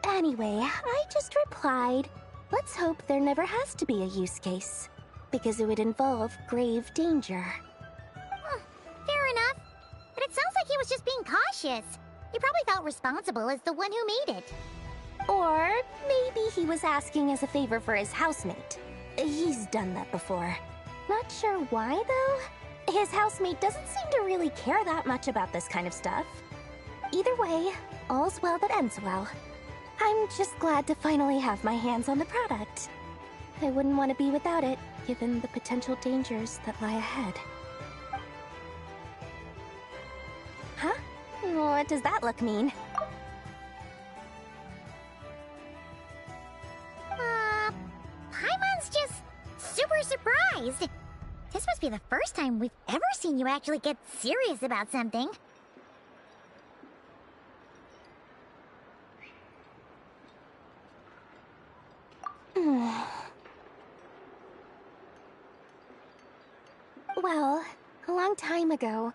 Anyway, I just replied, let's hope there never has to be a use case, because it would involve grave danger. Fair enough. But it sounds like he was just being cautious. He probably felt responsible as the one who made it. Or maybe he was asking as a favor for his housemate. He's done that before. Not sure why, though. His housemate doesn't seem to really care that much about this kind of stuff. Either way, all's well that ends well. I'm just glad to finally have my hands on the product. I wouldn't want to be without it, given the potential dangers that lie ahead. Huh? What does that look mean? Paimon's just super surprised. This must be the first time we've ever seen you actually get serious about something. Well, a long time ago,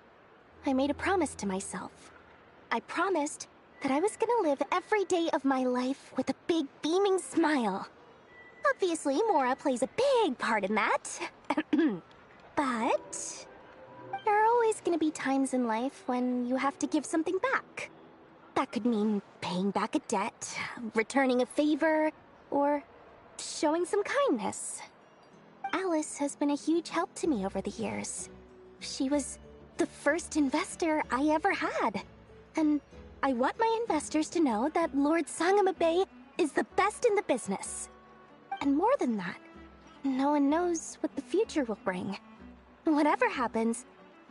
I made a promise to myself. I promised that I was gonna live every day of my life with a big beaming smile. Obviously, Mora plays a big part in that. But there are always gonna be times in life when you have to give something back. That could mean paying back a debt, returning a favor, or showing some kindness. Alice has been a huge help to me over the years. She was the first investor I ever had. And I want my investors to know that Lord Sangama Bay is the best in the business. And more than that, no one knows what the future will bring. Whatever happens,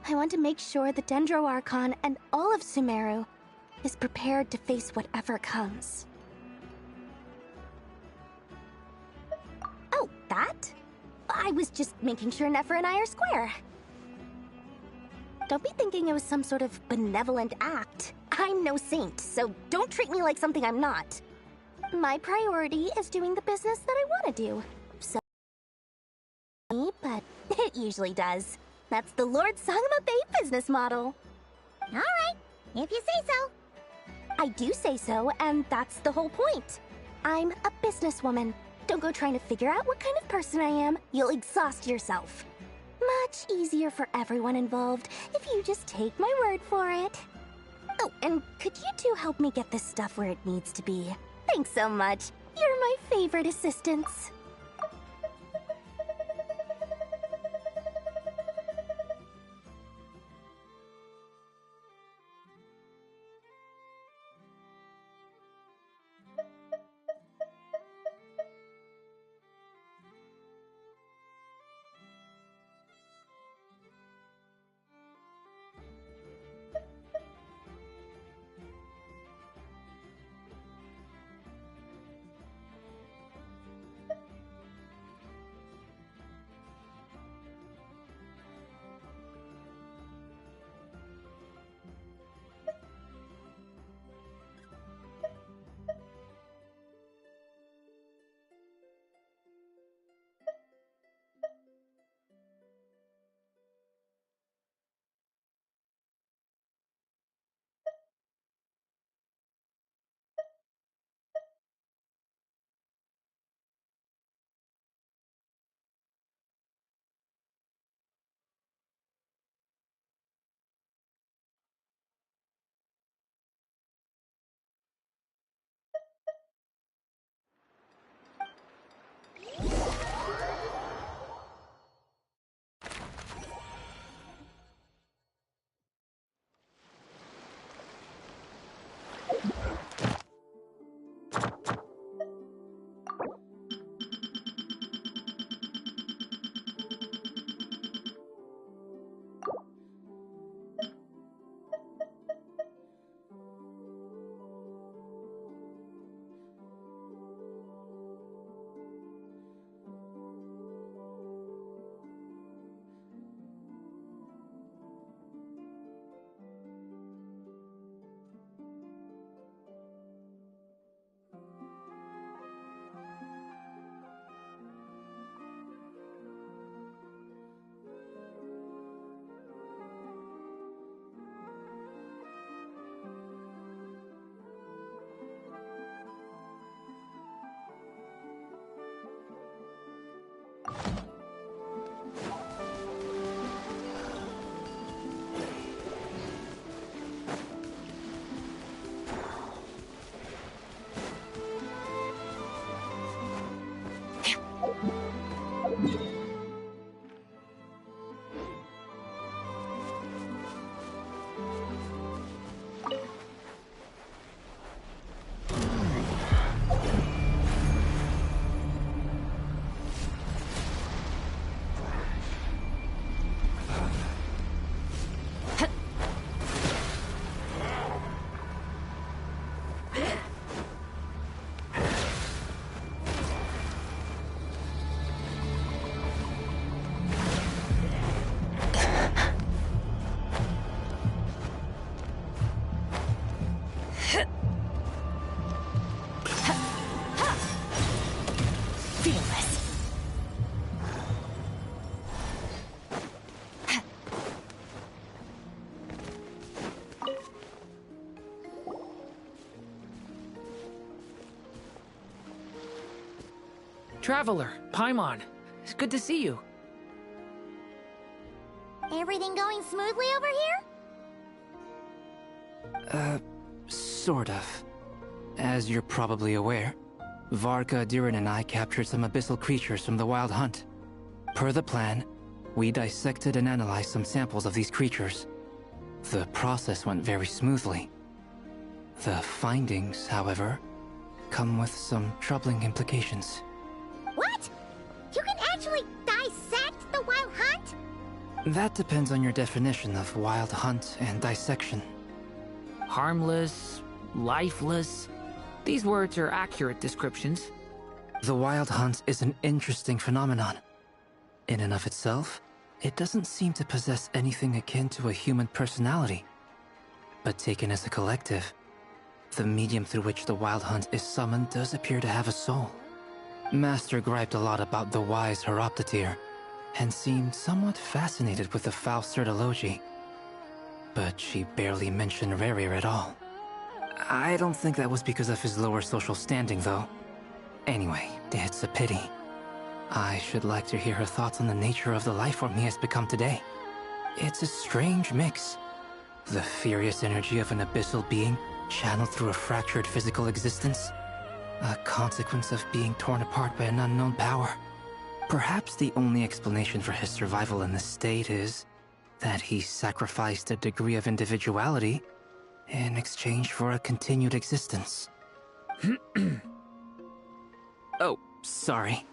I want to make sure the Dendro Archon and all of Sumeru is prepared to face whatever comes. Oh, that? I was just making sure Nefer and I are square. Don't be thinking it was some sort of benevolent act. I'm no saint, so don't treat me like something I'm not. My priority is doing the business that I want to do. So, but it usually does. That's the Lord Sangama Bay business model. Alright, if you say so. I do say so, and that's the whole point. I'm a businesswoman. Don't go trying to figure out what kind of person I am. You'll exhaust yourself. Much easier for everyone involved if you just take my word for it. Oh, and could you two help me get this stuff where it needs to be? Thanks so much. You're my favorite assistants. Traveler, Paimon, it's good to see you. Everything going smoothly over here? Sort of. As you're probably aware, Varka, Diren, and I captured some abyssal creatures from the Wild Hunt. Per the plan, we dissected and analyzed some samples of these creatures. The process went very smoothly, The findings, however, come with some troubling implications. What? You can actually dissect the wild hunt? That depends on your definition of wild hunt and dissection. Harmless, lifeless. These words are accurate descriptions. The wild hunt is an interesting phenomenon. In and of itself, it doesn't seem to possess anything akin to a human personality. But taken as a collective, the medium through which the wild hunt is summoned does appear to have a soul. Master griped a lot about the wise Horoptetyr, and seemed somewhat fascinated with the Faust Certology. But she barely mentioned Rerir at all. I don't think that was because of his lower social standing, though. Anyway, it's a pity. I should like to hear her thoughts on the nature of the life form he has become today. It's a strange mix. The furious energy of an abyssal being channeled through a fractured physical existence. A consequence of being torn apart by an unknown power. Perhaps the only explanation for his survival in this state is that he sacrificed a degree of individuality in exchange for a continued existence. Oh, sorry.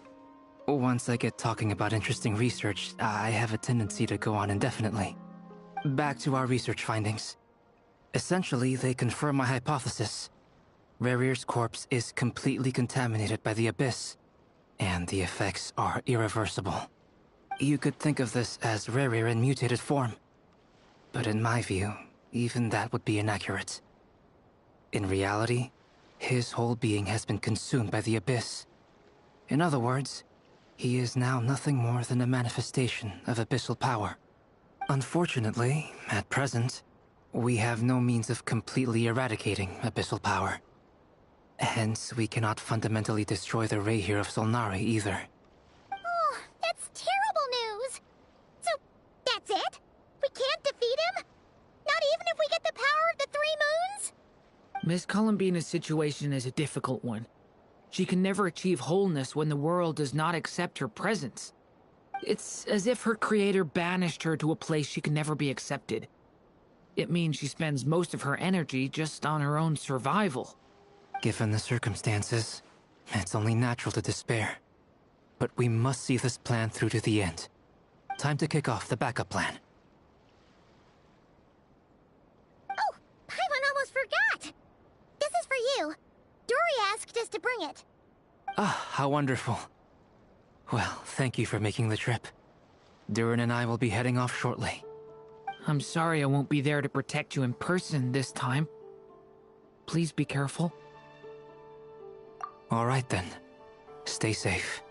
Once I get talking about interesting research, I have a tendency to go on indefinitely. Back to our research findings. Essentially, they confirm my hypothesis. Rerir's corpse is completely contaminated by the Abyss, and the effects are irreversible. You could think of this as Rerir in mutated form. But in my view, even that would be inaccurate. In reality, his whole being has been consumed by the Abyss. In other words, he is now nothing more than a manifestation of abyssal power. Unfortunately, at present, we have no means of completely eradicating abyssal power. Hence, we cannot fundamentally destroy the Reihir of Solnari either. Oh, that's terrible news! So, that's it? We can't defeat him? Not even if we get the power of the Three Moons? Miss Columbina's situation is a difficult one. She can never achieve wholeness when the world does not accept her presence. It's as if her creator banished her to a place she can never be accepted. It means she spends most of her energy just on her own survival. Given the circumstances, it's only natural to despair. But we must see this plan through to the end. Time to kick off the backup plan. Oh, Paimon almost forgot! This is for you. Dory asked us to bring it. Ah, how wonderful. Well, thank you for making the trip. Durin and I will be heading off shortly. I'm sorry I won't be there to protect you in person this time. Please be careful. All right then. Stay safe.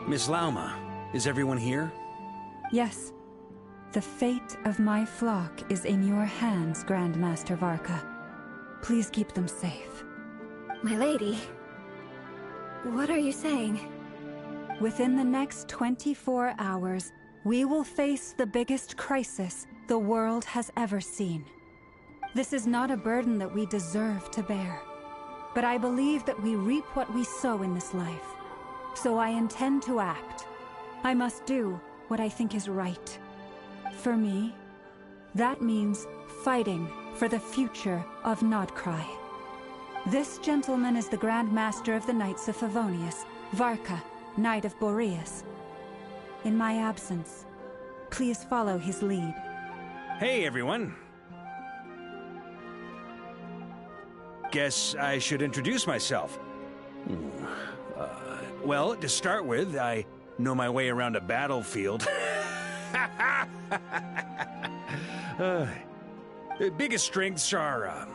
Miss Lauma, is everyone here? Yes. The fate of my flock is in your hands, Grand Master Varka. Please keep them safe. My lady, what are you saying? Within the next 24 hours, we will face the biggest crisis the world has ever seen. This is not a burden that we deserve to bear, but I believe that we reap what we sow in this life. So I intend to act. I must do what I think is right. For me, that means fighting for the future of Nodcry. This gentleman is the Grand Master of the Knights of Favonius, Varka, Knight of Boreas. In my absence, please follow his lead. Hey, everyone. Guess I should introduce myself. Well, to start with, I know my way around a battlefield. The biggest strengths are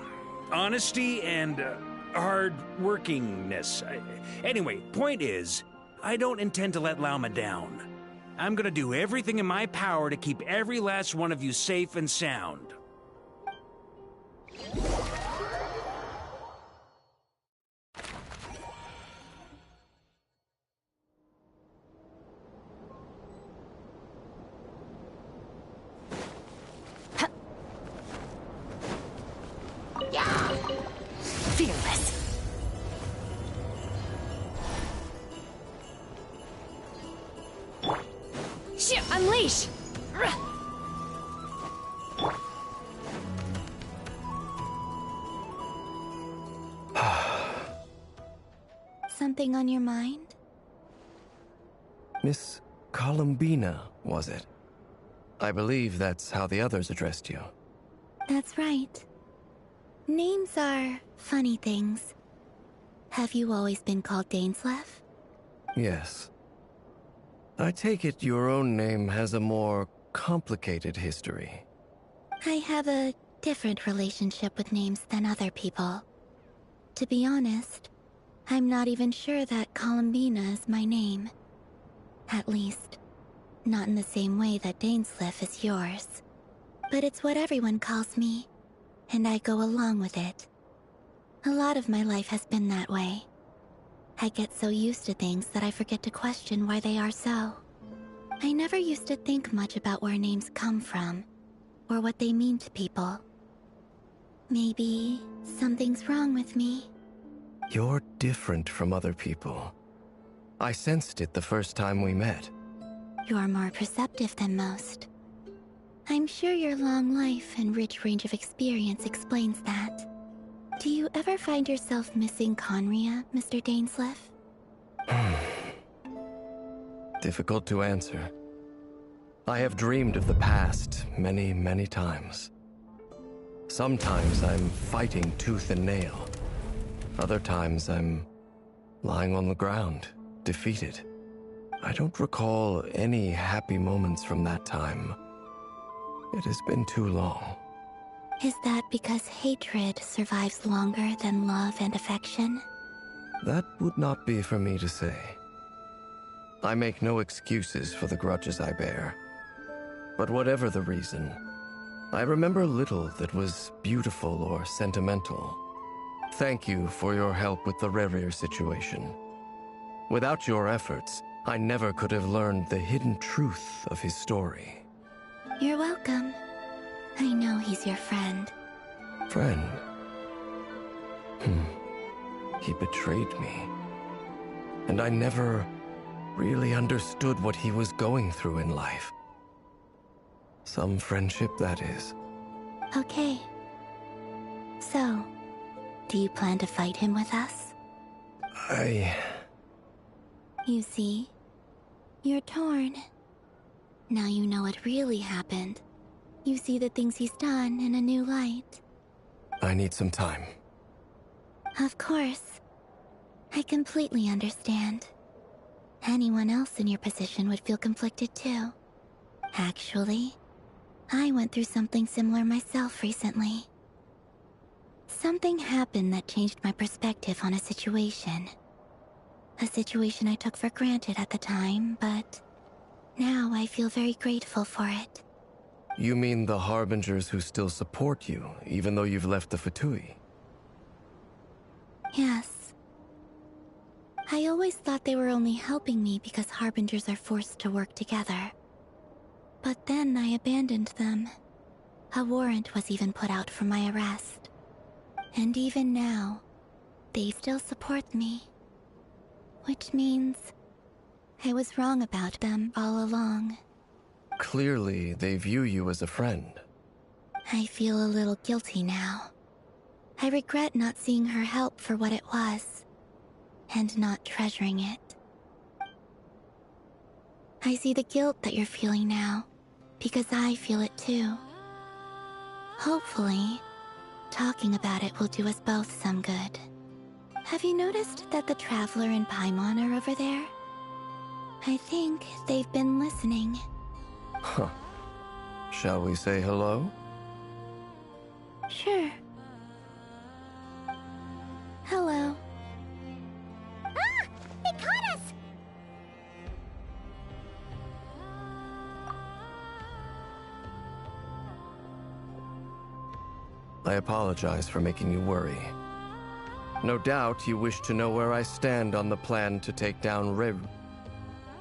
honesty and hard-workingness. Anyway, point is, I don't intend to let Lauma down. I'm gonna do everything in my power to keep every last one of you safe and sound. Fearless. Shit, unleash! Something on your mind? Miss Columbina, was it? I believe that's how the others addressed you. That's right. Names are funny things. Have you always been called Dainsleff? Yes. I take it your own name has a more complicated history. I have a different relationship with names than other people. To be honest, I'm not even sure that Columbina is my name. At least, not in the same way that Dainsleff is yours. But it's what everyone calls me, and I go along with it. A lot of my life has been that way. I get so used to things that I forget to question why they are so. I never used to think much about where names come from, or what they mean to people. Maybe something's wrong with me. You're different from other people. I sensed it the first time we met. You're more perceptive than most. I'm sure your long life and rich range of experience explains that. Do you ever find yourself missing Conria, Mr. Dainsleff? Difficult to answer. I have dreamed of the past many, many times. Sometimes I'm fighting tooth and nail. Other times I'm lying on the ground, defeated. I don't recall any happy moments from that time. It has been too long. Is that because hatred survives longer than love and affection? That would not be for me to say. I make no excuses for the grudges I bear. But whatever the reason, I remember little that was beautiful or sentimental. Thank you for your help with the Rerir situation. Without your efforts, I never could have learned the hidden truth of his story. You're welcome. I know he's your friend. Friend? He betrayed me. And I never really understood what he was going through in life. Some friendship, that is. Okay. So, do you plan to fight him with us? You see, you're torn. Now you know what really happened. You see the things he's done in a new light. I need some time. Of course. I completely understand. Anyone else in your position would feel conflicted too. Actually, I went through something similar myself recently. Something happened that changed my perspective on a situation. A situation I took for granted at the time, but now I feel very grateful for it. You mean the Harbingers who still support you, even though you've left the Fatui? Yes. I always thought they were only helping me because Harbingers are forced to work together. But then I abandoned them. A warrant was even put out for my arrest. And even now, they still support me. Which means I was wrong about them all along. Clearly, they view you as a friend. I feel a little guilty now. I regret not seeing her help for what it was, and not treasuring it. I see the guilt that you're feeling now, because I feel it too. Hopefully, talking about it will do us both some good. Have you noticed that the Traveler and Paimon are over there? I think they've been listening. Huh. Shall we say hello? Sure. Hello. Ah! They caught us! I apologize for making you worry. No doubt you wish to know where I stand on the plan to take down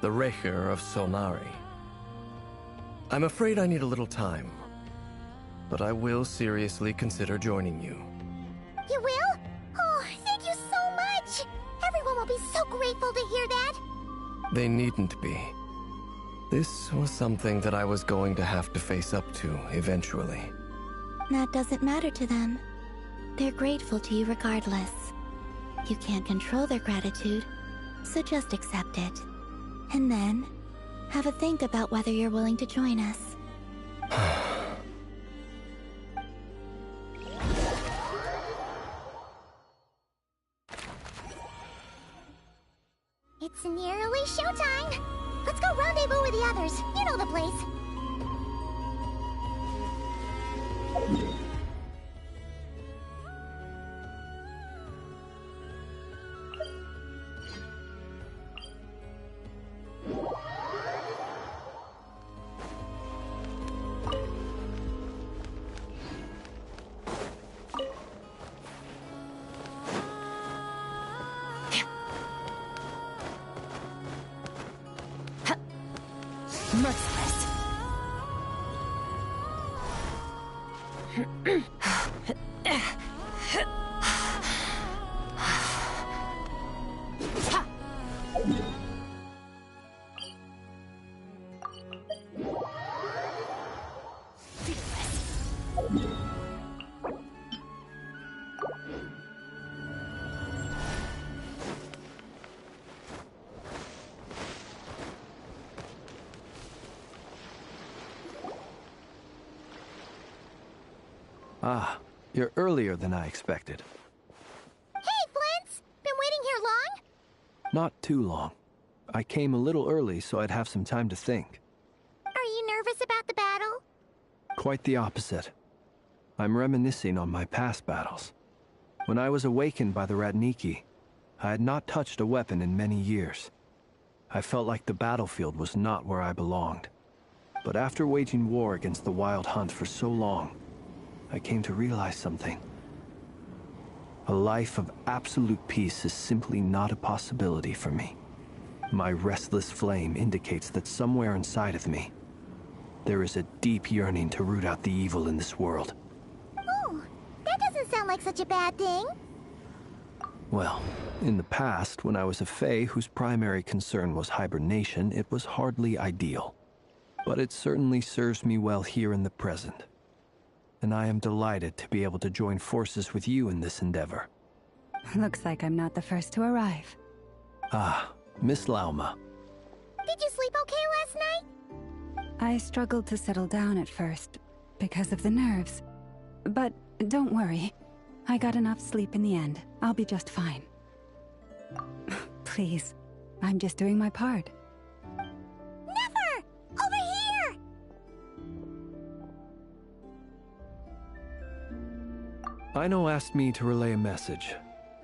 the Raker of Solnari. I'm afraid I need a little time, but I will seriously consider joining you. You will? Oh, thank you so much! Everyone will be so grateful to hear that! They needn't be. This was something that I was going to have to face up to eventually. That doesn't matter to them. They're grateful to you regardless. You can't control their gratitude, so just accept it. And then, have a think about whether you're willing to join us. It's nearly showtime! Let's go rendezvous with the others. You know the place. Merciless. Ah, you're earlier than I expected. Hey, Flint's! Been waiting here long? Not too long. I came a little early so I'd have some time to think. Are you nervous about the battle? Quite the opposite. I'm reminiscing on my past battles. When I was awakened by the Ratniki, I had not touched a weapon in many years. I felt like the battlefield was not where I belonged. But after waging war against the Wild Hunt for so long, I came to realize something. A life of absolute peace is simply not a possibility for me. My restless flame indicates that somewhere inside of me, there is a deep yearning to root out the evil in this world. Oh, that doesn't sound like such a bad thing. Well, in the past, when I was a Fae whose primary concern was hibernation, it was hardly ideal. But it certainly serves me well here in the present. And I am delighted to be able to join forces with you in this endeavor. Looks like I'm not the first to arrive. Ah, Miss Lauma. Did you sleep okay last night? I struggled to settle down at first, because of the nerves. But don't worry. I got enough sleep in the end. I'll be just fine. Please, I'm just doing my part. Never! Over here! Aino asked me to relay a message.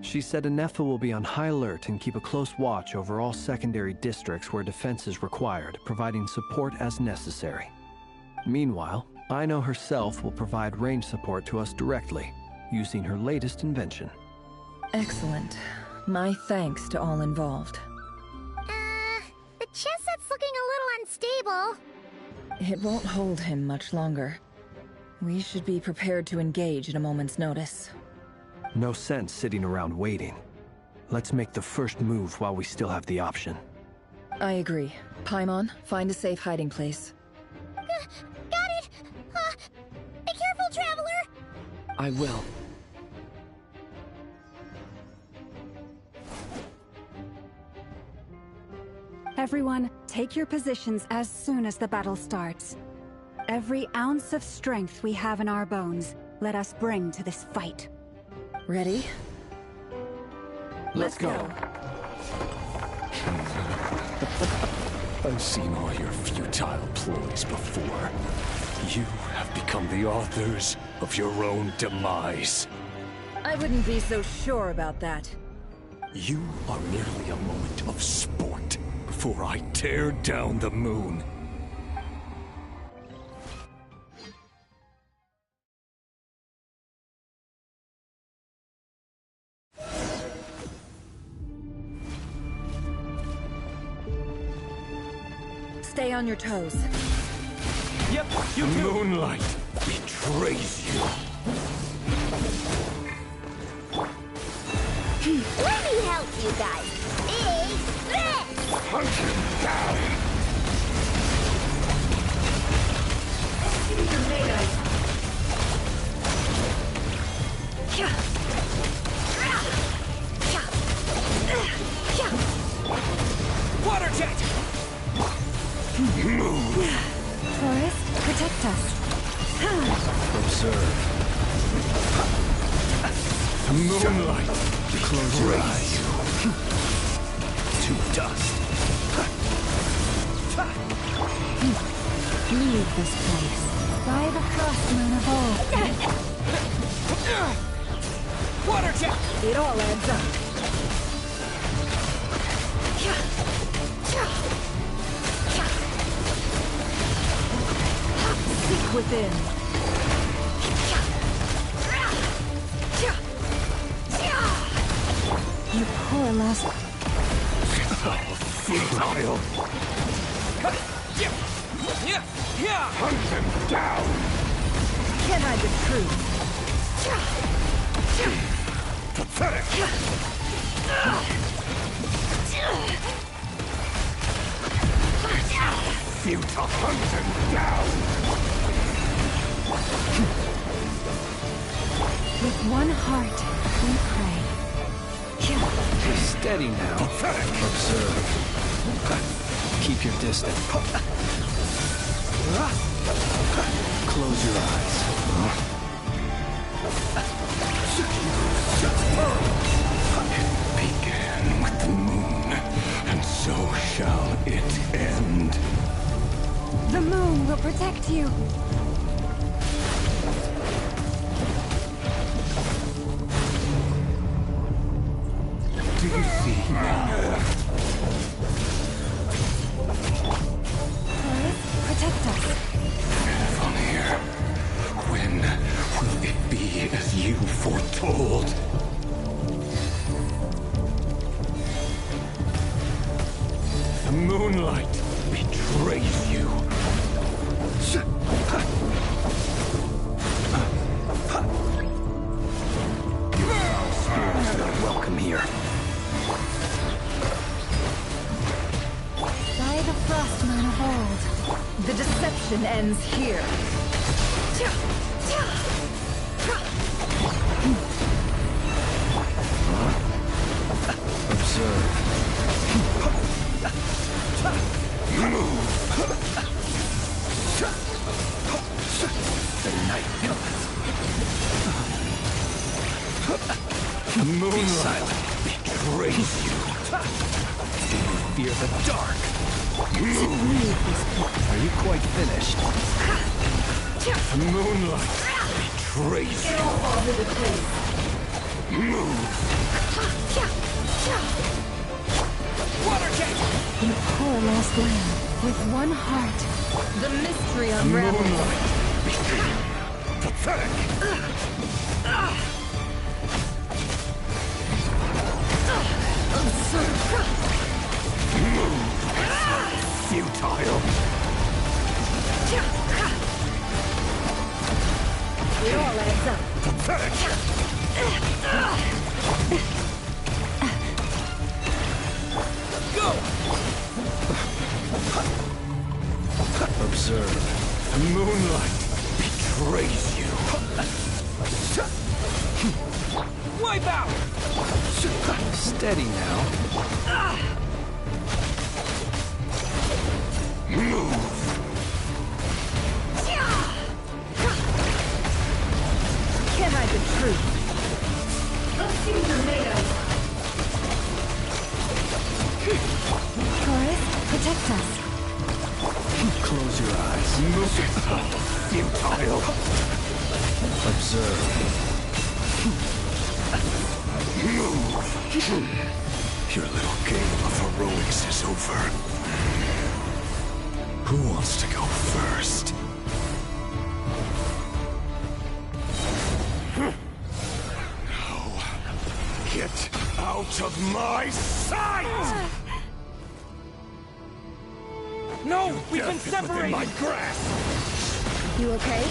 She said Anefa will be on high alert and keep a close watch over all secondary districts where defense is required, providing support as necessary. Meanwhile, Aino herself will provide range support to us directly, using her latest invention. Excellent. My thanks to all involved. The chess set's looking a little unstable. It won't hold him much longer. We should be prepared to engage at a moment's notice. No sense sitting around waiting. Let's make the first move while we still have the option. I agree. Paimon, find a safe hiding place. Got it! Be careful, Traveler! I will. Everyone, take your positions as soon as the battle starts. Every ounce of strength we have in our bones, let us bring to this fight. Ready? Let's go. I've seen all your futile ploys before. You have become the authors of your own demise. I wouldn't be so sure about that. You are merely a moment of sport before I tear down the moon. Stay on your toes. Yep, you The too. moonlight betrays you. Let me help you guys. Big threat! Hunt him down. Water jet! Forest, protect us. Observe. The moonlight Close your eyes. to dust. Leave this place. By the crossmoon of old. Water jet! It all adds up. Seek within. You poor lost. Futile. Hunt them down. Can't hide the truth. Pathetic. Futile. Hunt them down. With one heart, we pray. Steady now. Observe. Keep your distance. Close your eyes. It began with the moon, and so shall it end. The moon will protect you. Do you see now? Forest, protect us. From here, when will it be as you foretold? The moonlight betrays you. Spirits are not welcome here. By the frostmoon of old. The deception ends here. Observe. The night. The moonlight betrays you. Do you fear the dark? Leave this place. Are you quite finished? The moonlight betrays you. Move. Water jet! You poor lost lamb. With one heart. The mystery The unravels. moonlight betrays. Pathetic. Move. Futile. It all adds up. Pathetic. Go! Observe. The moonlight betrays you. Wipe out! Steady now. Move. Can't hide the truth. Let's see what you're made of. Forest, protect us. Close your eyes. Futile. Observe. Your little game of heroics is over. Who wants to go first? No. Get out of my sight! No, we've been separated! My grasp! You okay?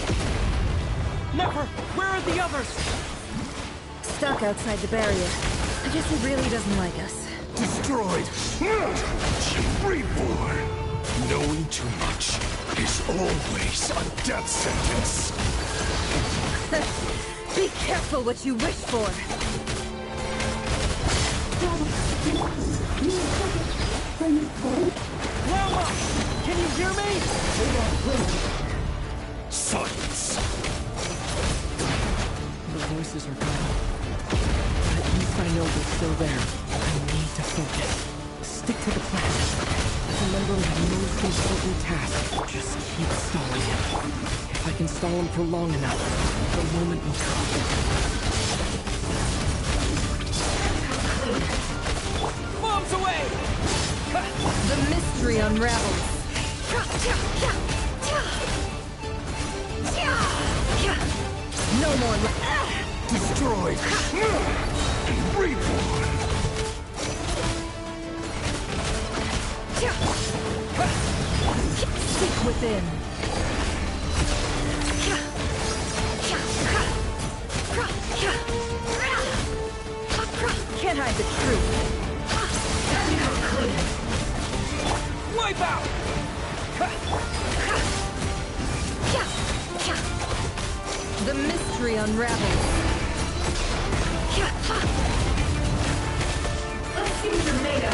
Never! Where are the others? Stuck outside the barrier. I guess he really doesn't like us. Destroyed! Reborn! Knowing too much is always a death sentence! Be careful what you wish for! Lama! Can you hear me? Silence! The voices are gone. But at least I know they're still there. I need to focus. Stick to the plan. Remember my most important task. Just keep stalling him. If I can stall him for long enough, the moment will come. Bombs away! The mystery unravels. No more Destroyed! Reborn! Seek within. Can't hide the truth. Wipe out! The mystery unravels. Let's see what you're made of.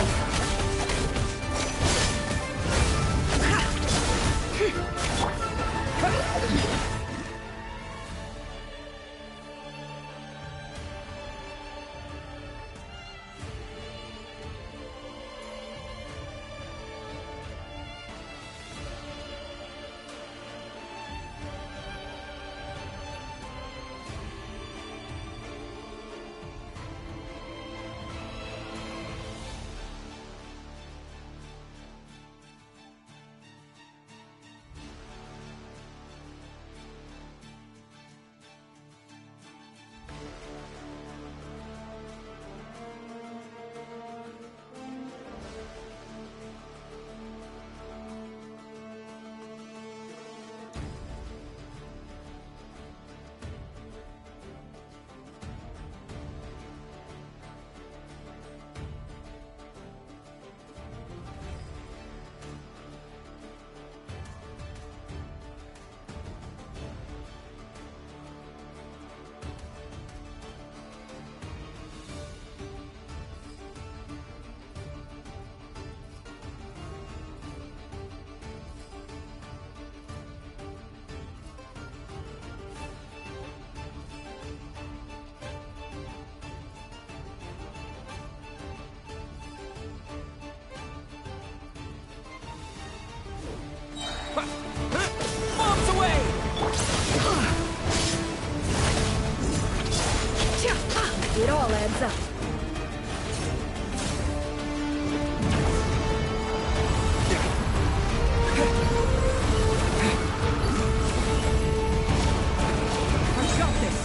Bombs away! It all adds up. I got this!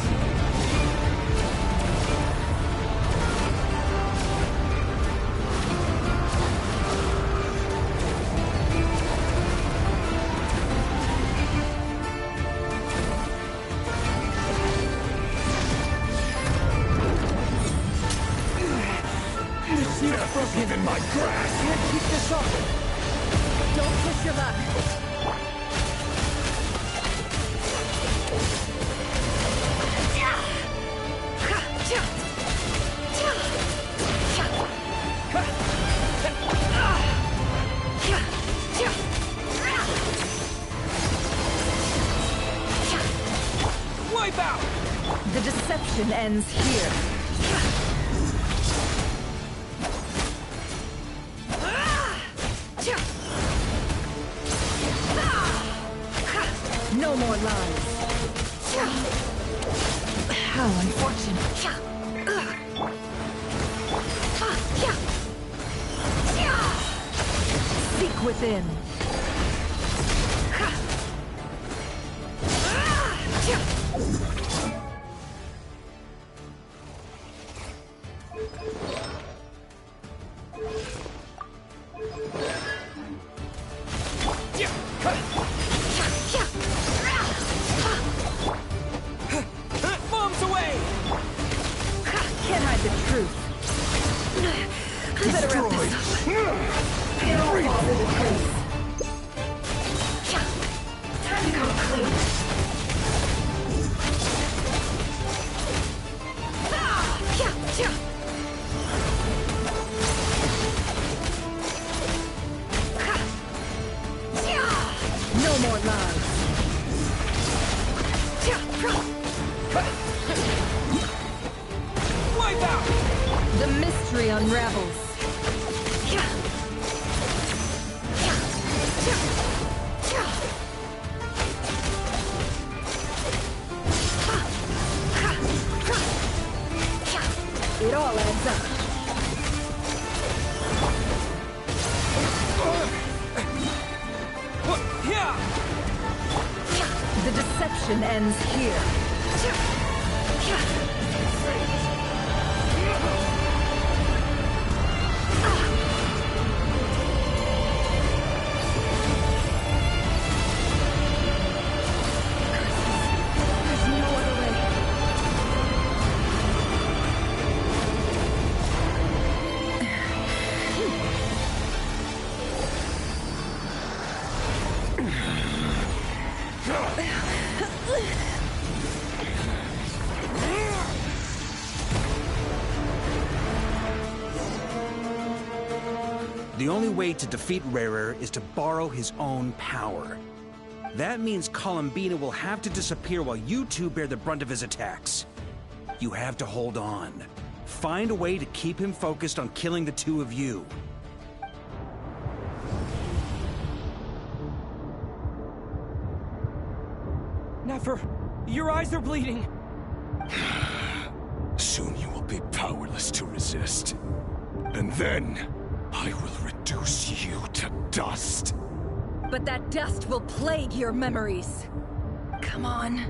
Death in my grasp! Can't keep this up! Don't push your luck. Wipe out! The deception ends here. No more lies. How unfortunate. Seek within. Bombs away! Can't hide the truth. I better wrap this up. It all falls into place. Time to come clean. No more love. Wipe out! The mystery unravels. It all adds up. The deception ends here. There's no other way. The only way to defeat Rarer is to borrow his own power. That means Columbina will have to disappear while you two bear the brunt of his attacks. You have to hold on. Find a way to keep him focused on killing the two of you. Never. Your eyes are bleeding. Soon you will be powerless to resist. And then, I will reduce you to dust. But that dust will plague your memories. Come on,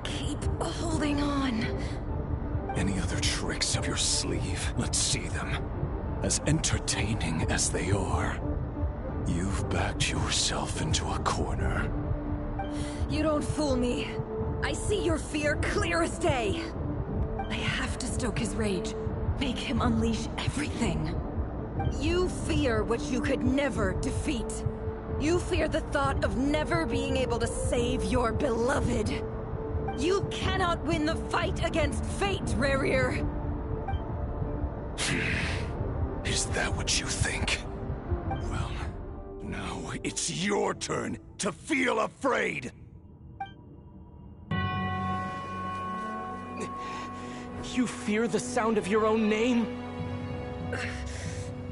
keep holding on. Any other tricks up your sleeve? Let's see them. As entertaining as they are. You've backed yourself into a corner. You don't fool me. I see your fear clear as day. I have to stoke his rage. Make him unleash everything. You fear what you could never defeat. You fear the thought of never being able to save your beloved. You cannot win the fight against fate, Rarir. Is that what you think? Well, now it's your turn to feel afraid! You fear the sound of your own name?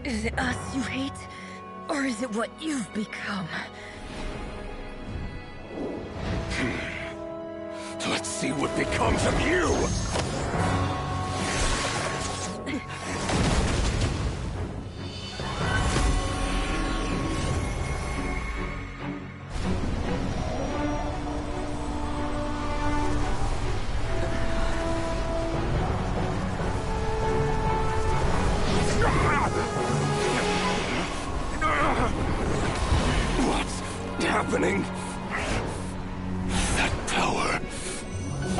Is it us you hate? Or is it what you've become? Let's see what becomes of you! What's happening? That power.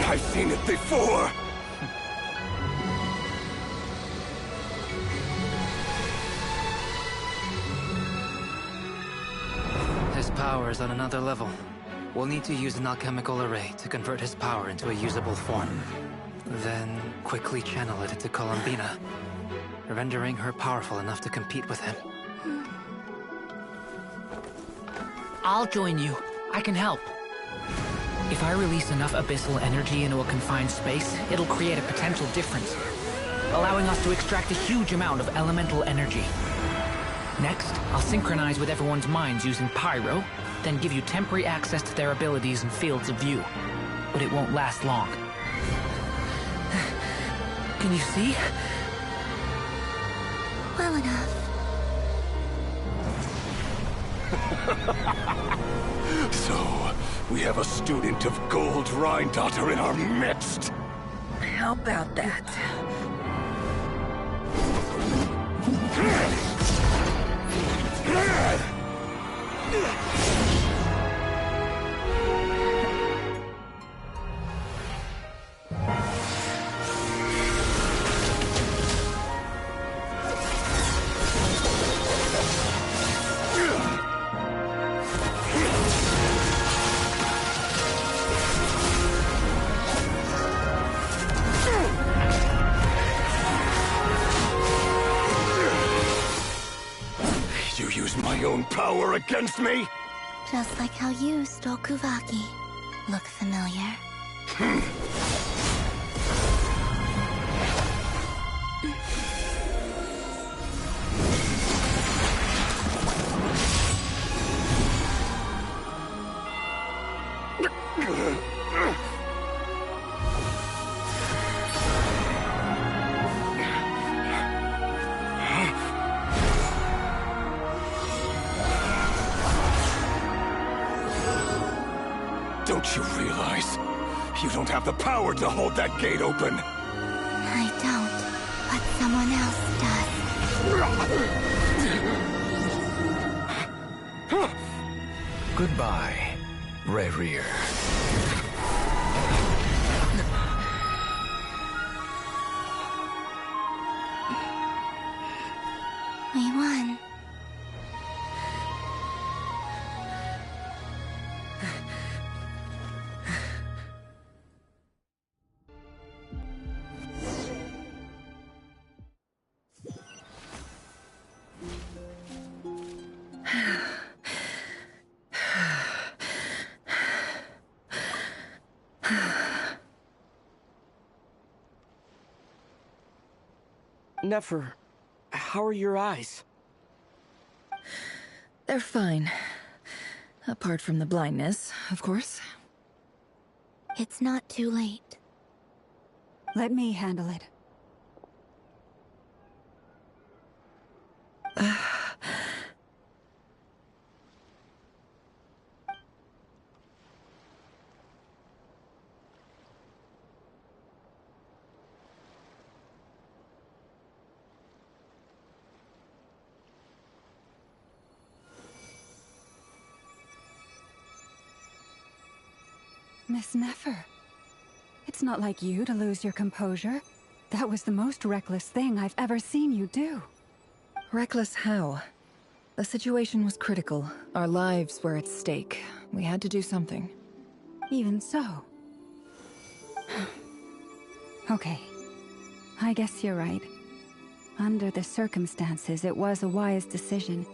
I've seen it before. His power is on another level. We'll need to use an alchemical array to convert his power into a usable form. Then quickly channel it into Columbina, rendering her powerful enough to compete with him. I'll join you. I can help. If I release enough abyssal energy into a confined space, it'll create a potential difference, allowing us to extract a huge amount of elemental energy. Next, I'll synchronize with everyone's minds using Pyro, then give you temporary access to their abilities and fields of view. But it won't last long. Can you see? Well enough. So, we have a student of Gold Rhine-Daughter in our midst. How about that? power against me? Just like how you stole Kuvaki. Look familiar? Don't you realize? You don't have the power to hold that gate open! I don't, but someone else does. Goodbye, Rerir. We won. Nefer, how are your eyes? They're fine. Apart from the blindness, of course. It's not too late. Let me handle it. Miss Nefer, it's not like you to lose your composure. That was the most reckless thing I've ever seen you do. Reckless how? The situation was critical. Our lives were at stake. We had to do something. Even so. Okay. I guess you're right. Under the circumstances, it was a wise decision.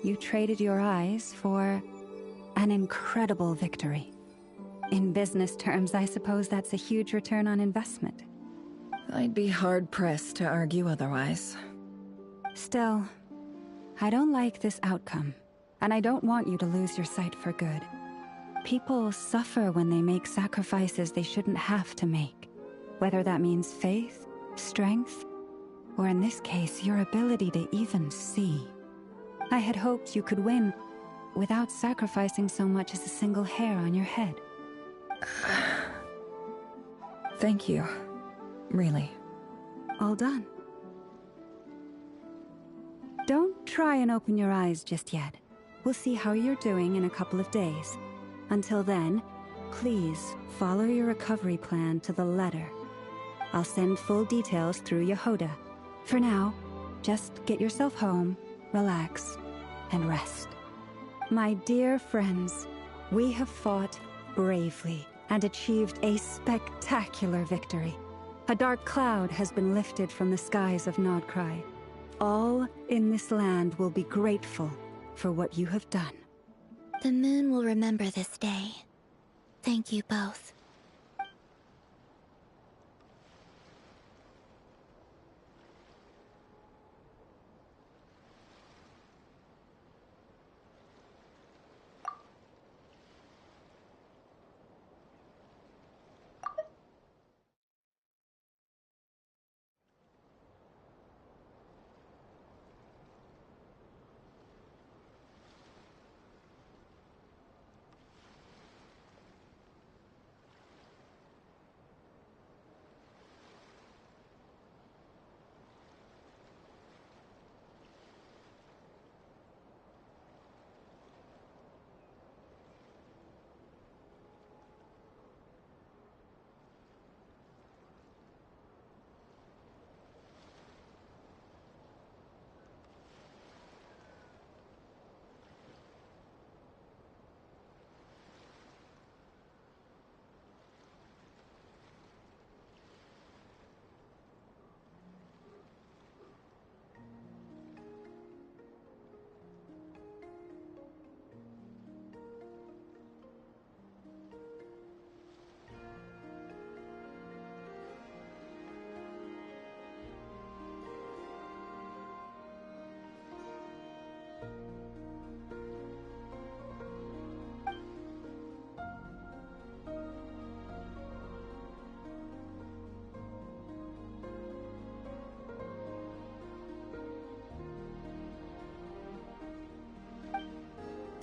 You traded your eyes for an incredible victory. In business terms, I suppose that's a huge return on investment. I'd be hard-pressed to argue otherwise. Still, I don't like this outcome, and I don't want you to lose your sight for good. People suffer when they make sacrifices they shouldn't have to make, whether that means faith, strength, or in this case, your ability to even see. I had hoped you could win without sacrificing so much as a single hair on your head. Thank you. Really. All done. Don't try and open your eyes just yet. We'll see how you're doing in a couple of days. Until then, please follow your recovery plan to the letter. I'll send full details through Yehoda. For now, just get yourself home, relax, and rest. My dear friends, we have fought bravely and achieved a spectacular victory. A dark cloud has been lifted from the skies of Nodcry. All in this land will be grateful for what you have done. The moon will remember this day. Thank you both.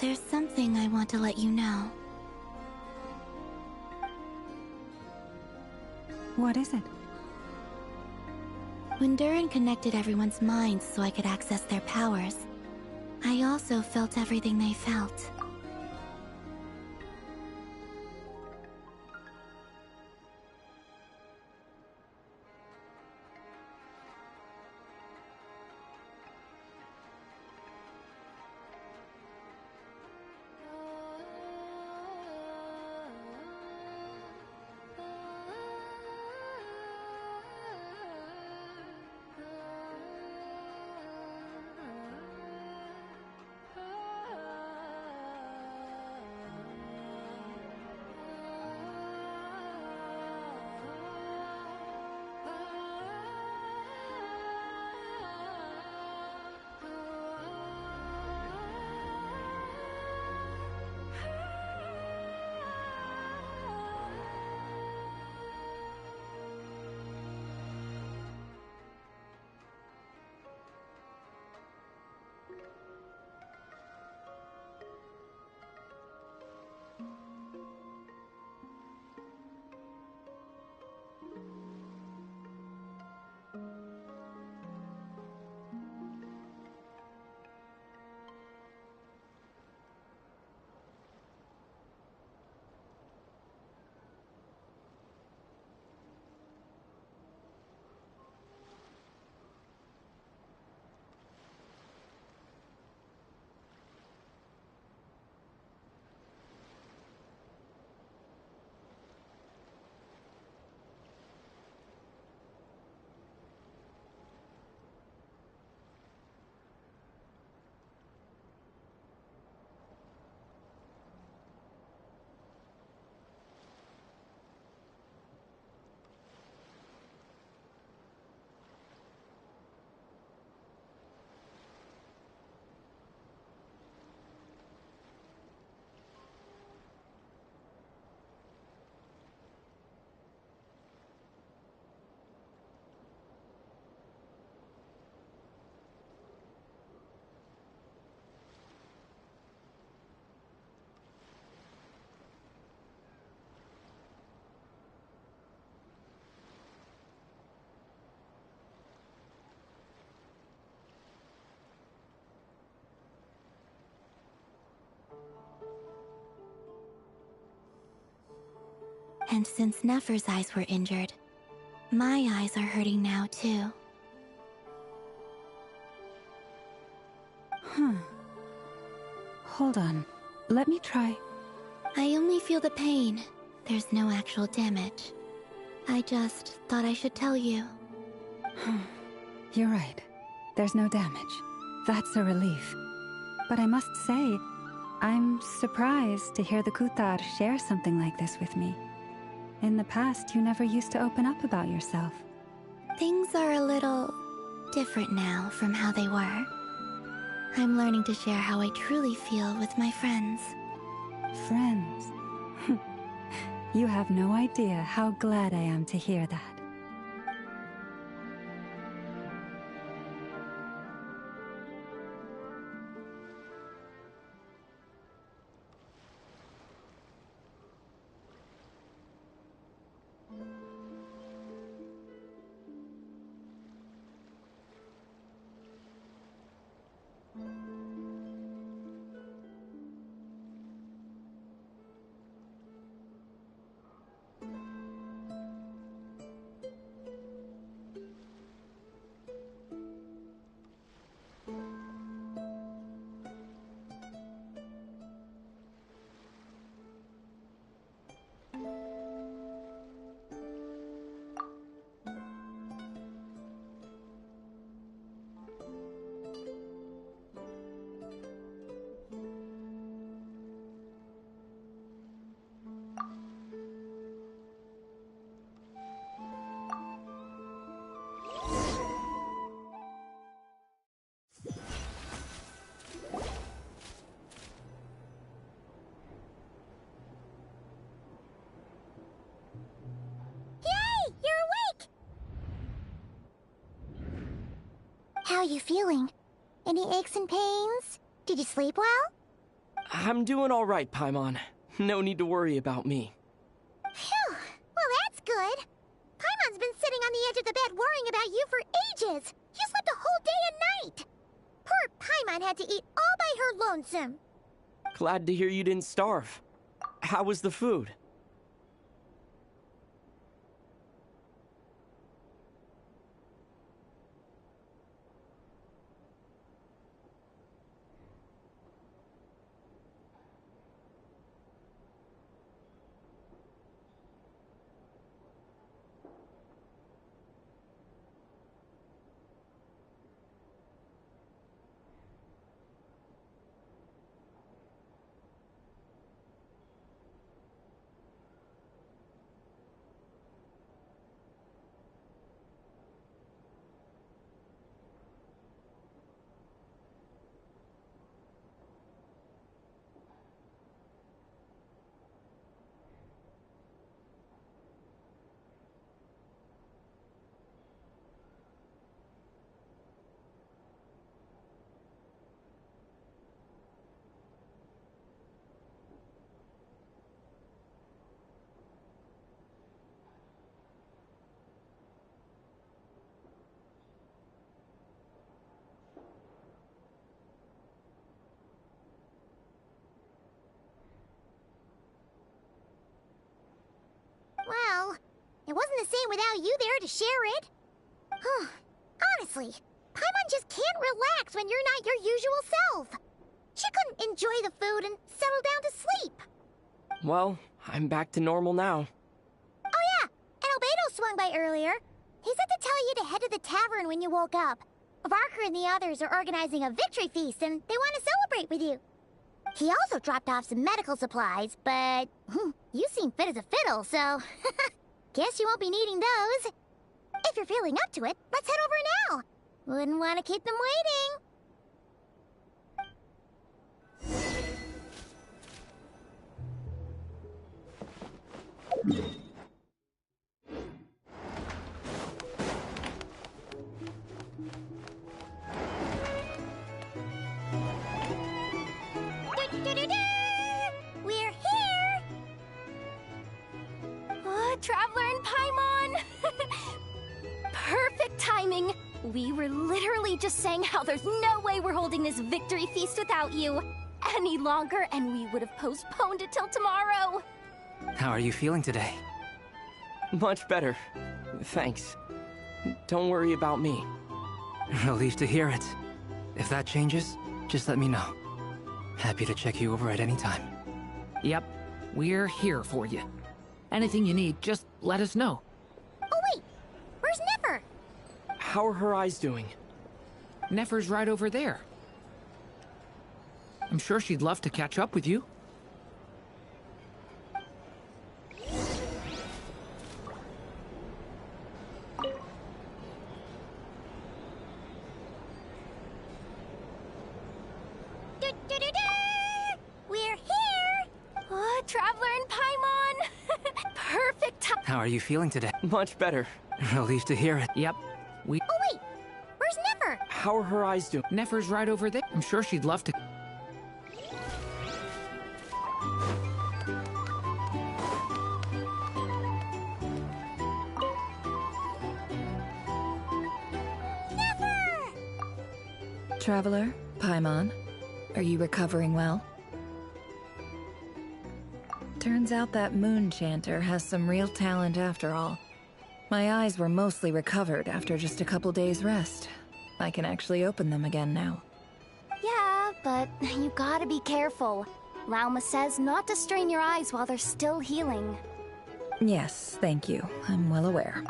There's something I want to let you know. What is it? When Durin connected everyone's minds so I could access their powers, I also felt everything they felt. And since Nefer's eyes were injured, my eyes are hurting now too. Hold on. Let me try. I only feel the pain. There's no actual damage. I just thought I should tell you. You're right. There's no damage. That's a relief. But I must say, I'm surprised to hear the Kutar share something like this with me. In the past, you never used to open up about yourself. Things are a little different now from how they were. I'm learning to share how I truly feel with my friends. Friends? You have no idea how glad I am to hear that. How are you feeling? Any aches and pains? Did you sleep well? I'm doing all right, Paimon. No need to worry about me. Phew. Well, that's good. Paimon's been sitting on the edge of the bed worrying about you for ages. You slept a whole day and night. Poor Paimon had to eat all by her lonesome. Glad to hear you didn't starve. How was the food? Well, it wasn't the same without you there to share it. Honestly, Paimon just can't relax when you're not your usual self. She couldn't enjoy the food and settle down to sleep. Well, I'm back to normal now. Oh yeah, and Albedo swung by earlier. He said to tell you to head to the tavern when you woke up. Varker and the others are organizing a victory feast and they want to celebrate with you. He also dropped off some medical supplies, but you seem fit as a fiddle, so guess you won't be needing those. If you're feeling up to it, let's head over now. Wouldn't want to keep them waiting. We're here! Oh, Traveler and Paimon! Perfect timing! We were literally just saying how there's no way we're holding this victory feast without you any longer, and we would have postponed it till tomorrow. How are you feeling today? Much better. Thanks. Don't worry about me. Relieved to hear it. If that changes, just let me know. Happy to check you over at any time. Yep, we're here for you. Anything you need, just let us know. Oh wait, where's Nefer? How are her eyes doing? Nefer's right over there. I'm sure she'd love to catch up with you. We're here! Oh, Traveler and Paimon! Perfect time. How are you feeling today? Much better. Relieved to hear it. Yep, Oh wait, where's Nefer? How are her eyes doing? Nefer's right over there. I'm sure she'd love to. Traveler, Paimon, are you recovering well? Turns out that moon chanter has some real talent after all. My eyes were mostly recovered after just a couple days rest. I can actually open them again now. Yeah, but you gotta be careful. Lauma says not to strain your eyes while they're still healing. Yes, thank you. I'm well aware.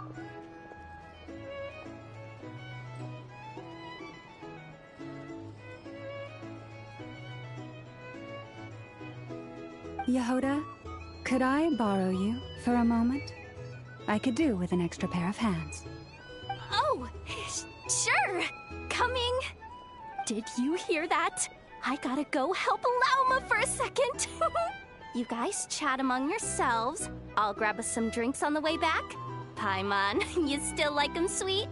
Yehoda, could I borrow you for a moment? I could do with an extra pair of hands. Oh, sure. Coming. Did you hear that? I gotta go help Lauma for a second. You guys chat among yourselves. I'll grab us some drinks on the way back. Paimon, you still like 'em sweet?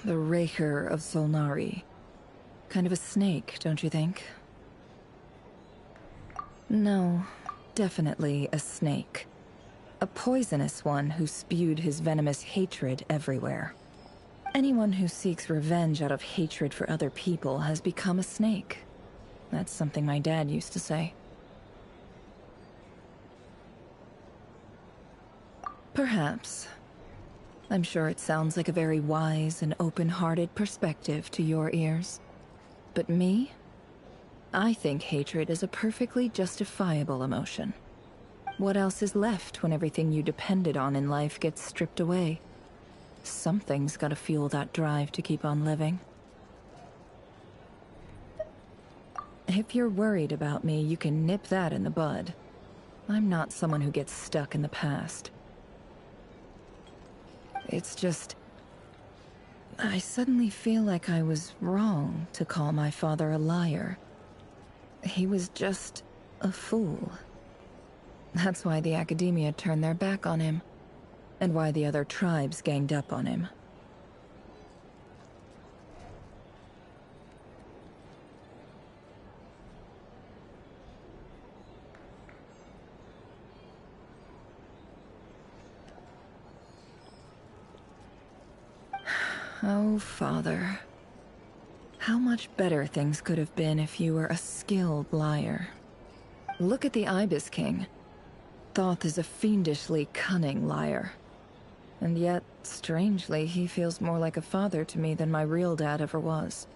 The Raker of Solnari. Kind of a snake, don't you think? No, definitely a snake. A poisonous one who spewed his venomous hatred everywhere. Anyone who seeks revenge out of hatred for other people has become a snake. That's something my dad used to say. Perhaps. I'm sure it sounds like a very wise and open-hearted perspective to your ears. But me? I think hatred is a perfectly justifiable emotion. What else is left when everything you depended on in life gets stripped away? Something's gotta fuel that drive to keep on living. If you're worried about me, you can nip that in the bud. I'm not someone who gets stuck in the past. It's just... I suddenly feel like I was wrong to call my father a liar. He was just a fool. That's why the Academia turned their back on him, and why the other tribes ganged up on him. Oh, Father. How much better things could have been if you were a skilled liar. Look at the Ibis King. Thoth is a fiendishly cunning liar. And yet, strangely, he feels more like a father to me than my real dad ever was.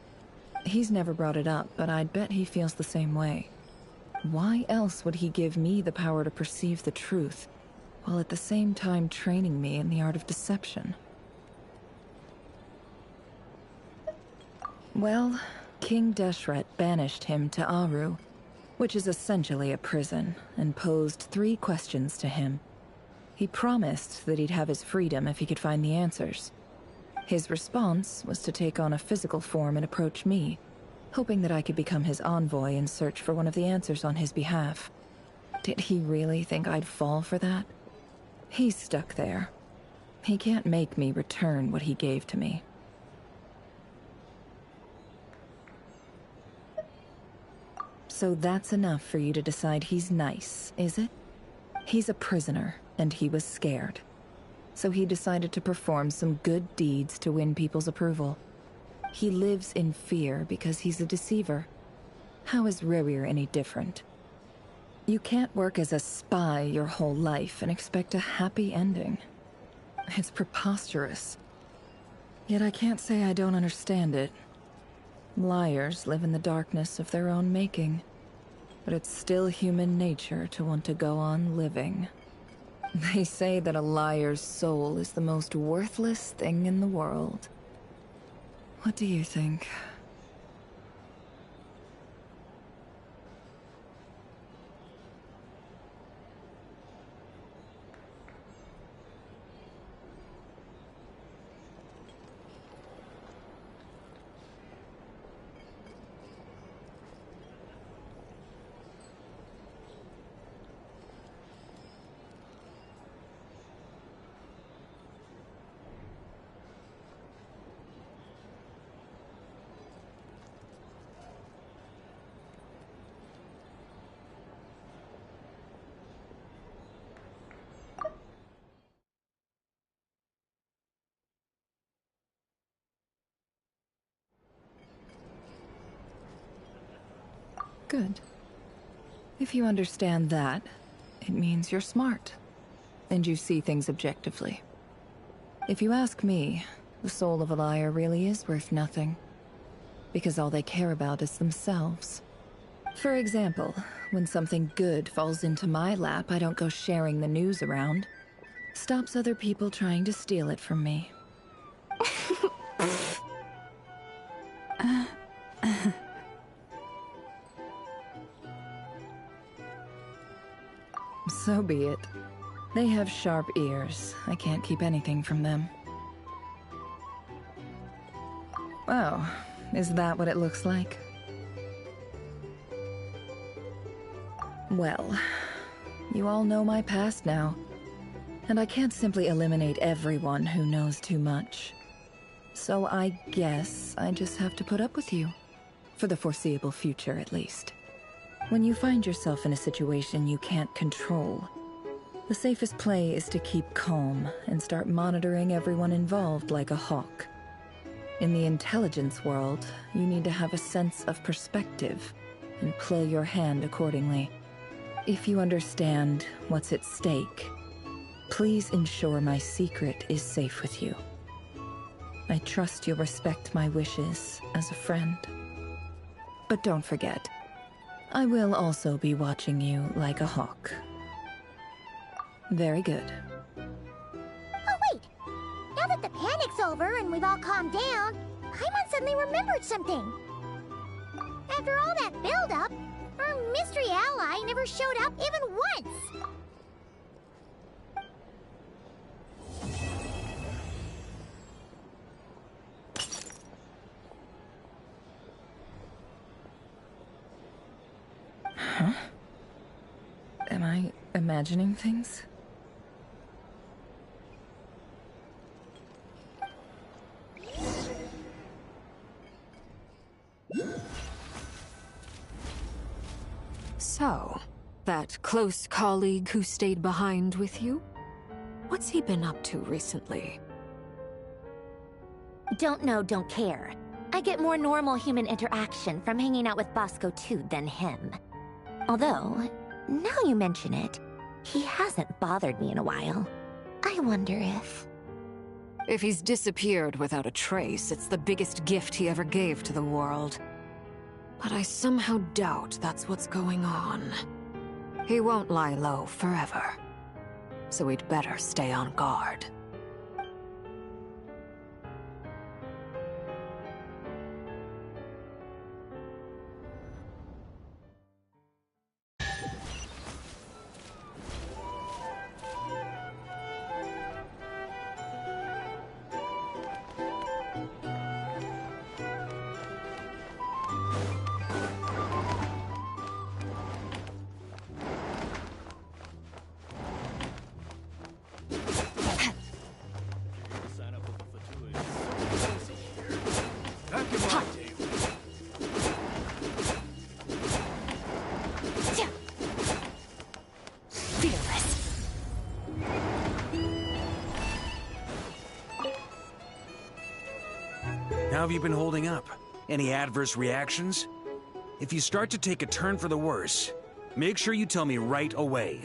He's never brought it up, but I'd bet he feels the same way. Why else would he give me the power to perceive the truth, while at the same time training me in the art of deception? Well, King Deshret banished him to Aru, which is essentially a prison, and posed 3 questions to him. He promised that he'd have his freedom if he could find the answers. His response was to take on a physical form and approach me, hoping that I could become his envoy and search for one of the answers on his behalf. Did he really think I'd fall for that? He's stuck there. He can't make me return what he gave to me. So that's enough for you to decide he's nice, is it? He's a prisoner, and he was scared. So he decided to perform some good deeds to win people's approval. He lives in fear because he's a deceiver. How is Rerir any different? You can't work as a spy your whole life and expect a happy ending. It's preposterous. Yet I can't say I don't understand it. Liars live in the darkness of their own making. But it's still human nature to want to go on living. They say that a liar's soul is the most worthless thing in the world. What do you think? Good. If you understand that, it means you're smart, and you see things objectively. If you ask me, the soul of a liar really is worth nothing, because all they care about is themselves. For example, when something good falls into my lap, I don't go sharing the news around. Stops other people trying to steal it from me. So be it. They have sharp ears. I can't keep anything from them. Oh, is that what it looks like? Well, you all know my past now, and I can't simply eliminate everyone who knows too much. So I guess I just have to put up with you. For the foreseeable future, at least. When you find yourself in a situation you can't control, the safest play is to keep calm and start monitoring everyone involved like a hawk. In the intelligence world, you need to have a sense of perspective and play your hand accordingly. If you understand what's at stake, please ensure my secret is safe with you. I trust you'll respect my wishes as a friend. But don't forget, I will also be watching you like a hawk. Very good. Oh wait! Now that the panic's over and we've all calmed down, Paimon suddenly remembered something. After all that build-up, our mystery ally never showed up even once! Huh? Am I imagining things? So, that close colleague who stayed behind with you? What's he been up to recently? Don't know, don't care. I get more normal human interaction from hanging out with Bosco 2 than him. Although, now you mention it, he hasn't bothered me in a while. I wonder if... If he's disappeared without a trace, it's the biggest gift he ever gave to the world. But I somehow doubt that's what's going on. He won't lie low forever. So we'd better stay on guard. How have you been holding up? Any adverse reactions? If you start to take a turn for the worse, make sure you tell me right away.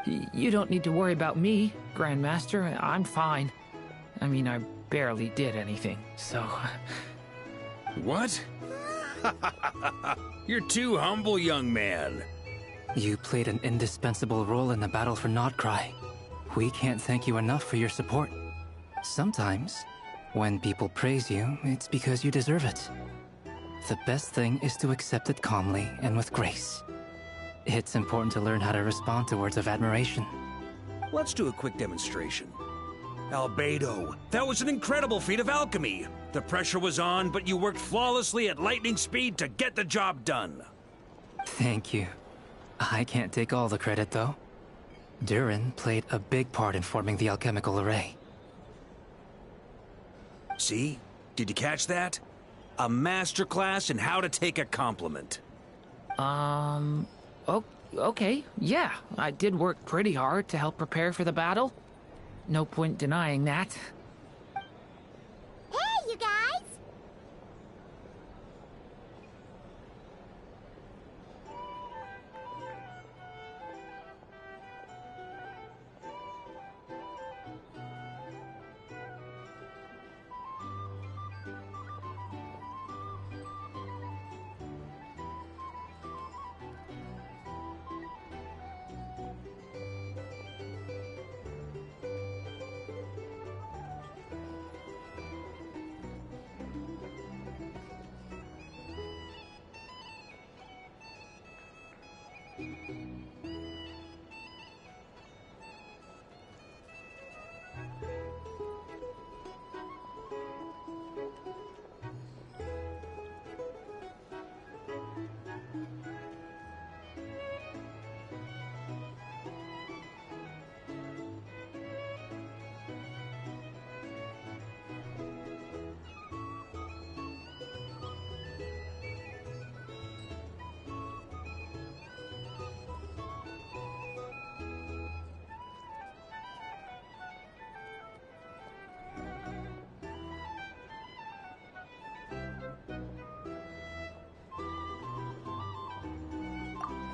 You don't need to worry about me, Grandmaster. I'm fine. I mean, I barely did anything, so... What? You're too humble, young man. You played an indispensable role in the battle for Notcry. We can't thank you enough for your support. Sometimes, when people praise you, it's because you deserve it. The best thing is to accept it calmly and with grace. It's important to learn how to respond to words of admiration. Let's do a quick demonstration. Albedo, that was an incredible feat of alchemy. The pressure was on, but you worked flawlessly at lightning speed to get the job done. Thank you. I can't take all the credit, though. Durin played a big part in forming the alchemical array. See? Did you catch that? A masterclass in how to take a compliment. Okay, yeah. I did work pretty hard to help prepare for the battle. No point denying that. Hey, you guys!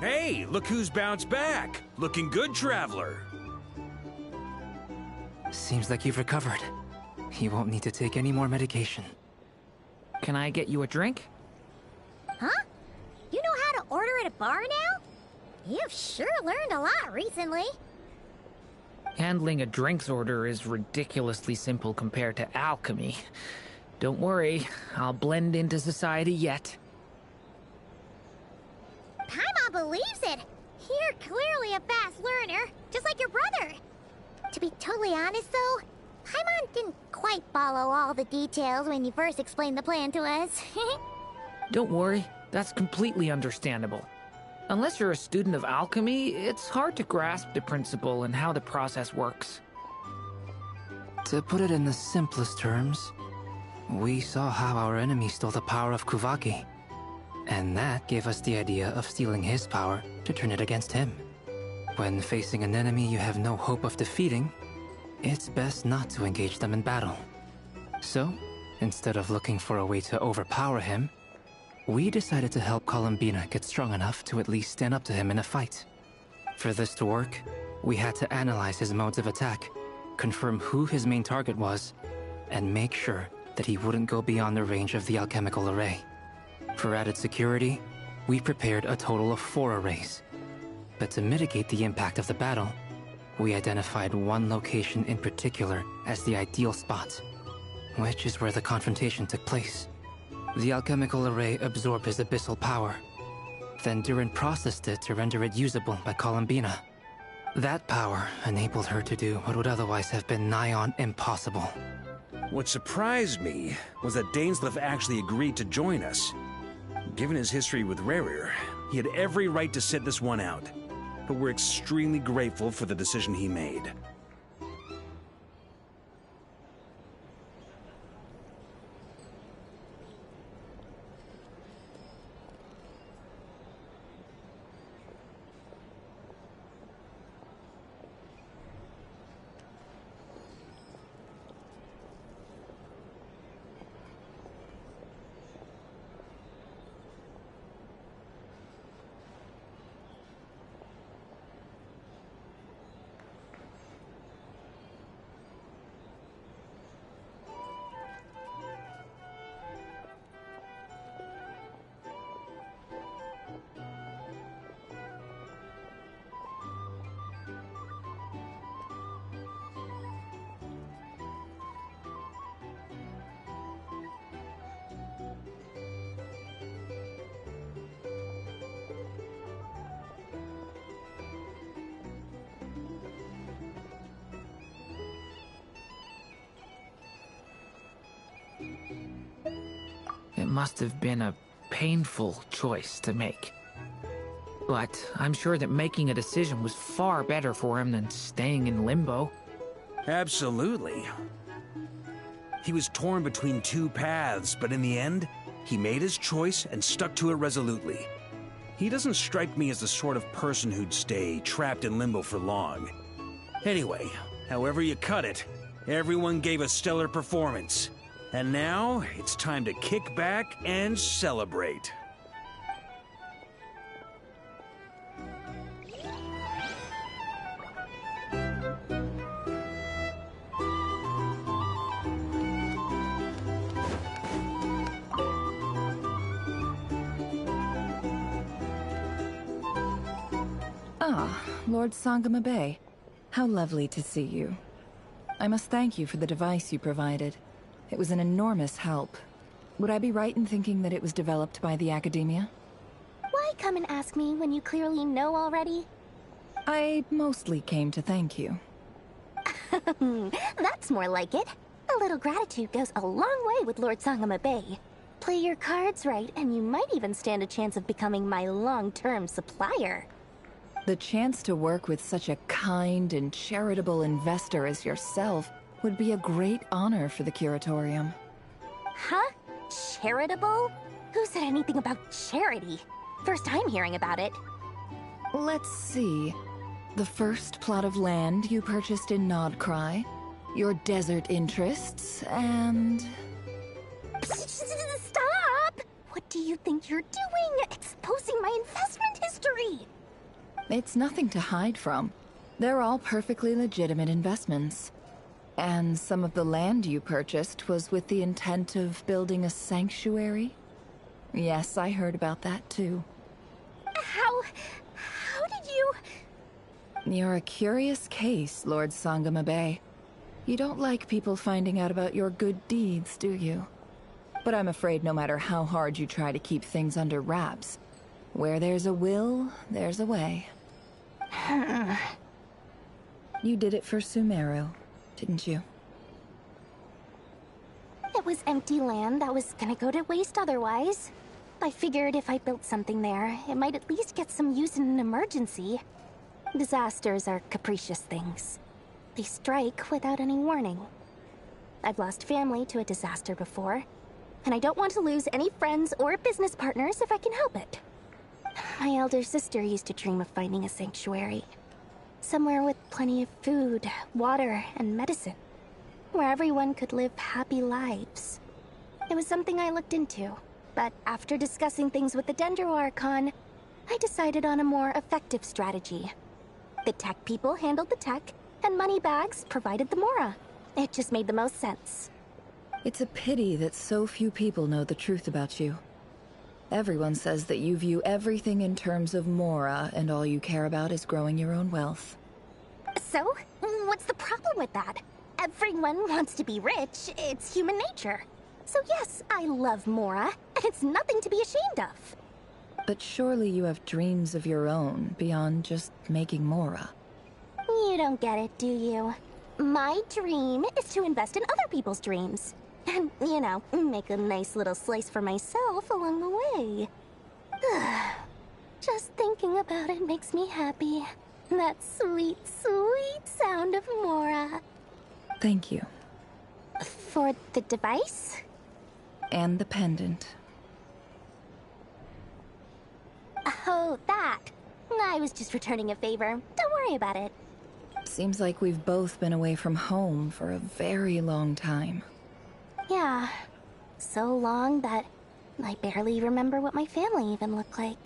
Hey, look who's bounced back. Looking good, traveler. Seems like you've recovered. You won't need to take any more medication. Can I get you a drink? Huh? You know how to order at a bar now? You've sure learned a lot recently. Handling a drinks order is ridiculously simple compared to alchemy. Don't worry, I'll blend into society yet. Paimon believes it. You're clearly a fast learner, just like your brother. To be totally honest, though, Paimon didn't quite follow all the details when you first explained the plan to us. Don't worry, that's completely understandable. Unless you're a student of alchemy, it's hard to grasp the principle and how the process works. To put it in the simplest terms, we saw how our enemy stole the power of Kuvaki. And that gave us the idea of stealing his power to turn it against him. When facing an enemy you have no hope of defeating, it's best not to engage them in battle. So, instead of looking for a way to overpower him, we decided to help Columbina get strong enough to at least stand up to him in a fight. For this to work, we had to analyze his modes of attack, confirm who his main target was, and make sure that he wouldn't go beyond the range of the alchemical array. For added security, we prepared a total of 4 arrays. But to mitigate the impact of the battle, we identified one location in particular as the ideal spot, which is where the confrontation took place. The alchemical array absorbed his abyssal power. Then Durin processed it to render it usable by Columbina. That power enabled her to do what would otherwise have been nigh on impossible. What surprised me was that Dainsleif actually agreed to join us. Given his history with Rerir, he had every right to sit this one out. But we're extremely grateful for the decision he made. It must have been a painful choice to make. But I'm sure that making a decision was far better for him than staying in limbo. Absolutely. He was torn between 2 paths, but in the end, he made his choice and stuck to it resolutely. He doesn't strike me as the sort of person who'd stay trapped in limbo for long. Anyway, however you cut it, everyone gave a stellar performance. And now, it's time to kick back and celebrate. Ah, Lord Sangama Bay. How lovely to see you. I must thank you for the device you provided. It was an enormous help. Would I be right in thinking that it was developed by the Academia? Why come and ask me when you clearly know already? I mostly came to thank you. That's more like it. A little gratitude goes a long way with Lord Sangama Bay. Play your cards right, and you might even stand a chance of becoming my long-term supplier. The chance to work with such a kind and charitable investor as yourself would be a great honor for the Curatorium. Huh? Charitable? Who said anything about charity? First time hearing about it. Let's see. The first plot of land you purchased in Nodcry, your desert interests, and... Stop! What do you think you're doing, exposing my investment history? It's nothing to hide from. They're all perfectly legitimate investments. And some of the land you purchased was with the intent of building a sanctuary? Yes, I heard about that too. How did you... You're a curious case, Lord Sangamabe. You don't like people finding out about your good deeds, do you? But I'm afraid no matter how hard you try to keep things under wraps, where there's a will, there's a way. You did it for Sumeru, didn't you? It was empty land that was gonna go to waste otherwise. I figured if I built something there, it might at least get some use in an emergency. Disasters are capricious things. They strike without any warning. I've lost family to a disaster before, and I don't want to lose any friends or business partners if I can help it. My elder sister used to dream of finding a sanctuary. Somewhere with plenty of food, water, and medicine. Where everyone could live happy lives. It was something I looked into, but after discussing things with the Dendro Archon, I decided on a more effective strategy. The tech people handled the tech, and Moneybags provided the Mora. It just made the most sense. It's a pity that so few people know the truth about you. Everyone says that you view everything in terms of Mora, and all you care about is growing your own wealth. So, what's the problem with that? Everyone wants to be rich. It's human nature. So yes, I love Mora, and it's nothing to be ashamed of. But surely you have dreams of your own, beyond just making Mora. You don't get it, do you? My dream is to invest in other people's dreams. And, you know, make a nice little slice for myself along the way. Just thinking about it makes me happy. That sweet, sweet sound of Mora. Thank you. For the device? And the pendant. Oh, that. I was just returning a favor. Don't worry about it. Seems like we've both been away from home for a very long time. Yeah. So long that I barely remember what my family even looked like.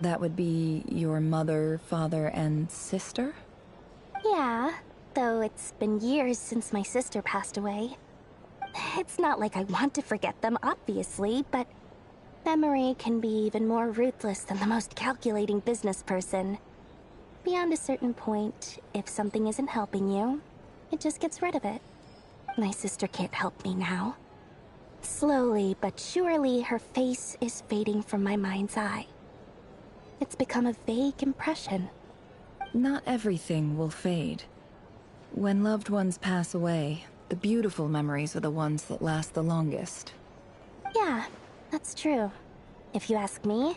That would be your mother, father, and sister? Yeah, though it's been years since my sister passed away. It's not like I want to forget them, obviously, but memory can be even more ruthless than the most calculating business person. Beyond a certain point, if something isn't helping you, it just gets rid of it. My sister can't help me now. Slowly but surely, her face is fading from my mind's eye. It's become a vague impression. Not everything will fade. When loved ones pass away, the beautiful memories are the ones that last the longest. Yeah, that's true. If you ask me,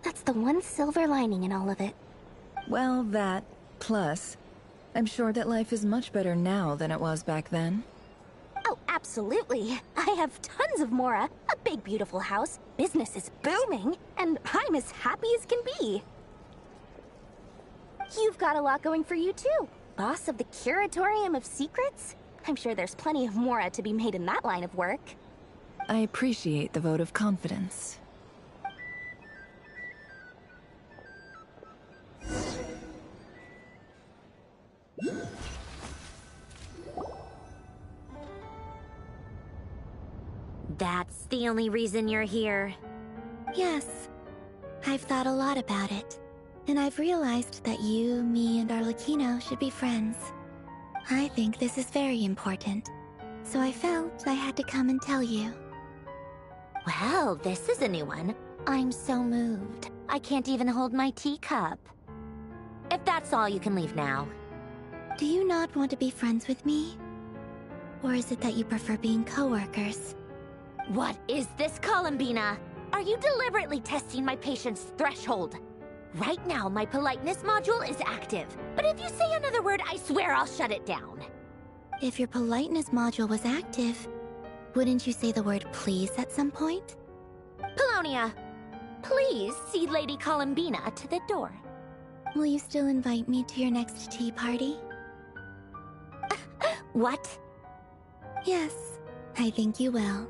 that's the one silver lining in all of it. Well, that, plus, I'm sure that life is much better now than it was back then. Oh, absolutely. I have tons of Mora, a big beautiful house, business is booming, and I'm as happy as can be. You've got a lot going for you too. Boss of the Curatorium of Secrets? I'm sure there's plenty of Mora to be made in that line of work. I appreciate the vote of confidence. That's the only reason you're here. Yes. I've thought a lot about it. And I've realized that you, me, and Arlecchino should be friends. I think this is very important. So I felt I had to come and tell you. Well, this is a new one. I'm so moved. I can't even hold my teacup. If that's all, you can leave now. Do you not want to be friends with me? Or is it that you prefer being co-workers? What is this, Columbina? Are you deliberately testing my patience threshold? Right now, my politeness module is active. But if you say another word, I swear I'll shut it down. If your politeness module was active, wouldn't you say the word please at some point? Polonia, please see Lady Columbina to the door. Will you still invite me to your next tea party? What? Yes, I think you will.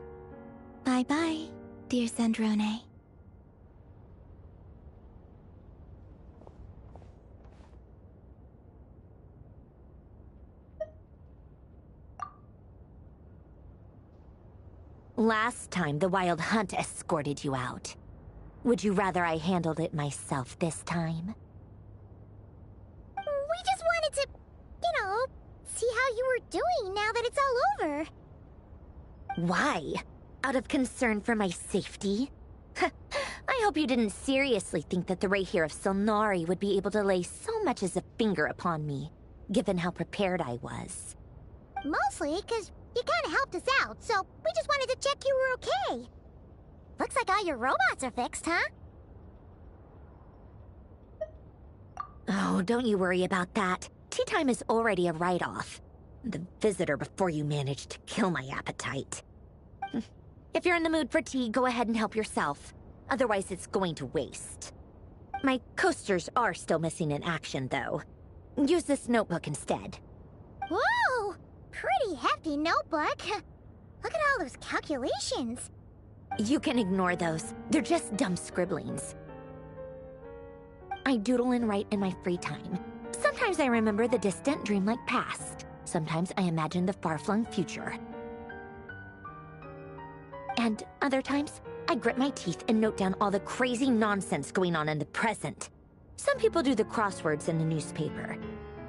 Bye-bye. Dear Sandrone. Last time, the Wild Hunt escorted you out. Would you rather I handled it myself this time? We just wanted to, see how you were doing now that it's all over. Why? Out of concern for my safety? I hope you didn't seriously think that the Rayhir of Solnari would be able to lay so much as a finger upon me, given how prepared I was. Mostly because you kind of helped us out, so we just wanted to check you were okay. Looks like all your robots are fixed, huh? Oh, don't you worry about that. Tea time is already a write-off. The visitor before you managed to kill my appetite. If you're in the mood for tea, go ahead and help yourself. Otherwise, it's going to waste. My coasters are still missing in action, though. Use this notebook instead. Whoa! Pretty hefty notebook. Look at all those calculations. You can ignore those. They're just dumb scribblings. I doodle and write in my free time. Sometimes I remember the distant, dreamlike past. Sometimes I imagine the far-flung future. And other times, I grit my teeth and note down all the crazy nonsense going on in the present. Some people do the crosswords in the newspaper.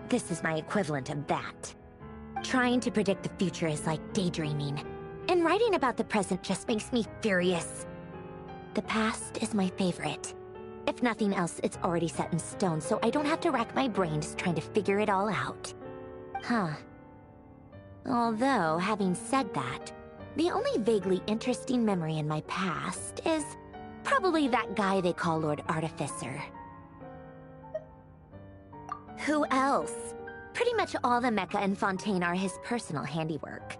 This is my equivalent of that. Trying to predict the future is like daydreaming. And writing about the present just makes me furious. The past is my favorite. If nothing else, it's already set in stone, so I don't have to rack my brains trying to figure it all out. Huh. Although, having said that, the only vaguely interesting memory in my past is probably that guy they call Lord Artificer. Who else? Pretty much all the mecha in Fontaine are his personal handiwork.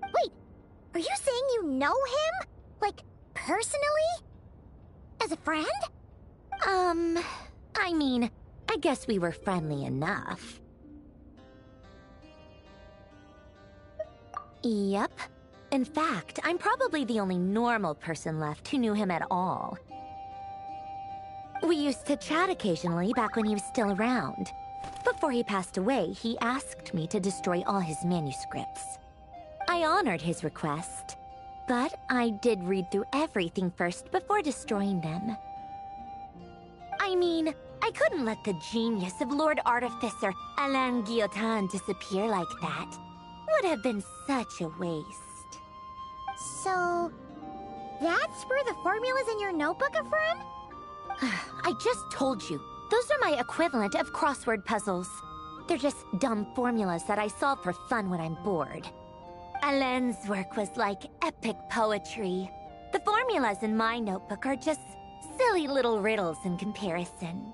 Wait, are you saying you know him? Like, personally? As a friend? I mean, I guess we were friendly enough. Yep. In fact, I'm probably the only normal person left who knew him at all. We used to chat occasionally back when he was still around. Before he passed away, he asked me to destroy all his manuscripts. I honored his request, but I did read through everything first before destroying them. I mean, I couldn't let the genius of Lord Artificer Alain Guillotin disappear like that. Would have been such a waste. So, that's where the formulas in your notebook are from? I just told you. Those are my equivalent of crossword puzzles. They're just dumb formulas that I solve for fun when I'm bored. Alain's work was like epic poetry. The formulas in my notebook are just silly little riddles in comparison.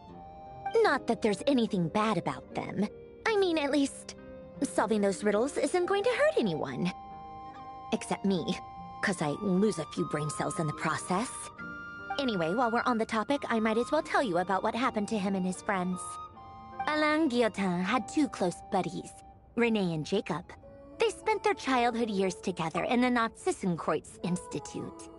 Not that there's anything bad about them. I mean, at least, solving those riddles isn't going to hurt anyone. Except me, 'cause I lose a few brain cells in the process. Anyway, while we're on the topic, I might as well tell you about what happened to him and his friends. Alain Guillotin had two close buddies, Renee and Jacob. They spent their childhood years together in the Narzissenkreuz Institute.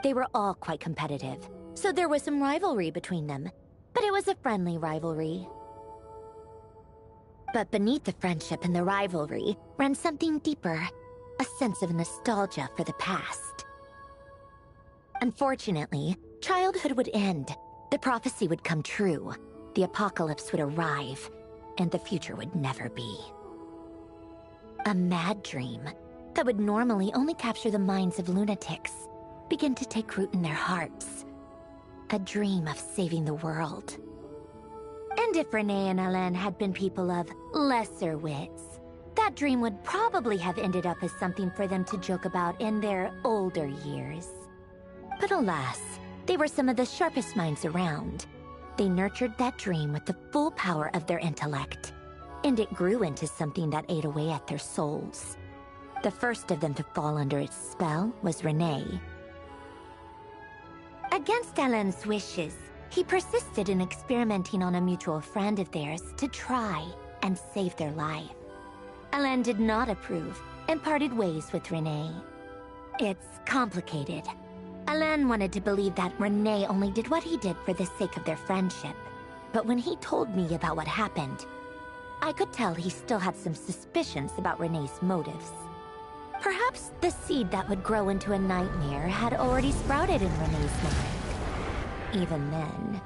They were all quite competitive, so there was some rivalry between them, but it was a friendly rivalry. But beneath the friendship and the rivalry ran something deeper, a sense of nostalgia for the past. Unfortunately, childhood would end, the prophecy would come true, the apocalypse would arrive, and the future would never be. A mad dream that would normally only capture the minds of lunatics began to take root in their hearts. A dream of saving the world. And if Renee and Alain had been people of lesser wits, that dream would probably have ended up as something for them to joke about in their older years. But alas, they were some of the sharpest minds around. They nurtured that dream with the full power of their intellect, and it grew into something that ate away at their souls. The first of them to fall under its spell was Renee. Against Alain's wishes, he persisted in experimenting on a mutual friend of theirs to try, and save their life. Alain did not approve and parted ways with Renee. It's complicated. Alain wanted to believe that Renee only did what he did for the sake of their friendship. But when he told me about what happened, I could tell he still had some suspicions about Renee's motives. Perhaps the seed that would grow into a nightmare had already sprouted in Renee's mind. Even then,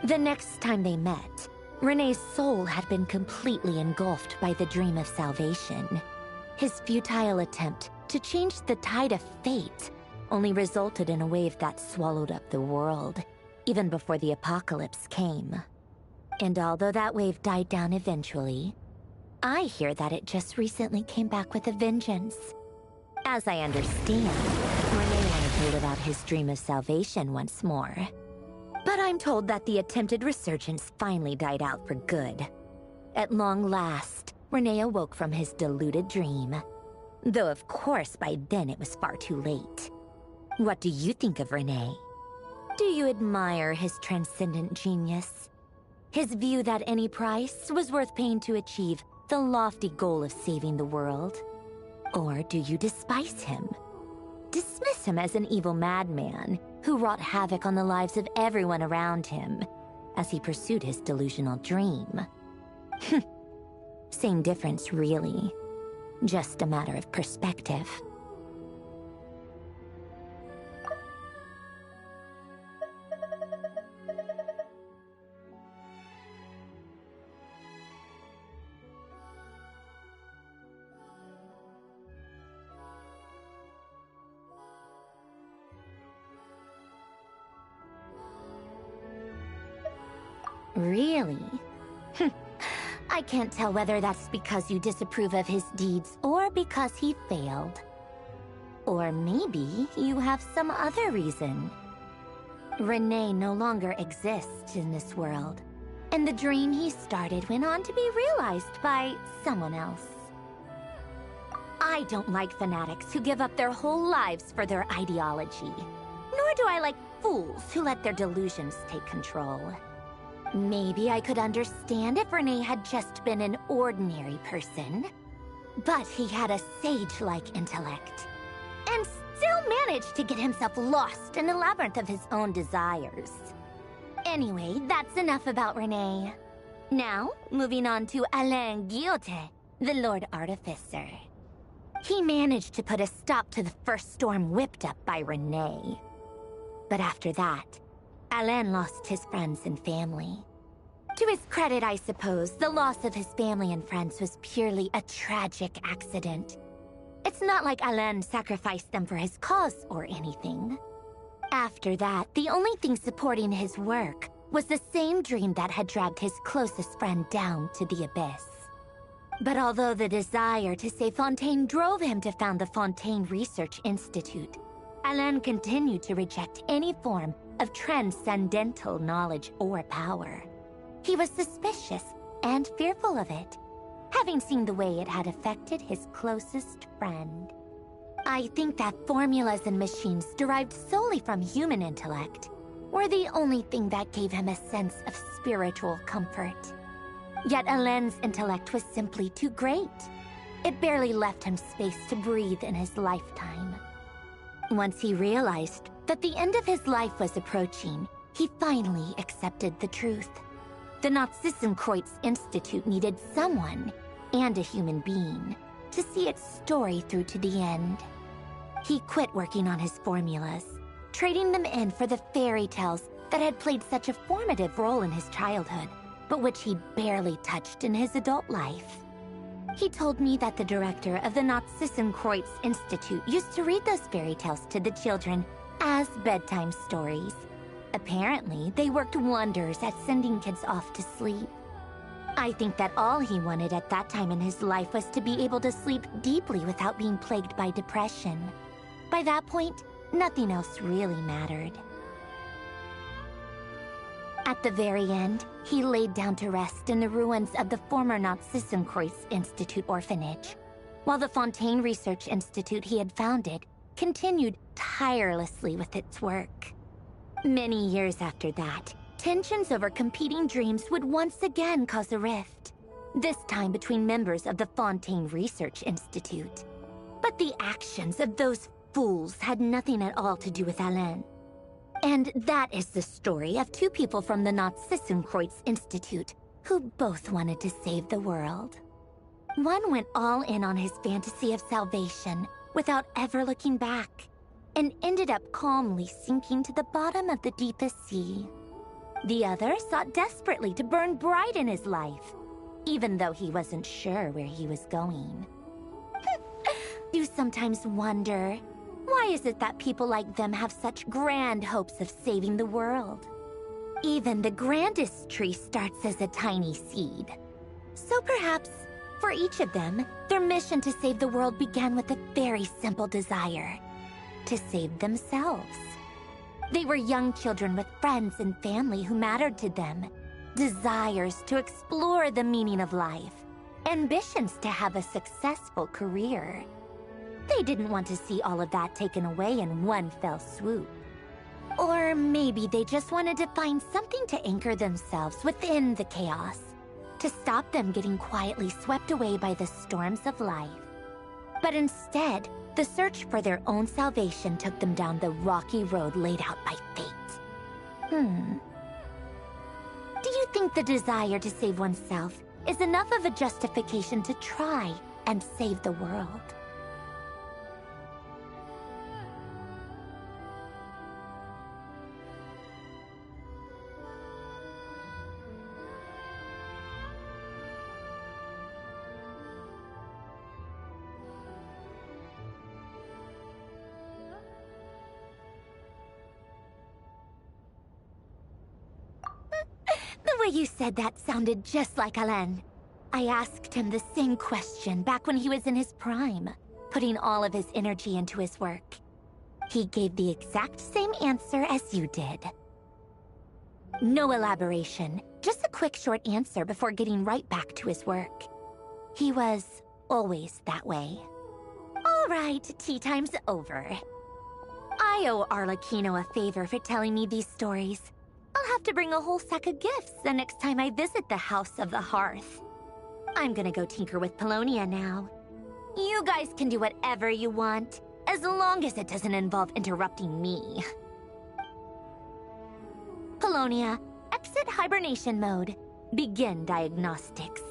the next time they met, Renee's soul had been completely engulfed by the dream of salvation. His futile attempt to change the tide of fate only resulted in a wave that swallowed up the world, even before the apocalypse came. And although that wave died down eventually, I hear that it just recently came back with a vengeance. As I understand, Renee wanted to live out his dream of salvation once more. But I'm told that the attempted resurgence finally died out for good. At long last, Renee awoke from his deluded dream. Though of course by then it was far too late. What do you think of Renee? Do you admire his transcendent genius? His view that any price was worth paying to achieve the lofty goal of saving the world? Or do you despise him? Dismiss him as an evil madman who wrought havoc on the lives of everyone around him as he pursued his delusional dream? Same difference, really. Just a matter of perspective. Really? I can't tell whether that's because you disapprove of his deeds or because he failed. Or maybe you have some other reason. Renee no longer exists in this world, and the dream he started went on to be realized by someone else. I don't like fanatics who give up their whole lives for their ideology, nor do I like fools who let their delusions take control. Maybe I could understand if Renee had just been an ordinary person, but he had a sage-like intellect, and still managed to get himself lost in the labyrinth of his own desires. Anyway, that's enough about Renee. Now, moving on to Alain Guillotin, the Lord Artificer. He managed to put a stop to the first storm whipped up by Renee. But after that, Alain lost his friends and family. To his credit, I suppose, the loss of his family and friends was purely a tragic accident. It's not like Alain sacrificed them for his cause or anything. After that, the only thing supporting his work was the same dream that had dragged his closest friend down to the abyss. But although the desire to save Fontaine drove him to found the Fontaine Research Institute, Alain continued to reject any form of transcendental knowledge or power. He was suspicious and fearful of it, having seen the way it had affected his closest friend. I think that formulas and machines derived solely from human intellect were the only thing that gave him a sense of spiritual comfort. Yet Alain's intellect was simply too great. It barely left him space to breathe in his lifetime. Once he realized that the end of his life was approaching, he finally accepted the truth. The Nazissenkreuz Institute needed someone, and a human being, to see its story through to the end. He quit working on his formulas, trading them in for the fairy tales that had played such a formative role in his childhood, but which he barely touched in his adult life. He told me that the director of the Nazissenkreuz Institute used to read those fairy tales to the children as bedtime stories. Apparently, they worked wonders at sending kids off to sleep. I think that all he wanted at that time in his life was to be able to sleep deeply without being plagued by depression. By that point, nothing else really mattered. At the very end, he laid down to rest in the ruins of the former Nazissenkreuz Institute orphanage, while the Fontaine Research Institute he had founded continued tirelessly with its work. Many years after that, tensions over competing dreams would once again cause a rift. this time between members of the Fontaine Research Institute. But the actions of those fools had nothing at all to do with Alain. And that is the story of two people from the Narzissenkreuz Institute who both wanted to save the world. One went all in on his fantasy of salvation without ever looking back, and ended up calmly sinking to the bottom of the deepest sea. The other sought desperately to burn bright in his life, even though he wasn't sure where he was going. You sometimes wonder, why is it that people like them have such grand hopes of saving the world? Even the grandest tree starts as a tiny seed. So perhaps, for each of them, their mission to save the world began with a very simple desire: to save themselves. They were young children with friends and family who mattered to them, desires to explore the meaning of life, ambitions to have a successful career. They didn't want to see all of that taken away in one fell swoop. Or maybe they just wanted to find something to anchor themselves within the chaos, to stop them getting quietly swept away by the storms of life. But instead, the search for their own salvation took them down the rocky road laid out by fate. Do you think the desire to save oneself is enough of a justification to try and save the world? The way you said that sounded just like Alain. I asked him the same question back when he was in his prime, putting all of his energy into his work. He gave the exact same answer as you did. No elaboration, just a quick short answer before getting right back to his work. He was always that way. All right, tea time's over. I owe Arlecchino a favor for telling me these stories. I'll have to bring a whole sack of gifts the next time I visit the House of the Hearth. I'm gonna go tinker with Polonia now. You guys can do whatever you want, as long as it doesn't involve interrupting me. Polonia, exit hibernation mode. Begin diagnostics.